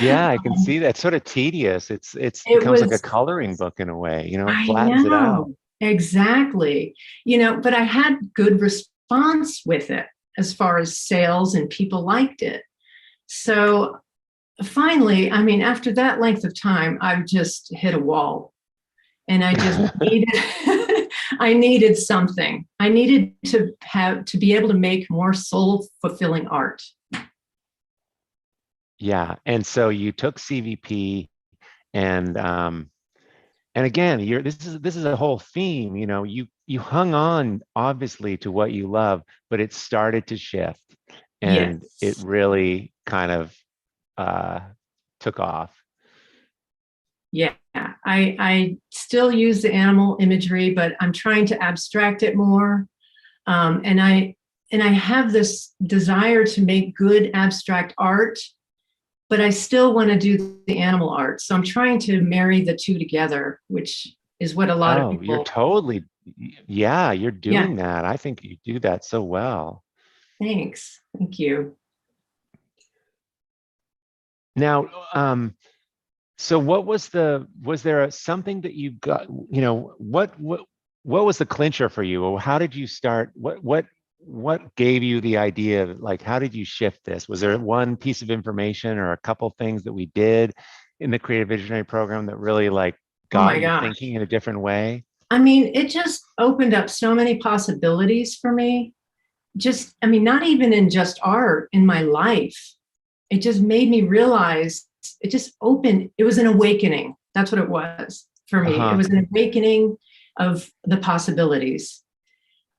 Yeah, I can see that. It's sort of tedious. It becomes like a coloring book in a way, it flattens it out. Exactly. But I had good response with it as far as sales, and people liked it. So finally, I mean, after that length of time, I've just hit a wall. And I just needed something. I needed to be able to make more soul-fulfilling art. Yeah, and so you took CVP, and again, this is a whole theme. You hung on obviously to what you love, but it started to shift, and it really kind of took off. Yeah, I still use the animal imagery, but I'm trying to abstract it more. And I have this desire to make good abstract art, but I still want to do the animal art. So I'm trying to marry the two together, which is what a lot of people. You're totally, you're doing that. I think you do that so well. Thanks. Thank you. Now, so what was there something that you got, what was the clincher for you, or how did you start? What what gave you the idea of, like, how did you shift this? Was there one piece of information or a couple things that we did in the Creative Visionary program that really like Oh my got you gosh. thinking in a different way? I mean, it just opened up so many possibilities for me. Just, I mean, not even in just art, in my life. It just made me realize, it just opened, it was an awakening. That's what it was for me. It was an awakening of the possibilities.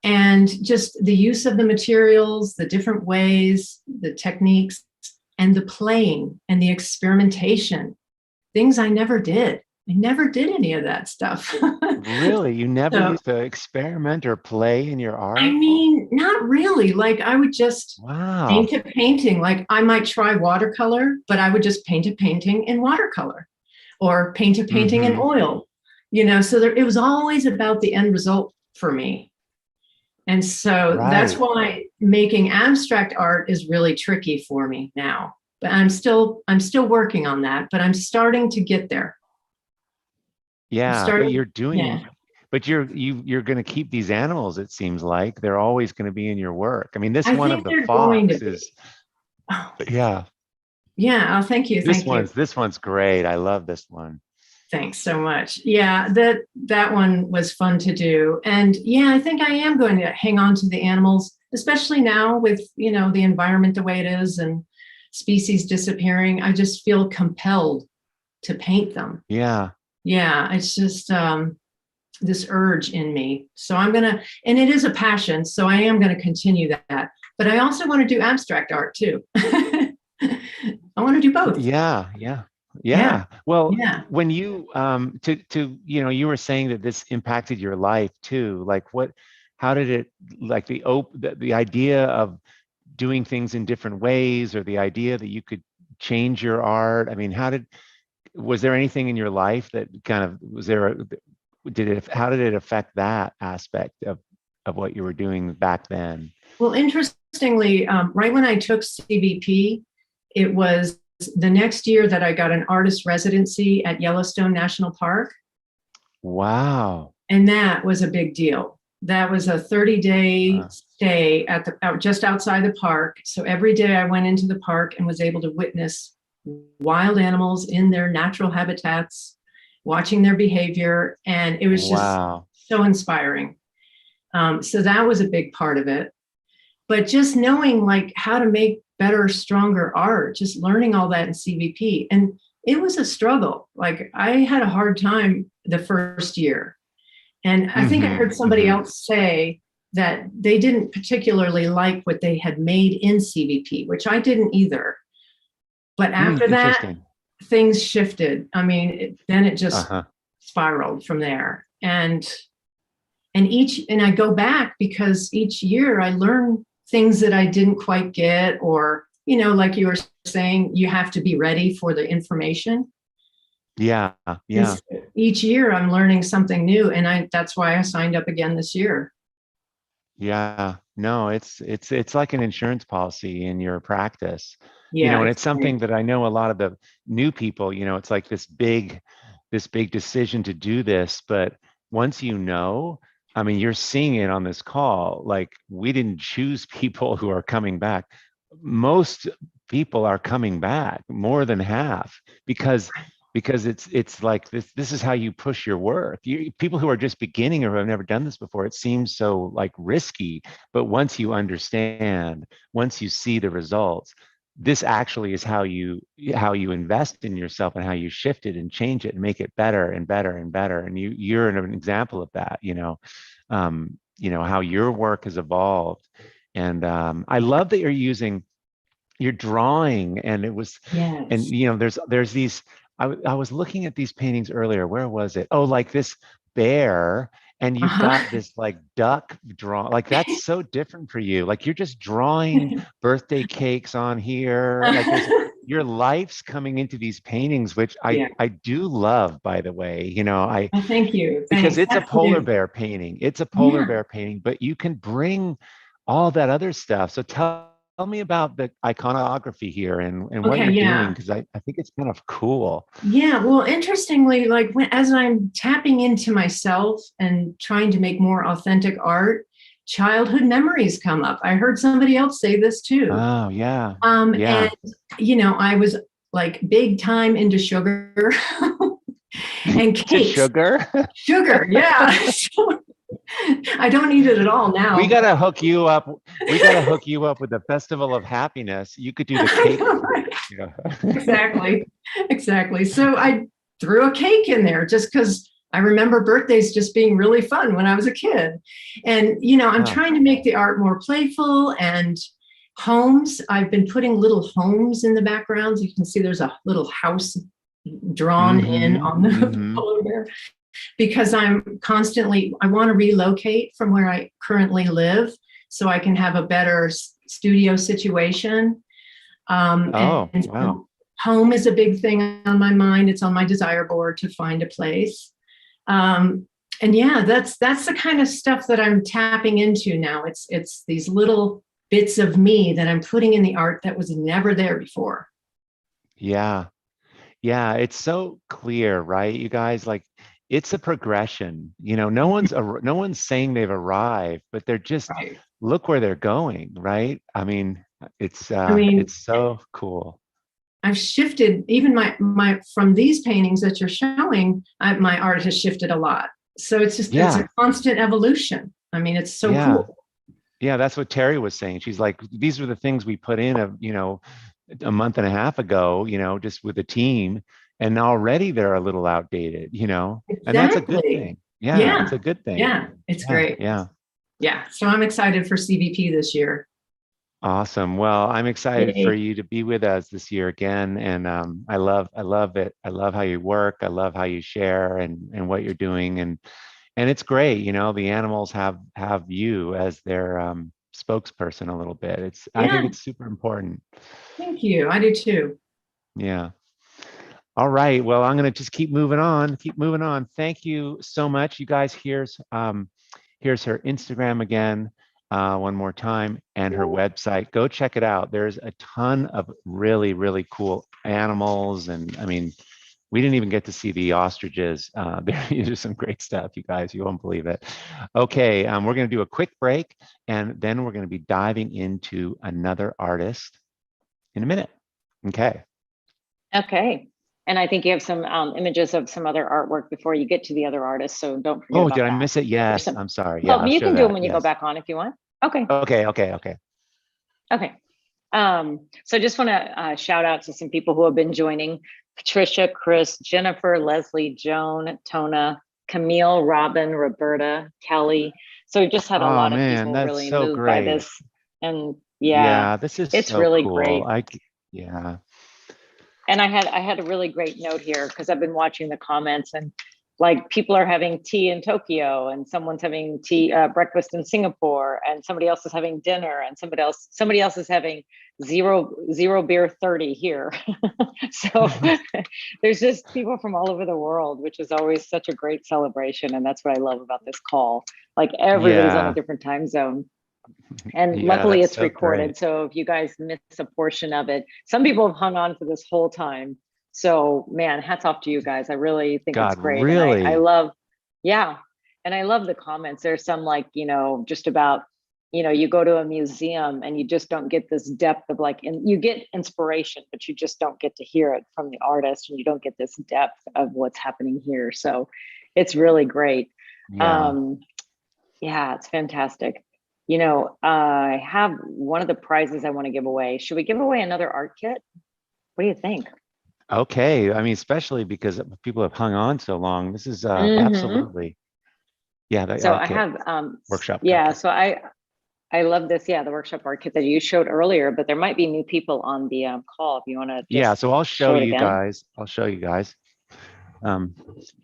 And just the use of the materials, the different ways, the techniques, and the playing and the experimentation, things I never did. I never did any of that stuff. Really? You never So, used to experiment or play in your art? I mean, not really. Like I would just paint a painting. Like I might try watercolor, but I would just paint a painting in watercolor or paint a painting in oil, so it was always about the end result for me. And so that's why making abstract art is really tricky for me now. But I'm still working on that, but I'm starting to get there. Yeah, but you're doing, yeah. but you're going to keep these animals. It seems like they're always going to be in your work. I mean, this I one think of the they're going to fox be. is, yeah. Yeah. Oh, thank you. Thank you. This one's great. I love this one. Thanks so much. Yeah, that one was fun to do. And yeah, I think I am going to hang on to the animals, especially now with, the environment the way it is and species disappearing. I just feel compelled to paint them. Yeah. Yeah, it's just this urge in me. So I'm and it is a passion, so I am going to continue that. But I also want to do abstract art too. I want to do both. Yeah. Well, when you you were saying that this impacted your life too. Like how did it, like the idea of doing things in different ways, or the idea that you could change your art? I mean, was there anything in your life that kind of how did it affect that aspect of what you were doing back then? Well, interestingly, right when I took CVP, it was the next year that I got an artist residency at Yellowstone National Park. Wow. And that was a big deal. That was a 30-day stay just outside the park. So every day I went into the park and was able to witness wild animals in their natural habitats, watching their behavior. And it was just so inspiring. So that was a big part of it. But just knowing like how to make better, stronger art, just learning all that in CVP. And it was a struggle. Like I had a hard time the first year. And I think I heard somebody else say that they didn't particularly like what they had made in CVP, which I didn't either. But after that, things shifted. I mean, then it just spiraled from there. And I go back because each year I learn things that I didn't quite get, or, like you were saying, you have to be ready for the information. Yeah. Each year I'm learning something new. And that's why I signed up again this year. Yeah, no, it's like an insurance policy in your practice. Yeah, and it's something that I know a lot of the new people, it's like this big decision to do this. But once I mean, you're seeing it on this call, like we didn't choose people who are coming back. Most people are coming back, more than half, because it's like this is how you push your work. People who are just beginning or who have never done this before, it seems so like risky. But once you understand, once you see the results, this actually is how you invest in yourself and how you shift it and change it and make it better and better and better. And you're an example of that, how your work has evolved. And I love that you're drawing, and it was, and there's these, I was looking at these paintings earlier. Where was it? Oh, like this bear, and you've got this like duck draw. Like that's so different for you. Like you're just drawing birthday cakes on here. Like your life's coming into these paintings, which I do love, by the way. Thank you. Because it's a polar bear painting. It's a polar bear painting, but you can bring all that other stuff. So tell me about the iconography here and what you're doing, because I think it's kind of cool. Yeah, well, interestingly, like as I'm tapping into myself and trying to make more authentic art, childhood memories come up. I heard somebody else say this too. Oh, yeah. And, you know, I was like big time into sugar and cakes. Sugar? Sugar, yeah. I don't eat it at all now. We gotta hook you up. We gotta hook you up with the Festival of Happiness. You could do the cake. You know. Exactly. So I threw a cake in there just because I remember birthdays just being really fun when I was a kid. And, you know, I'm trying to make the art more playful and homes. I've been putting little homes in the background. You can see there's a little house drawn in on the polar bear, because I'm constantly, I want to relocate from where I currently live so I can have a better studio situation. Wow. Home is a big thing on my mind. It's on my desire board to find a place. And yeah, that's the kind of stuff that I'm tapping into now. It's these little bits of me that I'm putting in the art that was never there before. Yeah. Yeah. It's so clear, right? You guys, like, it's a progression. You know, no one's saying they've arrived, but they're just, look where they're going, right? I mean, it's so cool. I've shifted even my from these paintings that you're showing, my art has shifted a lot. So it's just, it's a constant evolution. I mean, it's so cool. Yeah, that's what Terry was saying. She's like, these were the things we put in, you know, a month and a half ago, you know, just with a team, and already they're a little outdated, you know, and that's a good thing. Yeah, it's a good thing. Yeah, it's great. Yeah. So I'm excited for CVP this year. Awesome. Well, I'm excited for you to be with us this year again. And I love it. I love how you work. I love how you share and what you're doing. And it's great. You know, the animals have you as their spokesperson a little bit. I think it's super important. Thank you. I do too. Yeah. All right. Well, I'm going to just keep moving on. Thank you so much. You guys, here's her Instagram again. One more time, and her website. Go check it out. There's a ton of really, really cool animals. And I mean, we didn't even get to see the ostriches. There's some great stuff, you guys. You won't believe it. Okay, we're going to do a quick break, and then we're going to be diving into another artist in a minute. Okay. And I think you have some images of some other artwork before you get to the other artists. So don't forget. Oh, did I miss it? Yes, I'm sorry. Yeah, you can do them when you go back on if you want. Okay. Okay. So just want to shout out to some people who have been joining: Patricia, Chris, Jennifer, Leslie, Joan, Tona, Camille, Robin, Roberta, Kelly. So we just had a lot of people really moved by this. And it's so really cool. great. And I had a really great note here because I've been watching the comments, and like people are having tea in Tokyo, and someone's having breakfast in Singapore, and somebody else is having dinner, and somebody else is having zero beer 30 here. So there's just people from all over the world, which is always such a great celebration. And that's what I love about this call. Like everybody's on a different time zone. And luckily it's recorded. Great. So if you guys miss a portion of it, some people have hung on for this whole time. So man, hats off to you guys. I really think it's great. Really? And I love, and I love the comments. There's some like, you know, just about, you know, you go to a museum and you just don't get this depth of like, and you get inspiration, but you just don't get to hear it from the artist, and you don't get this depth of what's happening here. So it's really great. It's fantastic. You know, I have one of the prizes I want to give away. Should we give away another art kit? What do you think? Okay. I mean, especially because people have hung on so long. This is absolutely. Yeah. So I have workshop. Yeah. So I love this. Yeah. The workshop art kit that you showed earlier, but there might be new people on the call if you want to. So I'll show you guys.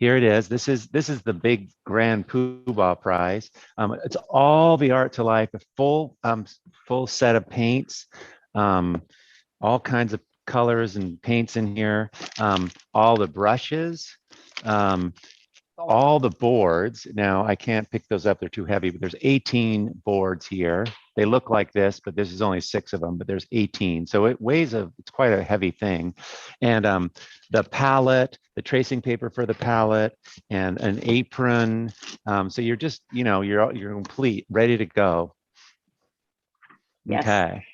Here it is. This is the big grand poobah prize. It's all the Art to Life, a full set of paints, all kinds of colors and paints in here, all the brushes, all the boards. Now I can't pick those up, they're too heavy, but there's 18 boards here. They look like this, but this is only 6 of them, but there's 18. So it weighs it's quite a heavy thing. And the palette, the tracing paper for the palette, and an apron. So you're just, you're complete, ready to go. Yes. Okay.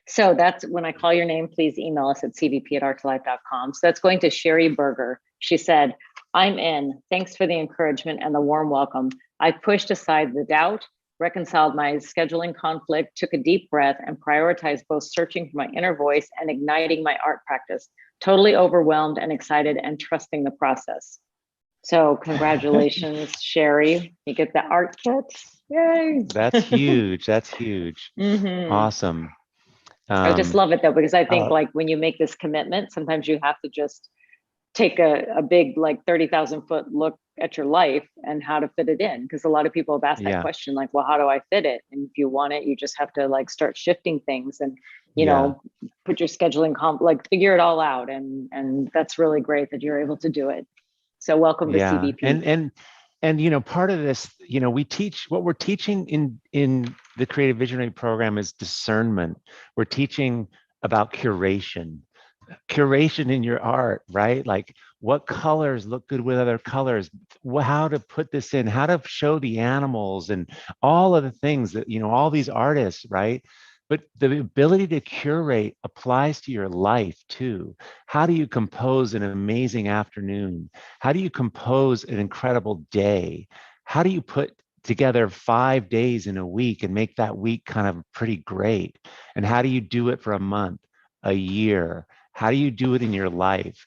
So that's when I call your name, please email us at cvp@art2life.com. So that's going to Sherry Berger. She said, I'm in. Thanks for the encouragement and the warm welcome. I pushed aside the doubt, reconciled my scheduling conflict, took a deep breath, and prioritized both searching for my inner voice and igniting my art practice. Totally overwhelmed and excited and trusting the process. So congratulations, Sherry. You get the art kit. Yay. That's huge. That's huge. Awesome. I just love it though, because I think like when you make this commitment, sometimes you have to just take a big like 30,000 foot look at your life and how to fit it in. Because a lot of people have asked that question, like, well, how do I fit it? And if you want it, you just have to like start shifting things and, you know, put your scheduling like figure it all out. And that's really great that you're able to do it. So welcome to CVP. And part of this, we teach, what we're teaching in the Creative Visionary program is discernment. We're teaching about curation in your art, right? Like what colors look good with other colors, how to put this in, how to show the animals and all of the things that, all these artists, right? But the ability to curate applies to your life too. How do you compose an amazing afternoon? How do you compose an incredible day? How do you put together 5 days in a week and make that week kind of pretty great? And how do you do it for a month, a year? How do you do it in your life?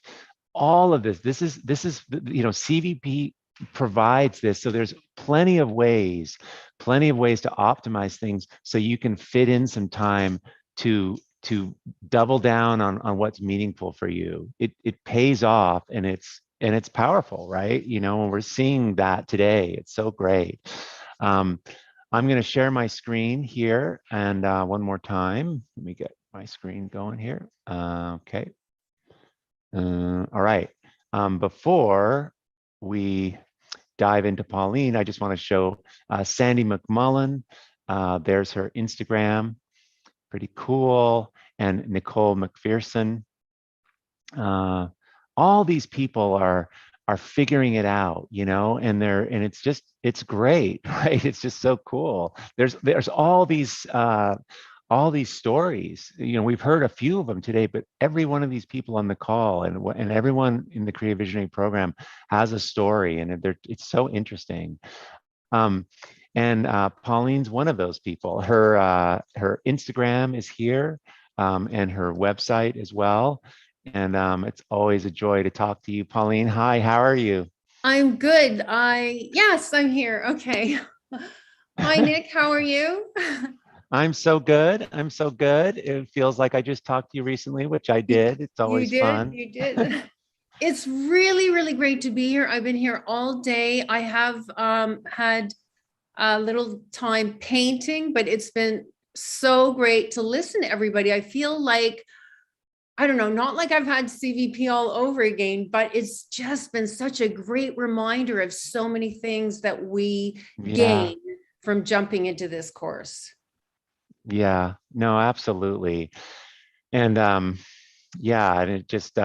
All of this is, CVP provides this. So there's plenty of ways to optimize things so you can fit in some time to double down on what's meaningful for you. It pays off and it's powerful, right? And we're seeing that today. It's so great. I'm going to share my screen here and one more time. Let me get my screen going here. Okay. All right. Before we dive into Pauline, I just want to show Sandy McMullen. There's her Instagram, pretty cool. And Nicole McPherson. All these people are figuring it out, and it's great, right? It's just so cool. There's all these stories. We've heard a few of them today, but every one of these people on the call and everyone in the Creative Visionary program has a story, and it's so interesting. And Pauline's one of those people. Her Instagram is here, and her website as well. And it's always a joy to talk to you, Pauline. Hi, how are you? I'm good. Yes, I'm here. Okay. Hi, Nick. How are you? I'm so good. It feels like I just talked to you recently, which I did. It's always fun. You did. It's really, really great to be here. I've been here all day. I have had a little time painting, but it's been so great to listen to everybody. I feel like, I don't know, not like I've had CVP all over again, but it's just been such a great reminder of so many things that we gain from jumping into this course. Yeah, no, absolutely. And and it just,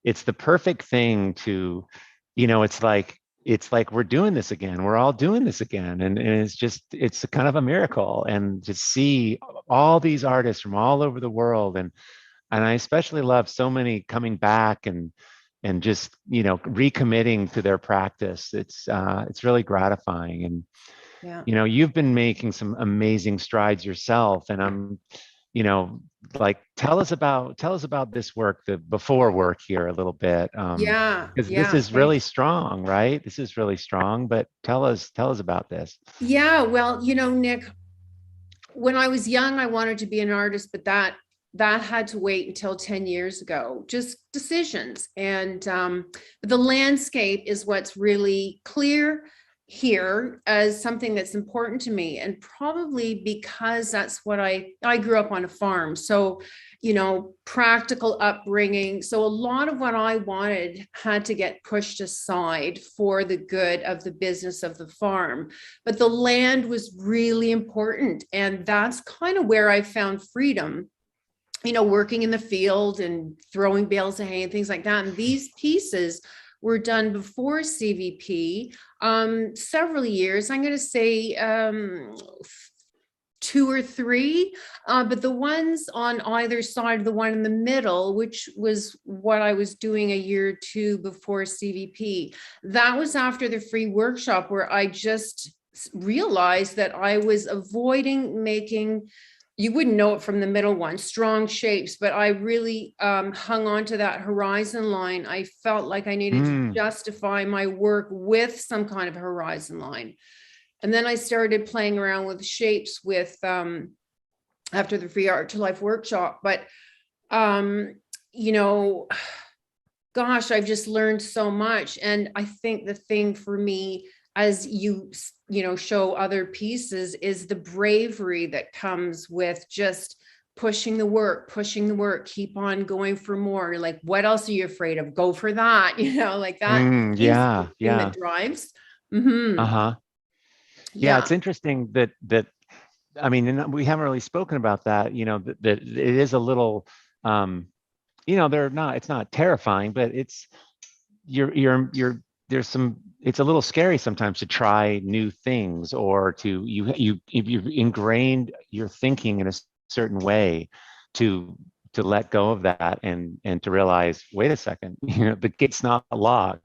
it's the perfect thing to, it's like we're doing this again. We're all doing this again. And it's a kind of a miracle. And to see all these artists from all over the world, and I especially love so many coming back and just, recommitting to their practice. It's really gratifying. And you've been making some amazing strides yourself, and I'm, tell us about this work, the before work here a little bit. Because this is really strong, right? This is really strong, but tell us about this. Yeah, well, Nick, when I was young, I wanted to be an artist, but that had to wait until 10 years ago, just decisions. And the landscape is what's really clear here as something that's important to me, and probably because that's what I grew up on a farm. So practical upbringing. So a lot of what I wanted had to get pushed aside for the good of the business of the farm. But the land was really important. And that's kind of where I found freedom, working in the field and throwing bales of hay and things like that. And these pieces were done before CVP, several years, I'm going to say 2 or 3, but the ones on either side, the one in the middle, which was what I was doing a year or 2 before CVP, that was after the free workshop, where I just realized that I was avoiding making, you wouldn't know it from the middle one, strong shapes, but I really hung on to that horizon line. I felt like I needed to justify my work with some kind of horizon line. And then I started playing around with shapes with after the free ART2LIFE workshop. But, gosh, I've just learned so much. And I think the thing for me, as you show other pieces, is the bravery that comes with just pushing the work, keep on going for more. Like, what else are you afraid of? Go for that, like that. Yeah. That drives. Yeah, it's interesting that I mean, and we haven't really spoken about that, that it is a little, it's not terrifying, but it's, there's some, it's a little scary sometimes to try new things, or to, you've ingrained your thinking in a certain way, to let go of that and to realize, wait a second, the gate's not locked.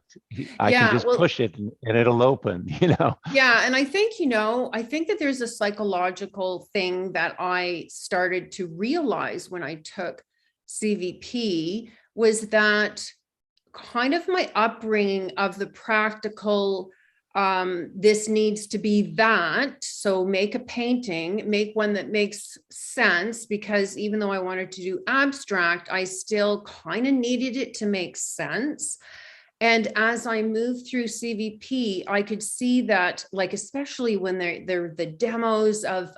I can just push it and it'll open, Yeah. And I think, that there's a psychological thing that I started to realize when I took CVP, was that kind of my upbringing of the practical, this needs to be that. So make a painting, make one that makes sense, because even though I wanted to do abstract, I still kind of needed it to make sense. And as I moved through CVP, I could see that, like, especially when they're the demos of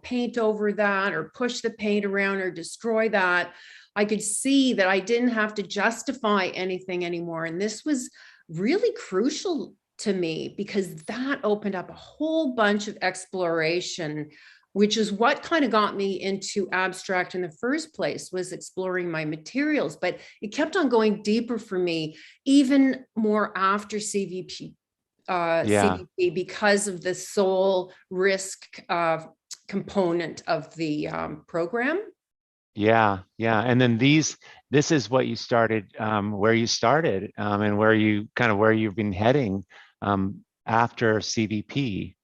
paint over that, or push the paint around, or destroy that, I could see that I didn't have to justify anything anymore. And this was really crucial to me, because that opened up a whole bunch of exploration, which is what kind of got me into abstract in the first place, was exploring my materials. But it kept on going deeper for me, even more after CVP, because of the soul risk component of the program. Yeah. And then this is what you started, where you started, and where you've been heading after CVP.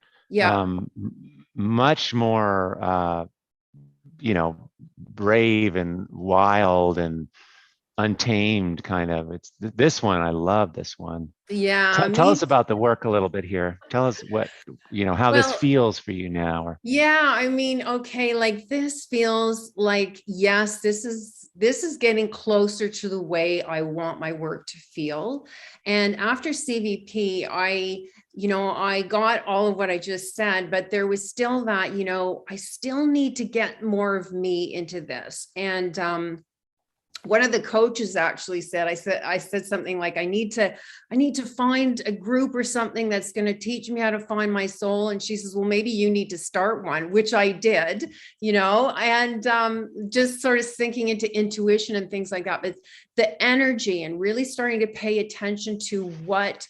Much more, brave and wild and untamed, kind of. It's this one. I love this one. Yeah. Tell us about the work a little bit here. Tell us what, how this feels for you now. Okay, like, this feels like, yes, this is getting closer to the way I want my work to feel. And after CVP, I got all of what I just said, but there was still that, I still need to get more of me into this. And one of the coaches actually said, I said something like, I need to find a group or something that's going to teach me how to find my soul. And she says, well, maybe you need to start one, which I did, and just sort of sinking into intuition and things like that. But the energy, and really starting to pay attention to what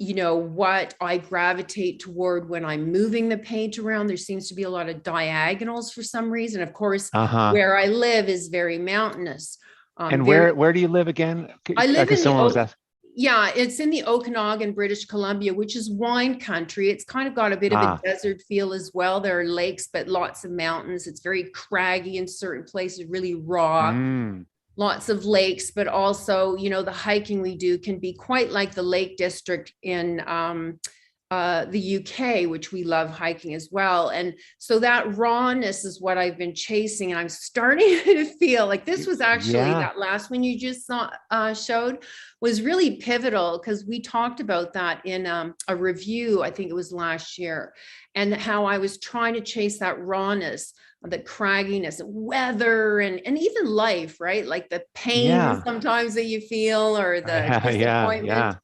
what I gravitate toward when I'm moving the paint around. There seems to be a lot of diagonals for some reason. Of course, where I live is very mountainous. And where do you live again? I live it's in the Okanagan, British Columbia, which is wine country. It's kind of got a bit of a desert feel as well. There are lakes, but lots of mountains. It's very craggy in certain places, really raw. Lots of lakes, but also, the hiking we do can be quite like the Lake District in the UK, which we love hiking as well. And so that rawness is what I've been chasing. And I'm starting to feel like this was actually that last one you just showed was really pivotal, because we talked about that in a review, I think it was last year, and how I was trying to chase that rawness. the cragginess, weather, and even life, right? Like the pain Yeah. sometimes that you feel, or the Yeah, disappointment.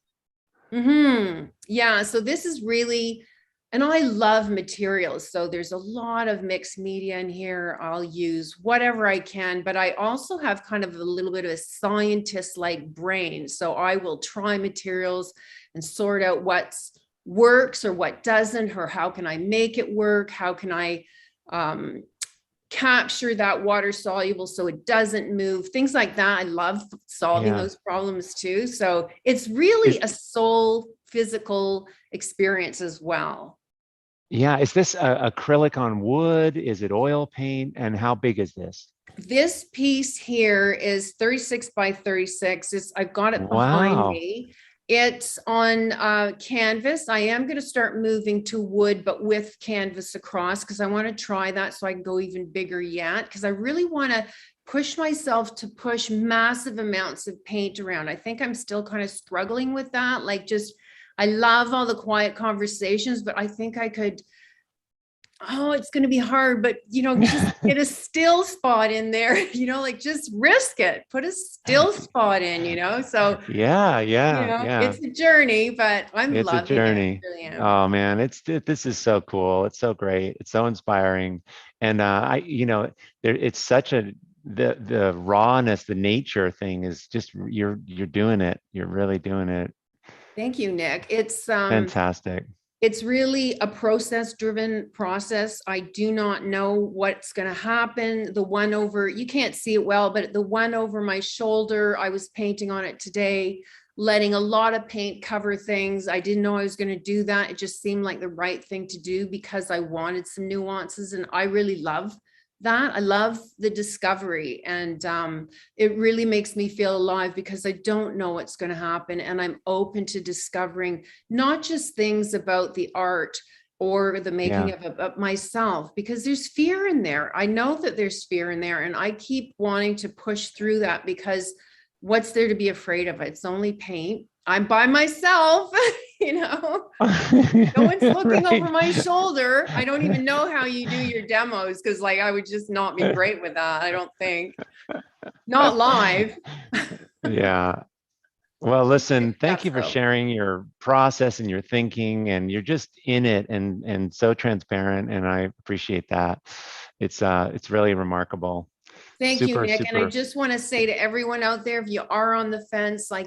Yeah. So this is really, and I love materials. So there's a lot of mixed media in here. I'll use whatever I can, but I also have kind of a little bit of a scientist-like brain. So I will try materials and sort out what works or what doesn't, or how can I make it work? How can I capture that water soluble so it doesn't move, things like that. I love solving those problems too. So it's really a soul physical experience as well. Yeah. Is this acrylic on wood? Is it oil paint? And how big is this? This piece here is 36 by 36. I've got it behind me. It's on canvas. I am going to start moving to wood, but with canvas across, because I want to try that so I can go even bigger yet, because I really want to push myself to push massive amounts of paint around. I think I'm still kind of struggling with that. Like, just, I love all the quiet conversations, but I think I could, it's going to be hard, but just get a still spot in there, like just risk it, put a still spot in, so yeah. it's a journey, but I'm It's loving a journey. it. Really am. Oh man, this is so cool. It's so great. It's so inspiring. And it's such the rawness, the nature thing is just, you're doing it. You're really doing it. Thank you, Nick. It's fantastic. It's really a process-driven process. I do not know what's going to happen. The one over, you can't see it well, but the one over my shoulder, I was painting on it today, letting a lot of paint cover things. I didn't know I was going to do that. It just seemed like the right thing to do because I wanted some nuances, and I really love that. I love the discovery, and it really makes me feel alive because I don't know what's going to happen, and I'm open to discovering not just things about the art or the making of myself, because there's fear in there. I know that there's fear in there, and I keep wanting to push through that, because what's there to be afraid of? It's only paint. I'm by myself, no one's looking over my shoulder. I don't even know how you do your demos, because I would just not be great with that. I don't think, not live. Yeah. Well, listen, thank you for sharing your process and your thinking, and you're just in it and so transparent, and I appreciate that. It's really remarkable. Thank you, Nick. And I just want to say to everyone out there, if you are on the fence, I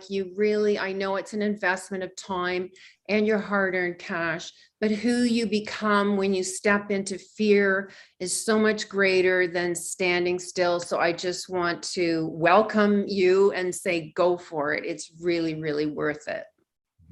know it's an investment of time and your hard-earned cash, but who you become when you step into fear is so much greater than standing still. So I just want to welcome you and say, go for it. It's really, really worth it.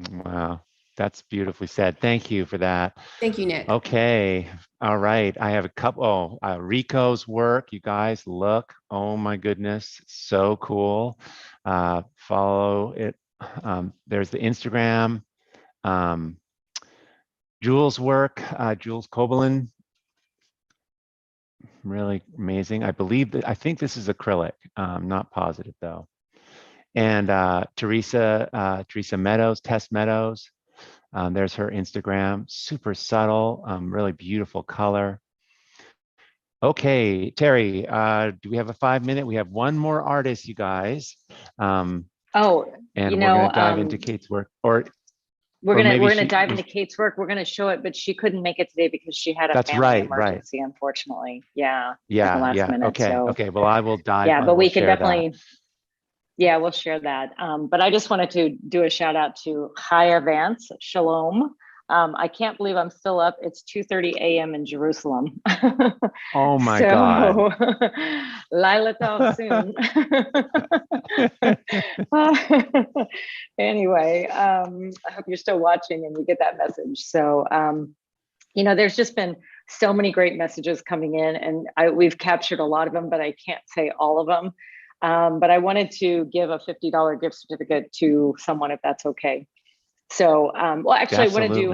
Wow. That's beautifully said. Thank you for that. Thank you, Nick. Okay. All right. I have a couple. Rico's work. You guys look. Oh my goodness. So cool. Follow it. There's the Instagram. Jules' work. Jules Kobelin. Really amazing. I think this is acrylic. Not positive though. And Teresa Meadows, Tess Meadows. There's her Instagram, super subtle, really beautiful color. Okay, Terry, do we have a 5 minute? We have one more artist, you guys. And we're gonna dive into Kate's work, or we're gonna dive into Kate's work. We're gonna show it, but she couldn't make it today because she had a family emergency, unfortunately. Yeah. Last minute, okay. So. Okay. Well, I will dive. Yeah, but we could definitely. Yeah, we'll share that. But I just wanted to do a shout out to Chaya Vance, Shalom. I can't believe I'm still up. It's 2:30 a.m. in Jerusalem. Oh my God. Lila Tov soon. Anyway, I hope you're still watching and you get that message. So, there's just been so many great messages coming in, and we've captured a lot of them, but I can't say all of them. But I wanted to give a $50 gift certificate to someone, if that's okay. So, actually, I want to do,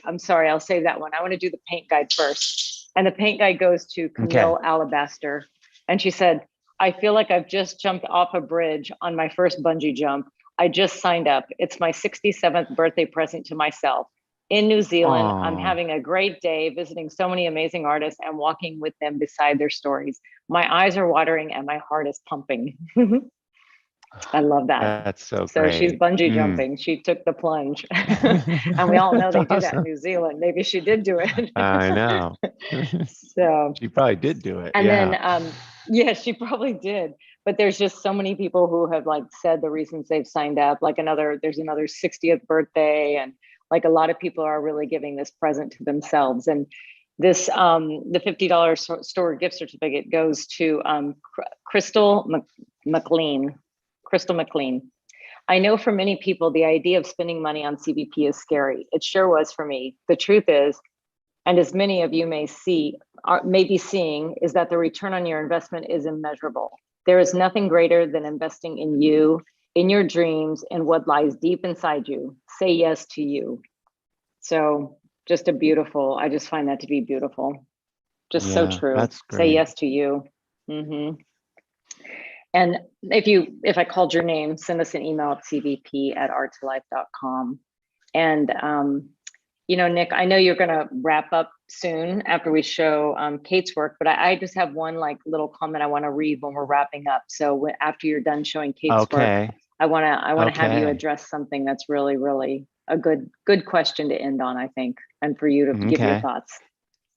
I'm sorry, I'll save that one. I want to do the paint guide first. And the paint guide goes to Camille Alabaster. And she said, I feel like I've just jumped off a bridge on my first bungee jump. I just signed up. It's my 67th birthday present to myself. in New Zealand. I'm Aw. having a great day visiting so many amazing artists and walking with them beside their stories. My eyes are watering and my heart is pumping. I love that. That's so So she's great. bungee jumping. She took the plunge. And we all know they do that in Awesome. New Zealand. Maybe she did do it. I know. So, She probably did do it. and Yeah. then, yeah, she probably did. But there's just so many people who have like said the reasons they've signed up, like there's another 60th birthday. And like a lot of people are really giving this present to themselves. And this, the $50 store gift certificate goes to Crystal McLean. Crystal McLean. I know for many people, the idea of spending money on CVP is scary. It sure was for me. The truth is, and as many of you may be seeing, is that the return on your investment is immeasurable. There is nothing greater than investing in you, in your dreams, and what lies deep inside you. Say yes to you. So just I just find that to be beautiful. Just so Yeah, true. that's Say great. yes to you. And if I called your name, send us an email at cvp@art2life.com. And, Nick, I know you're going to wrap up soon after we show Kate's work, but I just have one like little comment I want to read when we're wrapping up. So after you're done showing Kate's work, I want to have you address something that's really, really a good question to end on, I think, and for you to give your thoughts.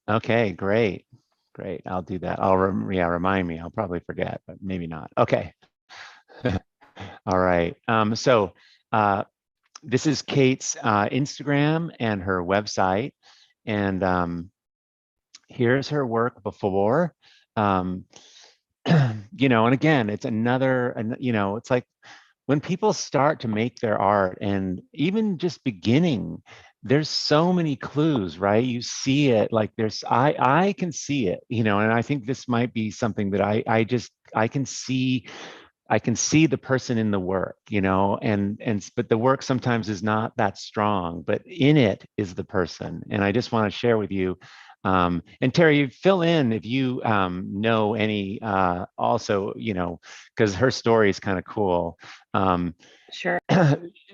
Okay, great. Great. I'll do that. Remind me. I'll probably forget, but maybe not. Okay. All right. So this is Kate's Instagram and her website. And here's her work before. And again, it's it's like when people start to make their art and even just beginning, there's so many clues, right? You see it, like I can see it, and I think this might be something that I can see the person in the work, but the work sometimes is not that strong, but in it is the person. And I just want to share with you, and Terry, fill in if you know any also, because her story is kind of cool. Sure.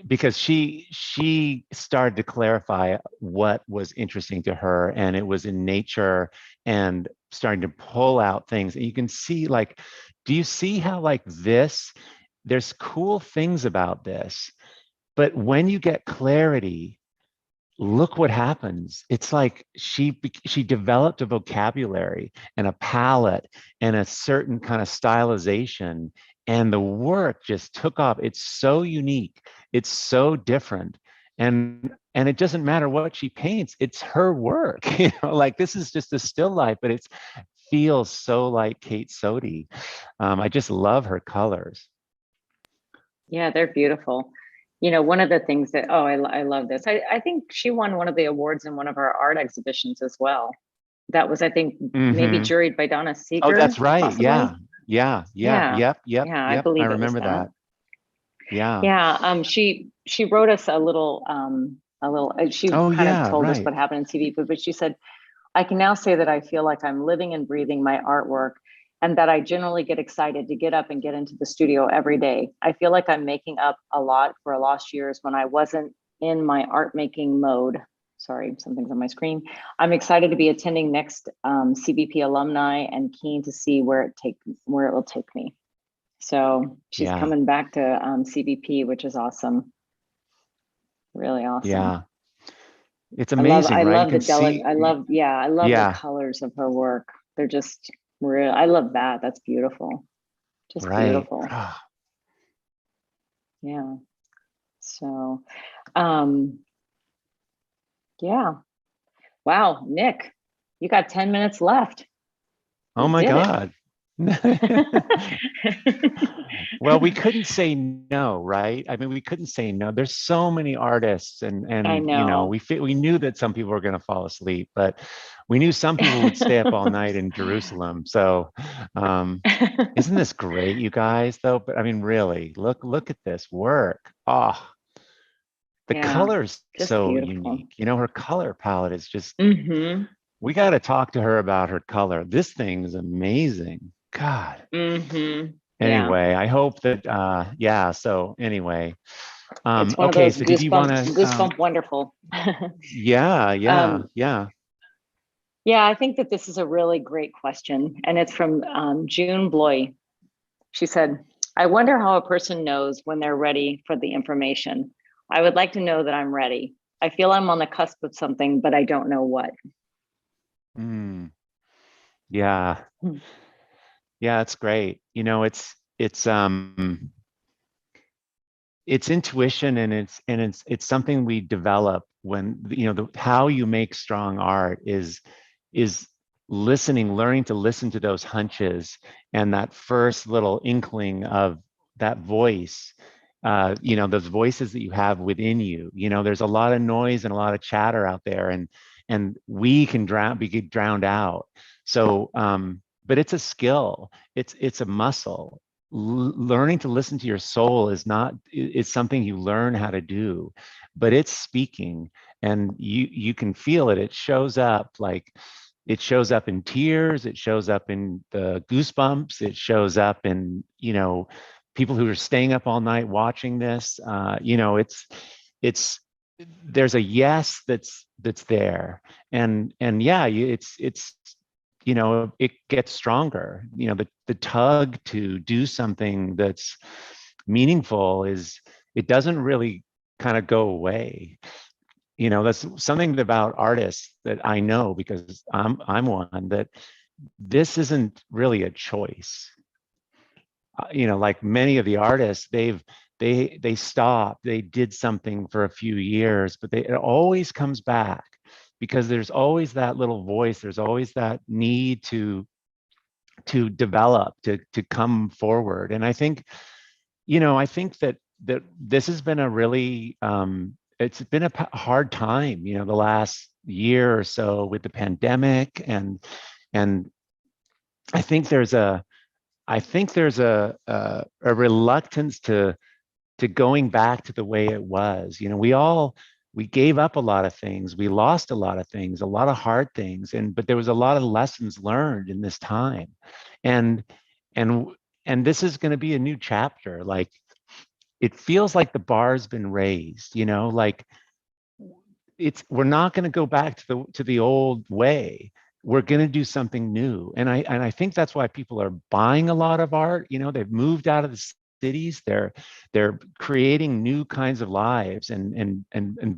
Because she started to clarify what was interesting to her, and it was in nature and starting to pull out things. And you can see, like, do you see how like this, there's cool things about this, but when you get clarity, look what happens. It's like she developed a vocabulary and a palette and a certain kind of stylization, and the work just took off. It's so unique. It's so different. And it doesn't matter what she paints. It's her work. Like this is just a still life, but it feels so like Kate Sodi. I just love her colors. Yeah, they're beautiful. One of the things that, I love this. I think she won one of the awards in one of our art exhibitions as well. That was, I think, maybe juried by Donna Seeger. Oh, that's right. Possibly. Yeah. Yep. Yeah, I believe I remember that. Yeah. Yeah. She wrote us a little, she kind of told us what happened in CVP, but she said, I can now say that I feel like I'm living and breathing my artwork, and that I generally get excited to get up and get into the studio every day. I feel like I'm making up a lot for lost years when I wasn't in my art making mode. Sorry, something's on my screen. I'm excited to be attending next CVP alumni and keen to see where it will take me. So she's coming back to CVP, which is awesome. Really awesome. Yeah. It's amazing, right? I love the colors of her work. They're just real. I love that. That's beautiful. Just beautiful. Yeah. So, yeah. Wow, Nick, you got 10 minutes left. Oh my God. Well, we couldn't say no, right? I mean, we couldn't say no. There's so many artists, and I know. We knew that some people were going to fall asleep, but we knew some people would stay up all night in Jerusalem. So, isn't this great, you guys? Though, but I mean, really, look at this work. Oh, the colors so beautiful. Unique. Her color palette is just. We got to talk to her about her color. This thing is amazing. God. Anyway, I hope that, so anyway, It's one of Okay, those so did you want to? goosebump wonderful. Yeah, yeah, yeah. Yeah, I think that this is a really great question. And it's from June Bloy. She said, I wonder how a person knows when they're ready for the information. I would like to know that I'm ready. I feel I'm on the cusp of something, but I don't know what. Yeah. Yeah, it's great. You know, it's intuition, and it's something we develop when, you know, how you make strong art is listening, learning to listen to those hunches and that first little inkling of that voice. You know, those voices that you have within you. You know, there's a lot of noise and a lot of chatter out there, and we can be drowned out. So but it's a skill, it's a muscle. Learning to listen to your soul is not, it's something you learn how to do, but it's speaking, and you can feel it. It shows up, like it shows up in tears, it shows up in the goosebumps, it shows up in, you know, people who are staying up all night watching this. You know, it's there's a yes that's there, and yeah, it's you know, it gets stronger. You know, the tug to do something that's meaningful is, it doesn't really kind of go away. You know, that's something about artists that I know, because I'm one, that this isn't really a choice. You know, like many of the artists, they stopped, they did something for a few years, but it always comes back, because there's always that little voice, there's always that need to develop, to come forward. And I think, you know, I think that this has been a really it's been a hard time, you know, the last year or so with the pandemic, and I think there's a reluctance to going back to the way it was. You know, we gave up a lot of things, we lost a lot of things, a lot of hard things, but there was a lot of lessons learned in this time, and and and this is going to be a new chapter. Like, it feels like the bar's been raised. You know, like we're not going to go back to the old way. We're going to do something new, and I think that's why people are buying a lot of art. You know, they've moved out of the cities, they're creating new kinds of lives, and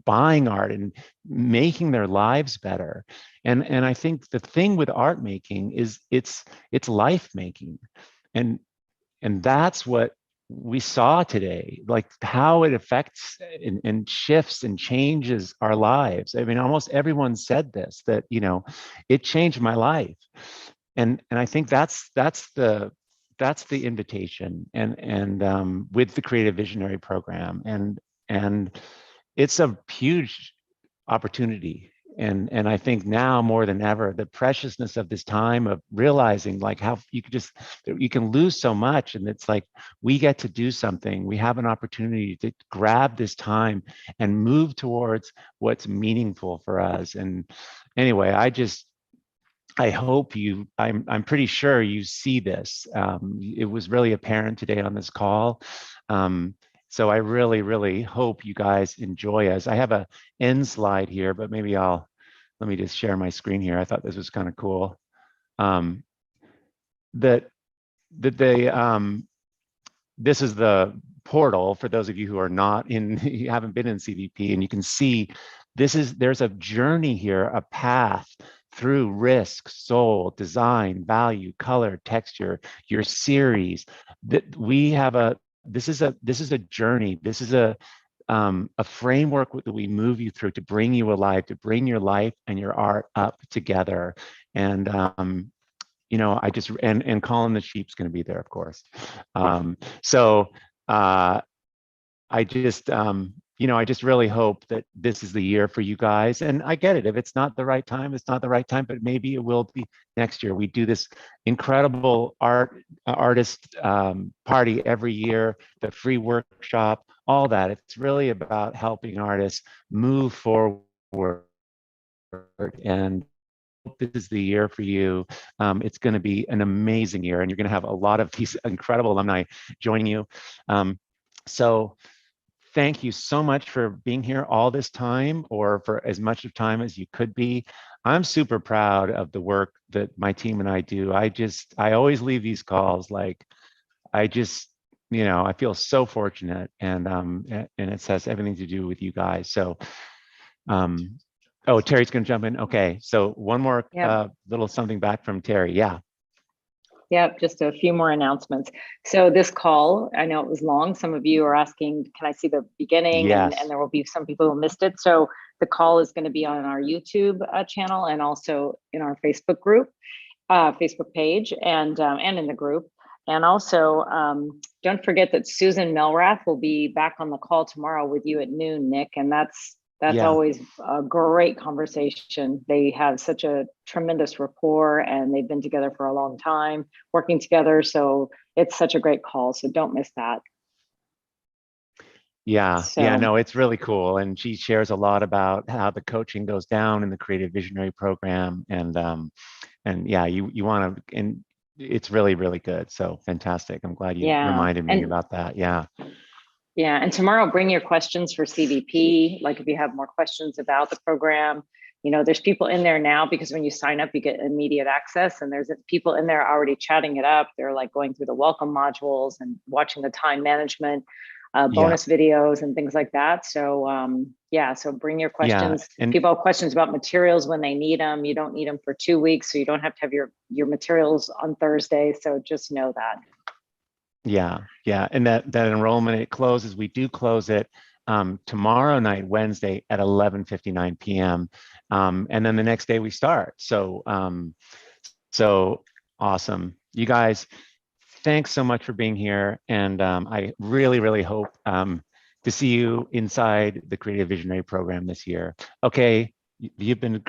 buying art and making their lives better. And I think the thing with art making is it's life making, and that's what we saw today, like how it affects and shifts and changes our lives. I mean, almost everyone said this, that, you know, it changed my life. And I think that's the invitation, and with the Creative Visionary Program, and it's a huge opportunity. And I think now more than ever, the preciousness of this time, of realizing like how you can lose so much, and it's like, we get to do something. We have an opportunity to grab this time and move towards what's meaningful for us. And anyway, I hope I'm pretty sure you see this. It was really apparent today on this call. So I really, really hope you guys enjoy us. I have a end slide here, but maybe let me just share my screen here. I thought this was kind of cool. This is the portal for those of you who are not you haven't been in CVP, and you can see there's a journey here, a path through risk, soul, design, value, color, texture, your series. That we have this is a journey. This is a framework that we move you through to bring you alive, to bring your life and your art up together. And you know, and Colin the Sheep's going to be there, of course. So I just you know, I just really hope that this is the year for you guys. And I get it. If it's not the right time, it's not the right time, but maybe it will be next year. We do this incredible artist party every year, the free workshop, all that. It's really about helping artists move forward. And this is the year for you. It's going to be an amazing year, and you're going to have a lot of these incredible alumni joining you. So thank you so much for being here all this time, or for as much of time as you could be. I'm super proud of the work that my team and I do. I always leave these calls like, I just, I feel so fortunate, and it has everything to do with you guys. So, oh, Terry's going to jump in. Okay, so one more little something back from Terry. Yeah. Yep, just a few more announcements. So this call, I know it was long. Some of you are asking, can I see the beginning? Yes. And there will be some people who missed it. So the call is going to be on our YouTube channel, and also in our Facebook group, Facebook page, and in the group. And also, don't forget that Susan Melrath will be back on the call tomorrow with you at noon, Nick. And that's always a great conversation. They have such a tremendous rapport, and they've been together for a long time, working together. So it's such a great call. So don't miss that. Yeah, no, it's really cool. And she shares a lot about how the coaching goes down in the Creative Visionary program. And yeah, you want to, and it's really, really good. So fantastic. I'm glad you reminded me about that. Yeah. Yeah, and tomorrow bring your questions for CVP. Like if you have more questions about the program, there's people in there now, because when you sign up, you get immediate access, and there's people in there already chatting it up. They're like going through the welcome modules and watching the time management bonus videos and things like that. So so bring your questions. And people have questions about materials when they need them. You don't need them for 2 weeks, so you don't have to have your materials on Thursday. So just know that. Yeah, and that enrollment, it closes. We do close it tomorrow night, Wednesday at 11:59 p.m. And then the next day we start. So so awesome, you guys. Thanks so much for being here, and I really, really hope to see you inside the Creative Visionary program this year. Okay, you've been great.